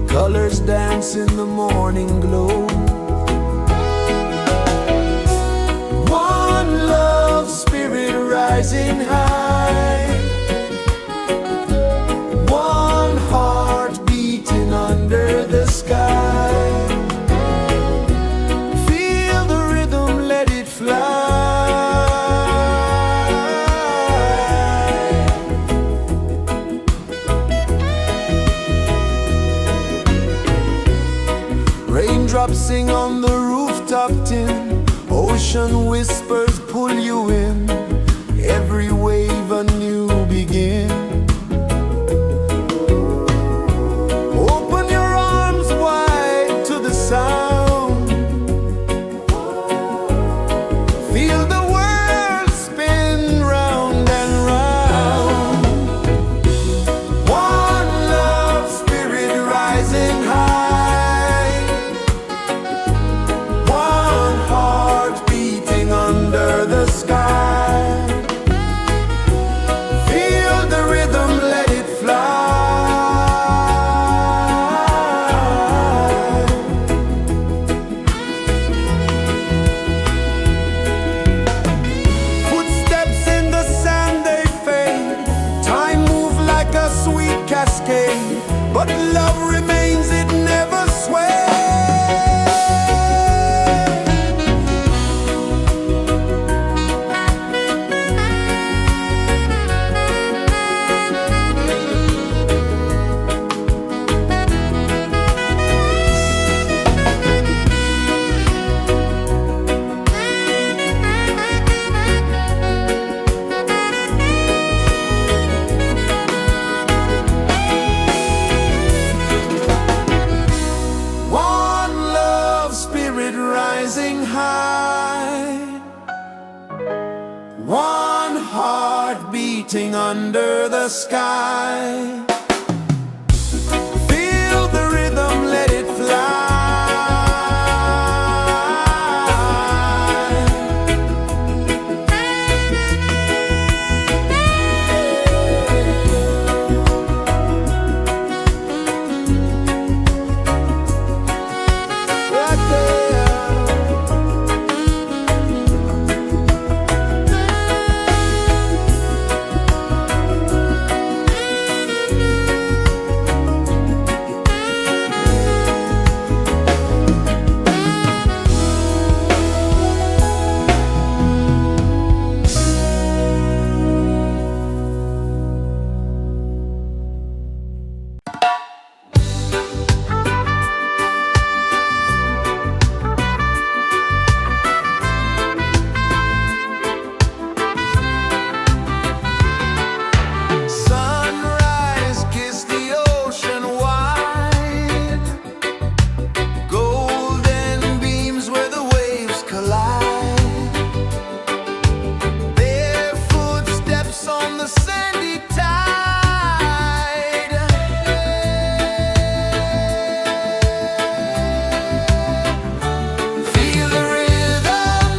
Colors dance in the morning glow. One love spirit rising high. One heart beating under the sky. Feel the rhythm, let it fly. Raindrops sing on the rooftop tin. Ocean whispers pull you in. Every wave a new begin. Open your arms wide to the sound. Feel the world spin round and round. One love spirit rising high. One heart beating under the sky. Feel the rhythm, let it fly. Footsteps in the sand, they fade. Time moves like a sweet cascade, but love remains, it never sways. One love spirit rising high. One heart beating under the sky. Feel the rhythm, let it fly. Right there. Sunrise, kiss the ocean wide. Golden beams where the waves collide. Bare footsteps on the sandy tide. Feel the rhythm,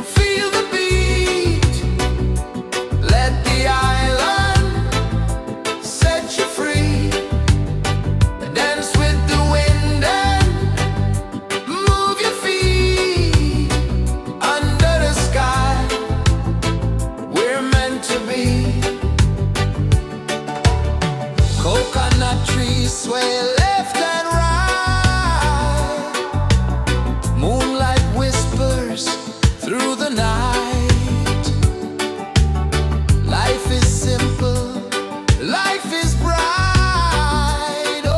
feel the beat. Let the island set you free. Dance with the wind and move your feet. Under the sky, we're meant to be. Coconut trees sway left and right. Moonlight whispers through the night. Life is simple, life is bright. Oh,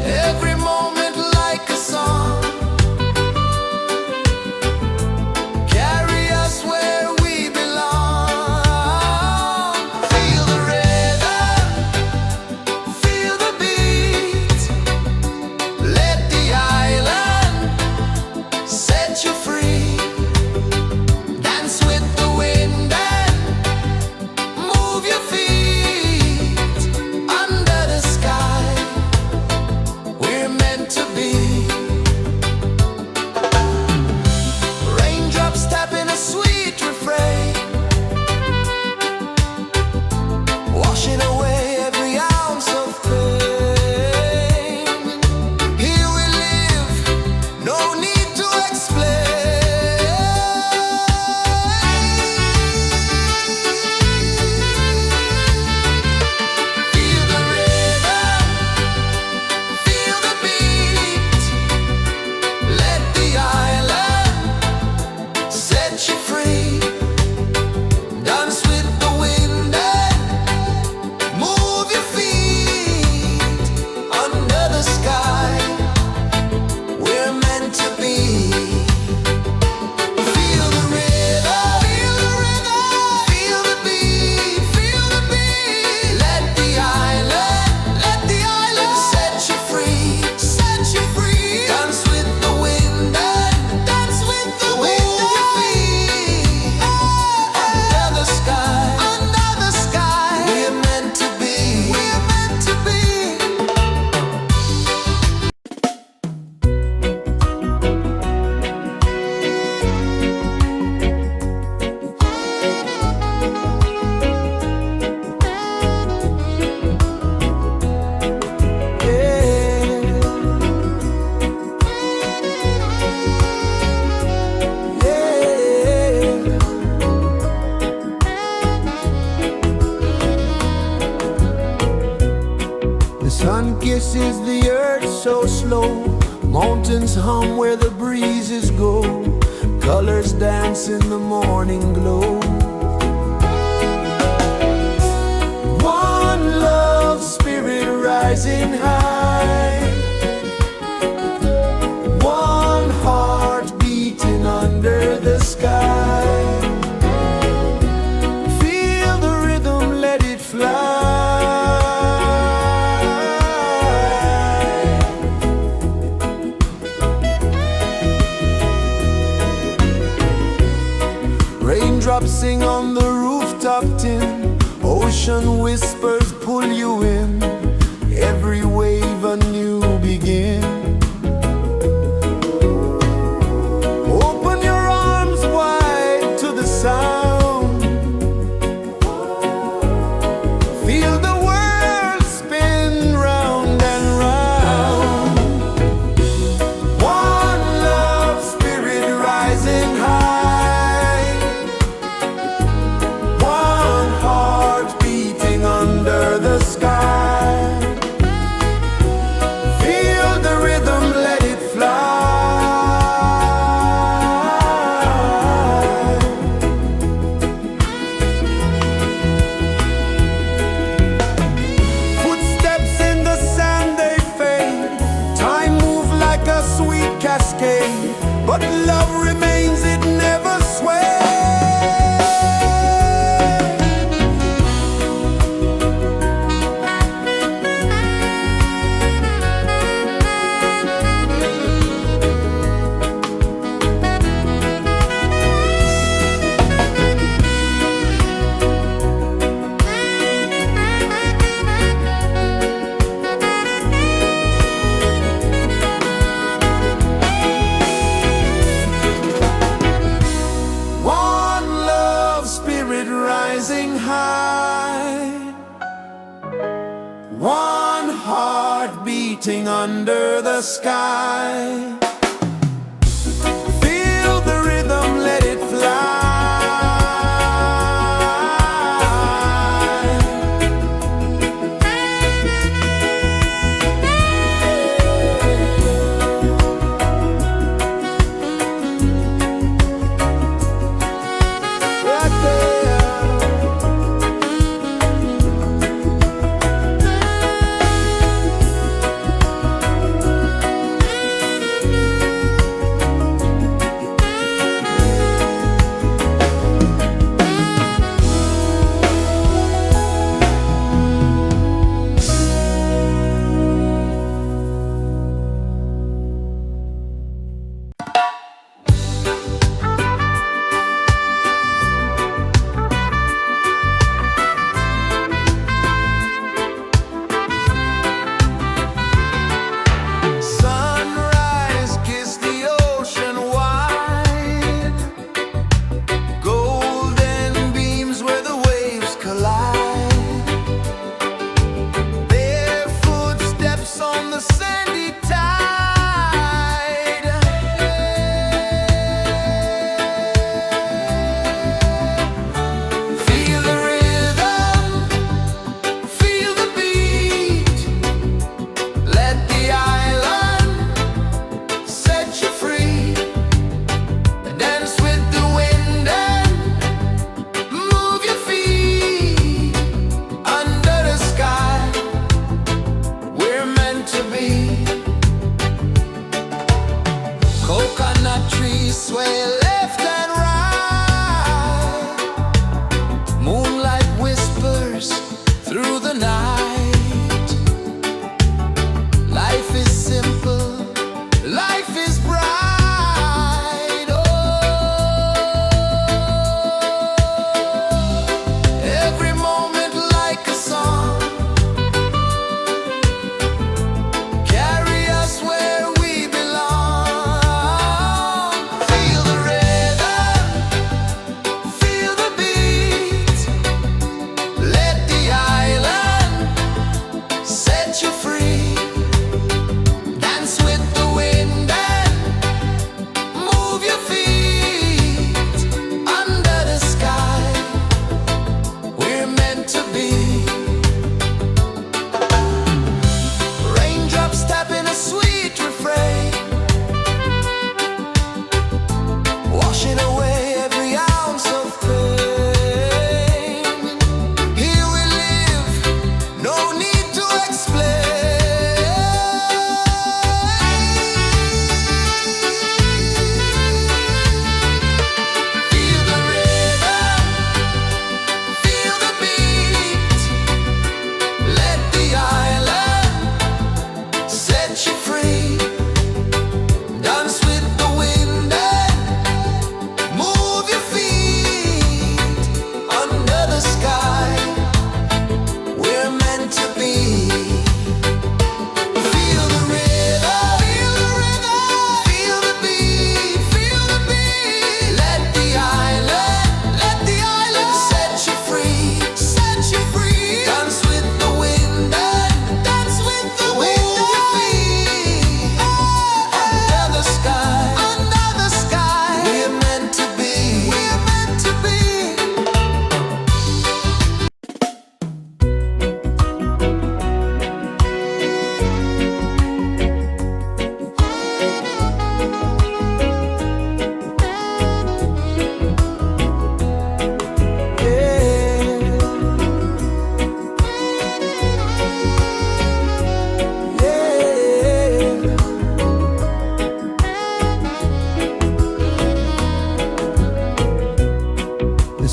every moment like a song. Carry us where we belong. Feel the rhythm. pulses the earth so slow. Mountains hum where the breezes go. Colors dance in the morning glow. One love, spirit rising high. One heart beating under the sky. Feel the rhythm, let it fly. Raindrops sing on the rooftop tin. Ocean whispers pull you in. Every wave a new begin. Open your arms wide to the sound. Feel the world spin round and round. One love, spirit rising high. One heart beating under the sky. Feel the rhythm, let it fly. Footsteps in the sand, they fade. Time moves like a sweet cascade, but love remains, it never sways. One love, spirit rising high. One heart beating under the sky. Feel the rhythm, let it fly. Right there.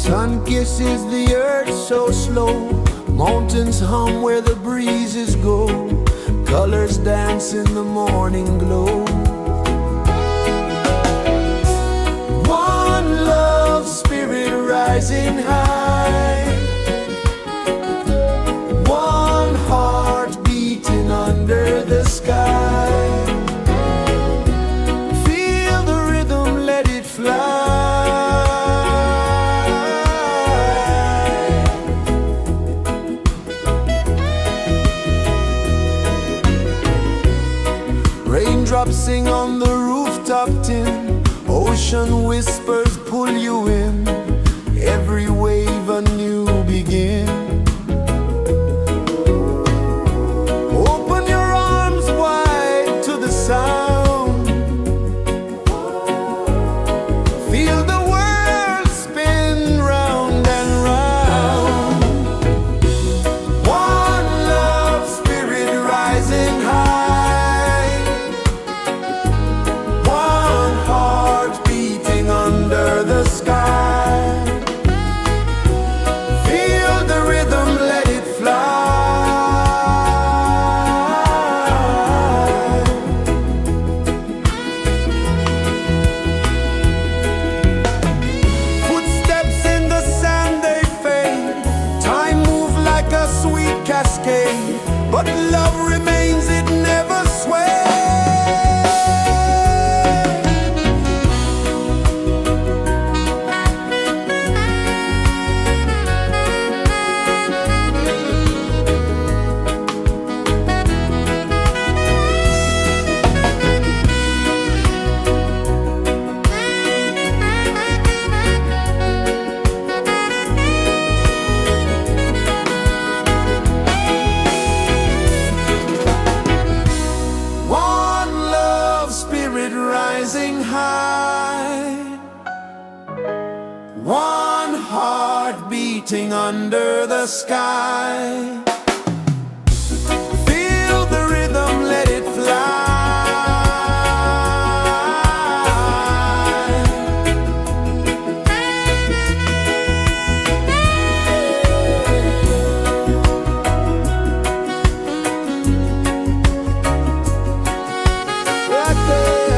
Sun kisses the earth so slow, mountains hum where the breezes go, colors dance in the morning glow. One love, spirit rising high, one heart beating under the sky. Feel the rhythm, let it fly. Raindrops sing on the rooftop tin, ocean whispers pull you in, every wave a new begin. Open your arms wide to the sound, feel the world spin round and round. One love, spirit rising high, one heart beating under the sky. Feel the rhythm, let it fly. Footsteps in the sand, they fade, time moves like a sweet cascade, but love remains, it never sways. One love, spirit rising high, one heart beating under the sky. Feel the rhythm, let it fly. Right there.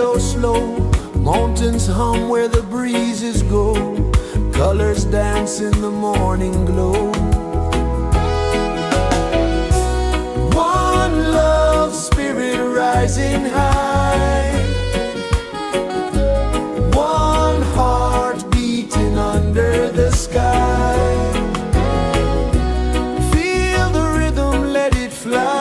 so slow. Mountains hum where the breezes go. Colors dance in the morning glow. One love, spirit rising high. One heart beating under the sky. Feel the rhythm, let it fly.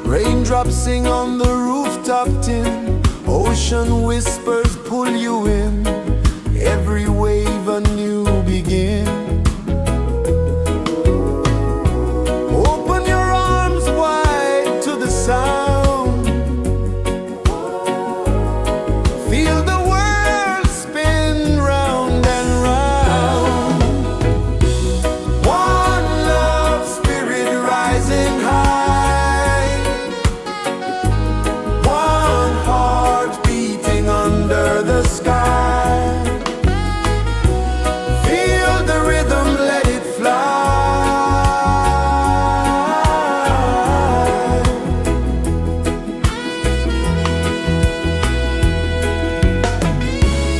Raindrops sing on the rooftop tin. Ocean whispers pull you in. Every wave a new begin. Open your arms wide to the sound. Feel the world spin round and round. One love, spirit rising high. One heart beating under the sky. Feel the rhythm, let it fly.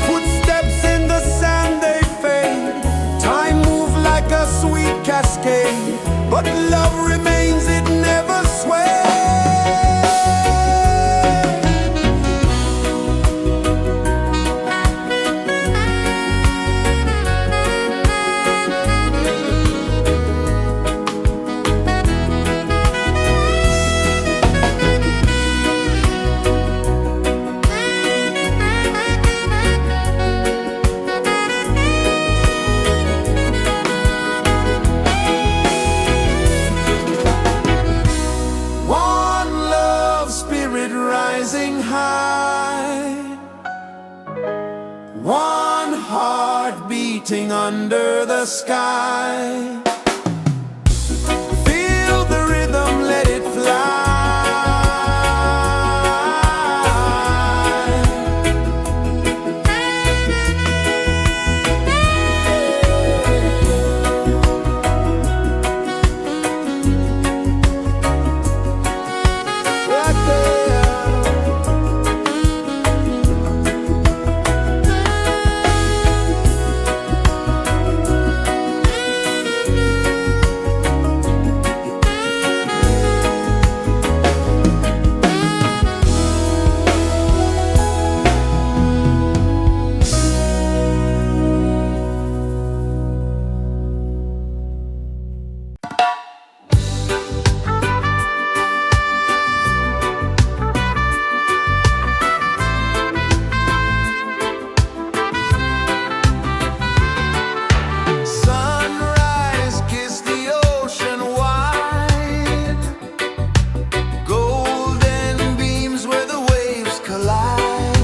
Footsteps in the sand, they fade. Time moves like a sweet cascade, but love remains, it never sways. One love, spirit rising high. One heart beating under the sky. Feel the rhythm, let it fly. Right there. Sunrise, kiss the ocean wide. Golden beams where the waves collide.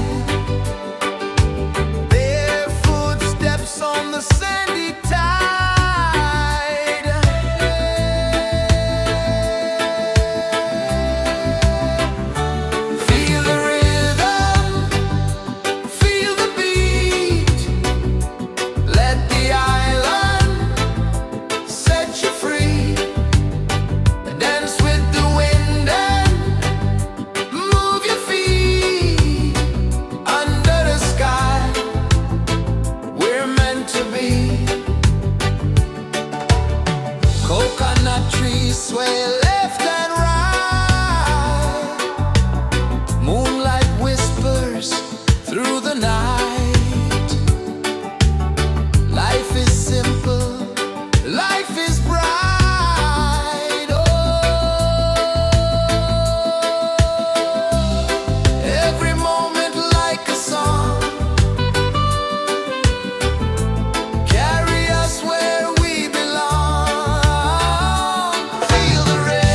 Bare footsteps on the sandy tide. Feel the rhythm, feel the beat. Let the island set you free. Dance with the wind and move your feet. Under the sky, we're meant to be. Coconut trees sway left and right. Moonlight whispers through the night. Life is simple, life is bright. Oh, every moment like a song. Carry us where we belong. Feel the rhythm.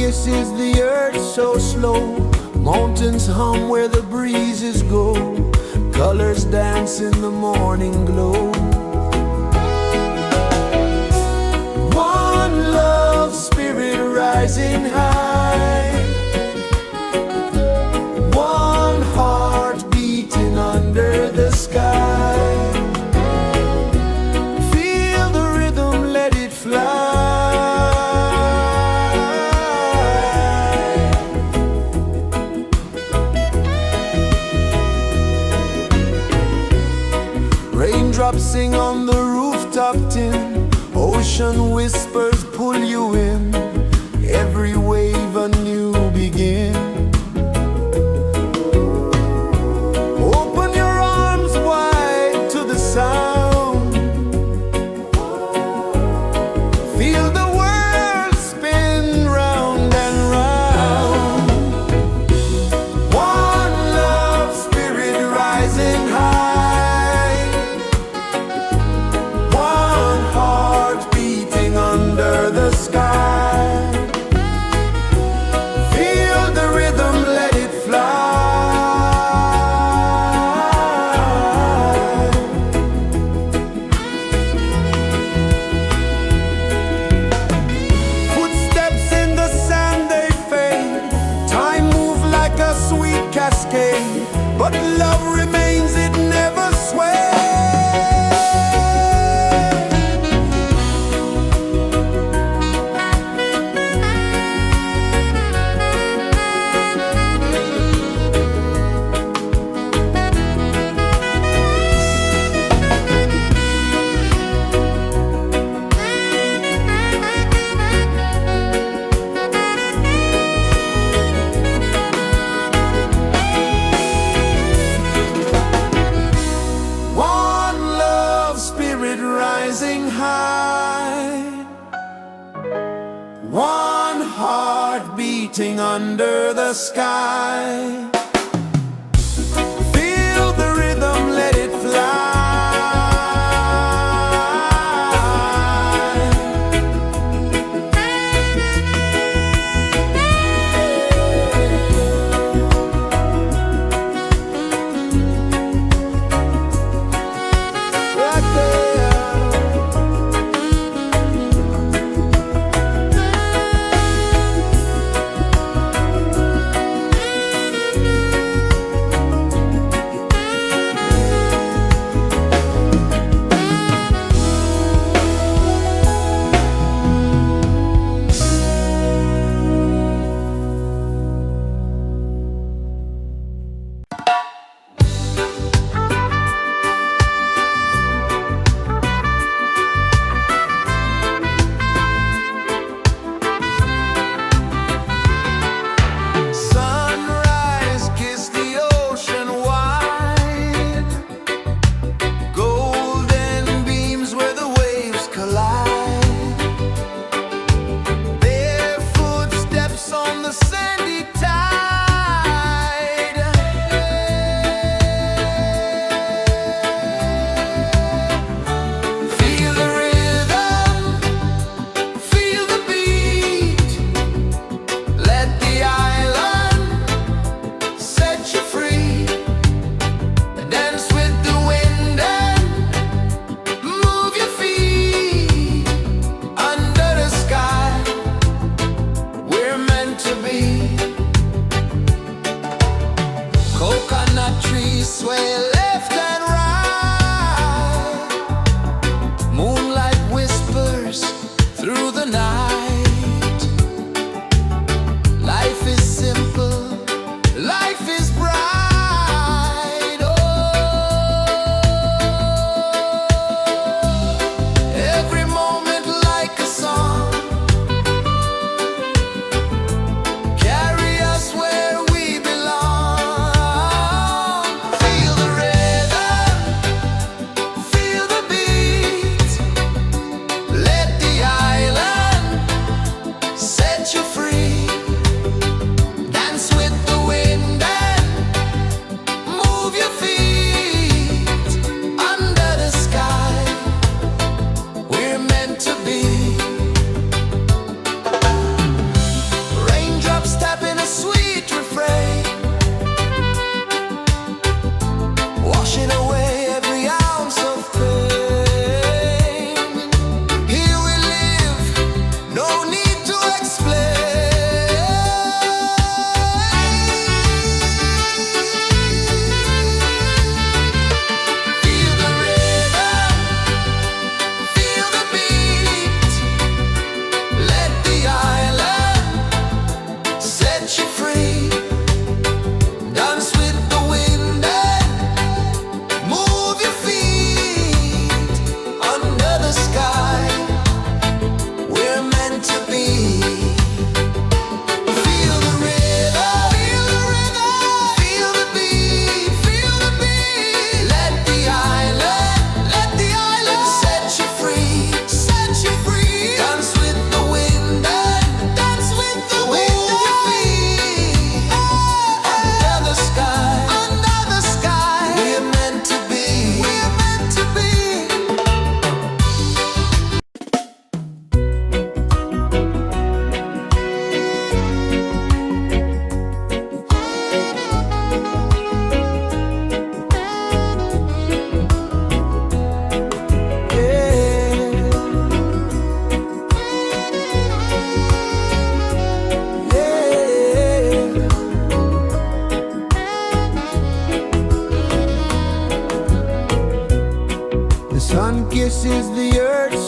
Is the earth so slow? Mountains hum where the breezes go. Colors dance in the morning glow. One love spirit rising high. One heart beating under the sky. Feel the rhythm, let it fly. Raindrops sing on the rooftop tin. Ocean whispers pull you in. Every wave a new begin. Open your arms wide to the sound. Feel the world spin round and round. One love spirit rising high. Under the sky, feel the rhythm, let it fly. Footsteps in the sand, they fade. Time moves like a sweet cascade, but love remains, it never sways. Rising high, one heart beating under the sky. Feel the rhythm, let it fly.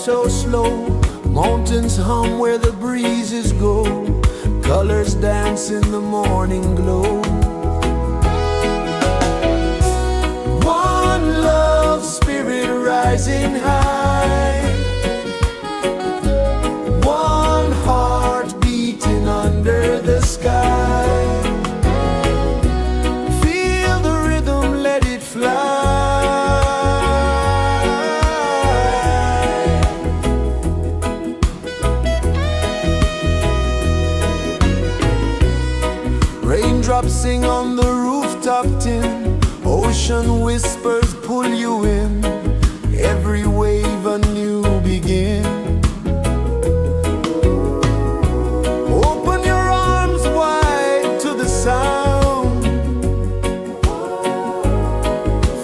so slow. Mountains hum where the breezes go. Colors dance in the morning glow. One love spirit rising high. One heart beating under the sky. Feel the rhythm, let it fly. Raindrops sing on the rooftop tin. Ocean whispers pull you in. Every wave a new begin. Open your arms wide to the sound.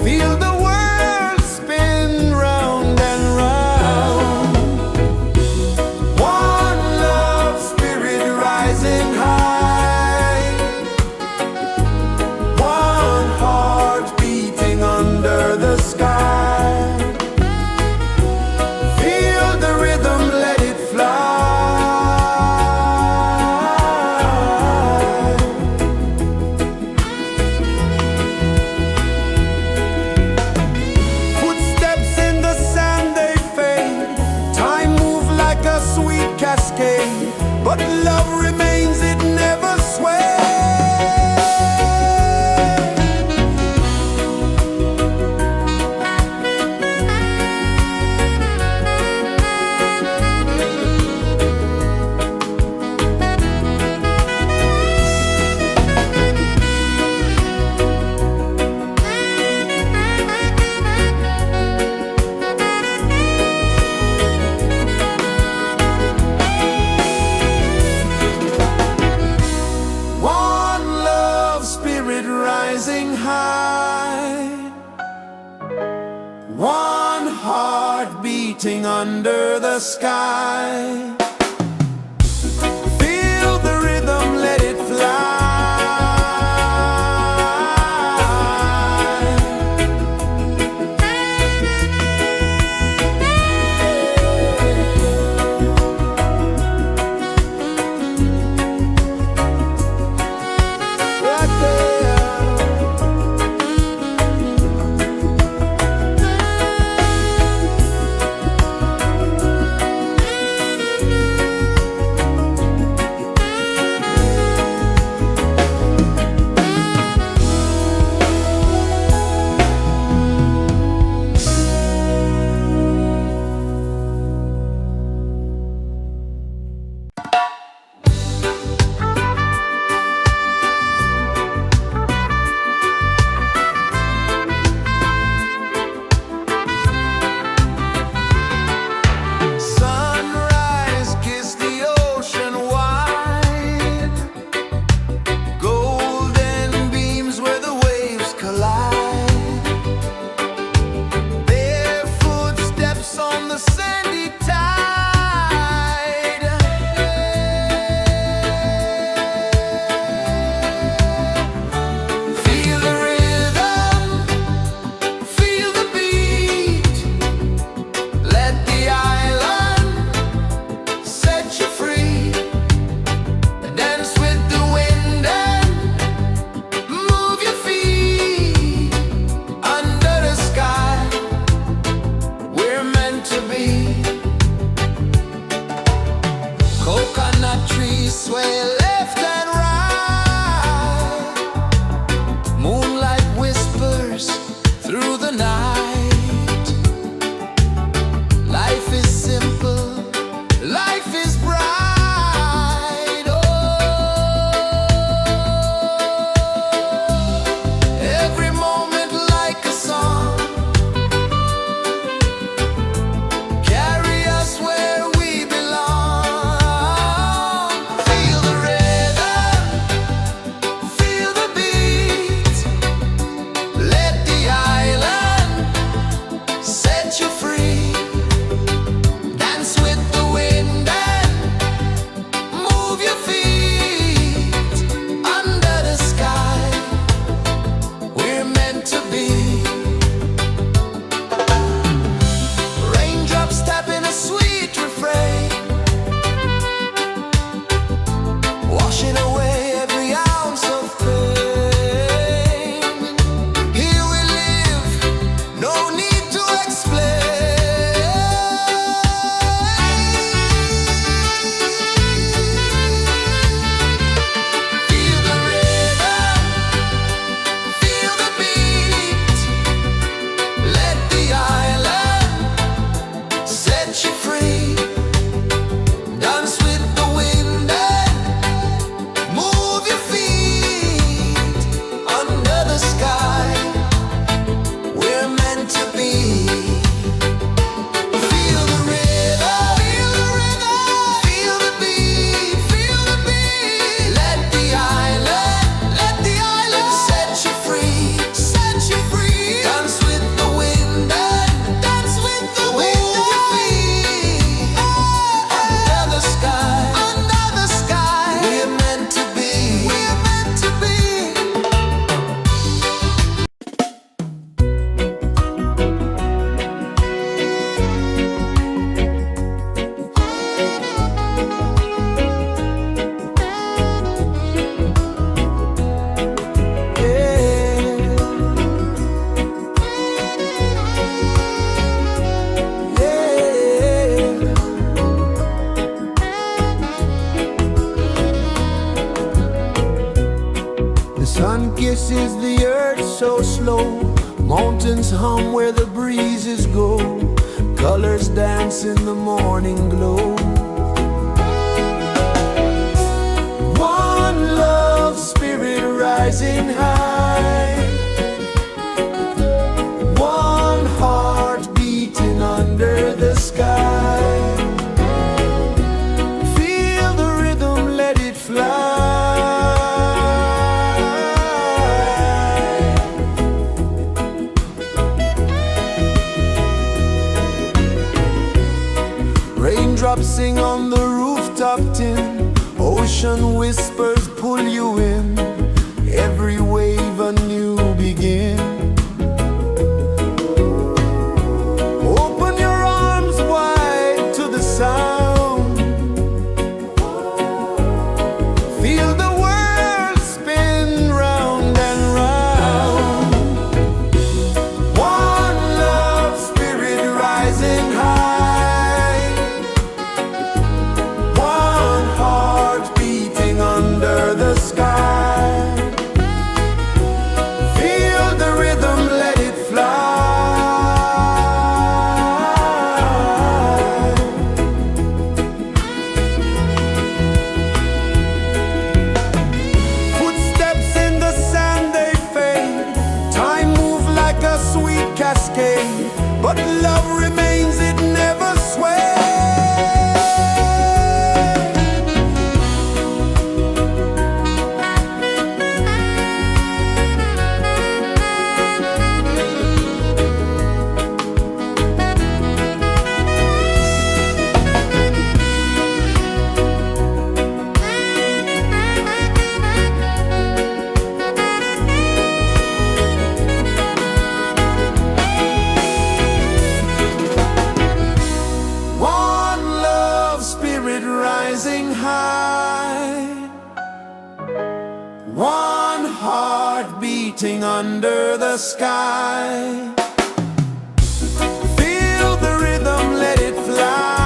Feel the world spin round and round. One love spirit rising high. One heart beating under the sky. Feel the rhythm, let it fly. Footsteps in the sand, they fade. Time moves like a sweet cascade, but love remains, it never sways. One love spirit rising high. One heart beating under the sky. Feel the rhythm, let it fly. Right there. set you free. Dance with the wind and move your feet under the sky. We're meant to be. Feel the rhythm, feel the rhythm, feel the beat, feel the beat. Let the island set you free, set you free. Dance with the wind and dance with the wind. Move your feet under the sky, we're meant to be, we're meant to be. The sun kisses the earth so slow. Mountains hum where the breezes go. Colors dance in the morning glow. One love spirit rising high. One heart beating under the sky. Feel the rhythm, let it fly. Raindrops sing on the rooftop tin. Ocean whispers pull you in. Every wave a new begin. Open your arms wide to the sound. Feel the world spin round and round. One love spirit rising high. One heart beating under the sky. Feel the rhythm, let it fly. Footsteps in the sand, they fade. Time moves like a sweet cascade, but love remains, it never sways. One love spirit rising high. One heart beating under the sky. Feel the rhythm, let it fly.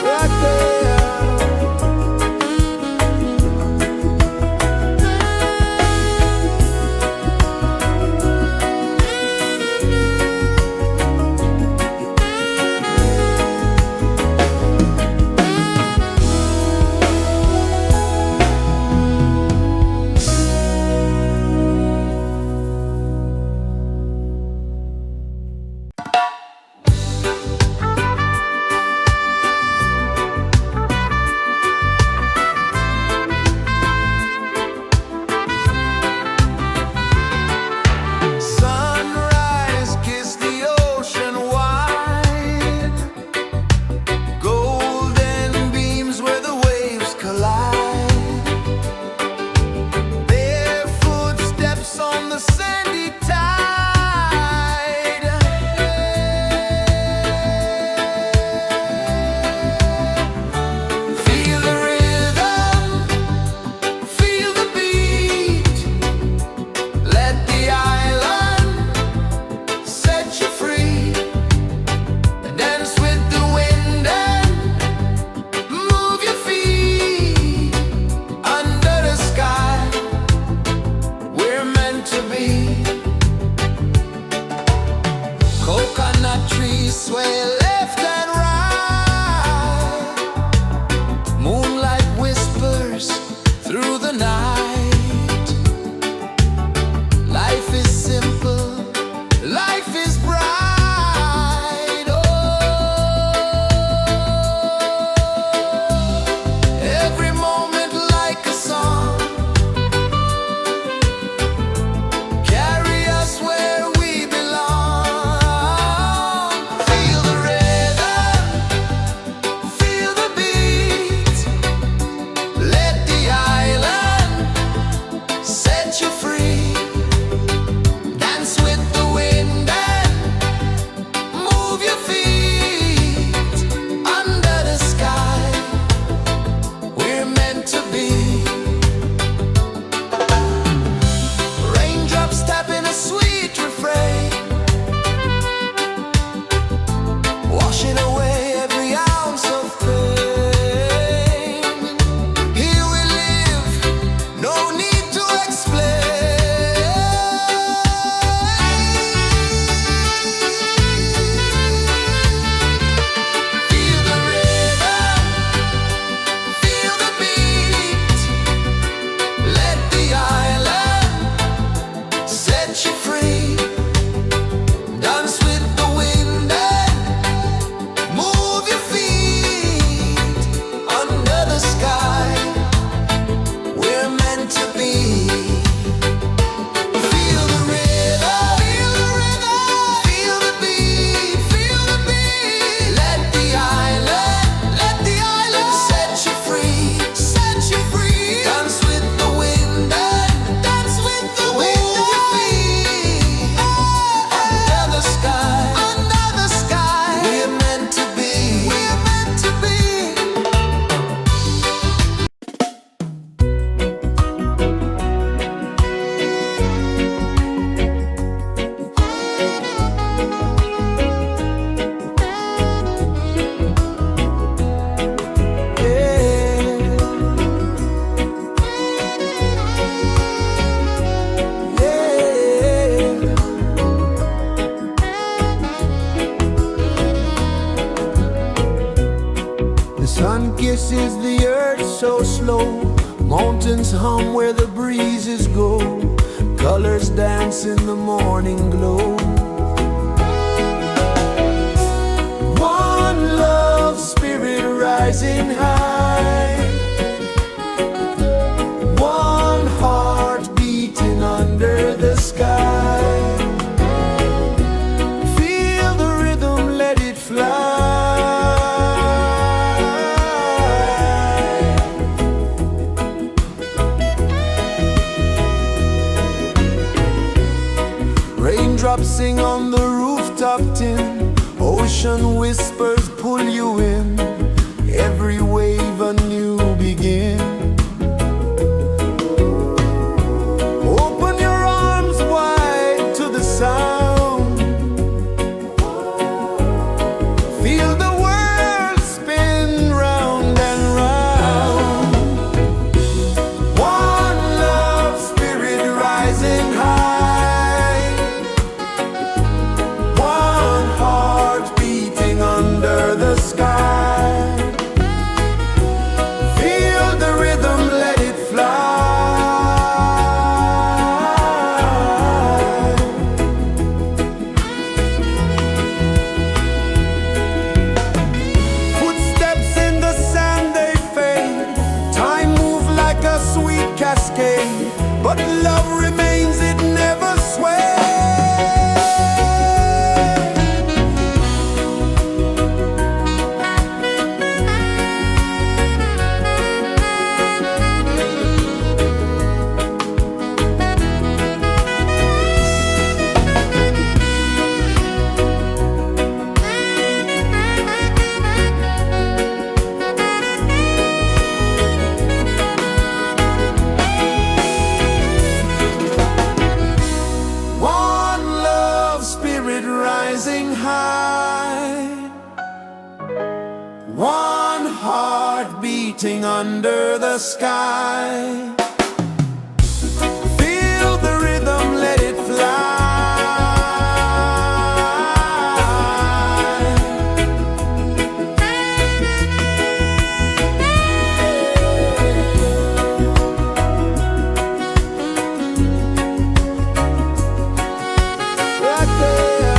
Right there. Sun kisses the earth so slow, mountains hum where the breezes go, colors dance in the morning glow. One love, spirit rising high, one heart beating under the sky. Feel the rhythm, let it fly. Raindrops sing on the rooftop tin, ocean whispers pull you in, every wave a new begin. Open your arms wide to the sound, feel the world spin round and round. One love, spirit rising high, one heart beating under the sky. Feel the rhythm, let it fly. Footsteps in the sand, they fade, time moves like a sweet cascade, but love remains, it never sways. One love, spirit rising high, one heart beating under the sky. Feel the rhythm, let it fly. Right there.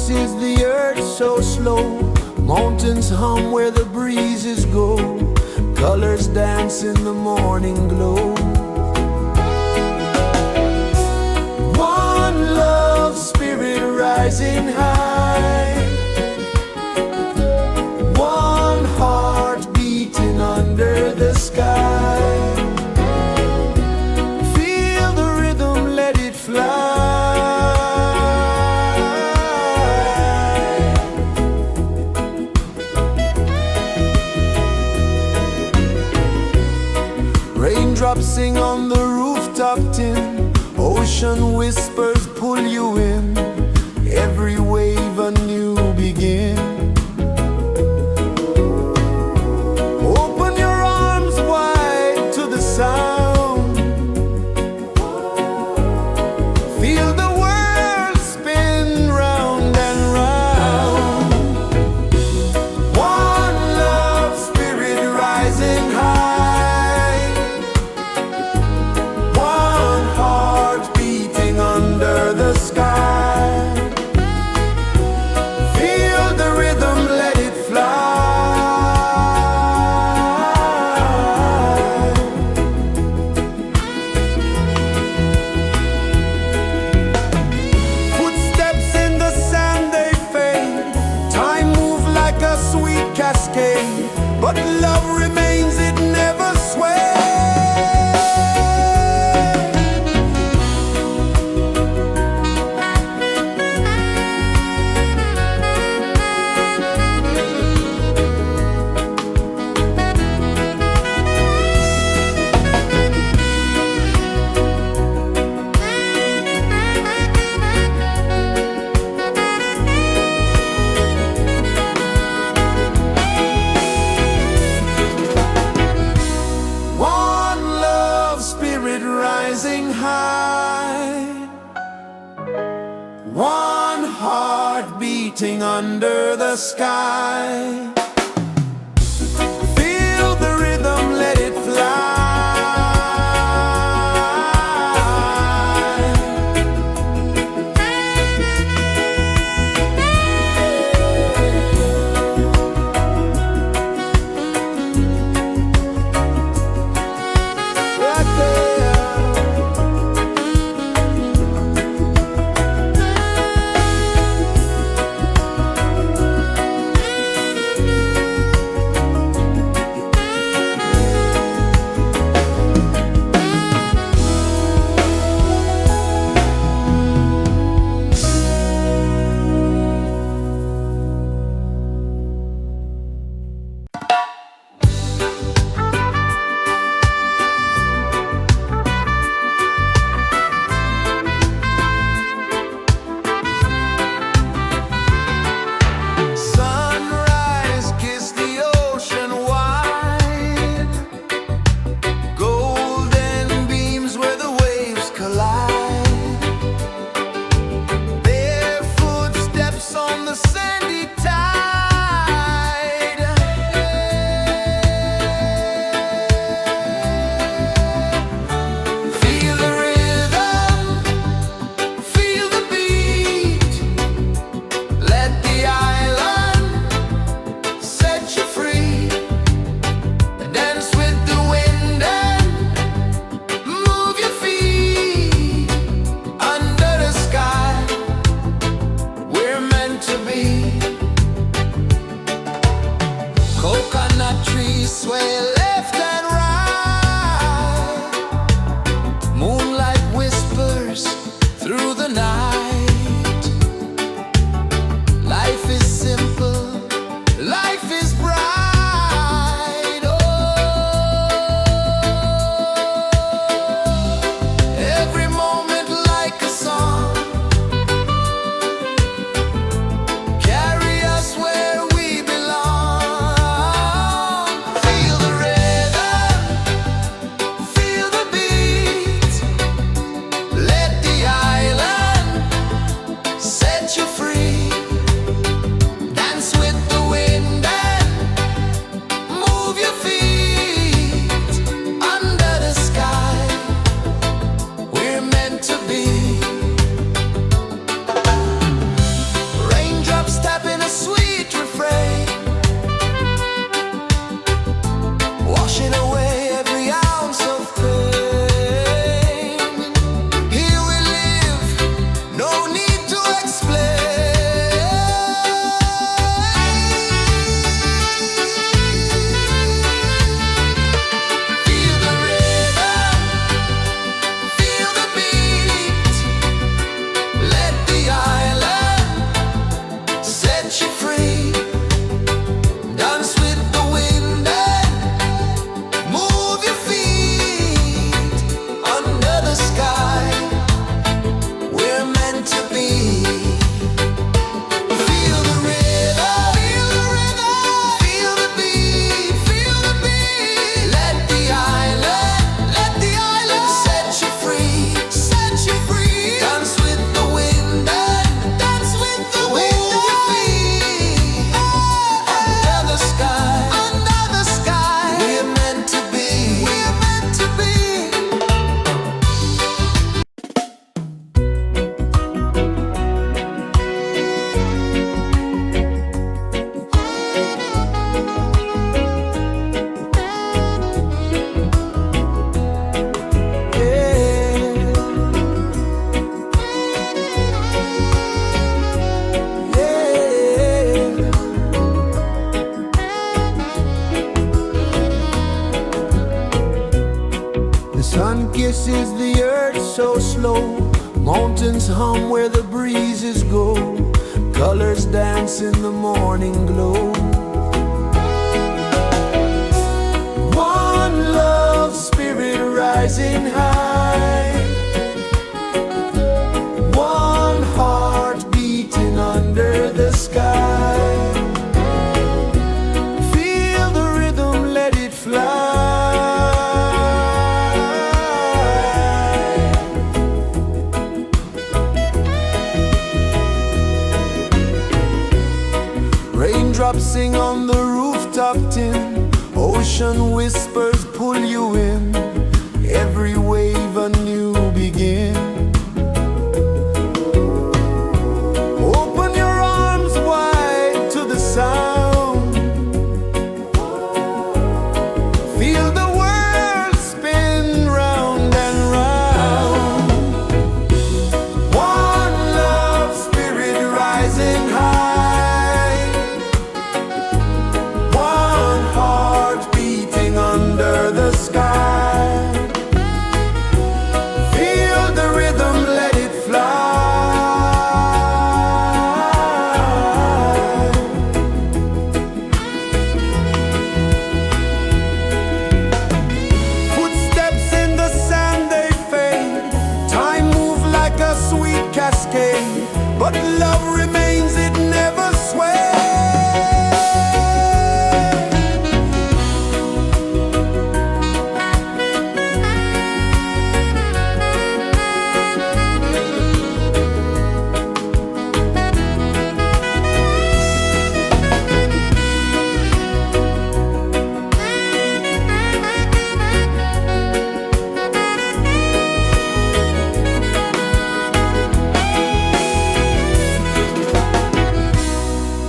is the earth so slow? Mountains hum where the breezes go. Colors dance in the morning glow. One love, spirit rising high. One heart beating under the sky. Feel the rhythm, let it fly. Raindrops sing on the rooftop tin. Ocean whispers pull you in. Every wave a new begin. Open your arms wide to the sound. Feel the world spin round and round. One love, spirit rising high. One heart beating under the sky. Feel the rhythm, let it fly. Footsteps in the sand, they fade. Time moves like a sweet cascade, but love remains, it never sways. One love, spirit rising high. One heart beating under the sky. Feel the rhythm, let it fly. Right there. Sunrise, kiss the ocean wide. Golden beams where the waves collide. Bare footsteps on the sandy tide. Feel the rhythm, feel the beat. Let the island set you free. Dance with the wind and move your feet. Under the sky, we're meant to be. Coconut trees sway left and right. Moonlight whispers through the night. Life is simple, life is bright. Oh, every moment like a song. Carry us where we belong. Feel the rhythm. Sun kisses the earth so slow, mountains hum where the breezes go, colors dance in the morning glow. One love spirit rising high, one heart beating under the sky. Feel the rhythm, let it fly. Raindrops sing on the rooftop tin, ocean whispers pull you in, every wave a new begin. Open your arms wide to the sound, feel the world spin round and round. One love spirit rising high, one heart beating under the sky. Feel the rhythm, let it fly. Footsteps in the sand, they fade, time moves like a sweet cascade, but love remains, it never sways.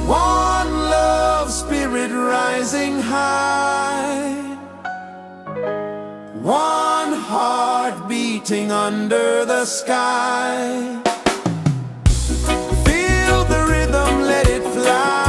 One love spirit rising high, one heart beating under the sky. Feel the rhythm, let it fly.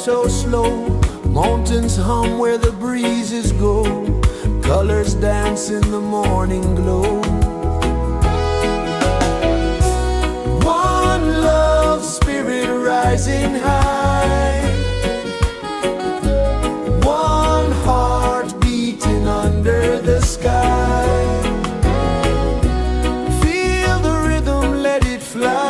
so slow. Mountains hum where the breezes go. Colors dance in the morning glow. One love spirit rising high. One heart beating under the sky. Feel the rhythm, let it fly.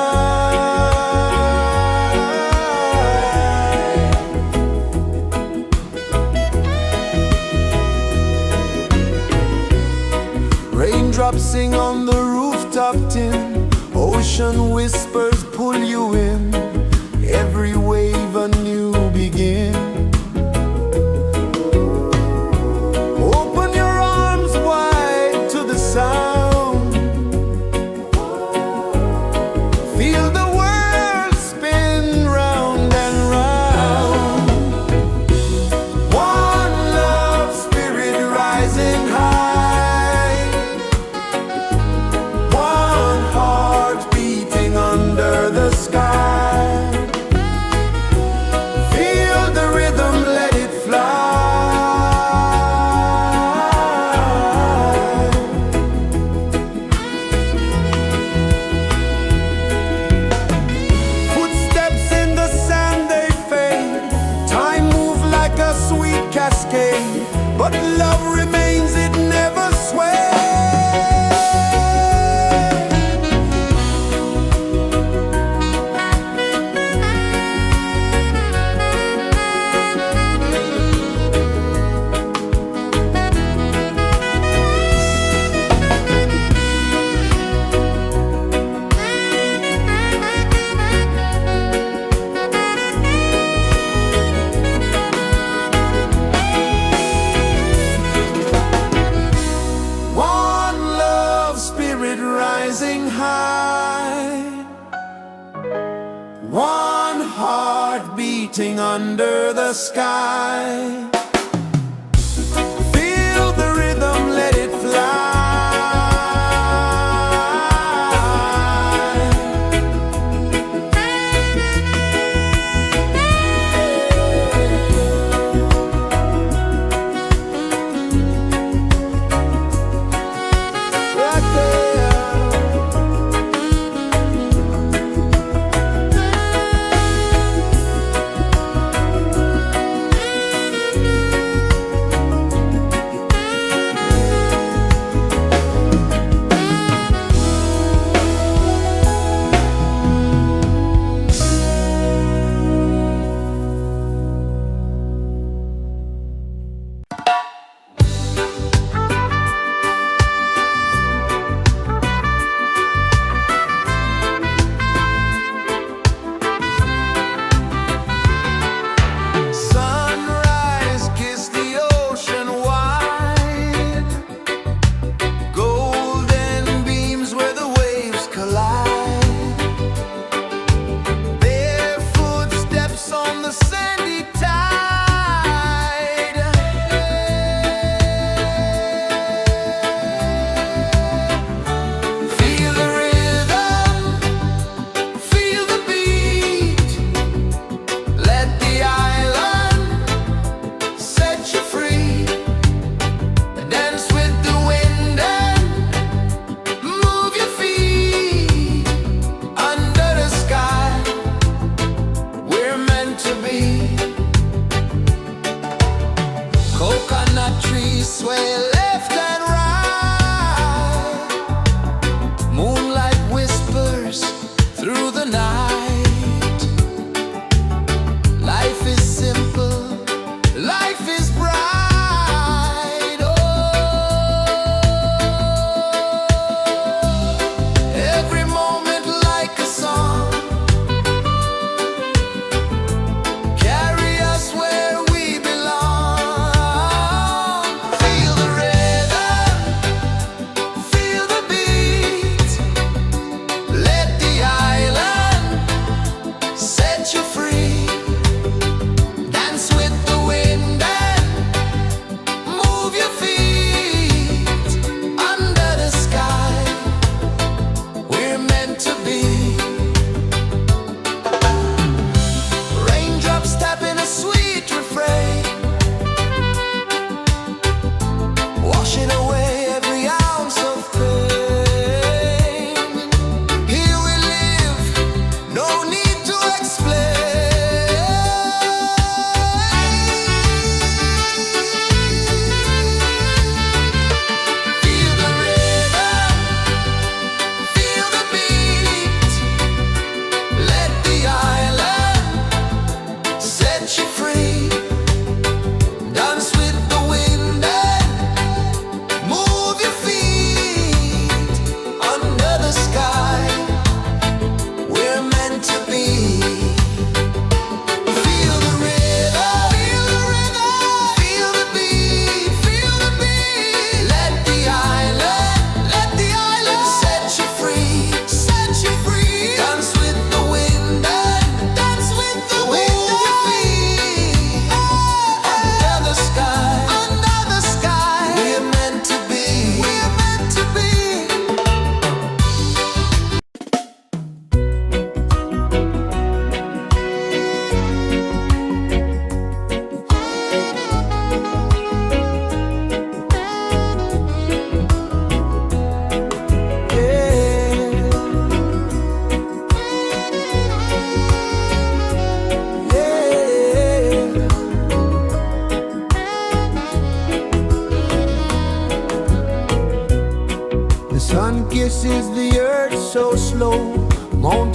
Raindrops sing on the rooftop tin. Ocean whispers pull you in. Every wave a new begin. Open your arms wide to the sound. Feel the world spin round and round. One love spirit rising high. One heart beating under the sky. Feel the rhythm, let it fly. Footsteps in the sand, they fade. Time moves like a sweet cascade, but love remains, it never sways. One love spirit rising high. One heart beating under the sky. Feel the rhythm, let it fly. Right there. Sunrise, kiss the ocean wide. Golden beams where the waves collide. Barefoot steps on the sandy tide. Feel the rhythm, feel the beat. Let the island set you free. Dance with the wind and move your feet. Under the sky, we're meant to be. Coconut trees sway left and right. Moonlight whispers through the night. Life is simple, life is bright. Oh, every moment like a song. Carry us where we belong. Feel the rhythm.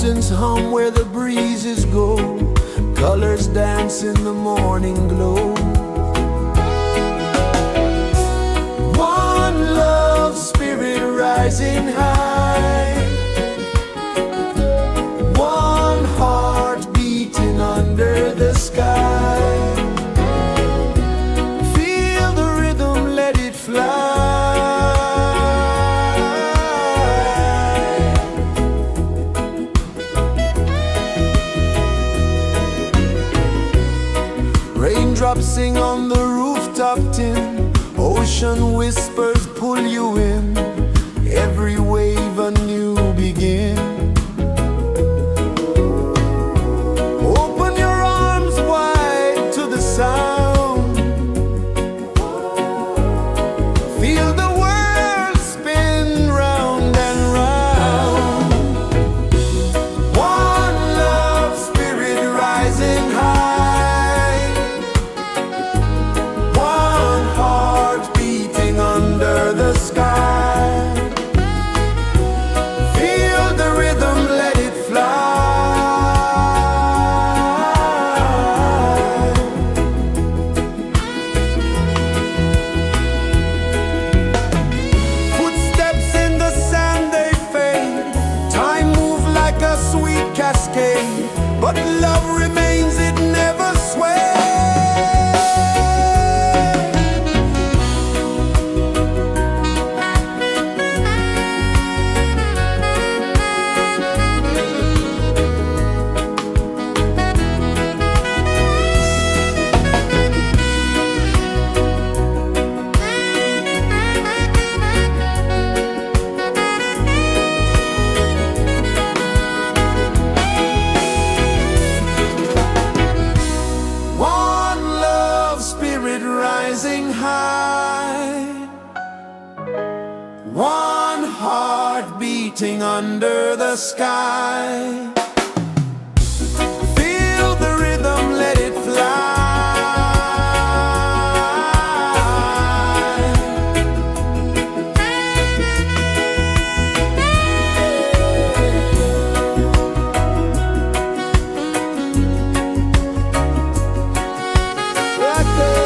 mountains hum where the breezes go, colors dance in the morning glow. One love spirit rising high, one heart beating under the sky. Feel the rhythm, let it fly. Raindrops sing on the rooftop tin, ocean whispers pull you in, every wave a new begin. Open your arms wide to the sound, feel the world spin round and round. One love spirit rising high, one heart beating under the sky. Feel the rhythm, let it fly. Footsteps in the sand, they fade. Time moves like a sweet cascade, but love remains, it never sways. One love spirit rising high, one heart beating under the sky. Feel the rhythm, let it fly. Rock it.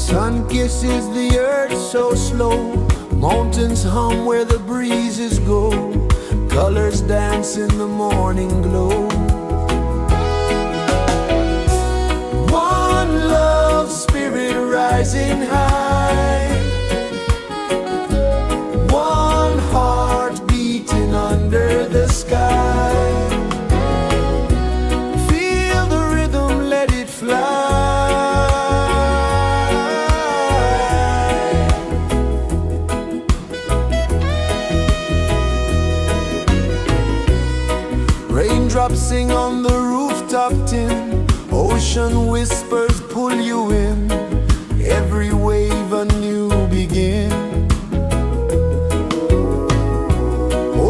Sun kisses the earth so slow, mountains hum where the breezes go, colors dance in the morning glow. One love spirit rising high, one heart beating under the sky. Feel the rhythm, let it fly. Raindrops sing on the rooftop tin, ocean whispers pull you in, every wave a new begin.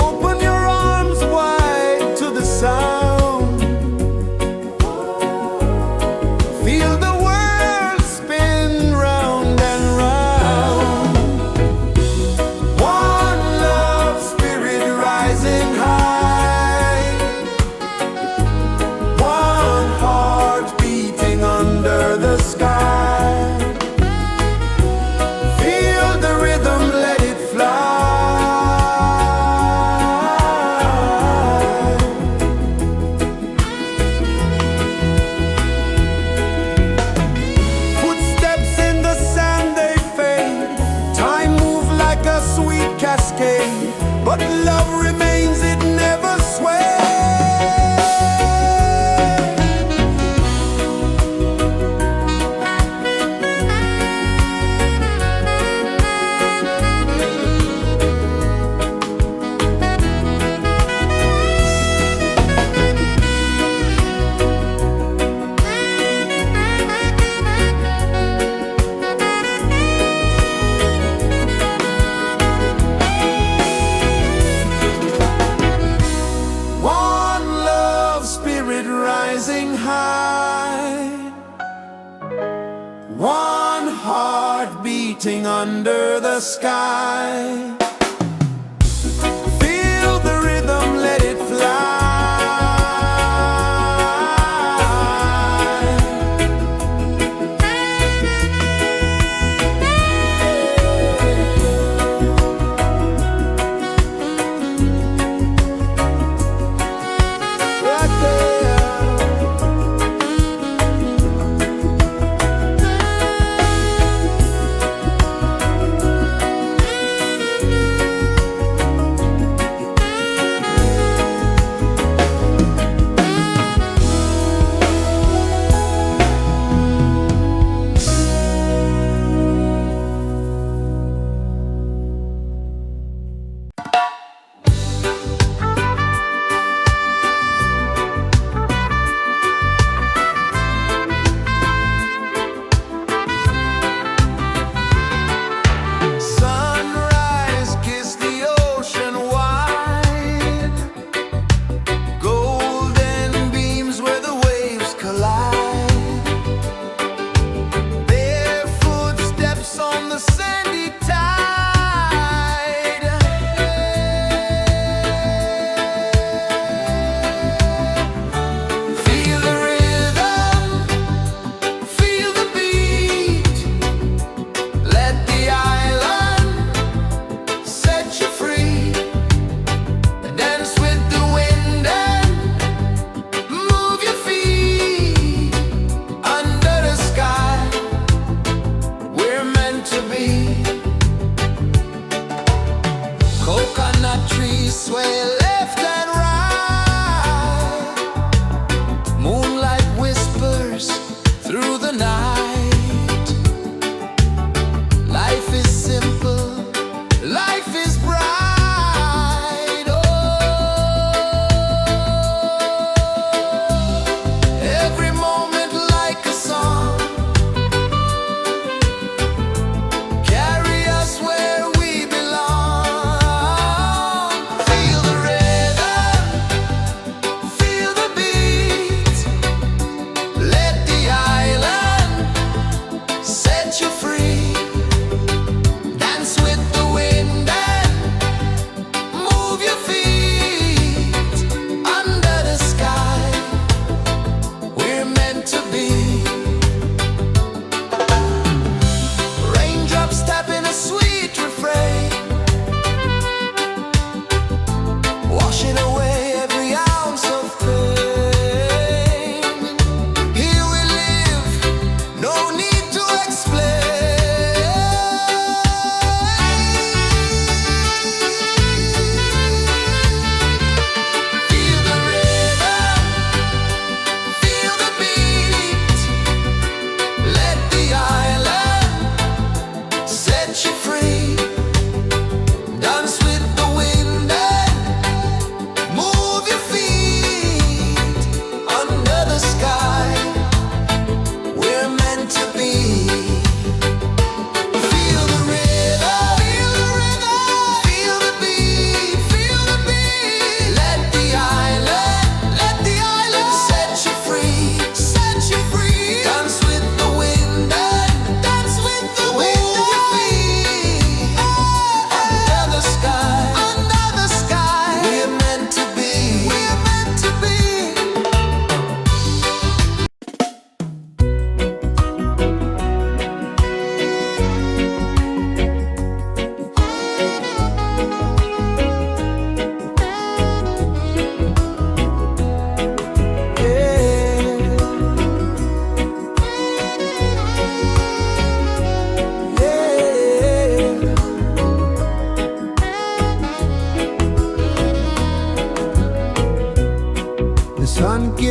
Open your arms wide to the sound, feel the world spin round and round. One love spirit rising high, one heart beating under the sky. Feel the rhythm, let it fly. Footsteps in the sand, they fade, time moves like a sweet cascade, but love remains, it never sways. One love spirit rising high, one heart beating under the sky. Feel the rhythm, let it fly. Right there.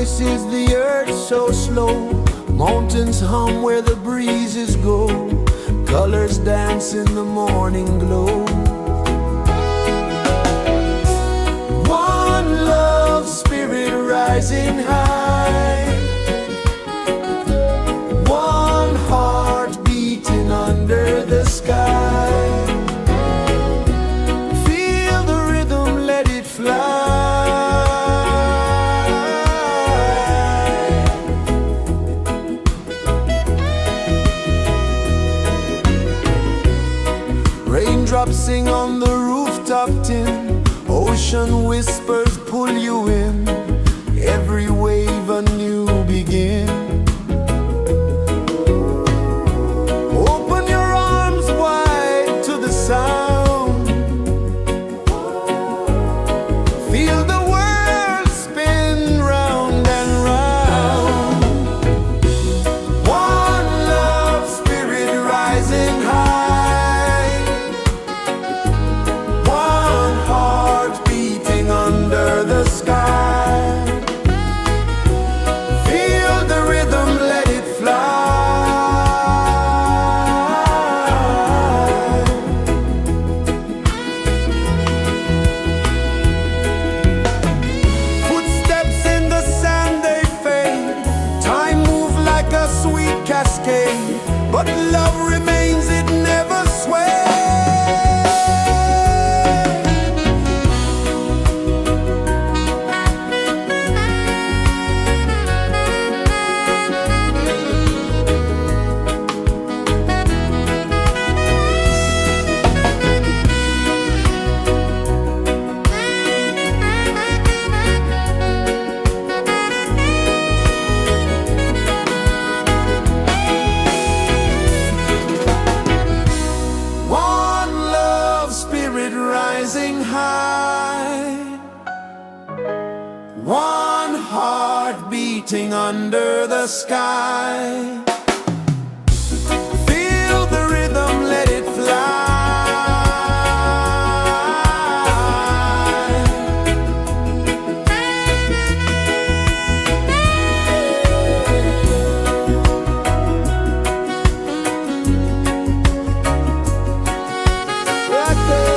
races the earth so slow. Mountains hum where the breezes go. Colors dance in the morning glow. One love spirit rising high. One heart beating under the sky. Feel the rhythm, let it fly. Raindrops sing on the rooftop tin. Ocean whispers pull you in. Every wave a new begin. Open your arms wide to the sound. Feel the world spin round and round. One love spirit rising high. One heart beating under the sky. Feel the rhythm, let it fly. Footsteps in the sand, they fade. Time moves like a sweet cascade, but love remains, it never sways. One love spirit rising high. One heart beating under the sky. Feel the rhythm, let it fly. Right there.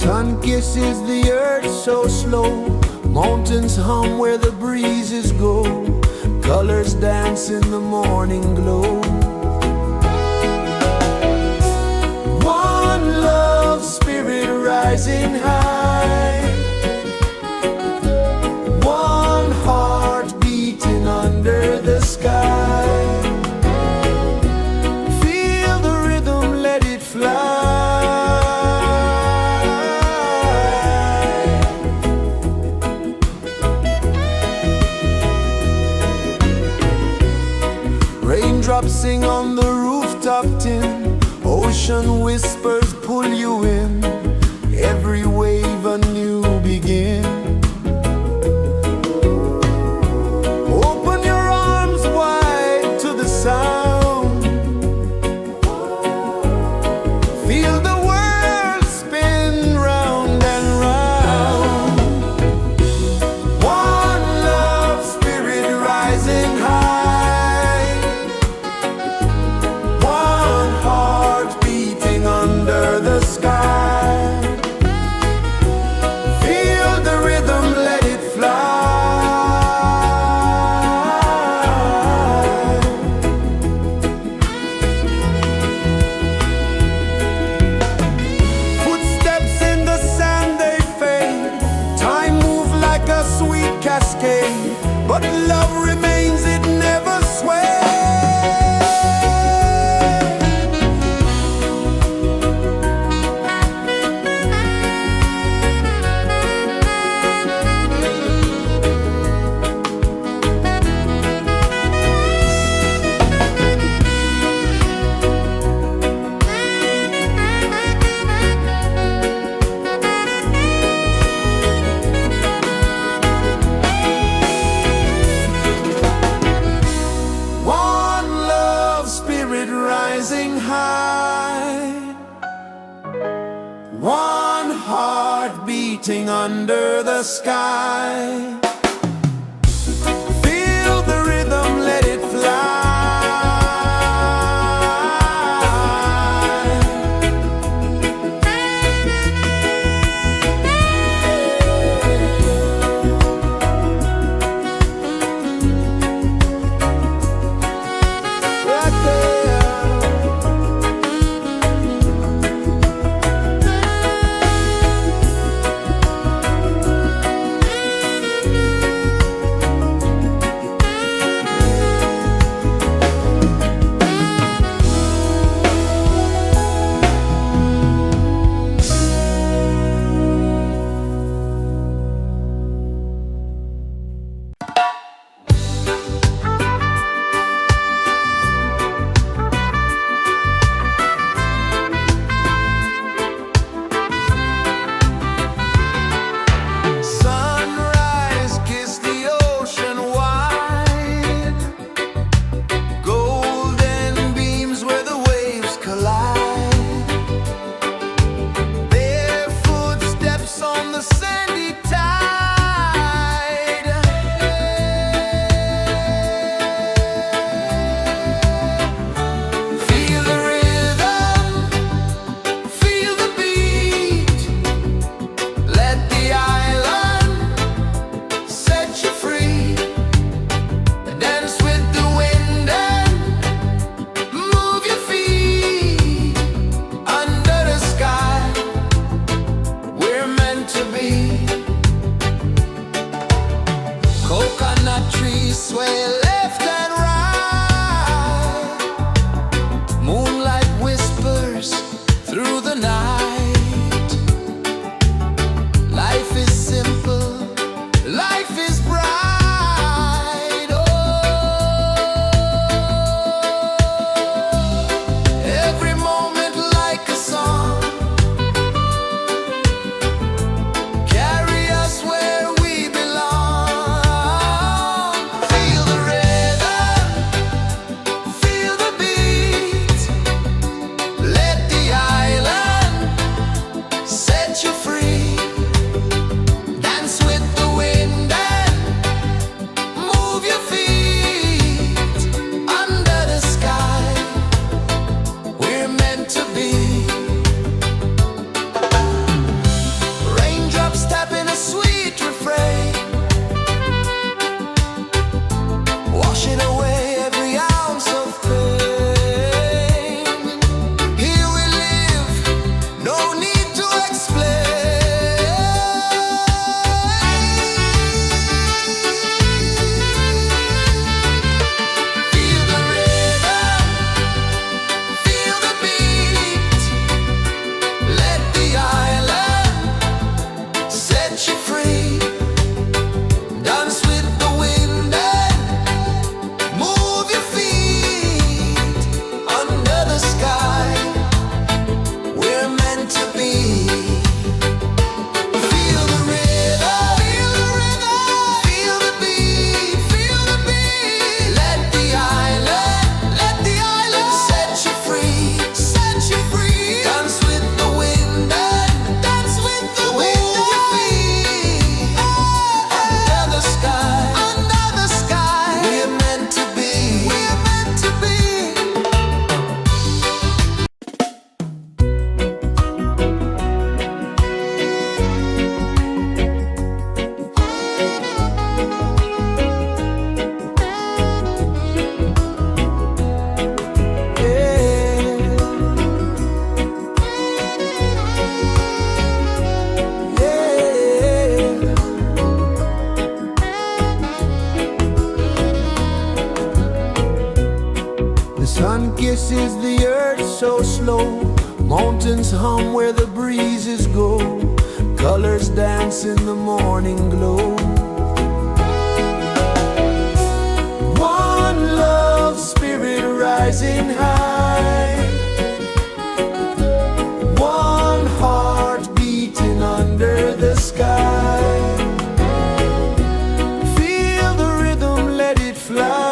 Sun kisses the earth so slow, mountains hum where the breezes go, colors dance in the morning glow. One love spirit rising high, one heart beating under the sky. Feel the rhythm, let it fly. Raindrops sing on the rooftop tin, ocean whispers pull you in, every wave a new begin. Open your arms wide to the sound, feel the world spin round and round. One love spirit rising high, one heart beating under the sky. Feel the rhythm, let it fly. Footsteps in the sand, they fade, time moves like a sweet cascade, but love remains, it never sways. One love spirit rising high, one heart beating under the sky. Feel the rhythm, let it fly. Right there. Sunrise, kiss the ocean wide, golden beams where the waves collide, barefoot steps on the sandy tide. Feel the rhythm, feel the beat, let the island set you free. Dance with the wind and move your feet under the sky. We're meant to be. Coconut trees sway left and right, moonlight whispers through the night. Life is simple, life is bright. Oh, every moment like a song, carry us where we belong. Feel the rhythm, feel the beat, let the island is the earth so slow? Mountains hum where the breezes go. Colors dance in the morning glow. One love, spirit rising high. One heart beating under the sky. Feel the rhythm, let it fly.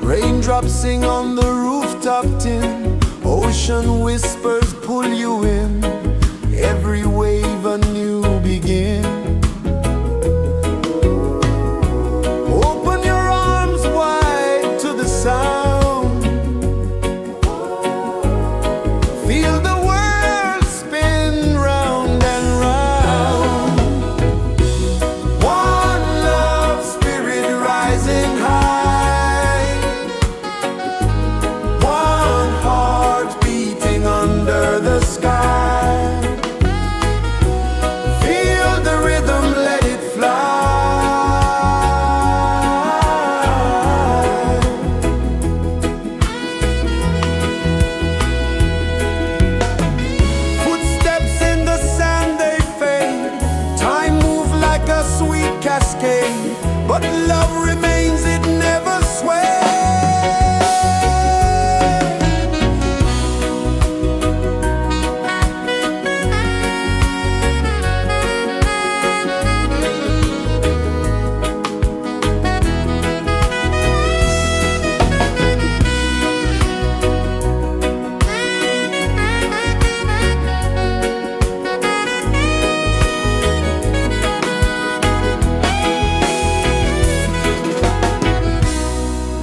Raindrops sing on the rooftop tin. Ocean whispers pull you in. Every wave a new begin. Open your arms wide to the sound. Feel the world spin round and round. One love, spirit rising high. One heart beating under the sky. Feel the rhythm, let it fly. Footsteps in the sand, they fade. Time moves like a sweet cascade, but love remains, it never sways.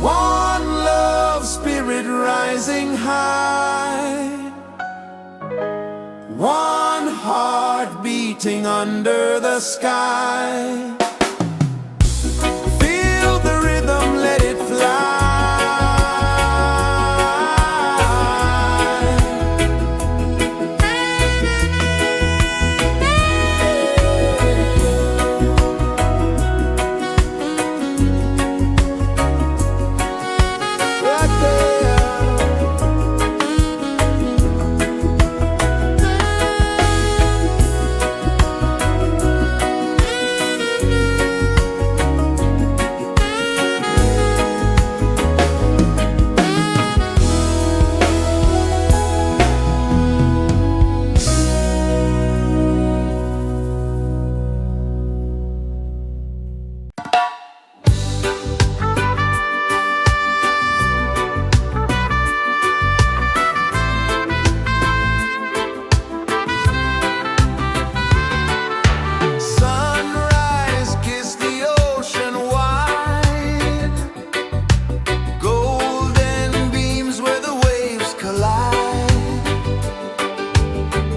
One love, spirit rising high. One heart beating under the sky. Feel the rhythm, let it fly. Right there. Sunrise, kiss the ocean wide. Golden beams where the waves collide.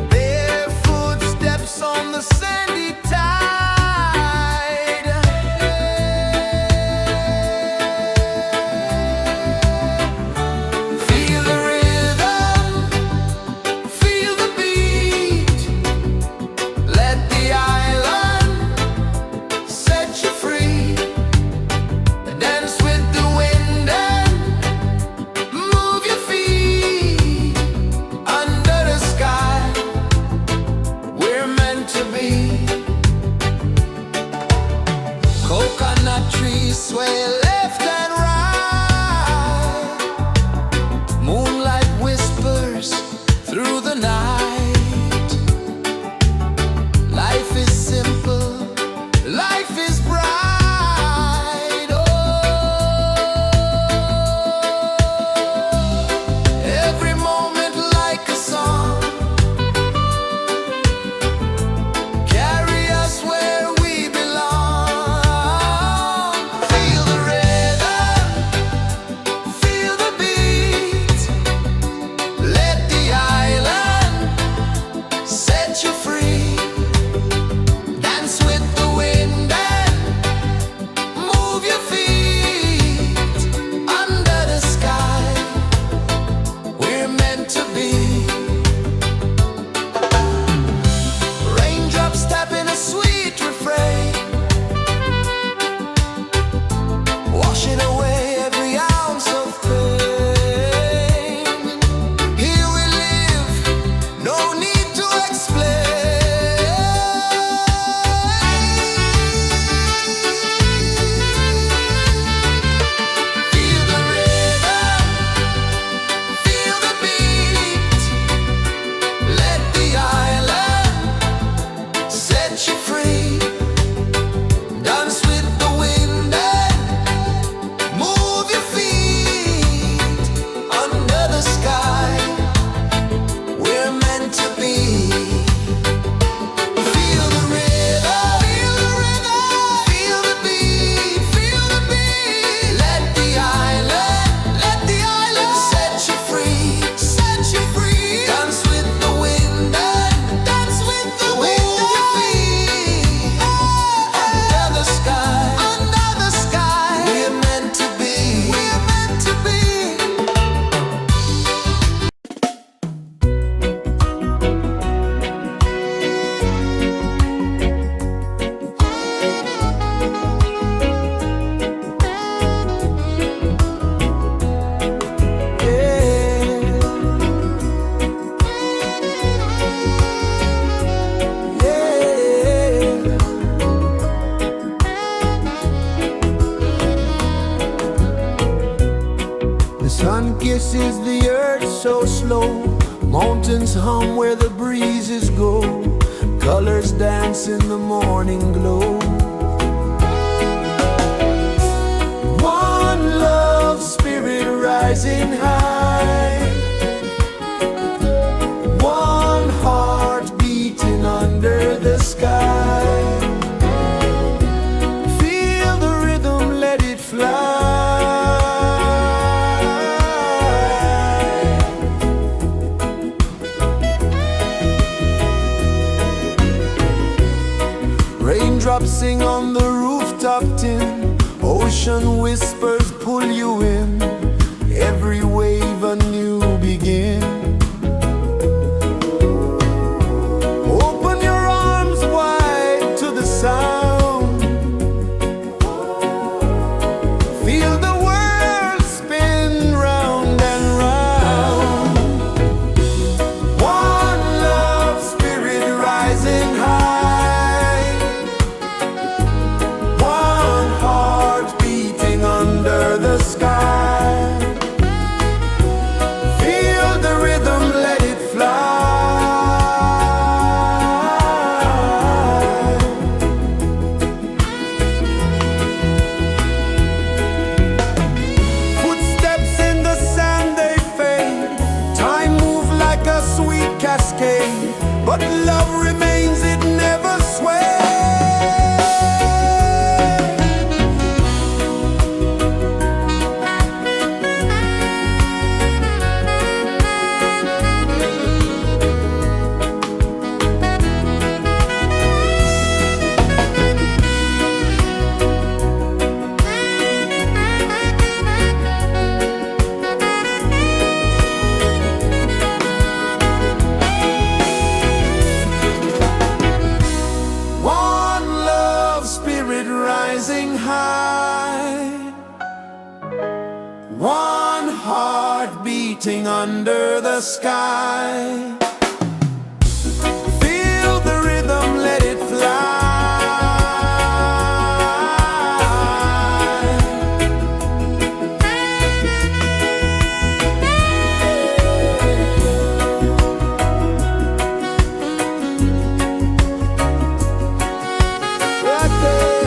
Bare footsteps on the sandy tide. Feel the rhythm, feel the beat. Let the island set you free. Dance with the wind and move your feet. Under the sky, we're meant to be. Coconut trees sway left and right. Moonlight whispers through the night. Life is simple, life is bright. Oh, every moment like a song. Carry us where we belong. Feel the rhythm, Sun kisses the earth so slow, mountains hum where the breezes go, colors dance in the morning glow. One love spirit rising high, one heart beating under the sky. Feel the rhythm, let it fly. Raindrops sing on the rooftop tin, ocean whispers pull you in, every wave a new begin. Open your arms wide to the sound, feel the world spin round and round. One love spirit rising high, one heart beating under the sky. Feel the rhythm, let it fly. Footsteps in the sand, they fade, time moves like a sweet cascade, but love remains, it never sways. One love spirit rising high, one heart beating under the sky. Feel the rhythm, let it fly. Right there.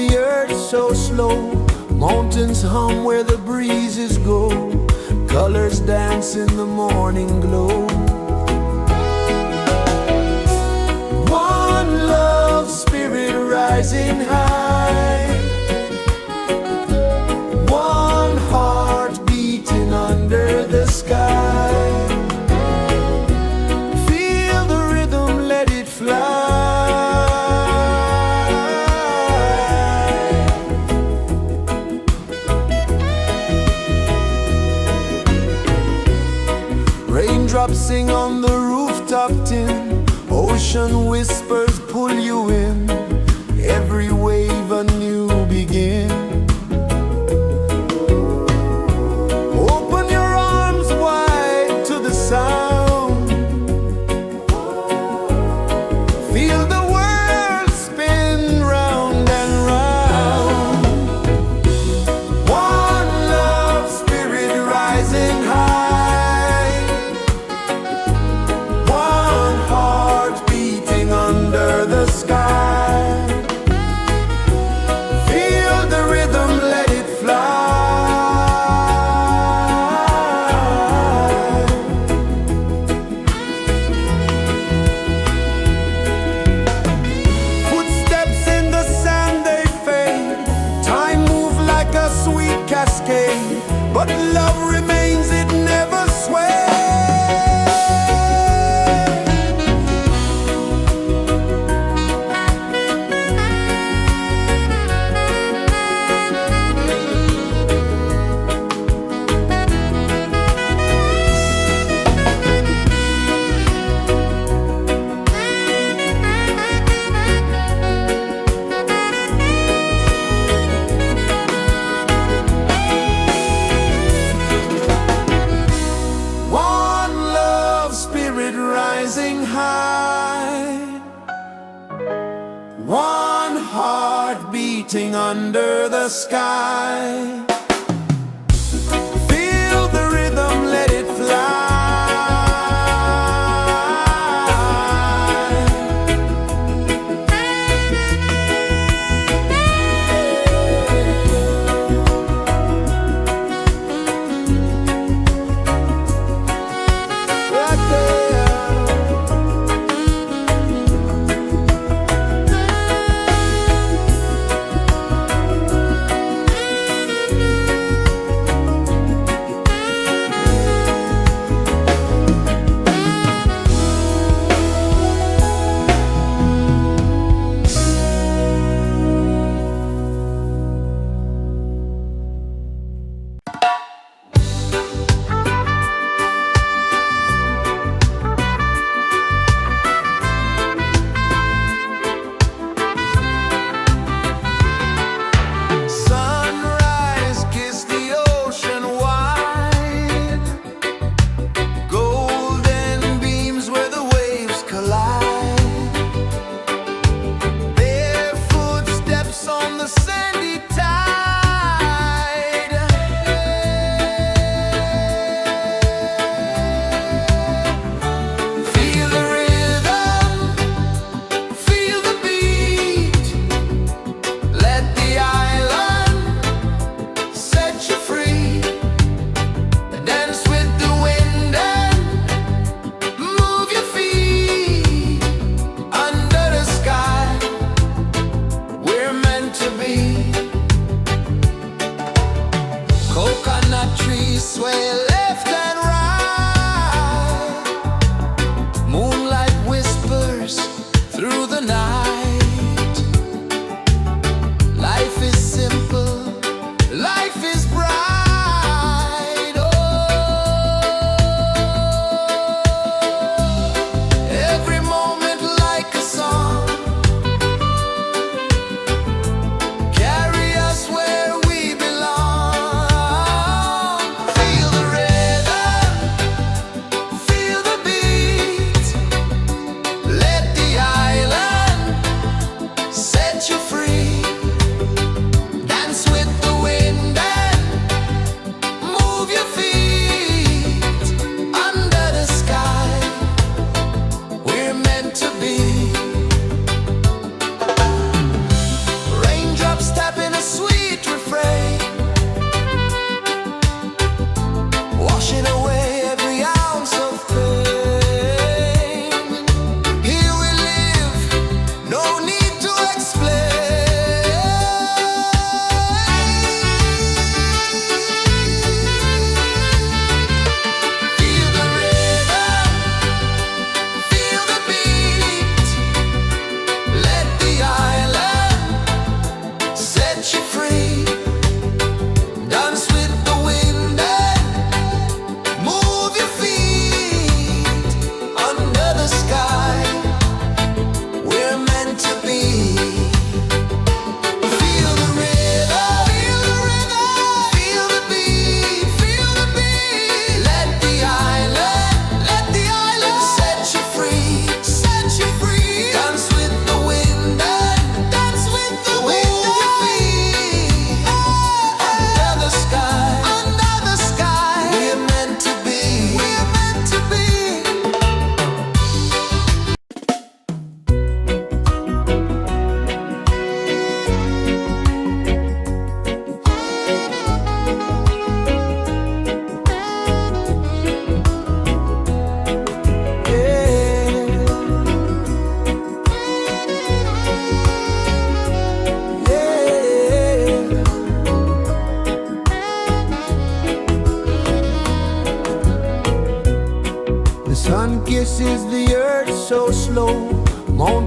the earth so slow. Mountains hum where the breezes go. Colors dance in the morning glow. One love, spirit rising high. One heart beating under the sky. Feel the rhythm, let it fly. Raindrops sing on the rooftop tin. Ocean whispers pull you in. Every wave a new begin. Open your arms wide to the sound. Feel the world spin round and round. One love, spirit rising high. One heart beating under the sky. Feel the rhythm, let it fly. Footsteps in the sand, they fade. Time moves like a sweet cascade, but love remains, it never sways. One love, spirit rising high. One heart beating under the sky. Feel the rhythm, let it fly. Right there.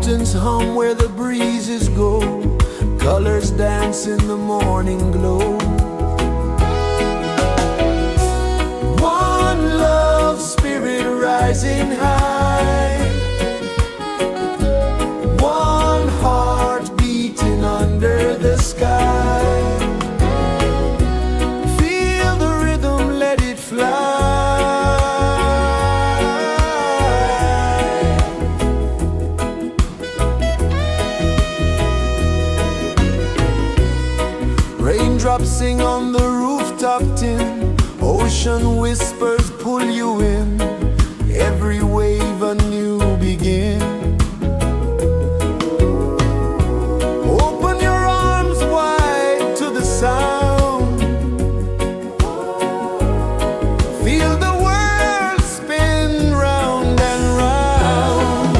mountains hum where the breezes go, colors dance in the morning glow. One love spirit rising high, one heart beating under the sky. Feel the rhythm, let it fly. Raindrops sing on the rooftop tin, ocean whispers pull you in, every wave a new begin. Open your arms wide to the sound, feel the world spin round and round.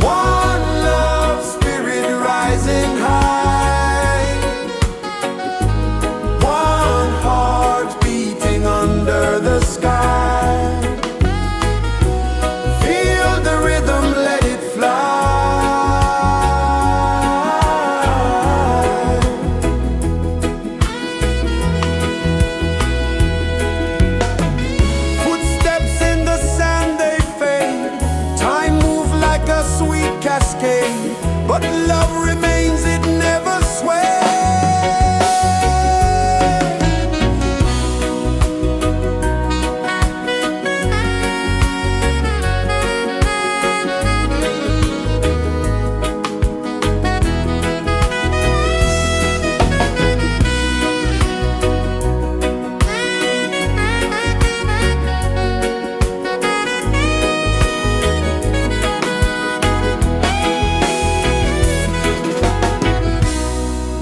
One love spirit rising high, one heart beating under the sky. Feel the rhythm, let it fly. Footsteps in the sand, they fade. Time moves like a sweet cascade, but love remains, it never sways.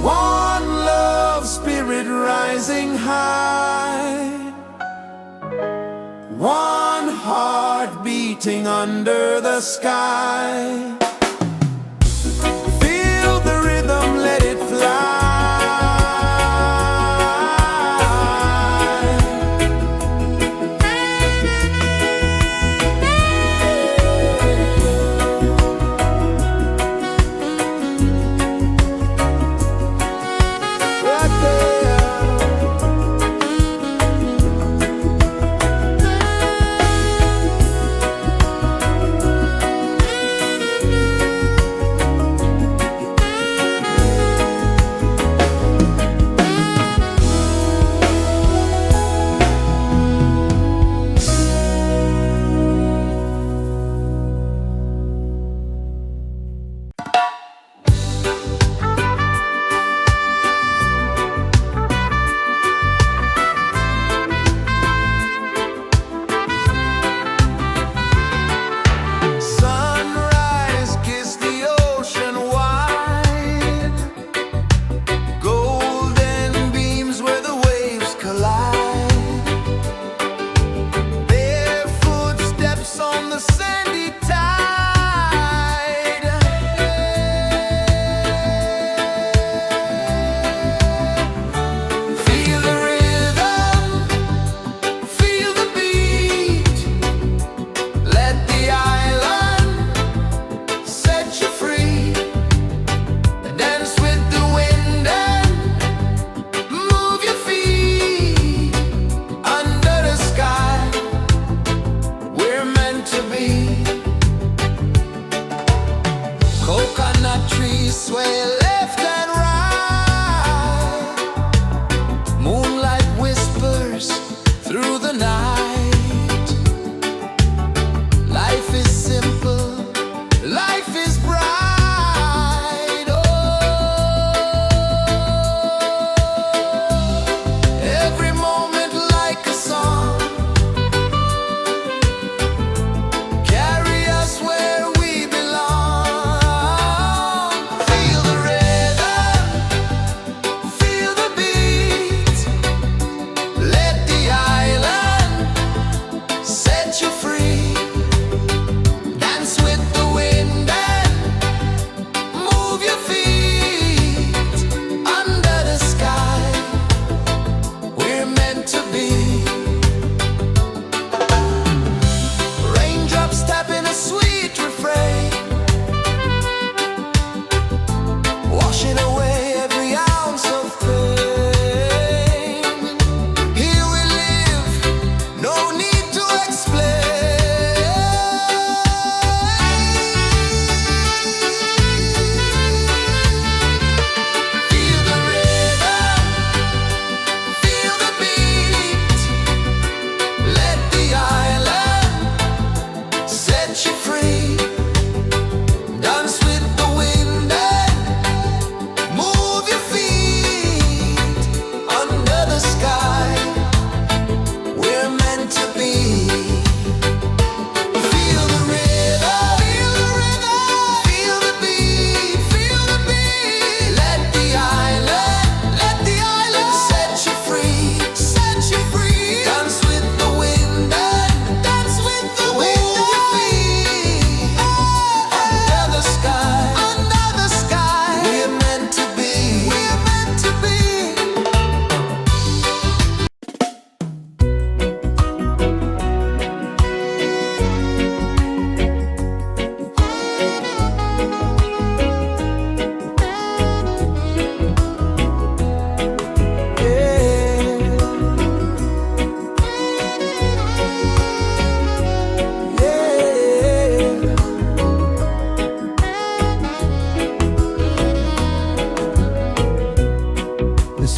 One love spirit rising high, one heart beating under the sky. Feel the rhythm, let it fly. Right there.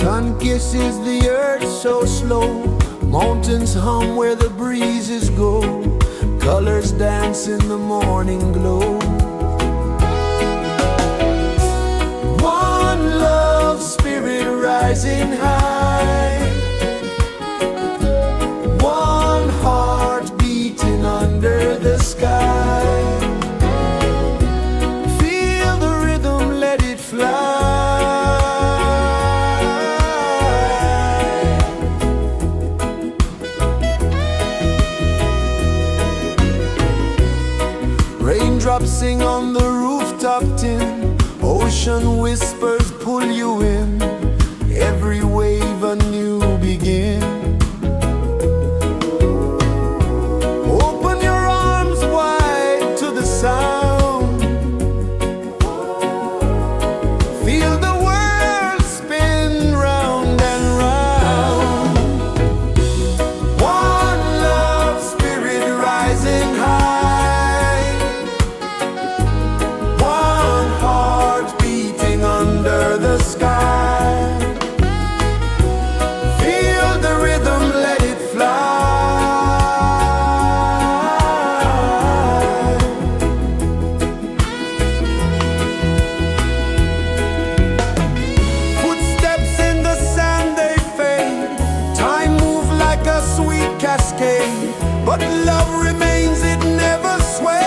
Sun kisses the earth so slow, mountains hum where the breezes go, colors dance in the morning glow. One love spirit rising high, one heart beating under the sky. Feel the rhythm, let it fly. Raindrops sing on the rooftop tin, ocean whispers pull you in, every wave a new begin. Open your arms wide to the sound, feel the world spin round and round. One love spirit rising high, one heart beating under the sky. Feel the rhythm, let it fly. Footsteps in the sand, they fade, time moves like a sweet cascade, but love remains, it never sways.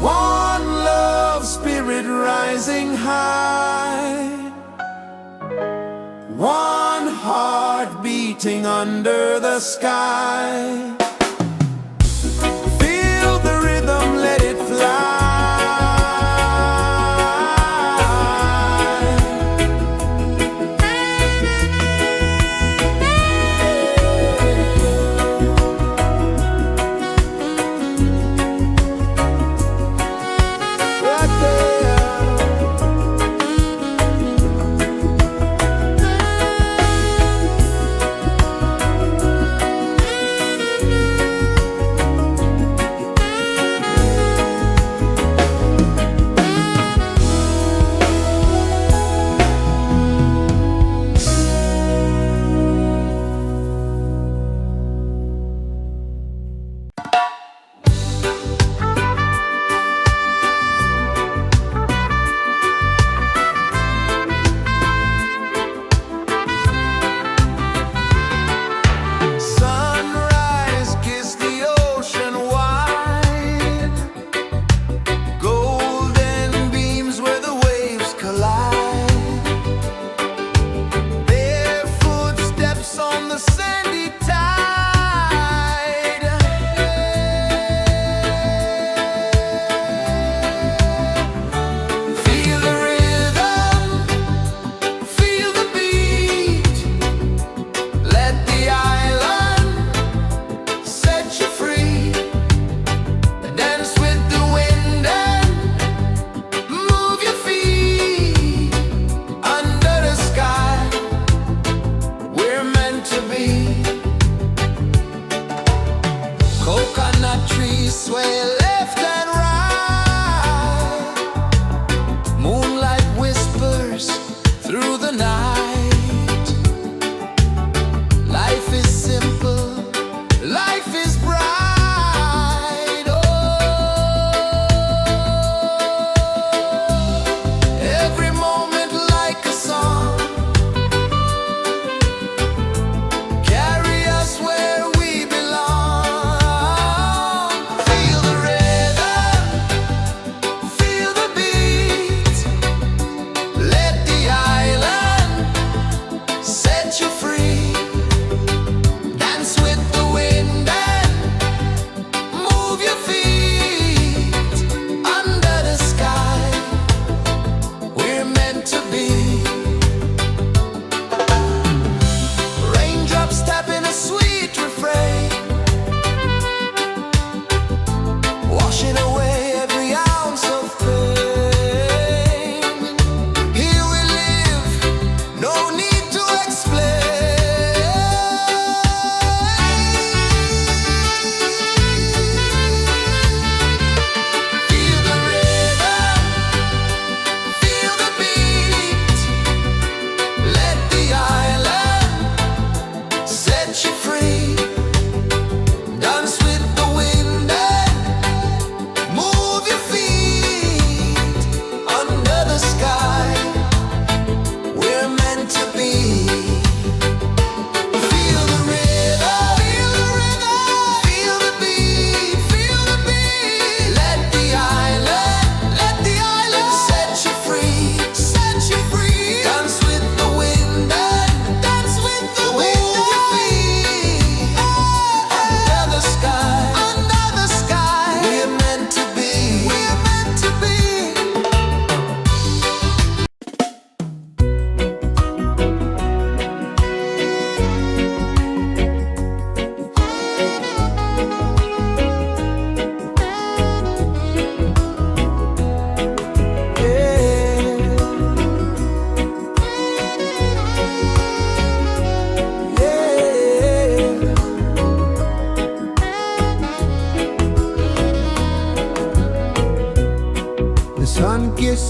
One love spirit rising high, one heart beating under the sky. Feel the rhythm, let it fly. Right there.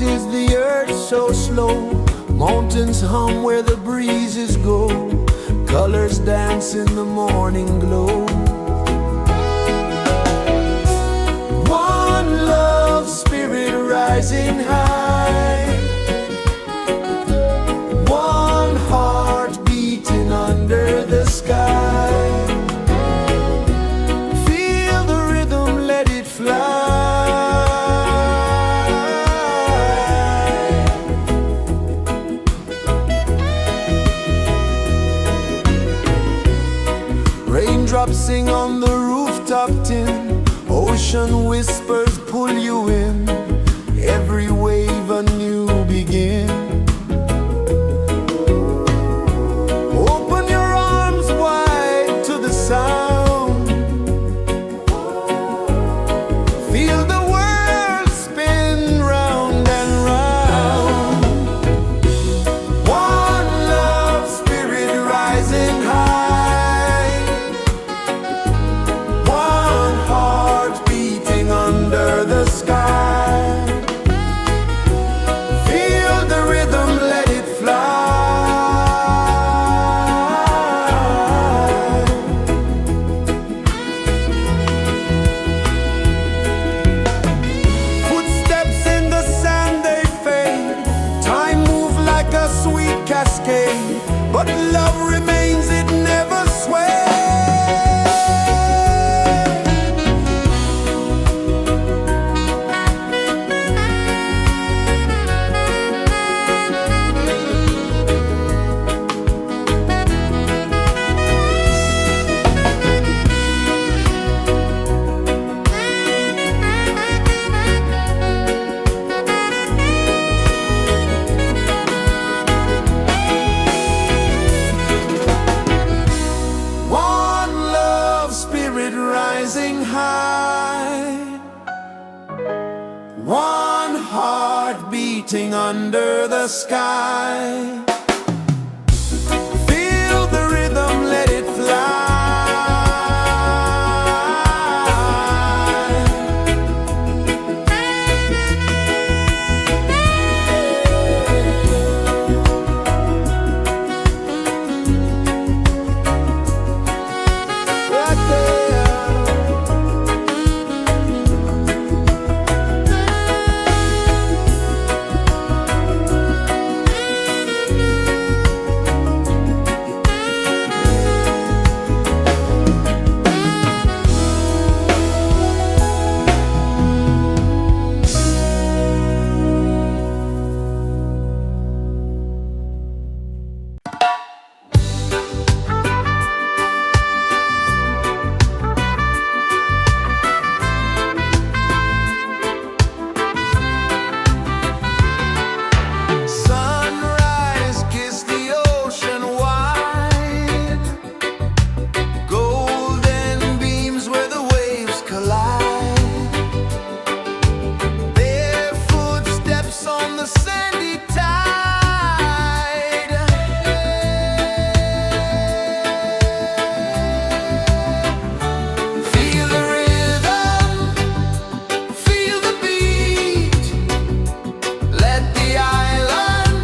is the earth so slow? Mountains hum where the breezes go. Colors dance in the morning glow. One love, spirit rising high. One heart beating under the sky. Feel the rhythm, let it fly. Raindrops sing on the rooftop tin. Ocean whispers pull you in. Every wave a new begin. Open your arms wide to the sound. Feel the world spin round and round. One love, spirit rising high. One heart beating under the sky. Feel the rhythm, let it fly. Footsteps in the sand, they fade. Time moves like a sweet cascade, but love remains, it never sways. One love, spirit rising high. One heart beating under the sky. Feel the rhythm, let it fly. Right there. Sunrise, kiss the ocean wide. Golden beams where the waves collide. Their footsteps on the sandy tide. Feel the rhythm, feel the beat. Let the island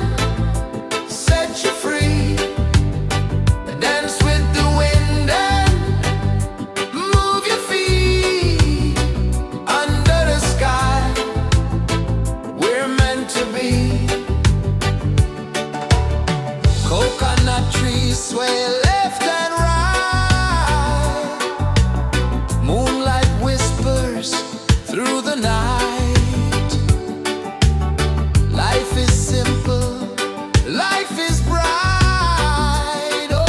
set you free. Dance with the wind and move your feet. Under the sky, we're meant to be. Coconut trees sway left and right. Moonlight whispers through the night. Life is simple, life is bright. Oh,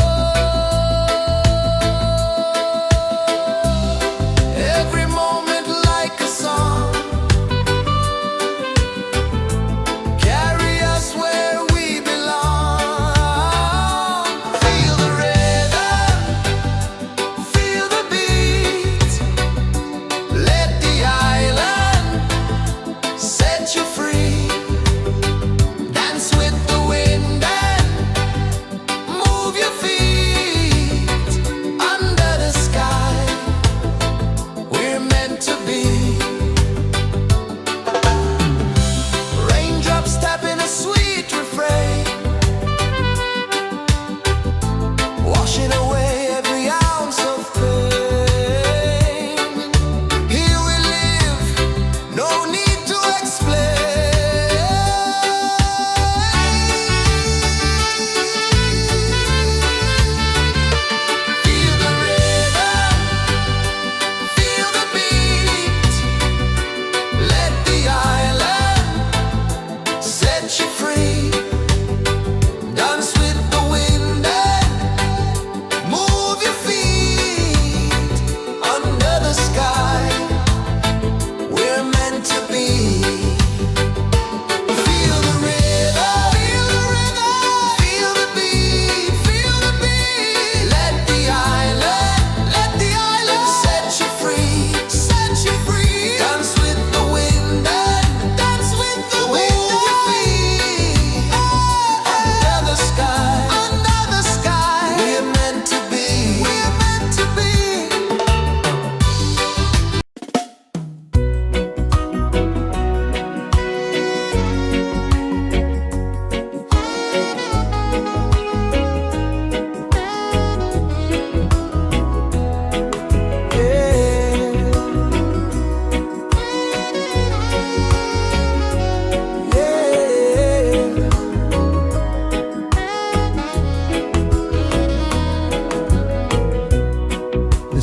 every moment like a song. Carry us where we belong. Feel the rhythm.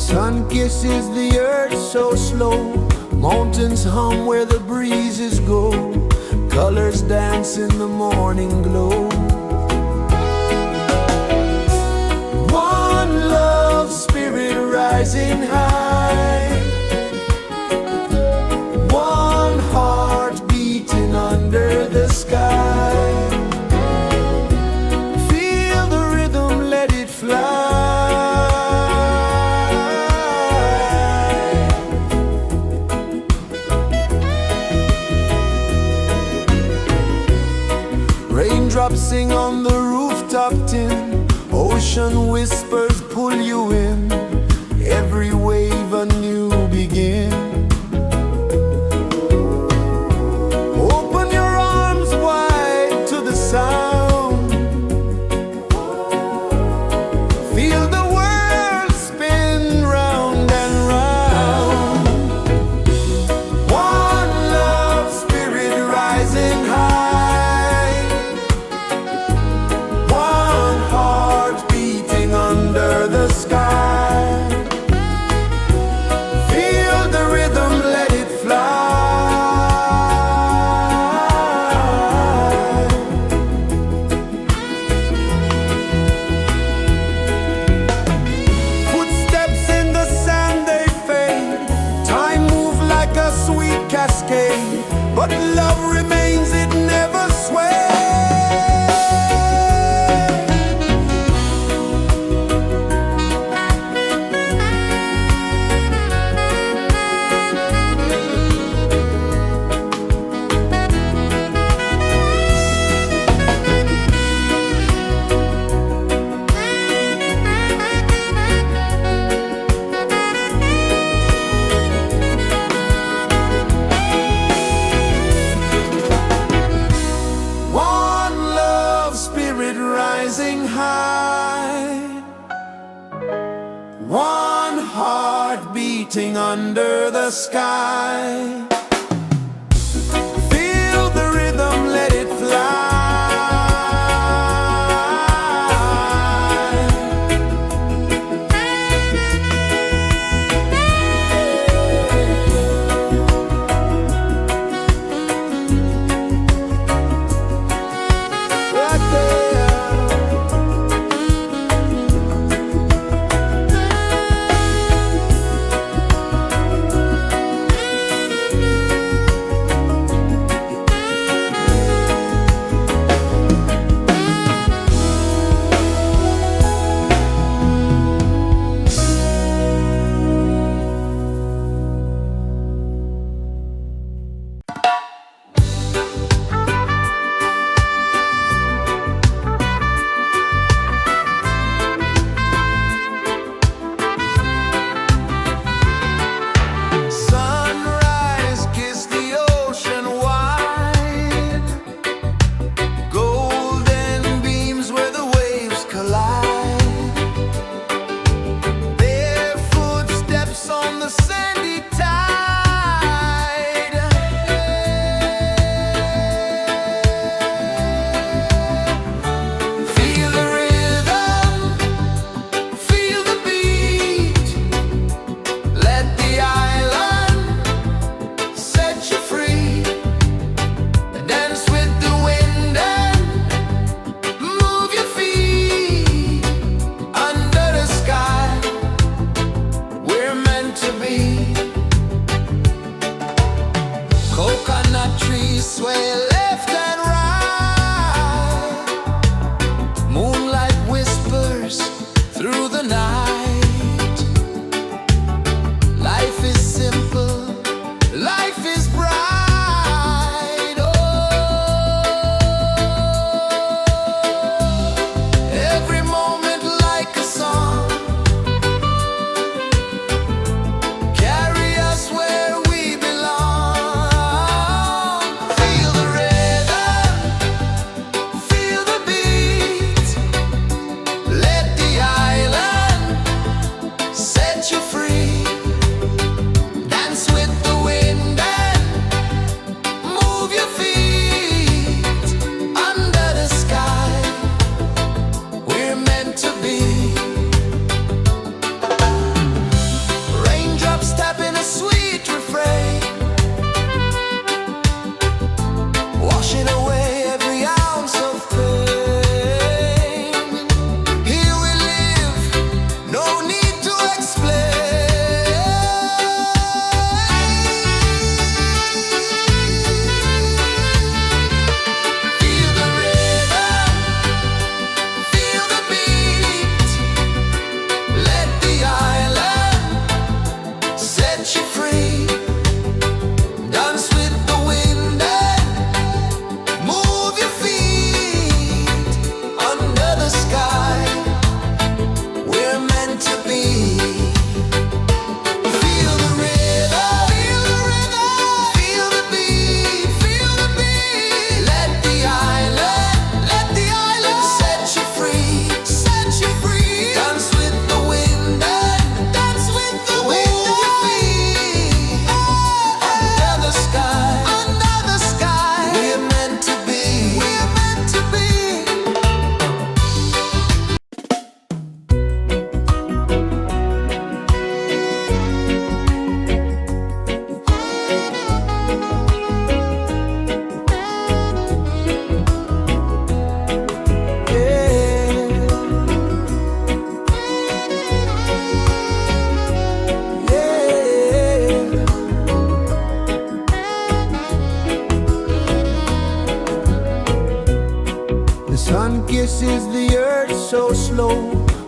Sun kisses the earth so slow, mountains hum where the breezes go, colors dance in the morning glow. One love spirit rising high, one heart beating under the sky. Feel the rhythm, let it fly. Raindrops sing on the rooftop tin, ocean whispers pull you in, every wave a new begin. Open your arms wide to the sound, feel the world spin round and round. One love spirit rising high, one heart beating under the sky. Feel the rhythm, let it fly. Footsteps in the sand, they fade, time moves like a sweet cascade, but love remains, it never sways. One love spirit rising high, one heart beating under the sky. Feel the rhythm, let it fly. Right there.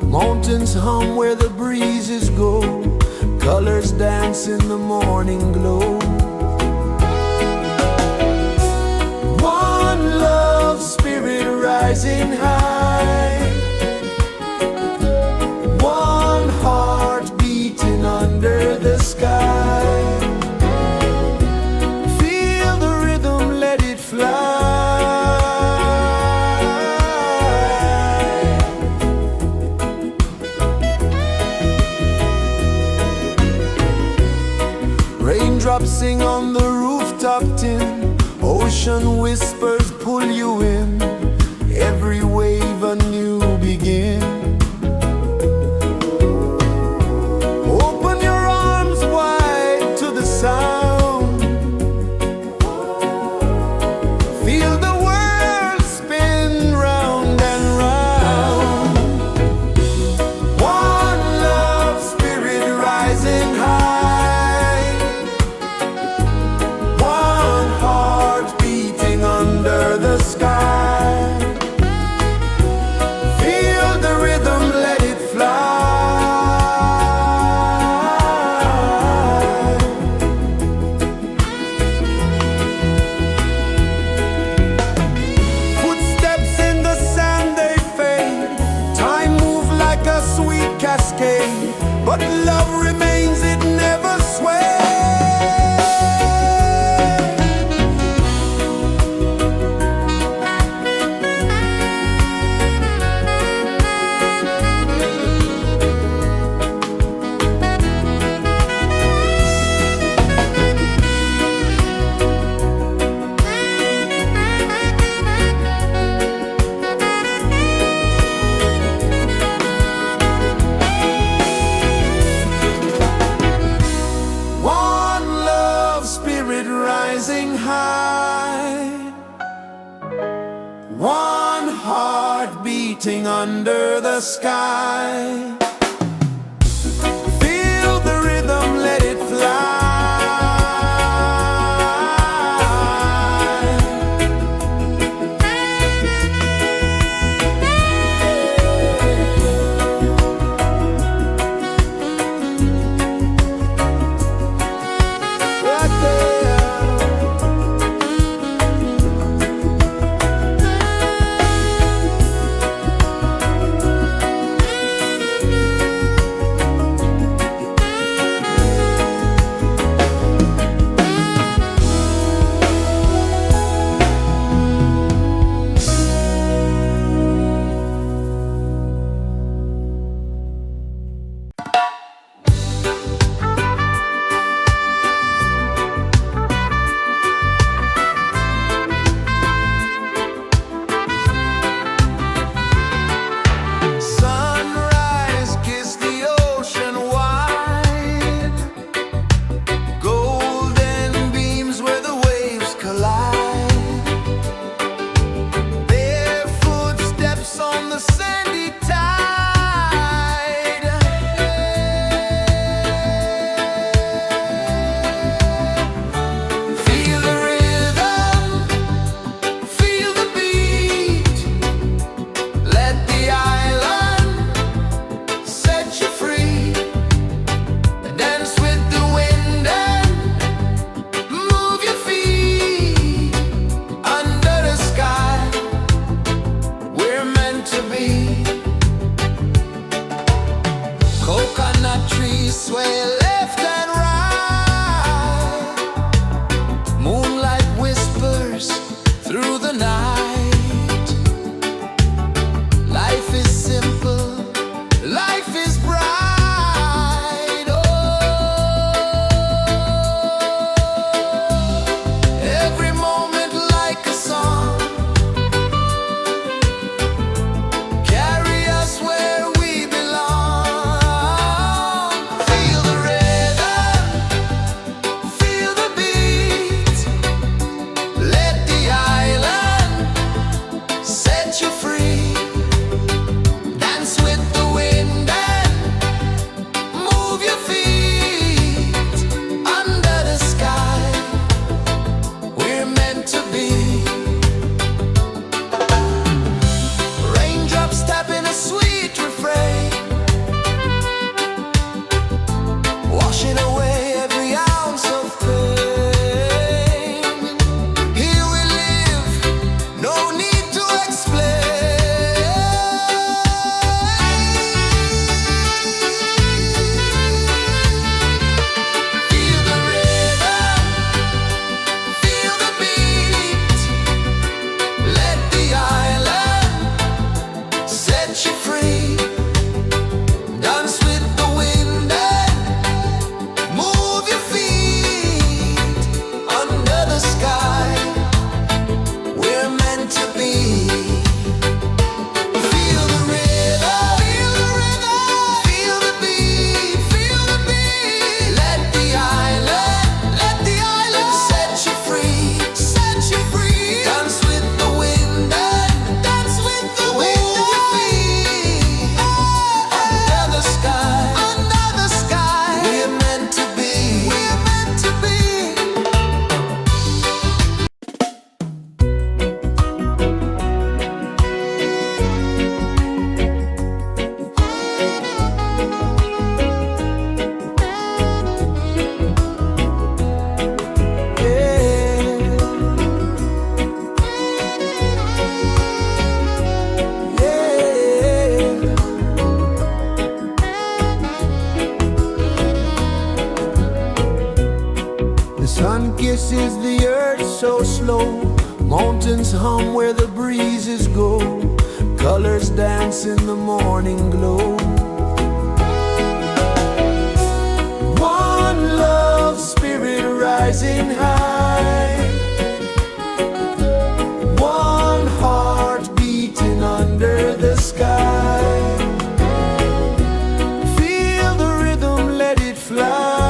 Mountains hum where the breezes go, colors dance in the morning glow. One love spirit rising high, one heart beating under the sky. Feel the rhythm, let it fly. Raindrops sing on the rooftop tin, ocean whispers pull you in, every wave a new begin. Open your arms wide to the sound, feel the world spin round and round. One love spirit rising high, one heart beating under the sky. Feel the rhythm, let it fly. Footsteps in the sand, they fade. Time moves like a sweet cascade, but love remains, it never sways. One love spirit rising high, one heart beating under the sky. Feel the rhythm, let it fly. Right there. Sunrise, kiss the ocean wide, golden beams where the waves collide, bare footsteps on the sandy tide. Feel the rhythm, feel the beat, let the island set you free. Dance with the wind and move your feet under the sky. We're meant to be. Coconut trees sway left and right, moonlight whispers through the night. Life is simple, life is bright. Oh, every moment like a song, carry us where we belong. Feel the rhythm, kisses the earth so slow. Mountains hum where the breezes go. Colors dance in the morning glow. One love spirit rising high. One heart beating under the sky. Feel the rhythm, let it fly.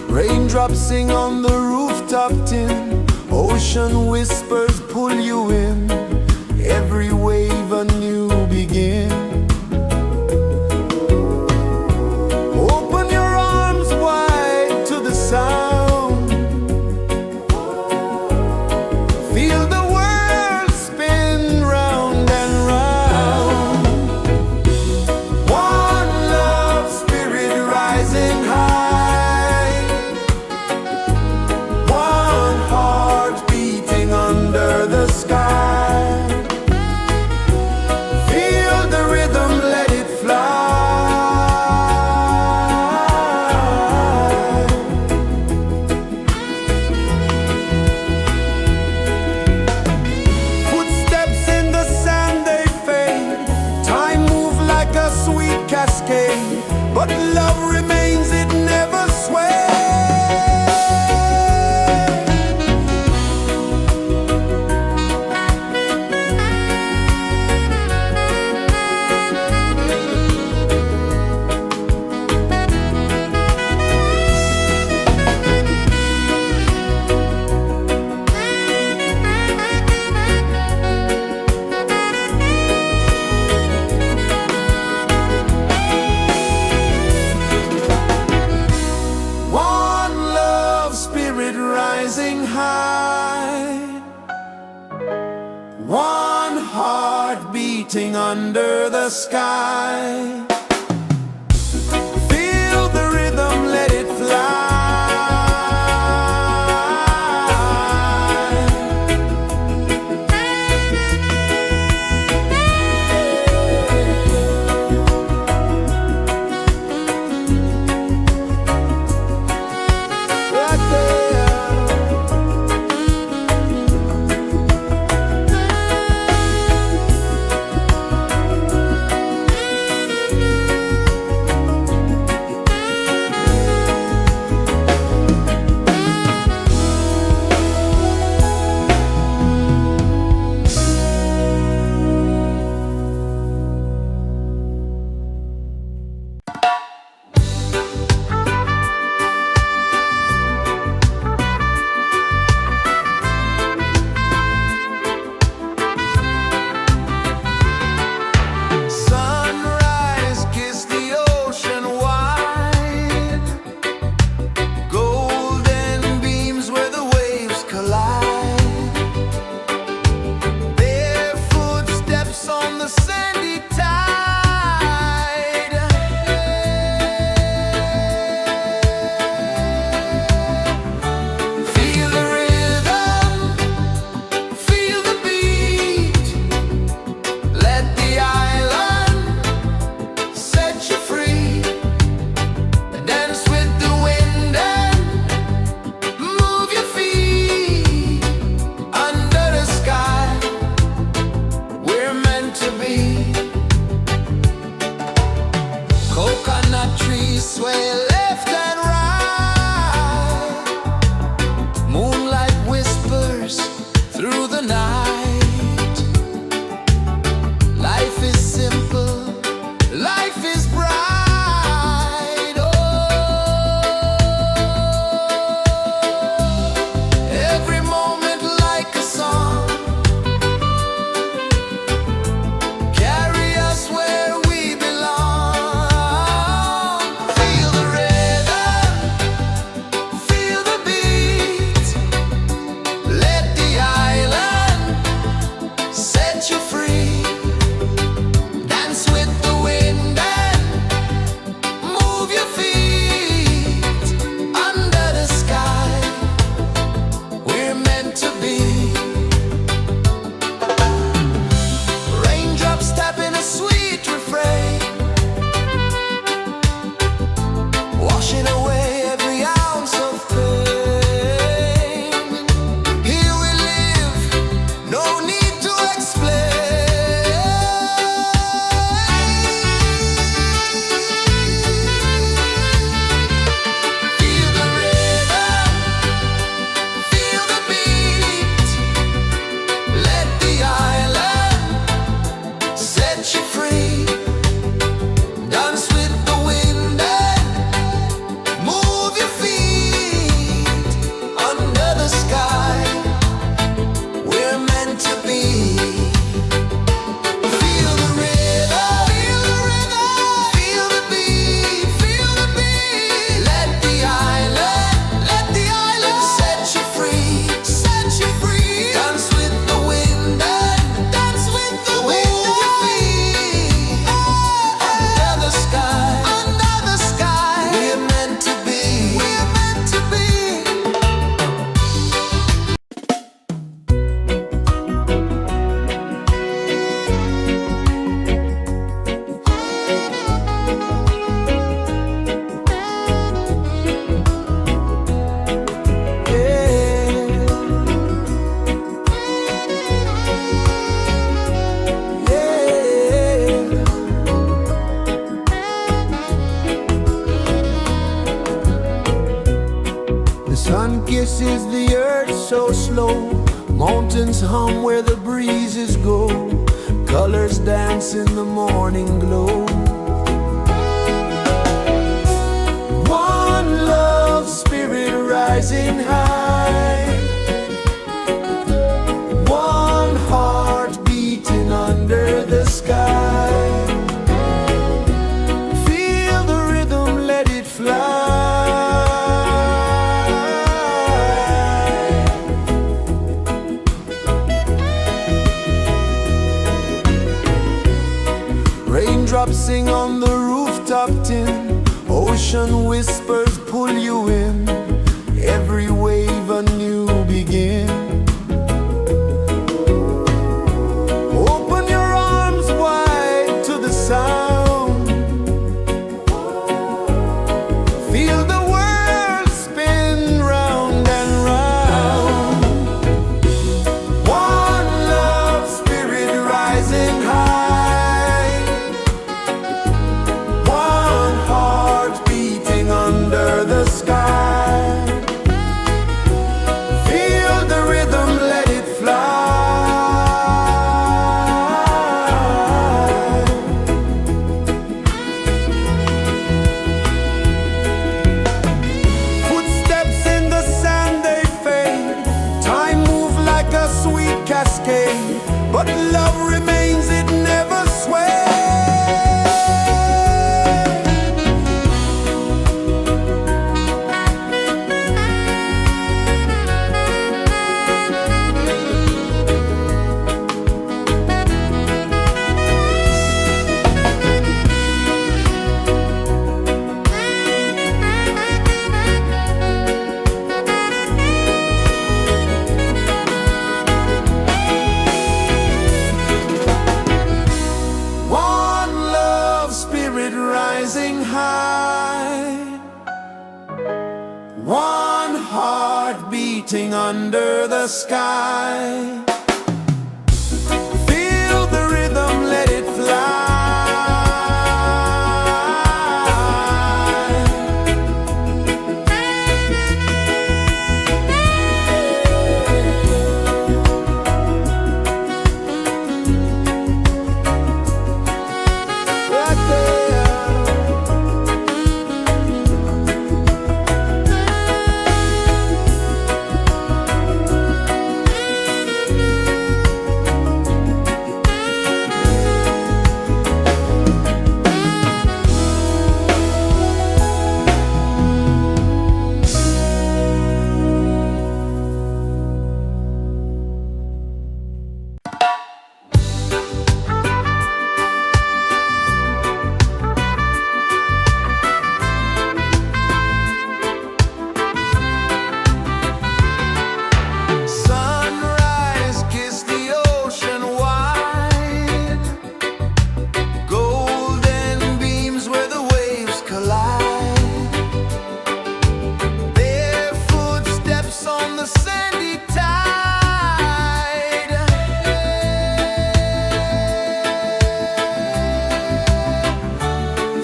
Raindrops sing on the rooftop tin. Ocean whispers pull you in. Every wave a new begin. Open your arms wide to the sound. Feel the world spin round and round. One love spirit rising high. One heart beating under the sky. Feel the rhythm, let it fly. Footsteps in the sand, they fade. Time moves like a sweet cascade, but love remains, it never sways. One love spirit rising high. One heart beating under the sky. Feel the rhythm, let it fly. Right there. sun kisses the earth so slow. Mountains hum where the breezes go. Colors dance in the morning glow. One love spirit rising high. One heart beating under the sky. Feel the rhythm, let it fly. Raindrops sing on the rooftop tin. Ocean whispers pull you in. Every wave a new begin. Open your arms wide to the sound. Feel the world spin round and round. One love spirit rising high. One heart beating under the sky. Feel the rhythm, let it fly. Footsteps in the sand, they fade. Time moves like a sweet cascade, but love remains, it never sways. One love spirit rising high. One heart beating under the sky. Feel the rhythm, let it fly. Right there. Sunrise, kiss the ocean wide. Golden beams where the waves collide. Their footsteps on the sandy tide.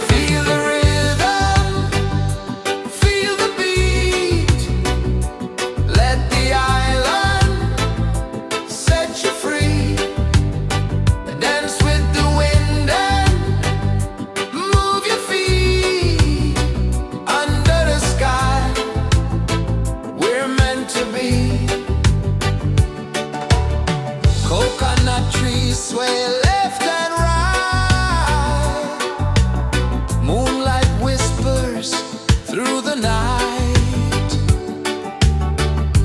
Feel the rhythm, feel the beat. Let the island set you free. Dance with the wind and move your feet. Under the sky, we're meant to be. Coconut trees sway left and right. Moonlight whispers through the night.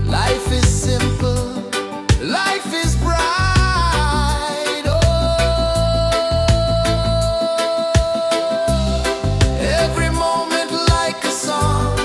Life is simple, life is bright. Oh, every moment like a song.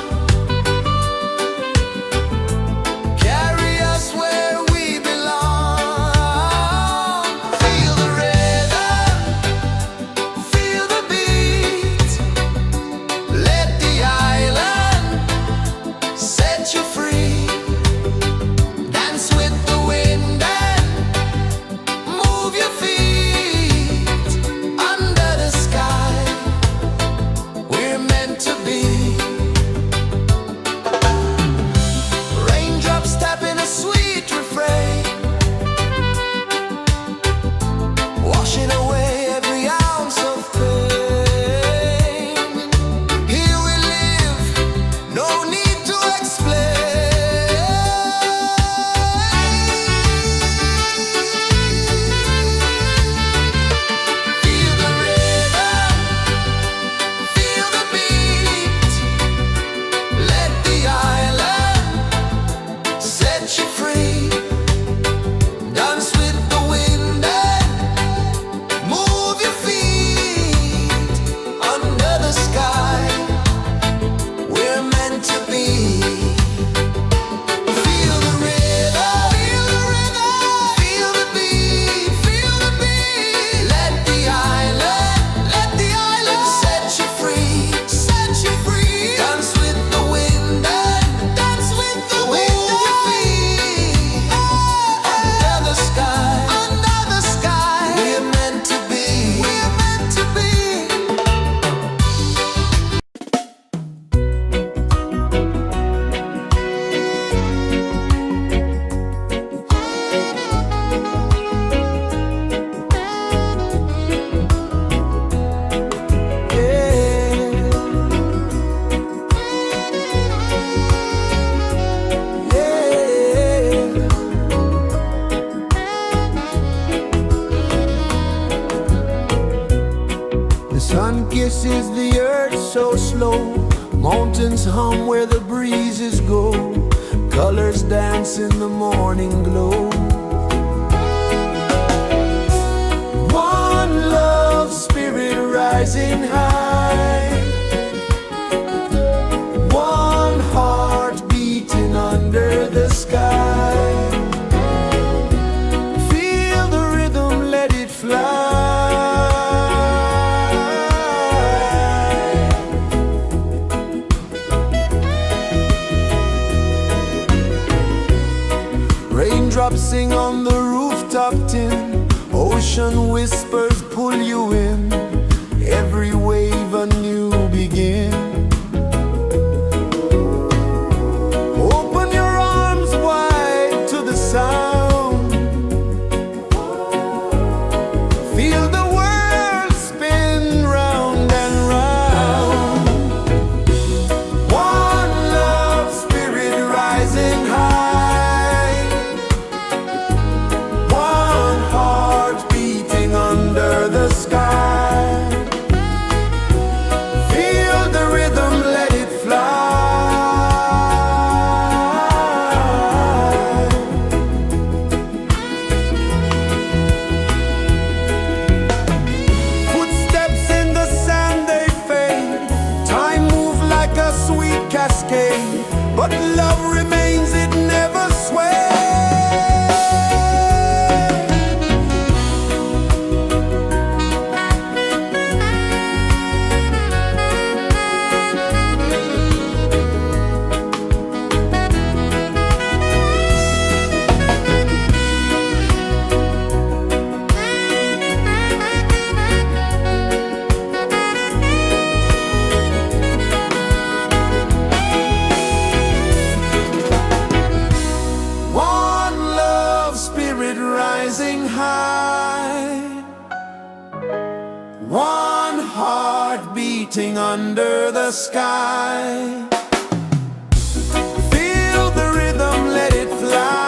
flow, mountains hum where the breezes go, colors dance in the morning glow. One love, spirit rising high, one heart beating under the sky. Feel the rhythm, let it fly. Raindrops sing on the rooftop tin, ocean whispers pull you in, every wave a new begin. Open your arms wide to the sound, feel the world spin round and round. One love, spirit rising high, one heart beating under the sky. Feel the rhythm, let it fly. Footsteps in the sand, they fade, time moves like a sweet cascade, but love remains, it never sways. One love, spirit rising high, one heart beating under the sky. Feel the rhythm, let it fly.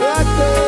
Right there.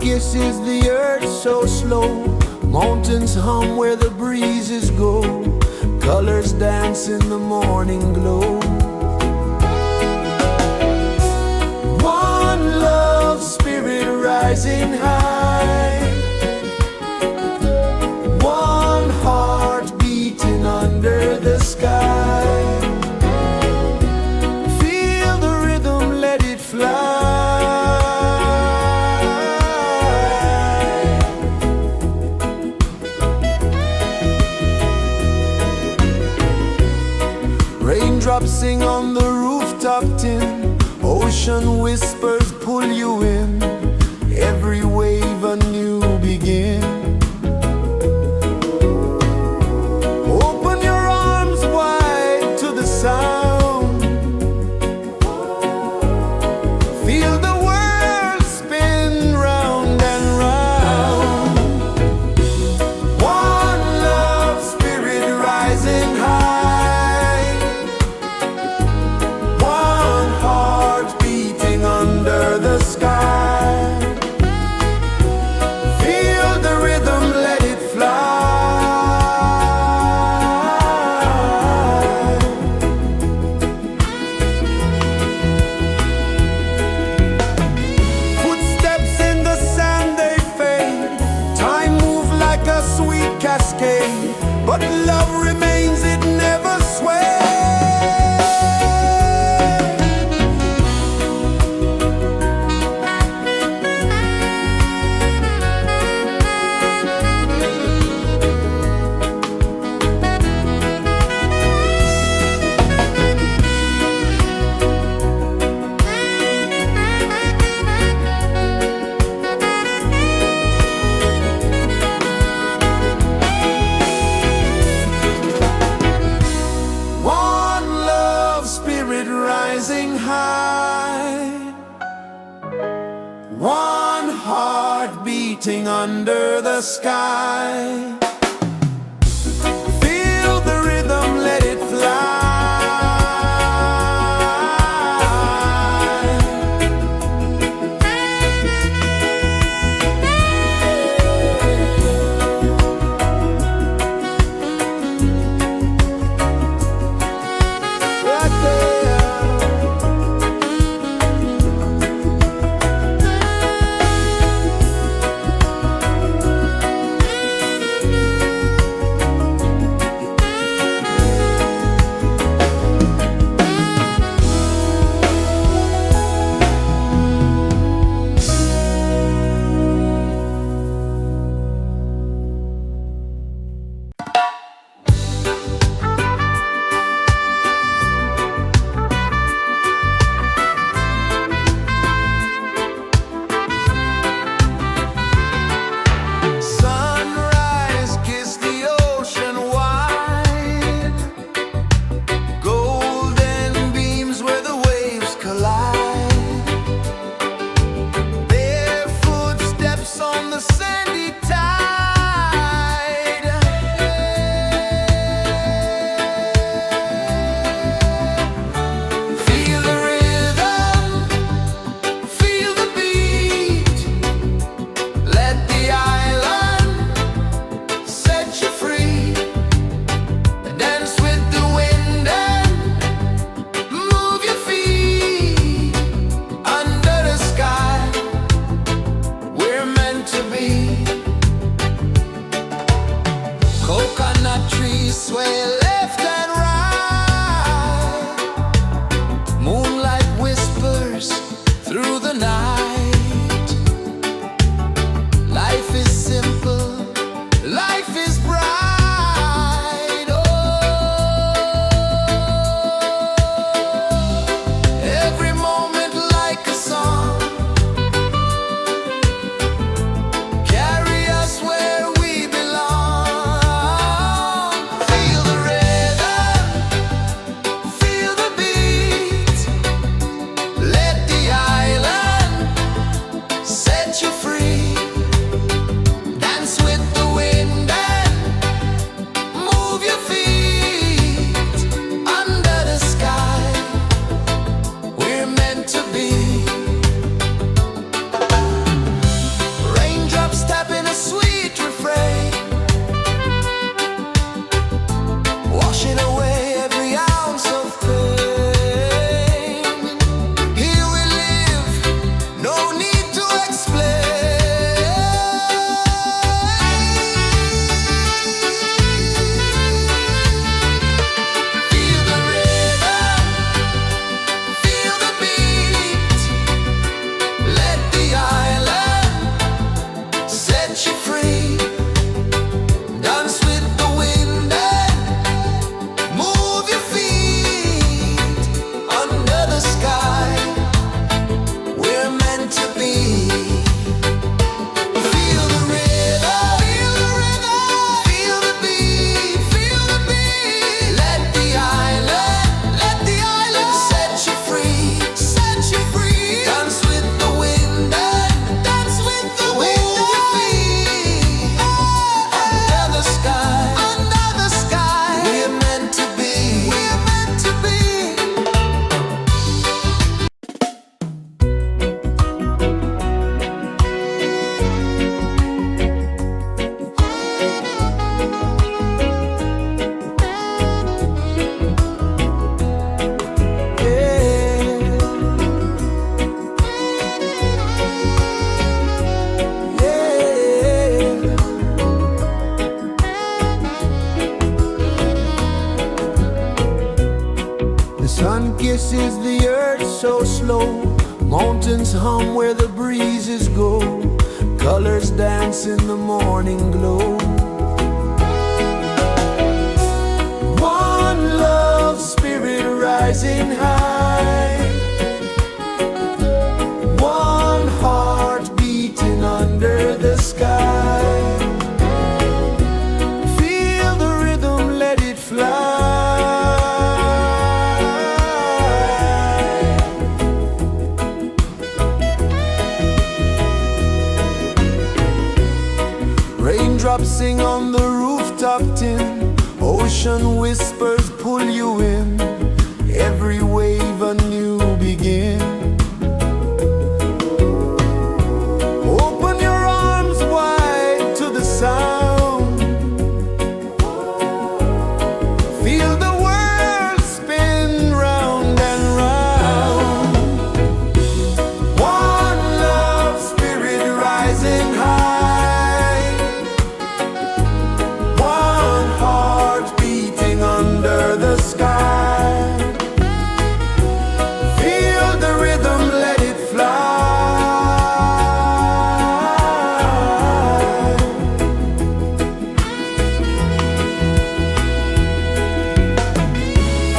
kisses the earth so slow. Mountains hum where the breezes go. Colors dance in the morning glow. One love spirit rising high. One heart beating under the sky. Feel the rhythm, let it fly. Raindrops sing on the rooftop tin. Ocean whispers pull you in. Every wave a new begin. Open your arms wide to the sound. Feel the world spin round and round. One love spirit rising high. One heart beating under the sky. Feel the rhythm, let it fly. Footsteps in the sand, they fade. Time moves like a sweet cascade, but love remains, it never sways. One love spirit rising high. One heart beating under the sky. Feel the rhythm, let it fly. Right there. Sunrise, kiss the ocean wide. Golden beams where the waves collide. Bare footsteps on the sandy tide. Feel the rhythm, feel the beat. Let the island set you free. Dance with the wind and move your feet. Under the sky, we're meant to be. Coconut trees sway left and right. Moonlight whispers through the night. Life is simple, life is bright. Oh, every moment like a song. Carry us where we belong. Feel the rhythm, feel the beat. Let the island is the earth so slow. Mountains hum where the breezes go. Colors dance in the morning glow. One love spirit rising high. One heart beating under the sky. Feel the rhythm, let it fly. Raindrops sing on the rooftop tin. Ocean whispers pull you in. Every wave a new begin. Open your arms wide to the sound. Feel the world spin round and round. One love spirit rising high. One heart beating under the sky. Feel the rhythm, let it fly.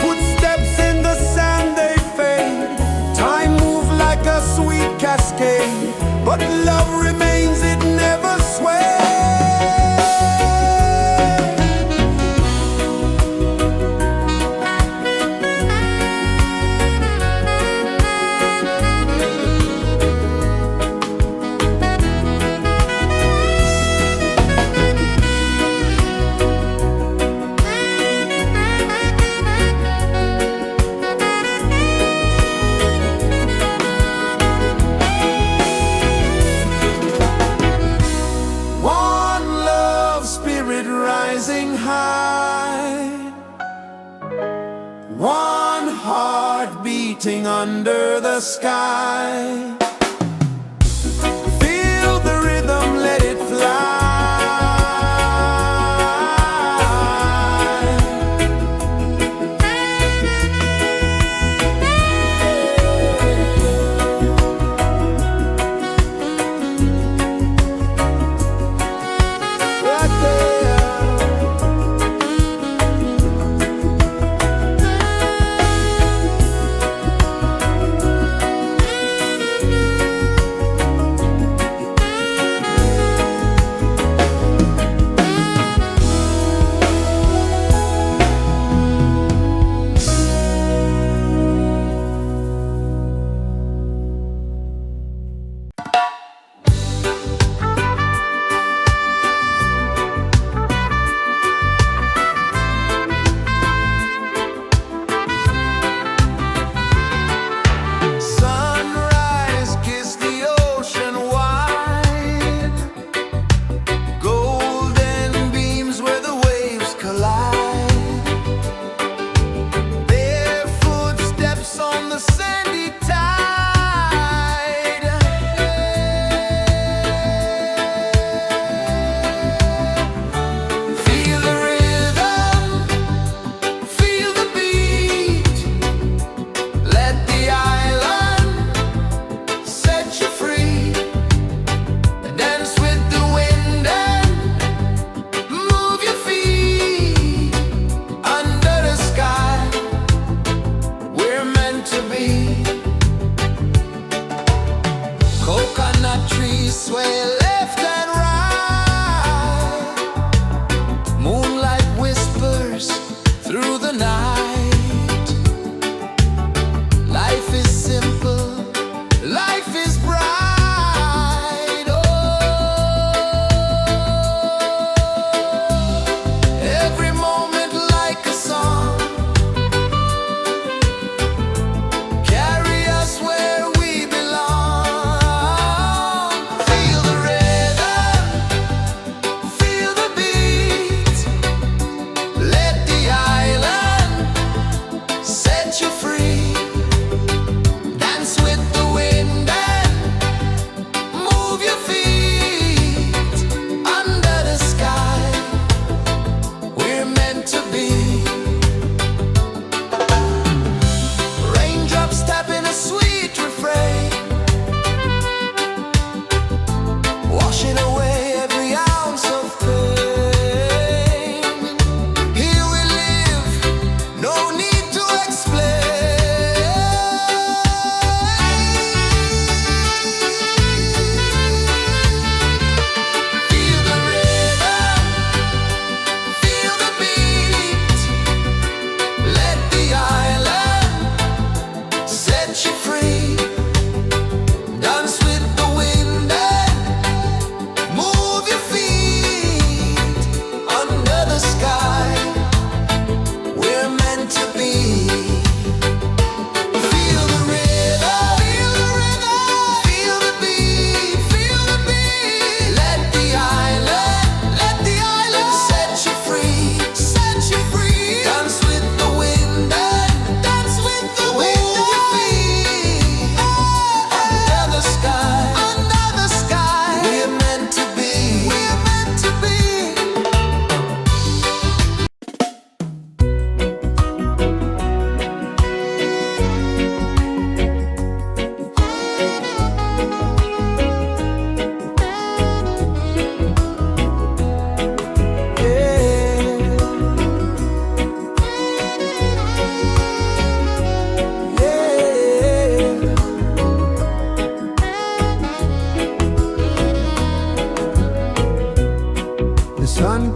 Footsteps in the sand, they fade. Time moves like a sweet cascade, but love remains, it never sways. One love spirit rising high. One heart beating under the sky. Feel the rhythm, let it fly. Right there. Sunrise, kiss the ocean wide. Golden beams where the waves collide. Barefoot steps on the sandy tide. Feel the rhythm, feel the beat. Let the island set you free. Dance with the wind and move your feet. Under the sky, we're meant to be. Coconut trees sway left and right. Moonlight whispers through the night. Life is simple, life is bright. Oh, every moment like a song. Carry us where we belong. Feel the rhythm.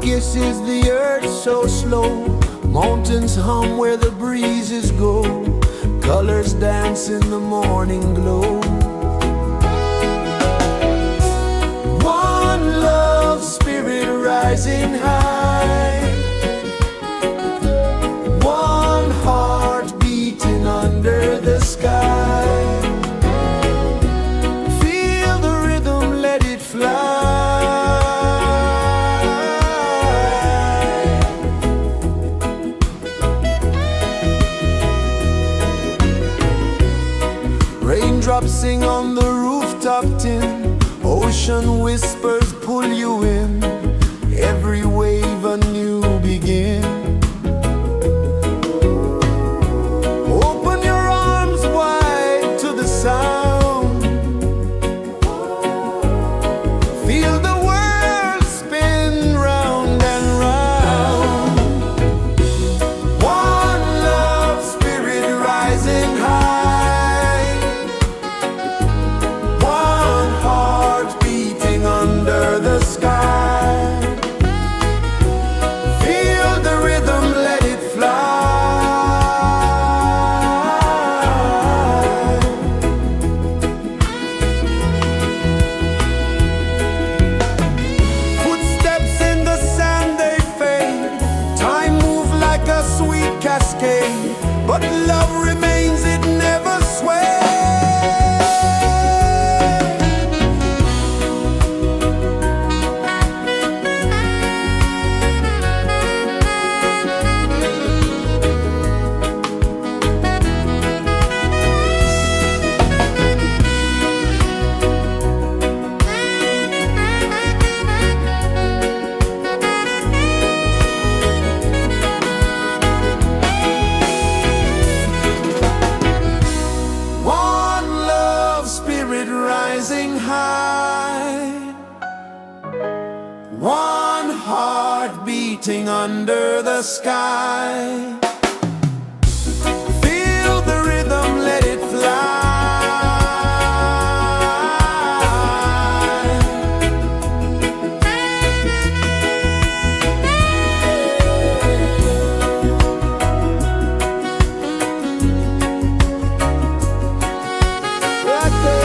kisses the earth so slow. Mountains hum where the breezes go. Colors dance in the morning glow. One love spirit rising high. One heart beating under the sky. Feel the rhythm, let it fly. Raindrops sing on the rooftop tin. Ocean whispers pull you in. Every wave a new begin. Open your arms wide to the sound. Feel the world spin round and round. One love spirit rising high. One heart beating under the sky. Feel the rhythm, let it fly. Footsteps in the sand, they fade. Time moves like a sweet cascade, but love remains, it never sways. One love spirit rising high. One heart beating under the sky. Feel the rhythm, let it fly. Right there.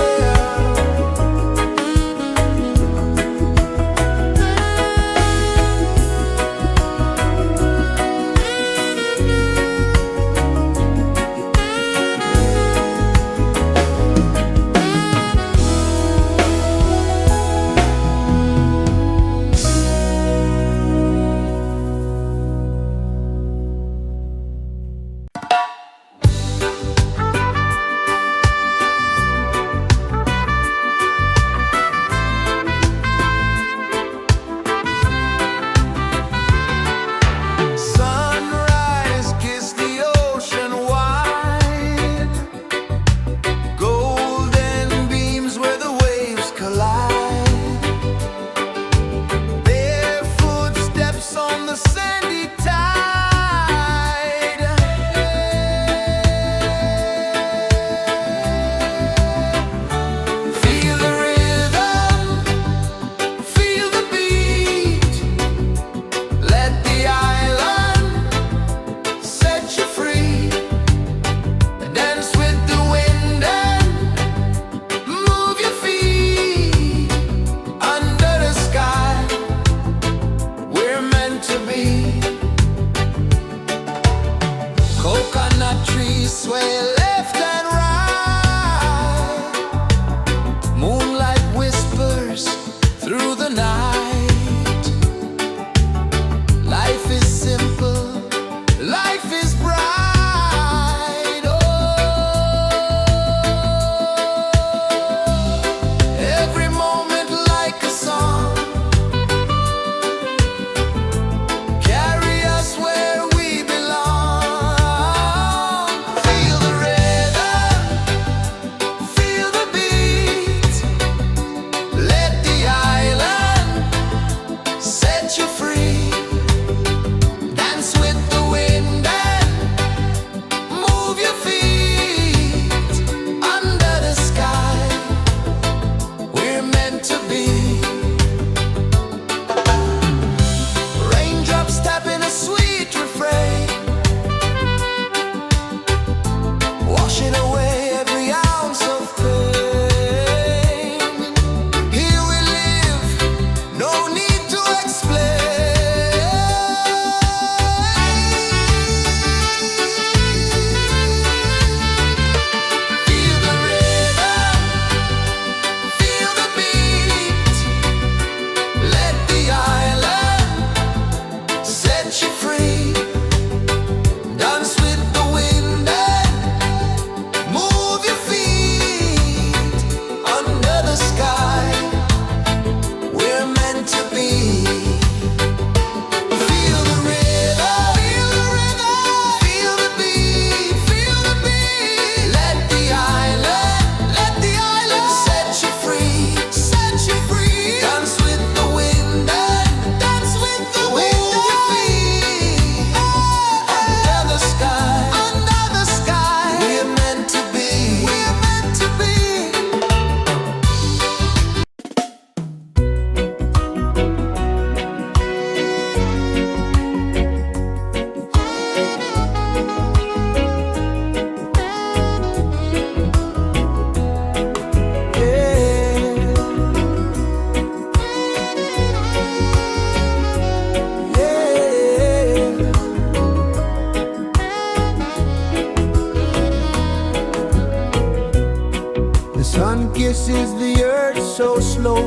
kisses the earth so slow.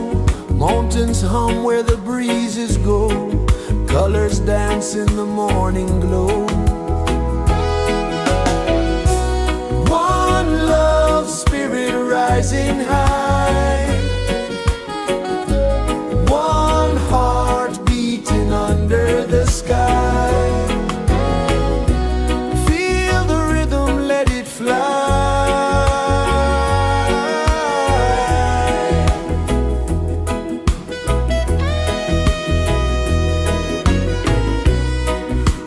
Mountains hum where the breezes go. Colors dance in the morning glow. One love spirit rising high. One heart beating under the sky. Feel the rhythm, let it fly.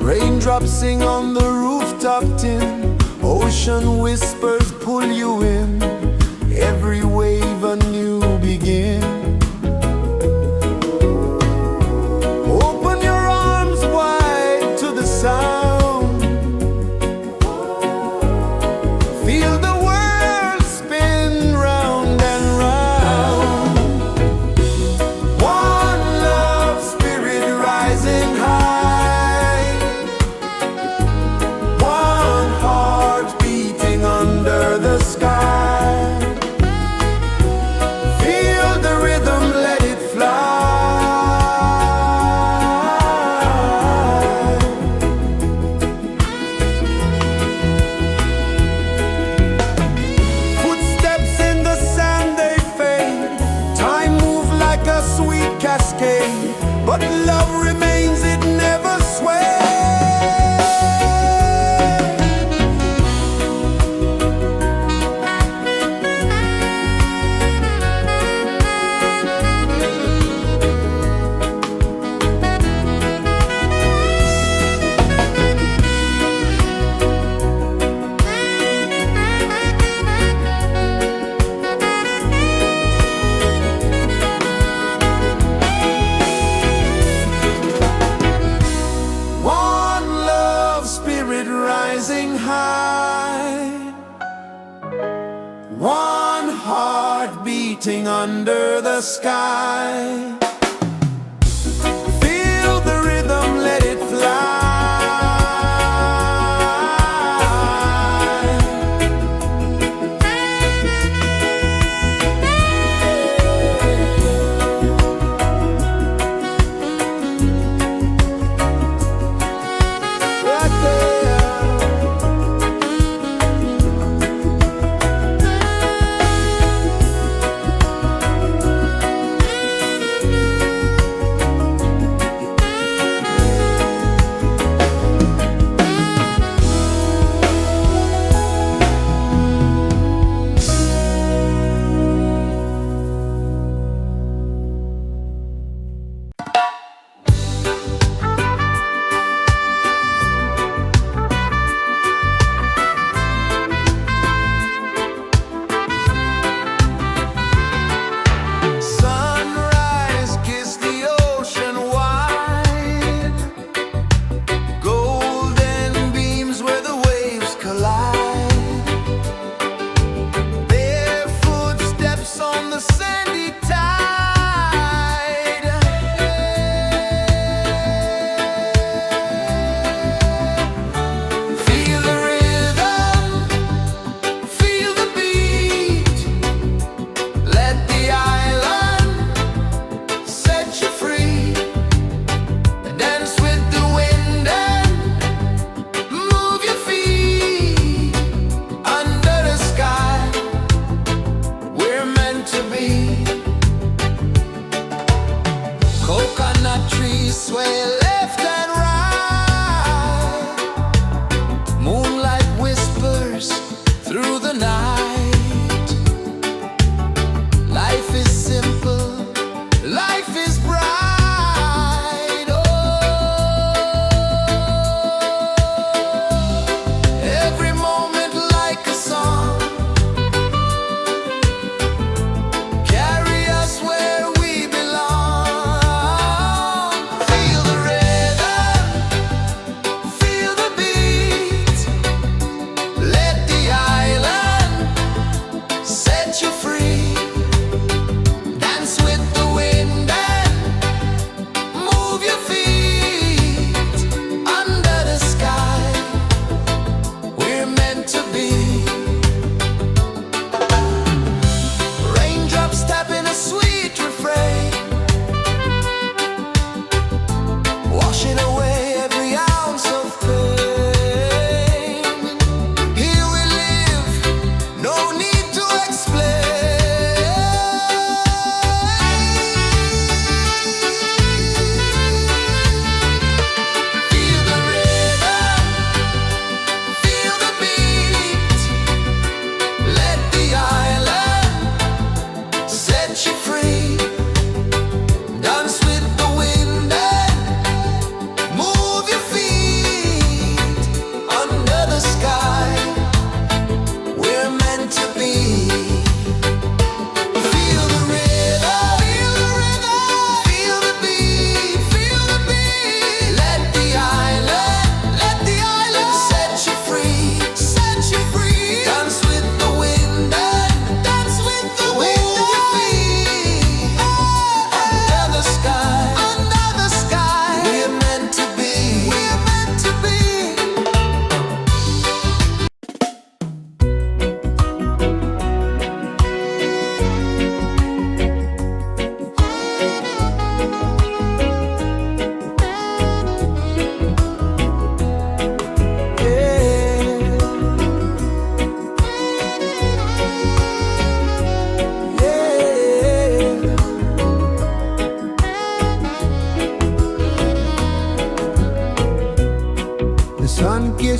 Raindrops sing on the rooftop tin. Ocean whispers pull you in. Every wave a new begin. Open your arms wide to the sound. Feel the world spin round and round. One love spirit rising high. One heart beating under the sky. Feel the rhythm, let it fly. Footsteps in the sand, they fade. Time moves like a sweet cascade, but love remains, it never sways. One love spirit rising high. One heart beating under the sky. Feel the rhythm, let it fly. Right there. Sunrise, kiss the ocean wide. Golden beams where the waves collide. Their footsteps on the sandy tide. Feel the rhythm, feel the beat. Let the island set you free. Dance with the wind and move your feet. Under the sky, we're meant to be. Coconut trees sway left and right. Moonlight whispers through the night. Life is simple, life is bright. Oh, every moment like a song. Carry us where we belong. Feel the rhythm.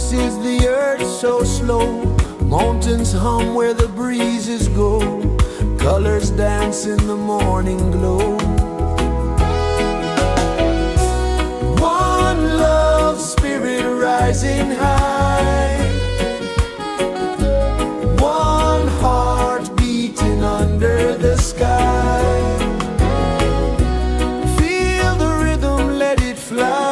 pulses the earth so slow. Mountains hum where the breezes go. Colors dance in the morning glow. One love spirit rising high. One heart beating under the sky. Feel the rhythm, let it fly.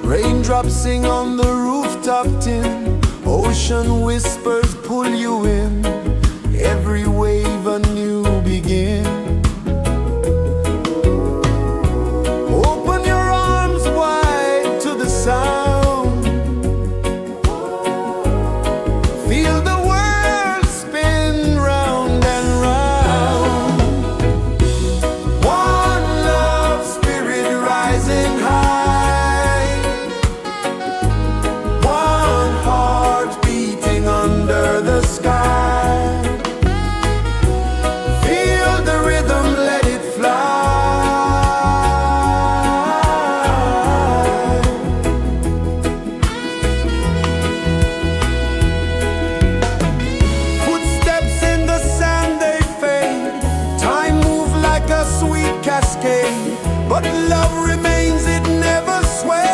Raindrops sing on the rooftop tin. Ocean whispers pull you in. Every wave a new begin. Open your arms wide to the sound. Feel the world spin round and round. One love spirit rising high. One heart beating under the sky. Feel the rhythm, let it fly. Footsteps in the sand, they fade. Time moves like a sweet cascade, but love remains, it never sways.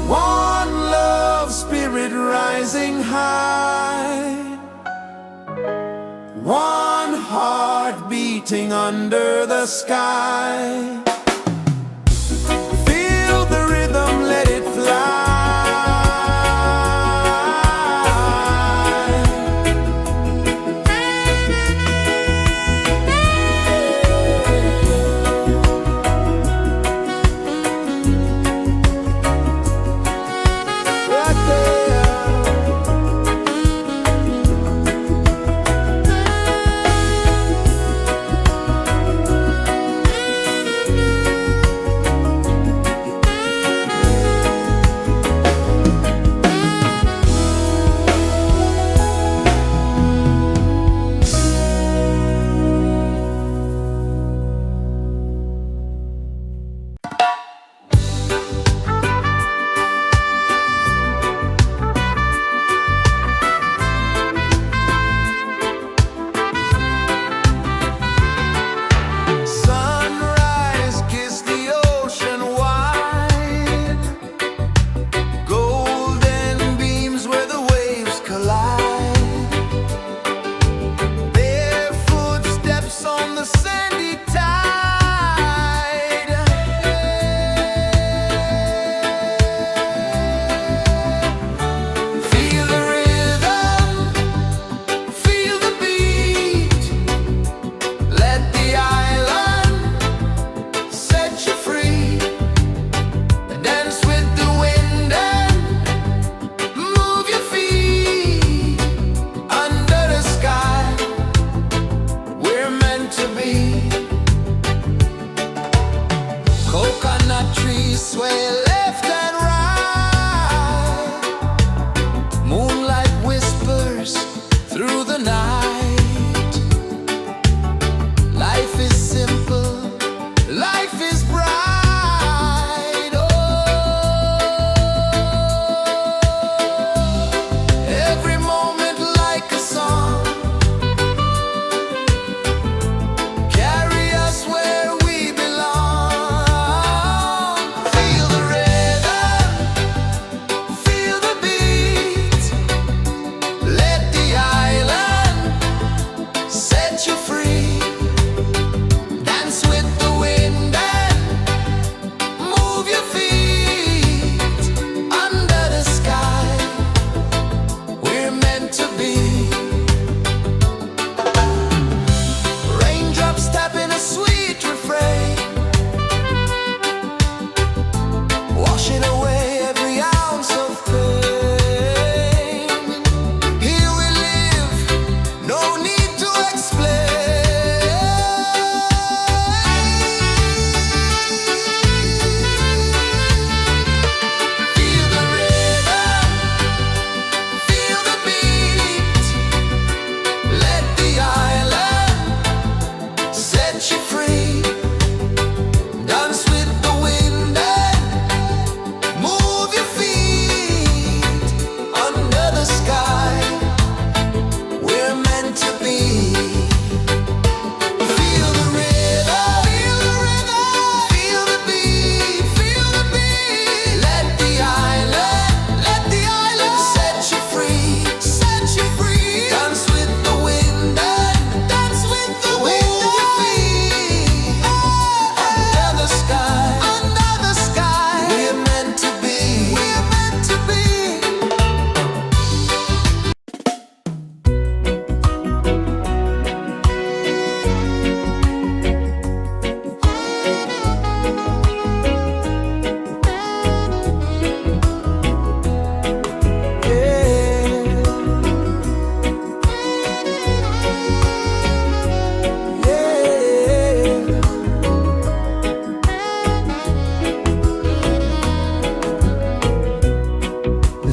One love spirit rising high. One heart beating under the sky. Feel the rhythm, let it fly. Right there.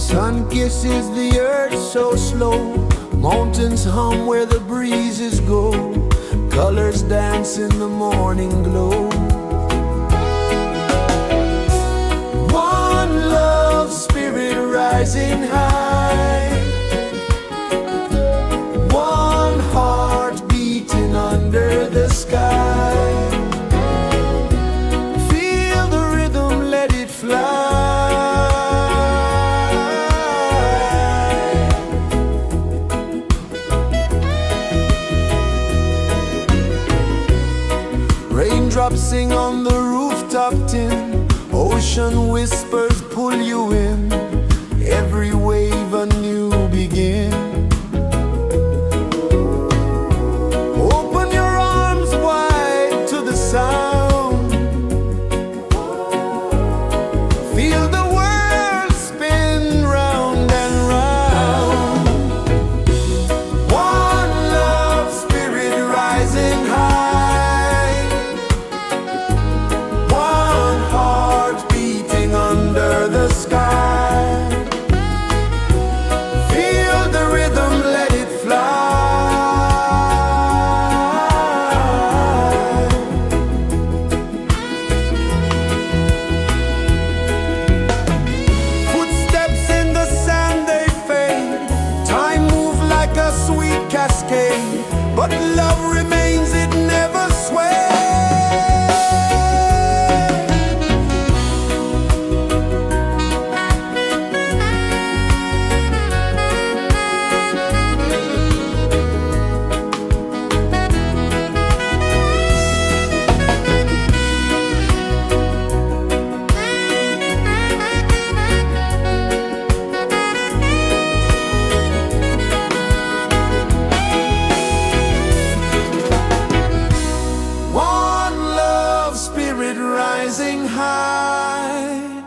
Sun kisses the earth so slow, mountains hum where the breezes go, colors dance in the morning glow. One love spirit rising high, one heart beating under the sky. Feel the rhythm, let it fly. Raindrops sing on the rooftop tin, ocean whispers pull you in, every wave a new begin. Open your arms wide to the sound, feel the world spin round and round. One love spirit rising high, one heart beating under the sky. Feel the rhythm, let it fly. Footsteps in the sand, they fade, time moves like a sweet cascade, but love remains, it never sways. One love spirit rising high,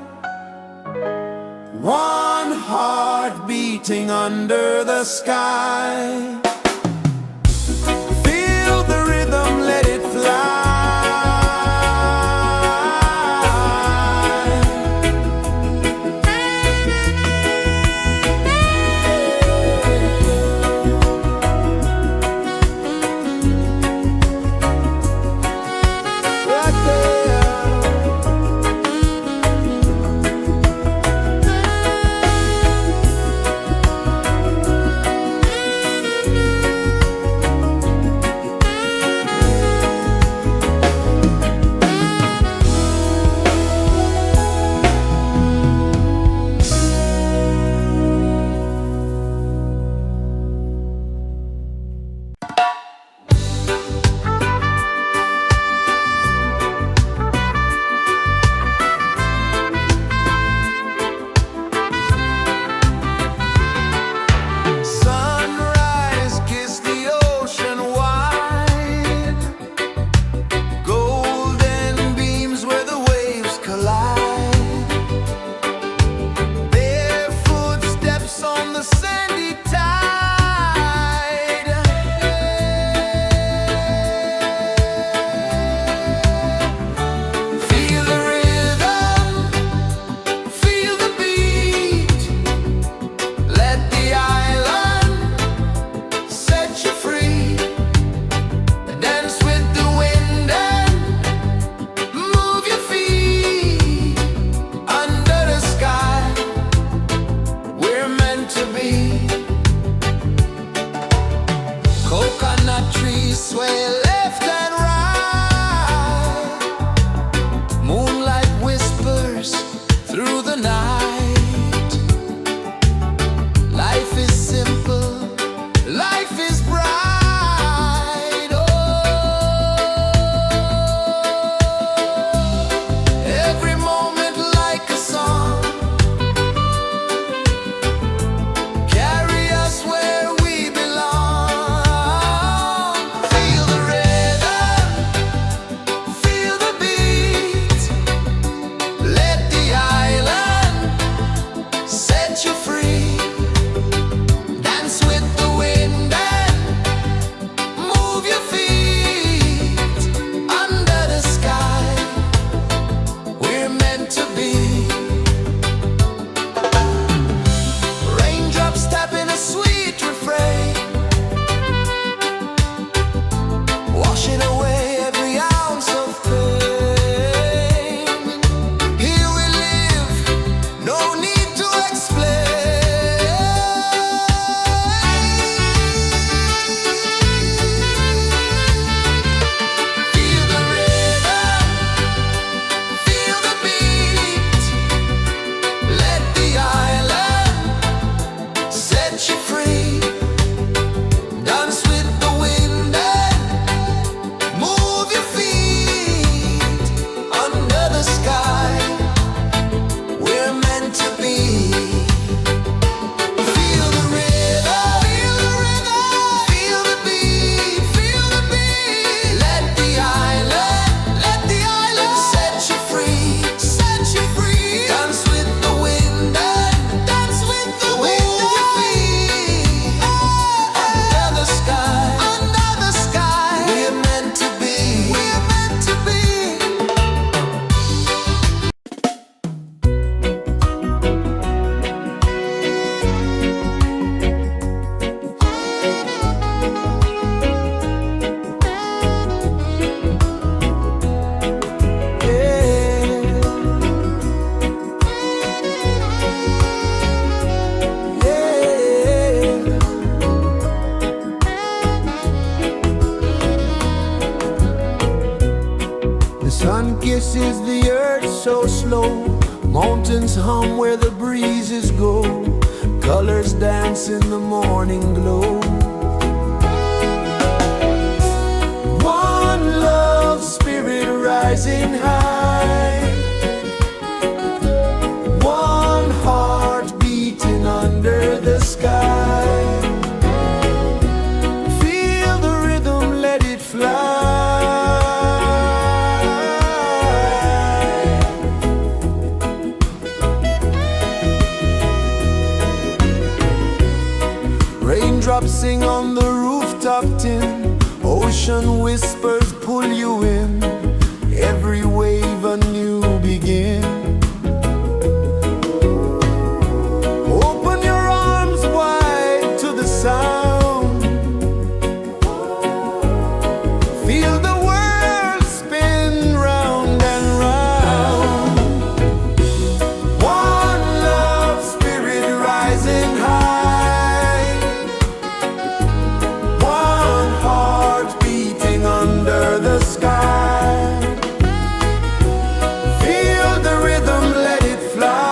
one heart beating under the sky. Feel the rhythm, let it fly. so slow. Mountains hum where the breezes go. Colors dance in the morning glow. One love spirit rising high. One heart beating under the sky. Feel the rhythm, let it fly. Raindrops sing on the rooftop tin. Ocean whispers pull you in. Every wave a new begin. Open your arms wide to the sound. Feel the world spin round and round. One love spirit rising high. One heart beating under the sky. Feel the rhythm, let it fly.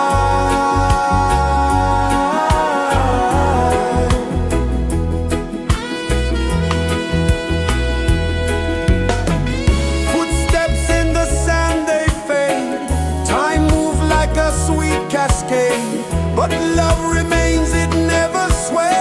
Footsteps in the sand, they fade. Time moves like a sweet cascade, but love remains, it never sways.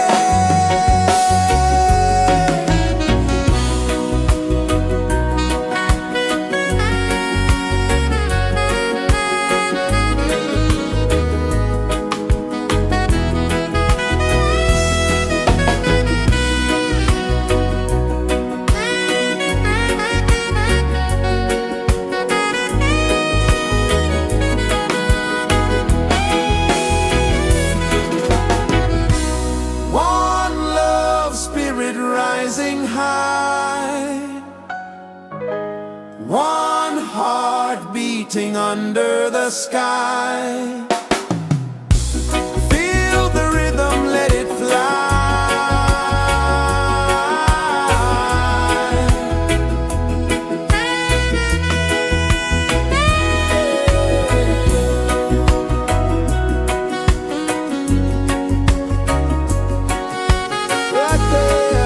One love spirit rising high. One heart beating under the sky. Feel the rhythm, let it fly. Right there.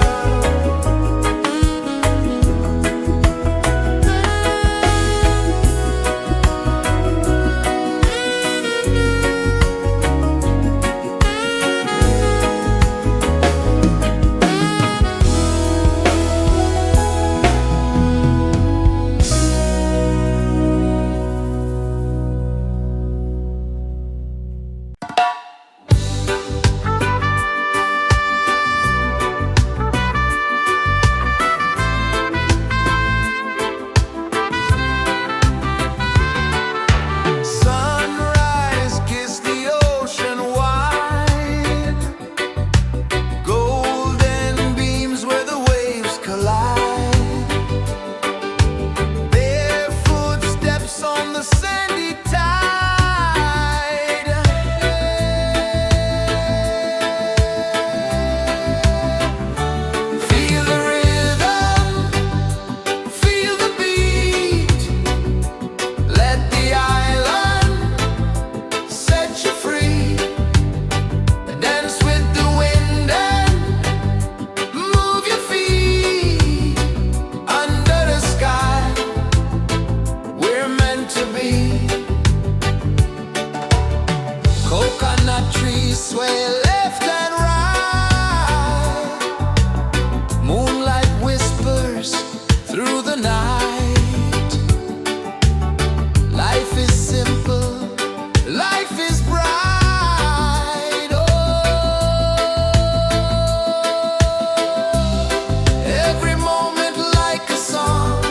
Sunrise, kiss the ocean wide. Golden beams where the waves collide. Barefoot steps on the sandy tide. Feel the rhythm, feel the beat. Let the island set you free. Dance with the wind and move your feet. Under the sky, we're meant to be. Coconut trees sway left and right. Moonlight whispers through the night. Life is simple, life is bright. Oh, every moment like a song.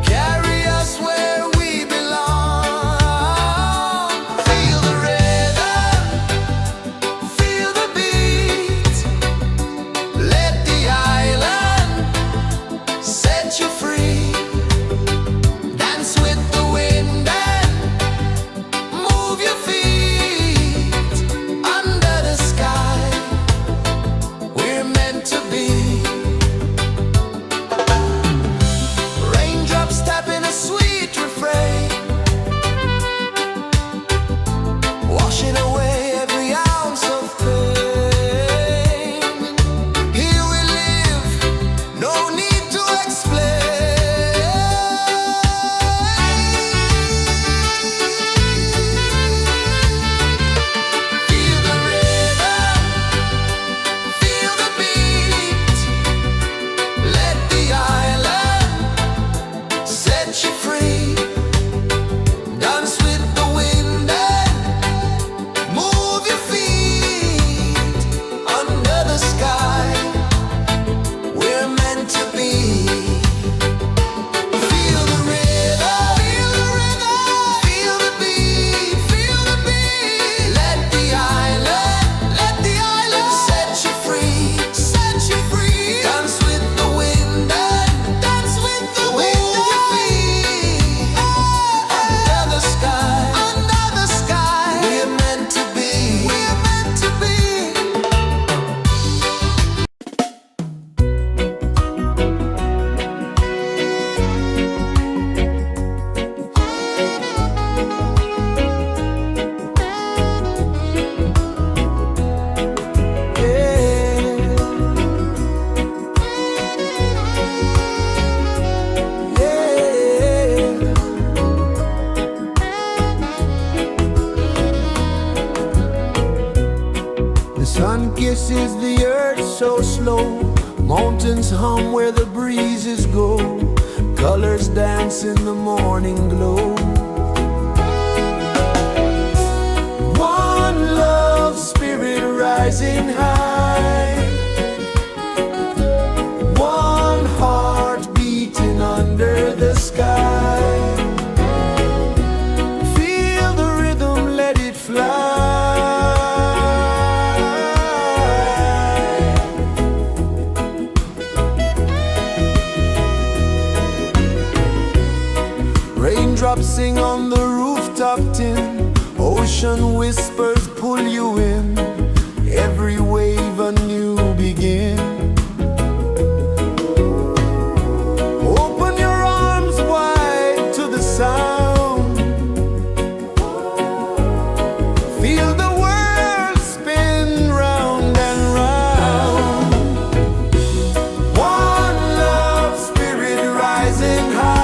Carry us where we belong. Feel the rhythm. kisses the earth so slow. Mountains hum where the breezes go. Colors dance in the morning glow. One love spirit rising high. One heart beating under the sky. Feel the rhythm, let it fly. Raindrops sing on the rooftop tin. Ocean whispers pull you in. Every wave a new begin. Open your arms wide to the sound. Feel the world spin round and round. One love spirit rising high.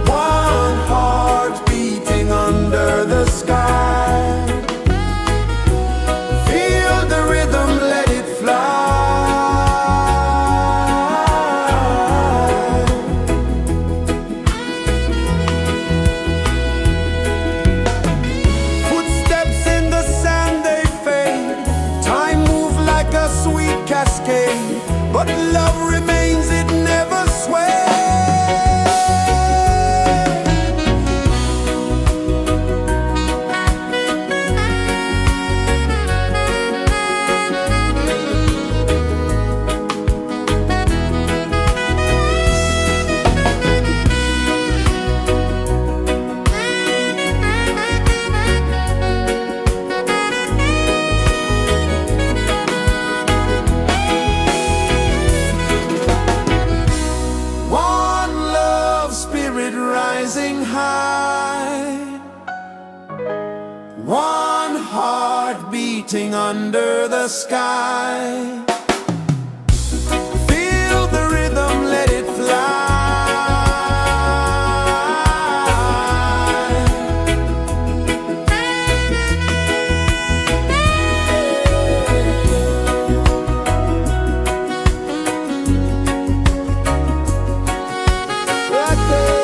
One heart beating under the sky. Feel the rhythm, let it fly. Footsteps in the sand, they fade. Time moves like a sweet cascade, but love remains, it never sways. One love spirit rising high. One heart beating under the sky. Feel the rhythm, let it fly. Right there.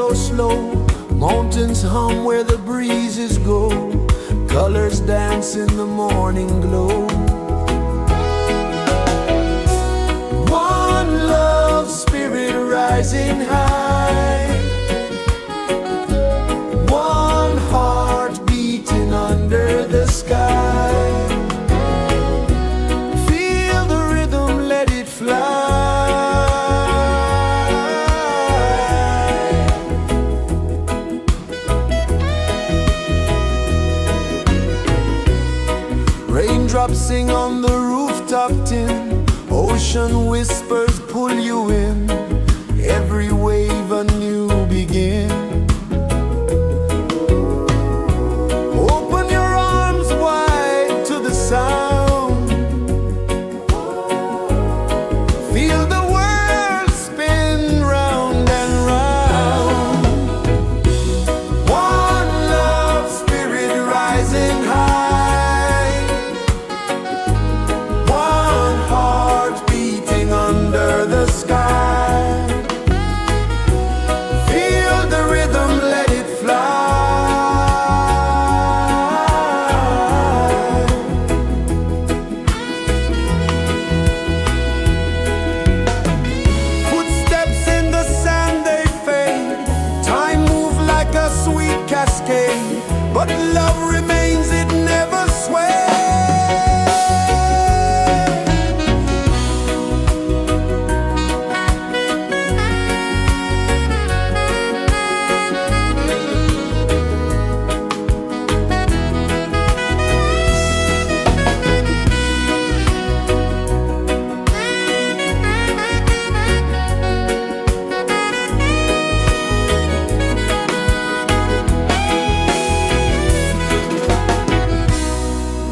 so slow. Mountains hum where the breezes go. Colors dance in the morning glow. One love, spirit rising high. One heart beating under the sky. Feel the rhythm, let it fly. Raindrops sing on the rooftop tin. Ocean whispers pull you in. Every wave a new begin. Open your arms wide to the sound. Feel the world spin round and round. One love, spirit rising high. One heart beating under the sky. Feel the rhythm, let it fly. Footsteps in the sand, they fade. Time moves like a sweet cascade, but love remains, it never sways.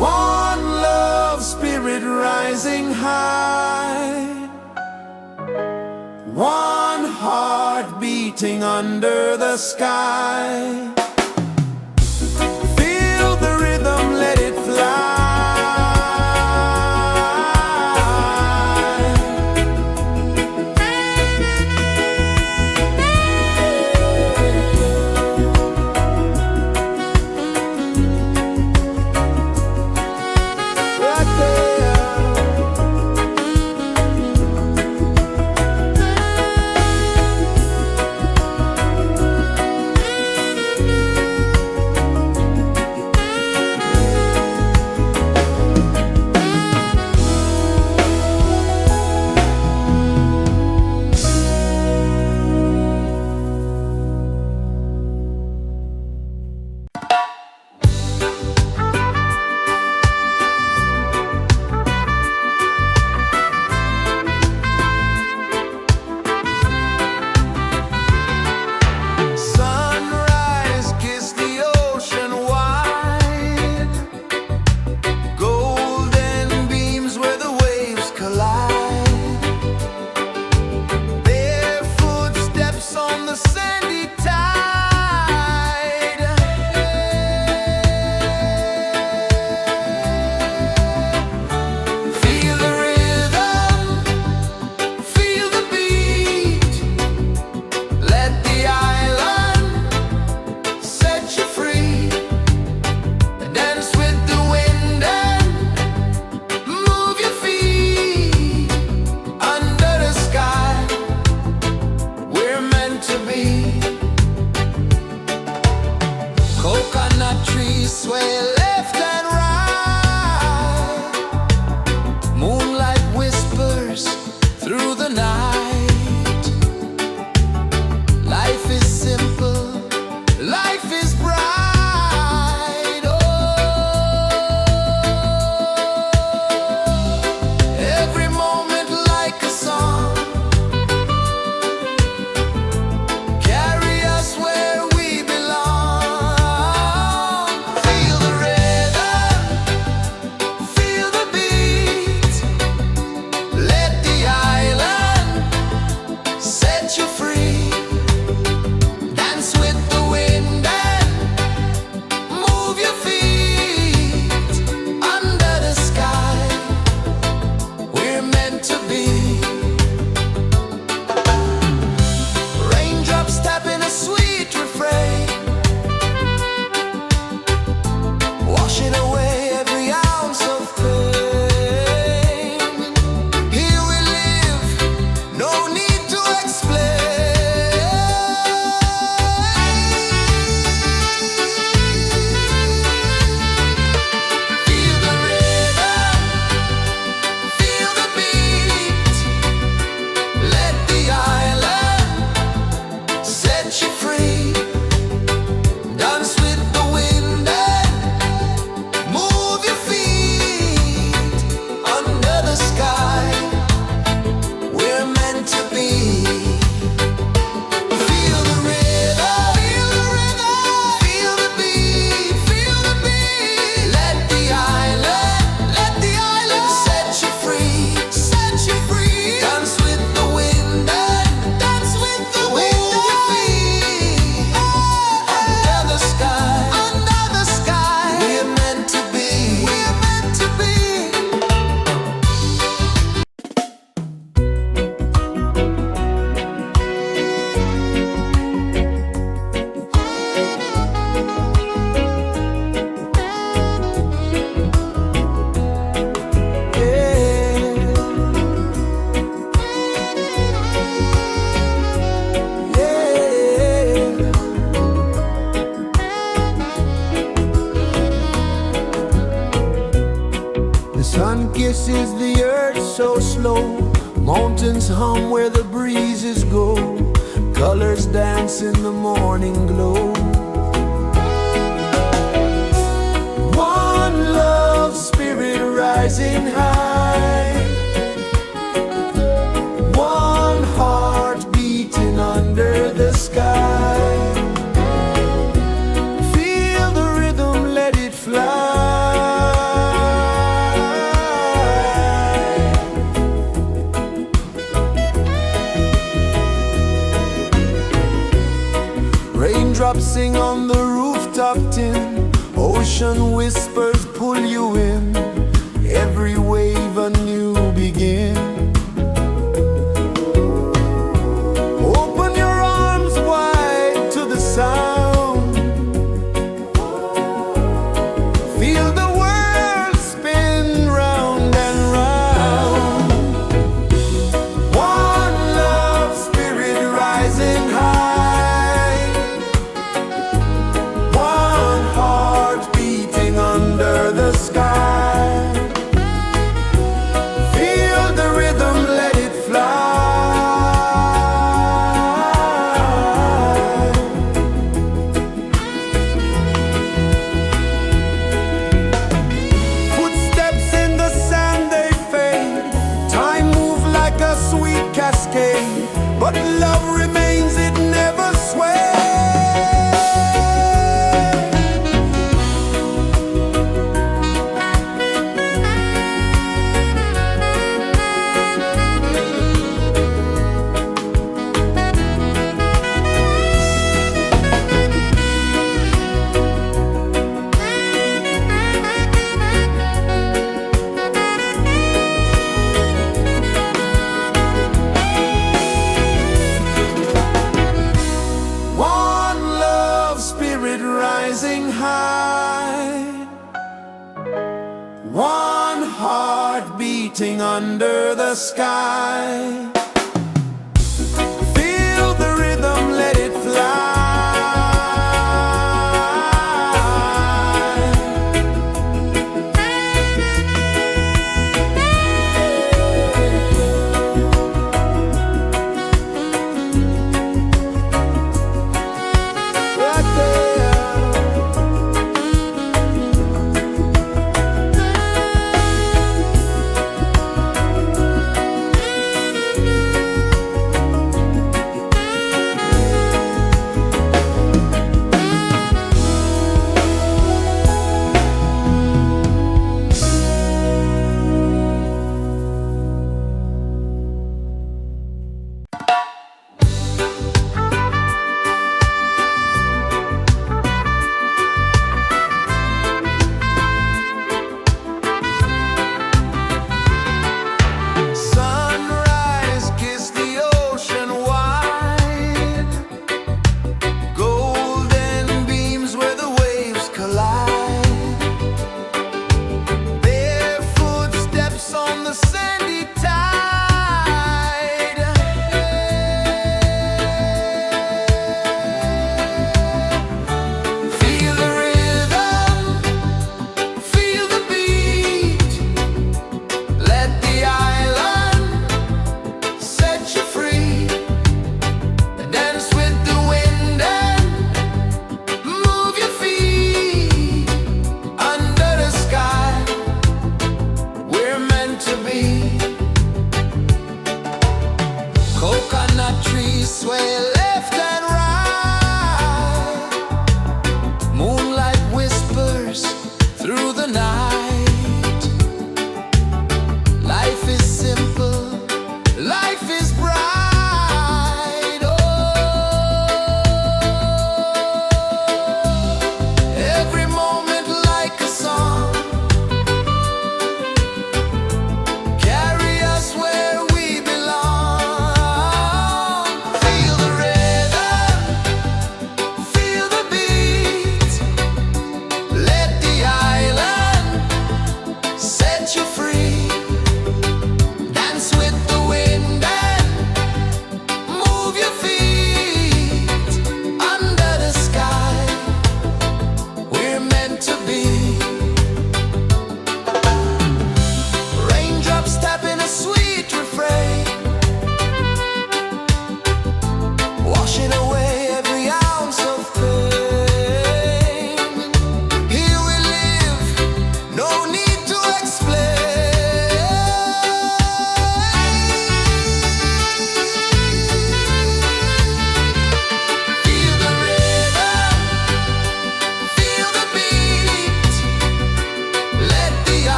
One love, spirit rising high. One heart beating under the sky. Feel the rhythm, let it fly. Right there. kisses the earth so slow. Mountains hum where the breezes go. Colors dance in the morning glow. One love spirit rising high. One heart beating under the sky. Feel the rhythm, let it fly. Raindrops sing on the rooftop tin. Ocean whispers pull you in. Every wave a new begin. Open your arms wide to the sound. Feel the world spin round and round. One love spirit rising high. One heart beating under the sky. Feel the rhythm, let it fly. Footsteps in the sand, they fade. Time moves like a sweet cascade, but love remains, it never sways. One love spirit rising high. One heart beating under the sky. Feel the rhythm, let it fly. Right there.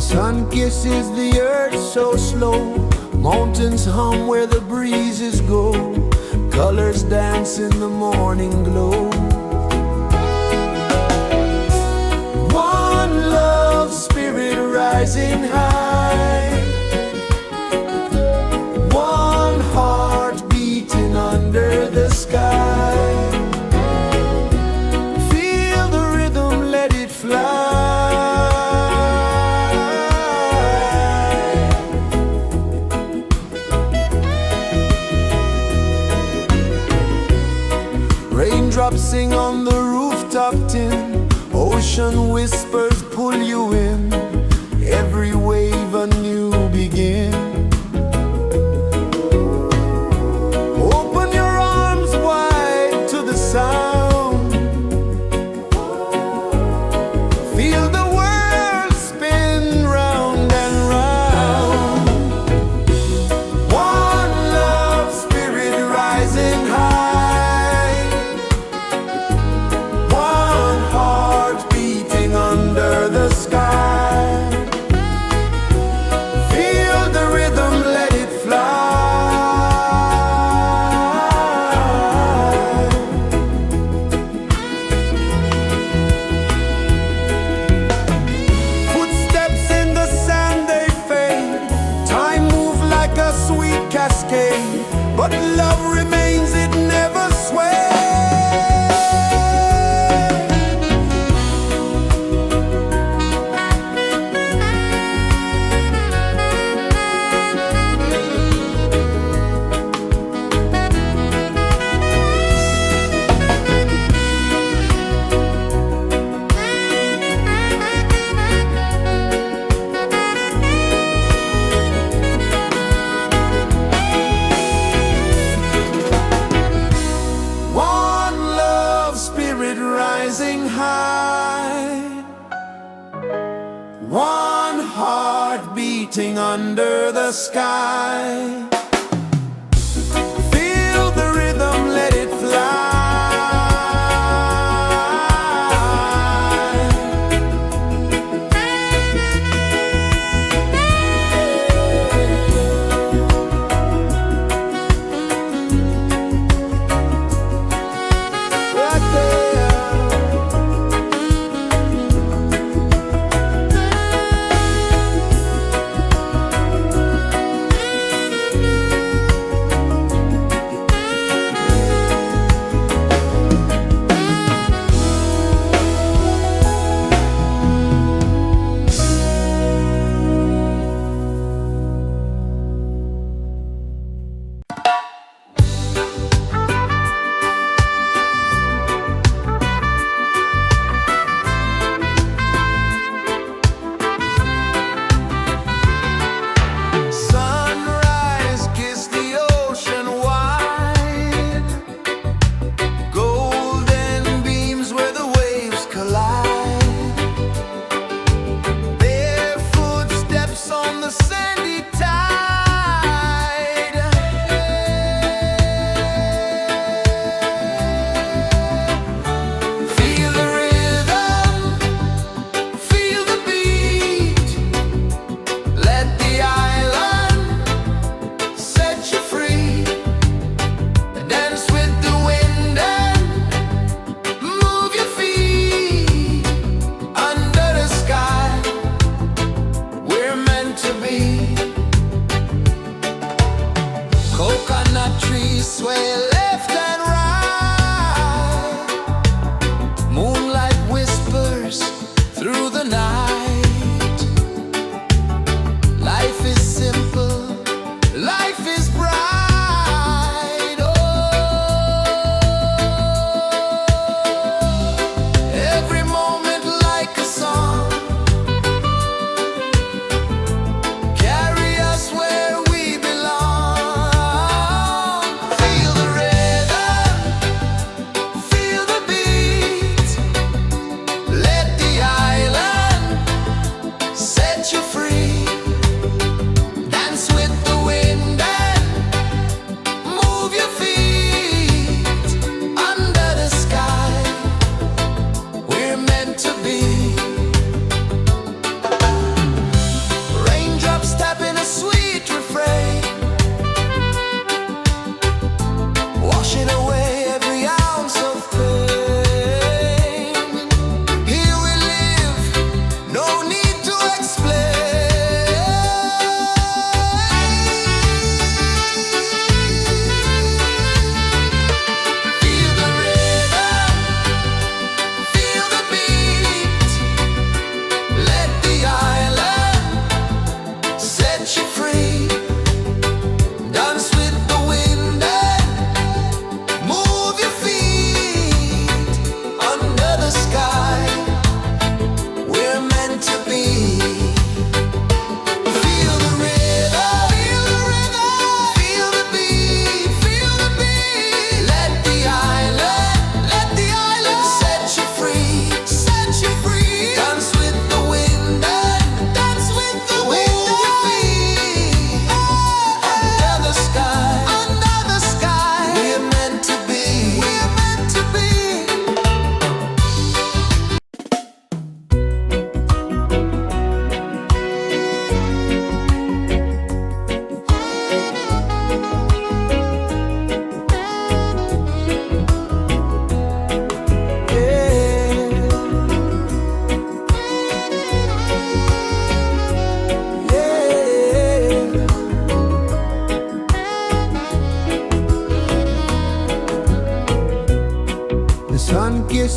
Sun kisses the earth so slow, mountains hum where the breezes go, colors dance in the morning glow. One love spirit rising high, one heart beating under the sky. Feel the rhythm, let it fly. Raindrops sing on the rooftop tin, ocean whispers pull you in, every wave a new begin. Open your arms wide to the sound, feel the world spin round and round. One love spirit rising high, one heart beating under the sky. Feel the rhythm, let it fly. Footsteps in the sand, they fade, time moves like a sweet cascade, but love remains, it never sways. One love spirit rising high, one heart beating under the sky. Feel the rhythm, let it fly. Right there.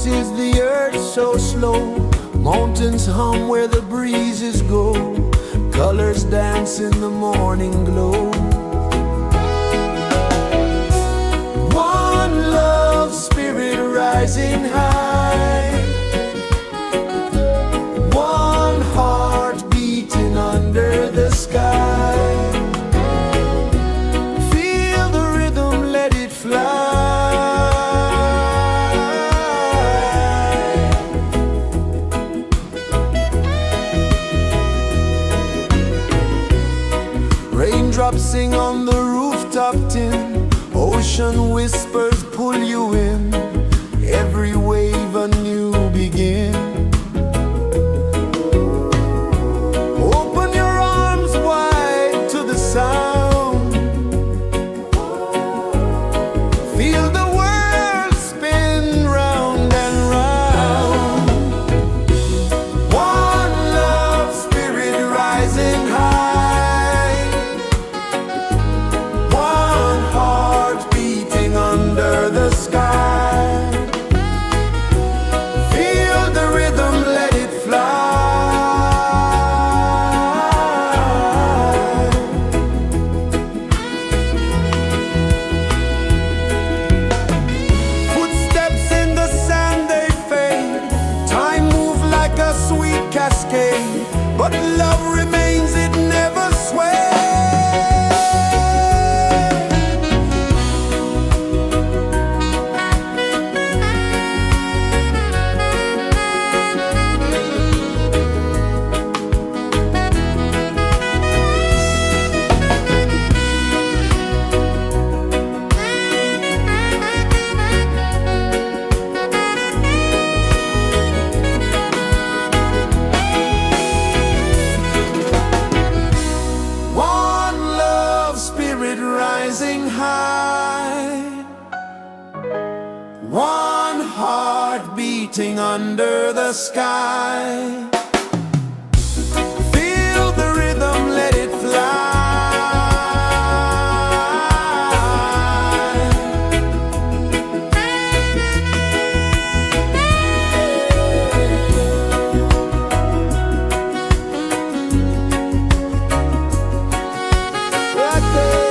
pulses the earth so slow. Mountains hum where the breezes go. Colors dance in the morning glow. One love spirit rising high. One heart beating under the sky. Feel the rhythm, let it fly. Raindrops sing on the rooftop tin. Ocean whispers pull you in. Every wave a new begin. Open your arms wide to the sound. Feel the world spin round and round. One love spirit rising high. One heart beating under the sky. Feel the rhythm, let it fly. Footsteps in the sand, they fade. Time moves like a sweet cascade, but love remains, it never sways. One love spirit rising high. One heart beating under the sky. Feel the rhythm, let it fly. Right there.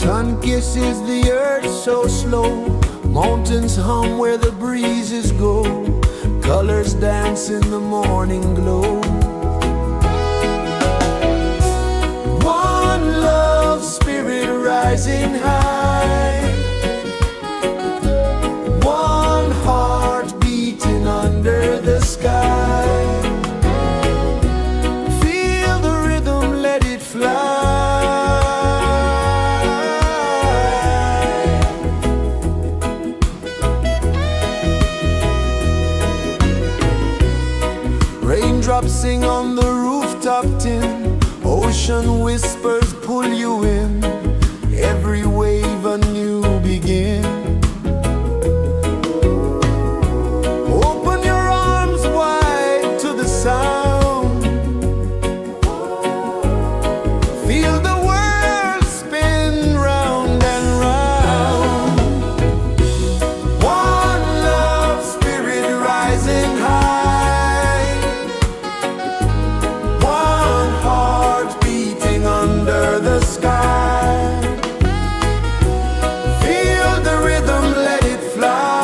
Sun kisses the earth so slow, mountains hum where the breezes go, colors dance in the morning glow. One love spirit rising high, one heart beating under the sky. Feel the rhythm, let it fly. Raindrops sing on the rooftop tin, ocean whispers pull you in, every wave a new begin. Open your arms wide to the sound, feel the world spin round and round. One love spirit rising high, one heart beating under the sky. Feel the rhythm, let it fly.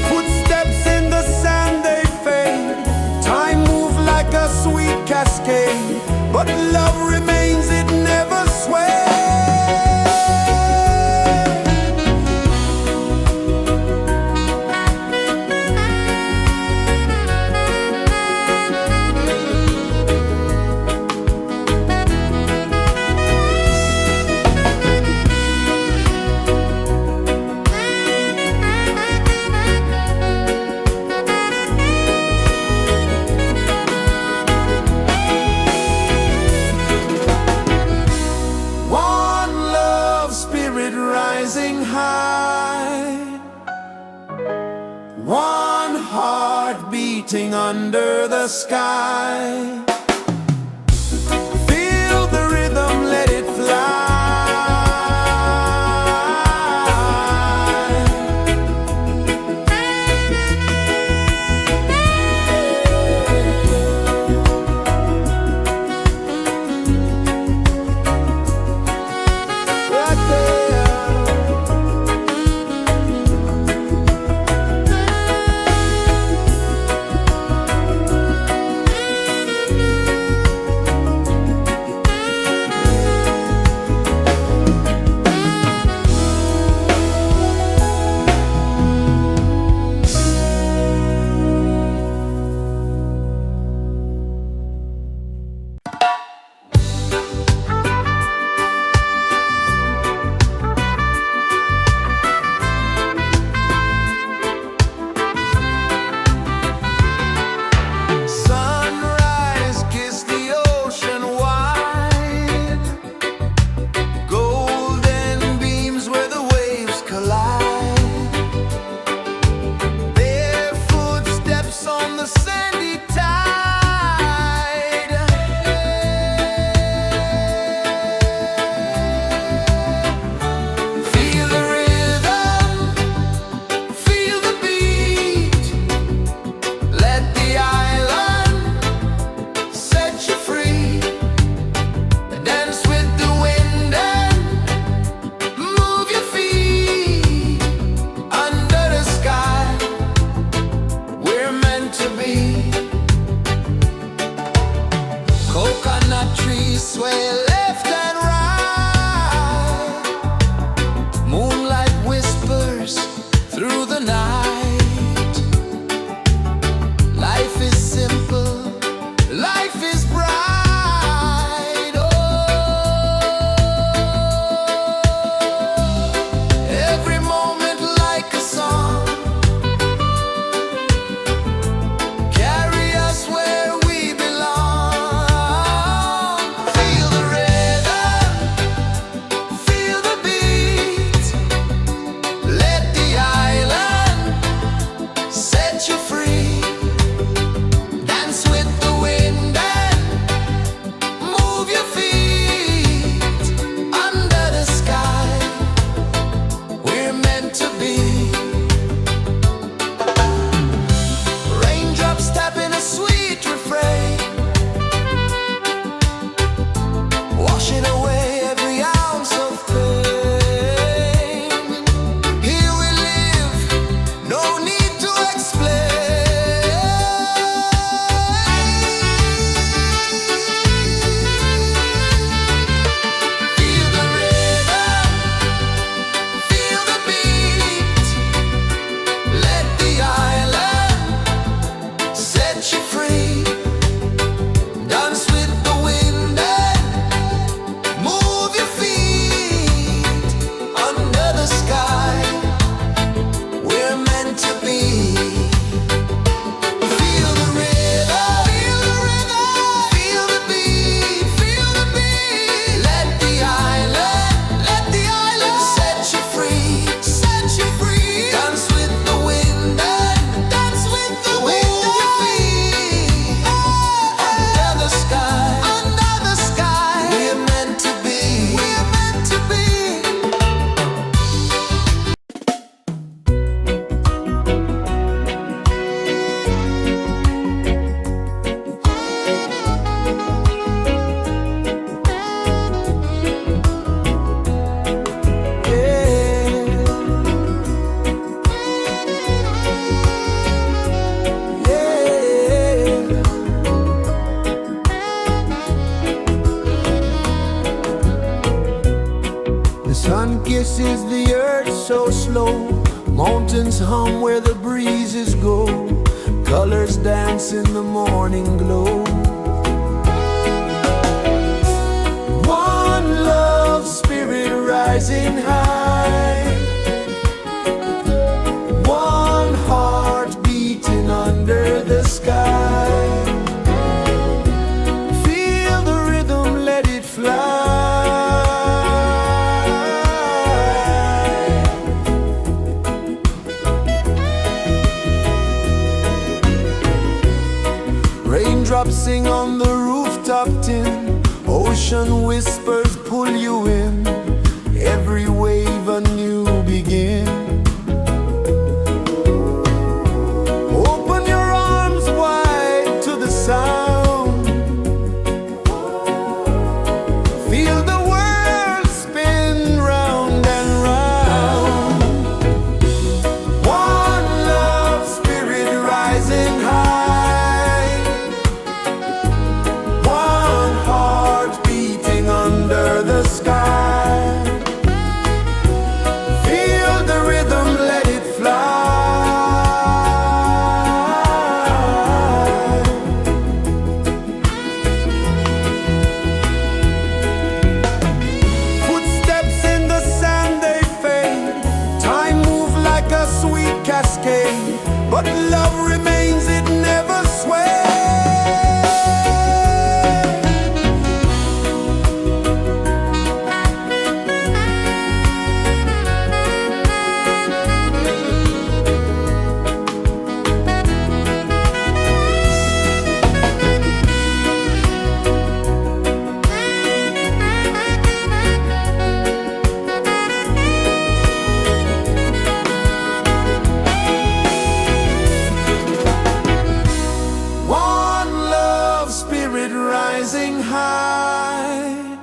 Footsteps in the sand, they fade, time moves like a sweet cascade, but love remains, it never sways. One love spirit rising high, one heart beating under the sky. Feel the rhythm, let it fly. Right there. mountains hum where the breezes go, colors dance in the morning glow. One love spirit rising high, one heart beating under the sky. Feel the rhythm, let it fly. Raindrops sing on the rooftop tin, ocean whispers pull you in, every wave a new begin. Open your arms wide to the sound, feel the world spin round and round. One love spirit rising high, one heart beating under the sky. Feel the rhythm, let it fly. Footsteps in the sand, they fade. Time moves like a sweet cascade, but love remains, it never sways. One love spirit rising high,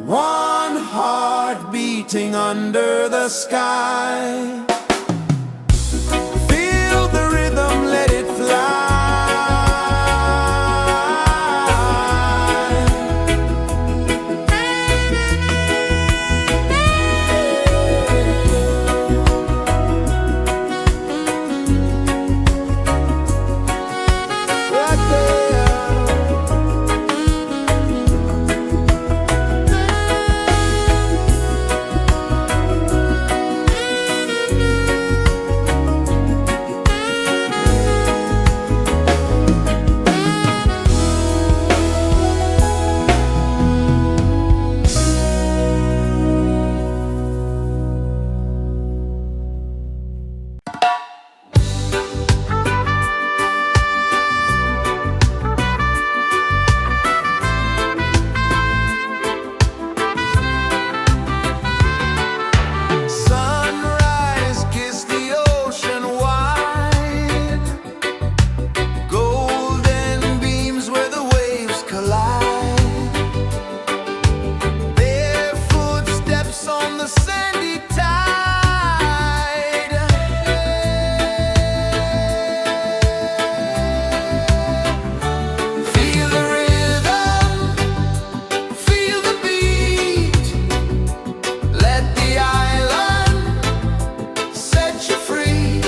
one heart beating under the sky. Feel the rhythm, let it fly. Right there. Sunrise, kiss the ocean wide, golden beams where the waves collide. Their footsteps on the sandy tide. Feel the rhythm, feel the beat, let the island set you free.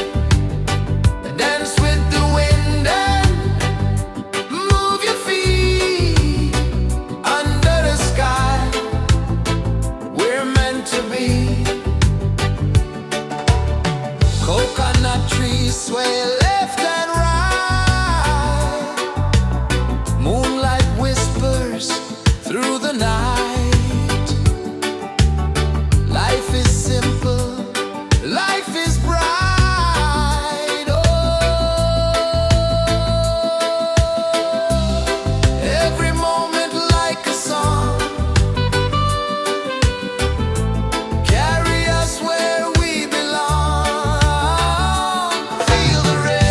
Dance with the wind and move your feet. Under the sky, we're meant to be. Coconut trees sway left and right, moonlight whispers through the night. Life is simple, life is bright. Oh, every moment like a song, carry us where we belong. Feel the rhythm.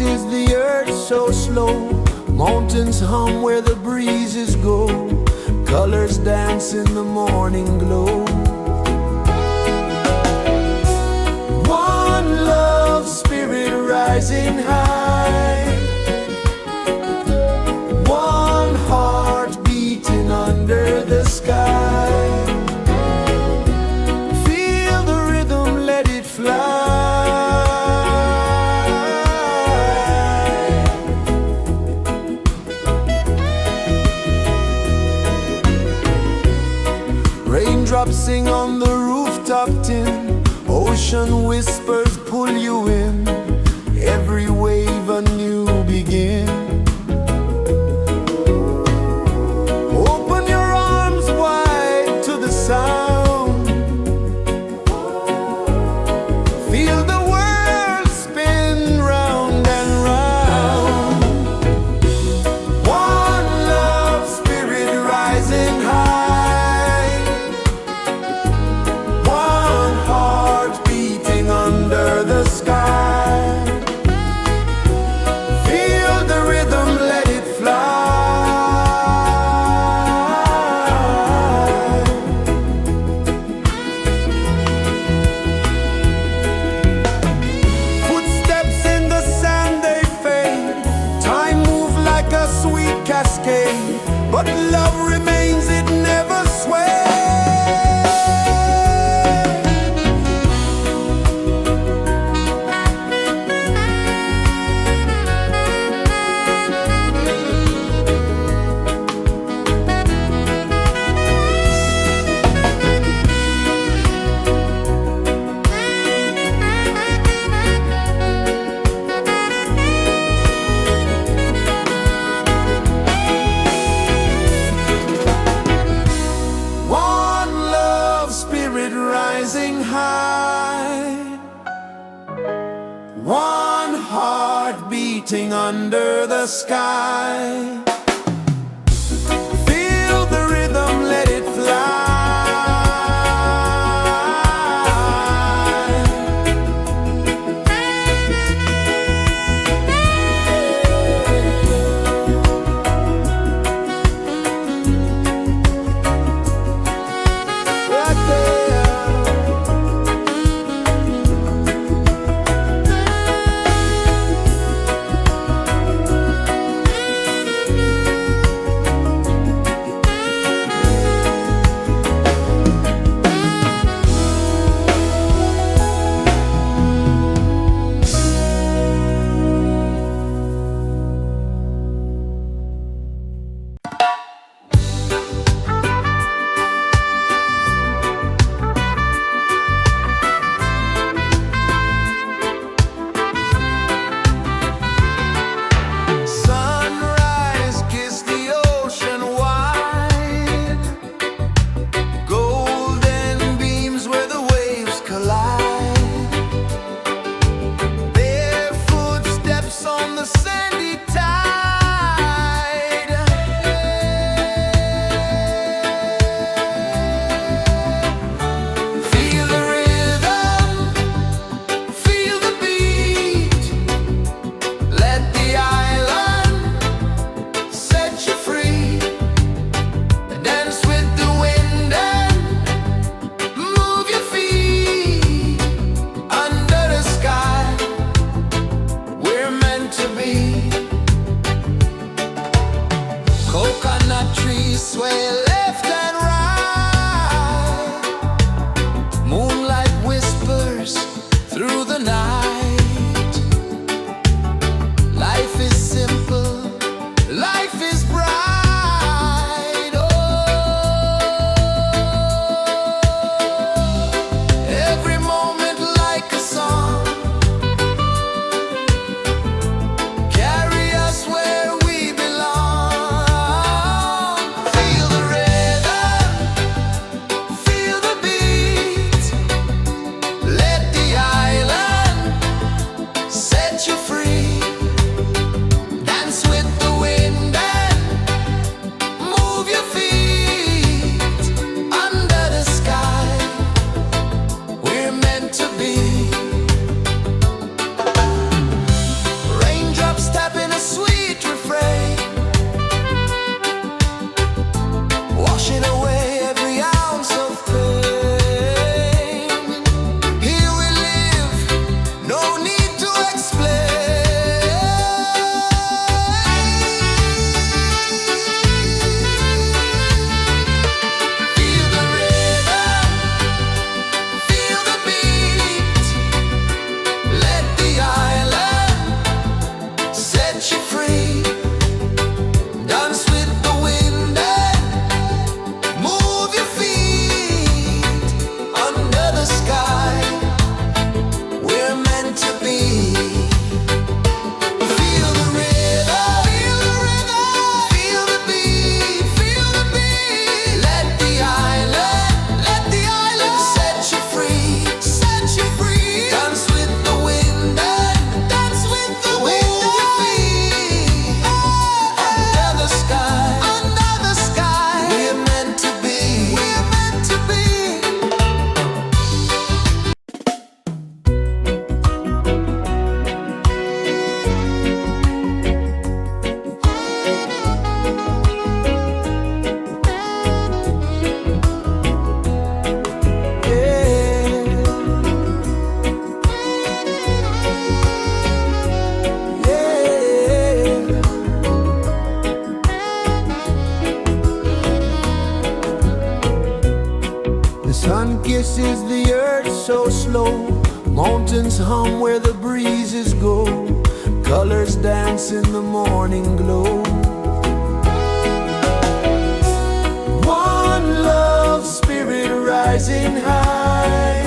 is the earth so slow? Mountains hum where the breezes go. Colors dance in the morning glow. One love, spirit rising high. One heart beating under the sky. Feel the rhythm, let it fly. Raindrops sing on the rooftop tin. Ocean whispers pull you in. Every wave a new begin. Open your arms wide to the sound. Feel the world spin round and round. One love, spirit rising high. One heart beating under the sky. Feel the rhythm, let it fly. Footsteps in the sand, they fade. Time moves like a sweet cascade, but love remains, it never sways. One love, spirit rising high. One heart beating under the sky. Feel the rhythm, let it fly. Right there. the earth so slow. Mountains hum where the breezes go. Colors dance in the morning glow. One love spirit rising high.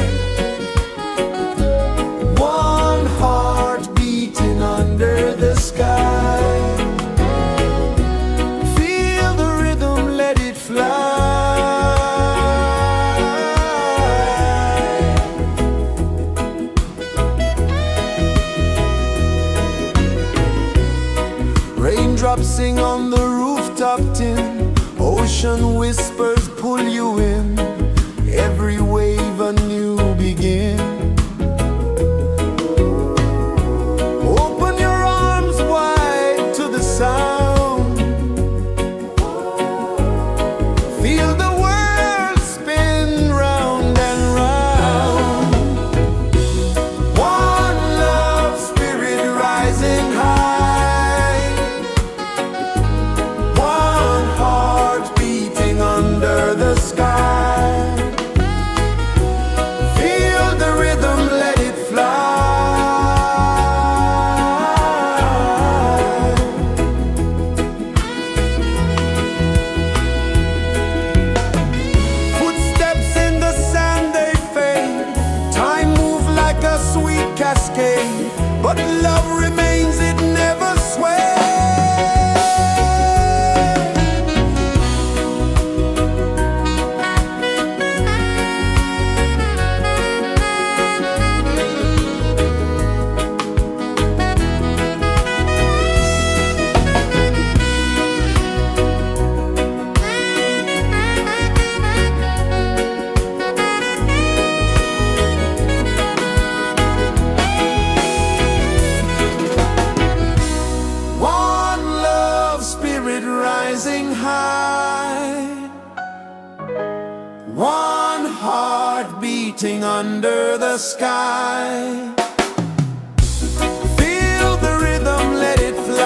One heart beating under the sky. Feel the rhythm, let it fly. Raindrops sing on the rooftop tin. Ocean whispers pull you in. Every wave a new begin. Open your arms wide to the sound. Feel the world spin round and round. One love spirit rising high. One heart beating under the sky. Feel the rhythm, let it fly. Footsteps in the sand, they fade. Time moves like a sweet cascade, but love remains, it never sways. One love spirit rising high. One heart beating under the sky. Feel the rhythm, let it fly.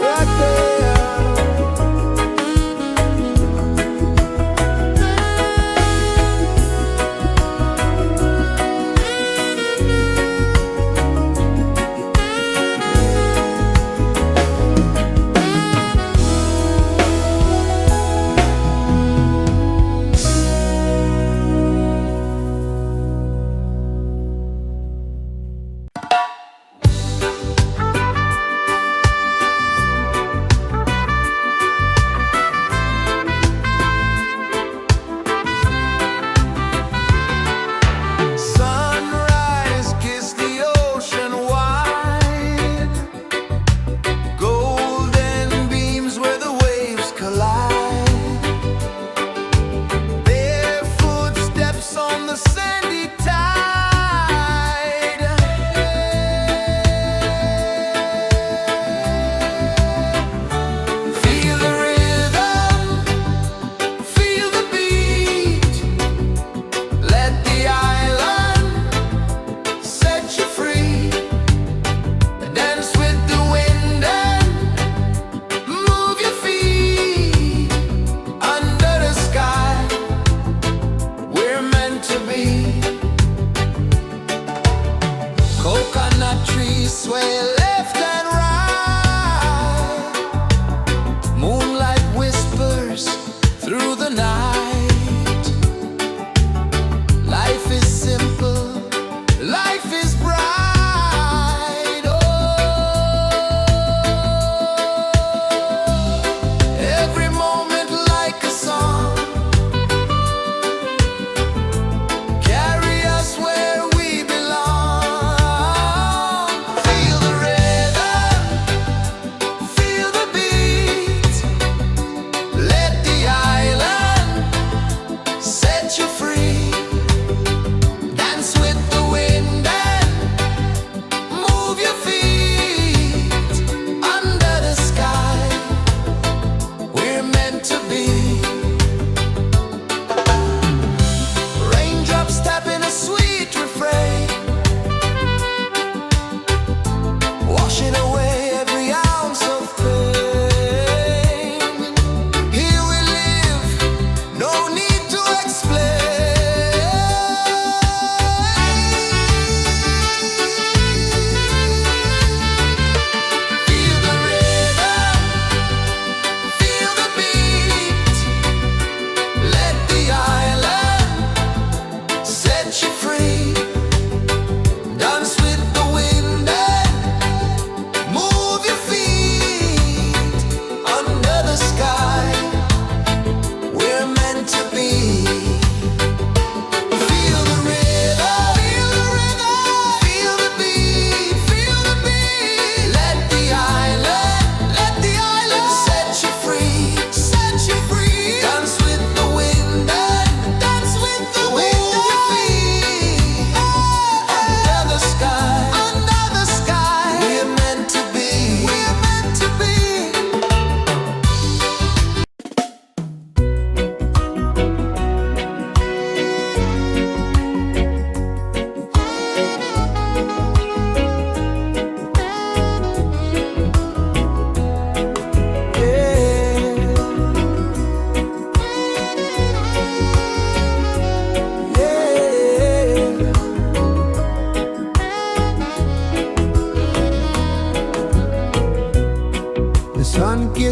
Right there.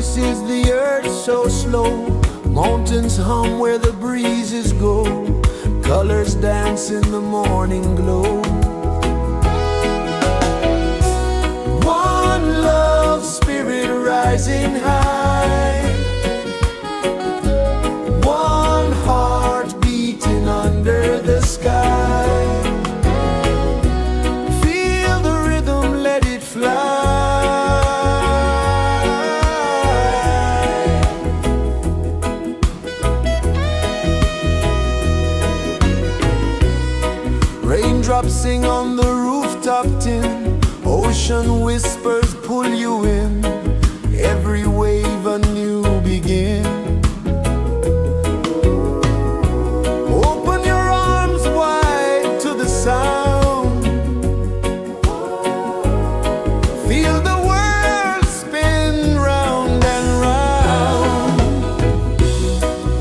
rejoices the earth so slow. Mountains hum where the breezes go. Colors dance in the morning glow. One love spirit rising high. One heart beating under the sky. Feel the rhythm, let it fly. Raindrops sing on the rooftop tin. Ocean whispers pull you in. Every wave a new begin. Open your arms wide to the sound. Feel the world spin round and round.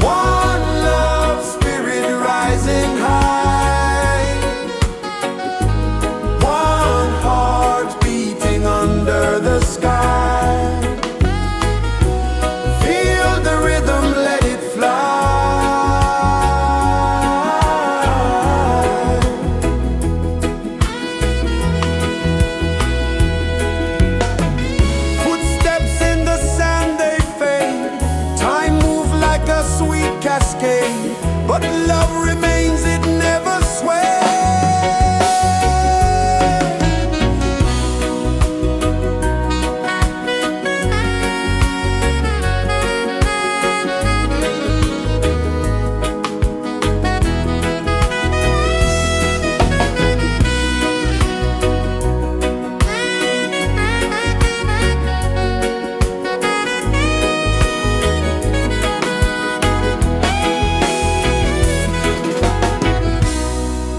One love spirit rising high. One heart beating under the sky. Feel the rhythm, let it fly. Footsteps in the sand, they fade. Time moves like a sweet cascade, but love remains, it never sways.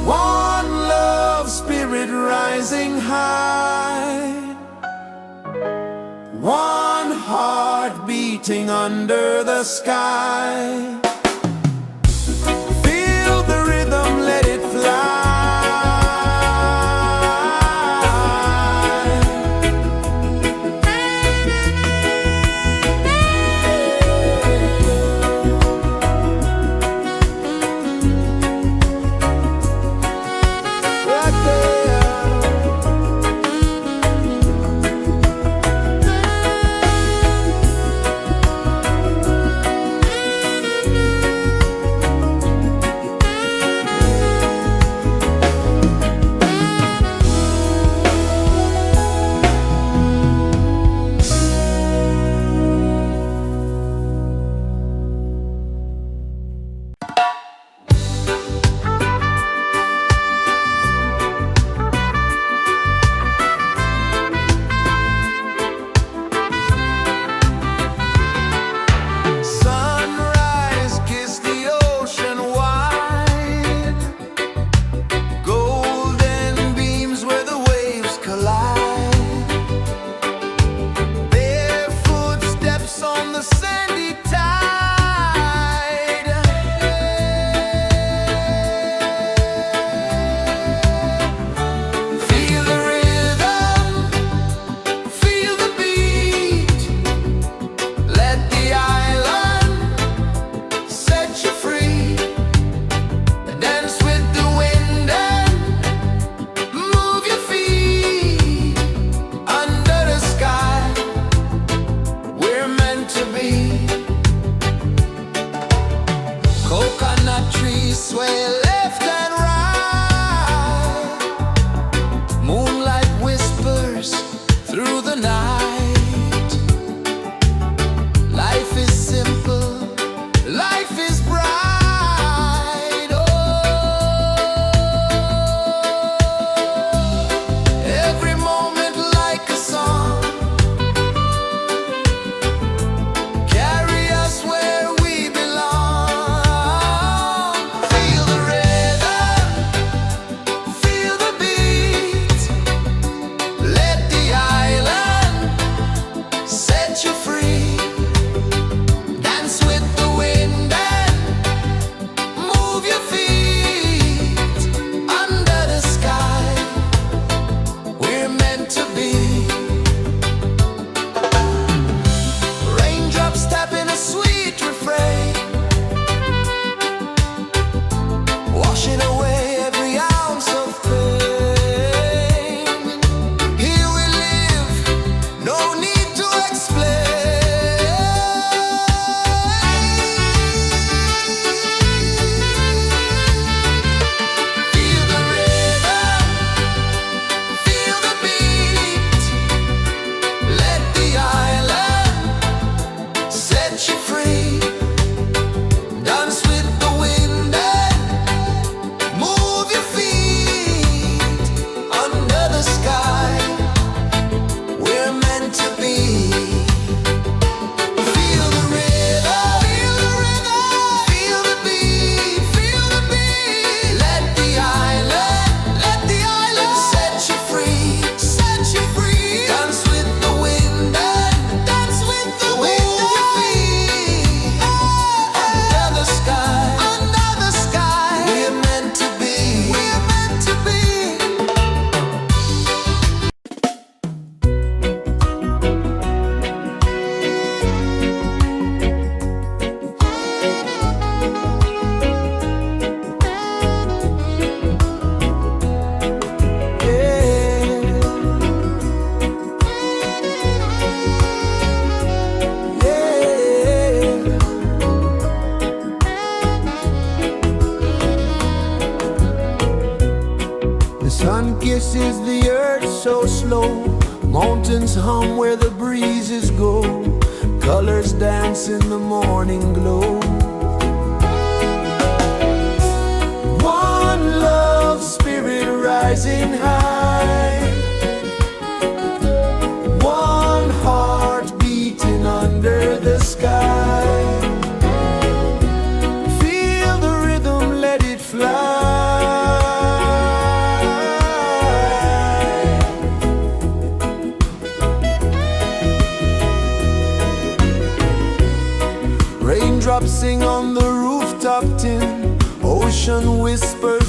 One love spirit rising high. One heart beating under the sky. Feel the rhythm, let it fly. Sun kisses the earth so slow, mountains hum where the breezes go, colors dance in the morning glow. One love spirit rising high, one heart beating under the sky. Feel the rhythm, let it fly. Raindrops sing on the rooftop tin, ocean whispers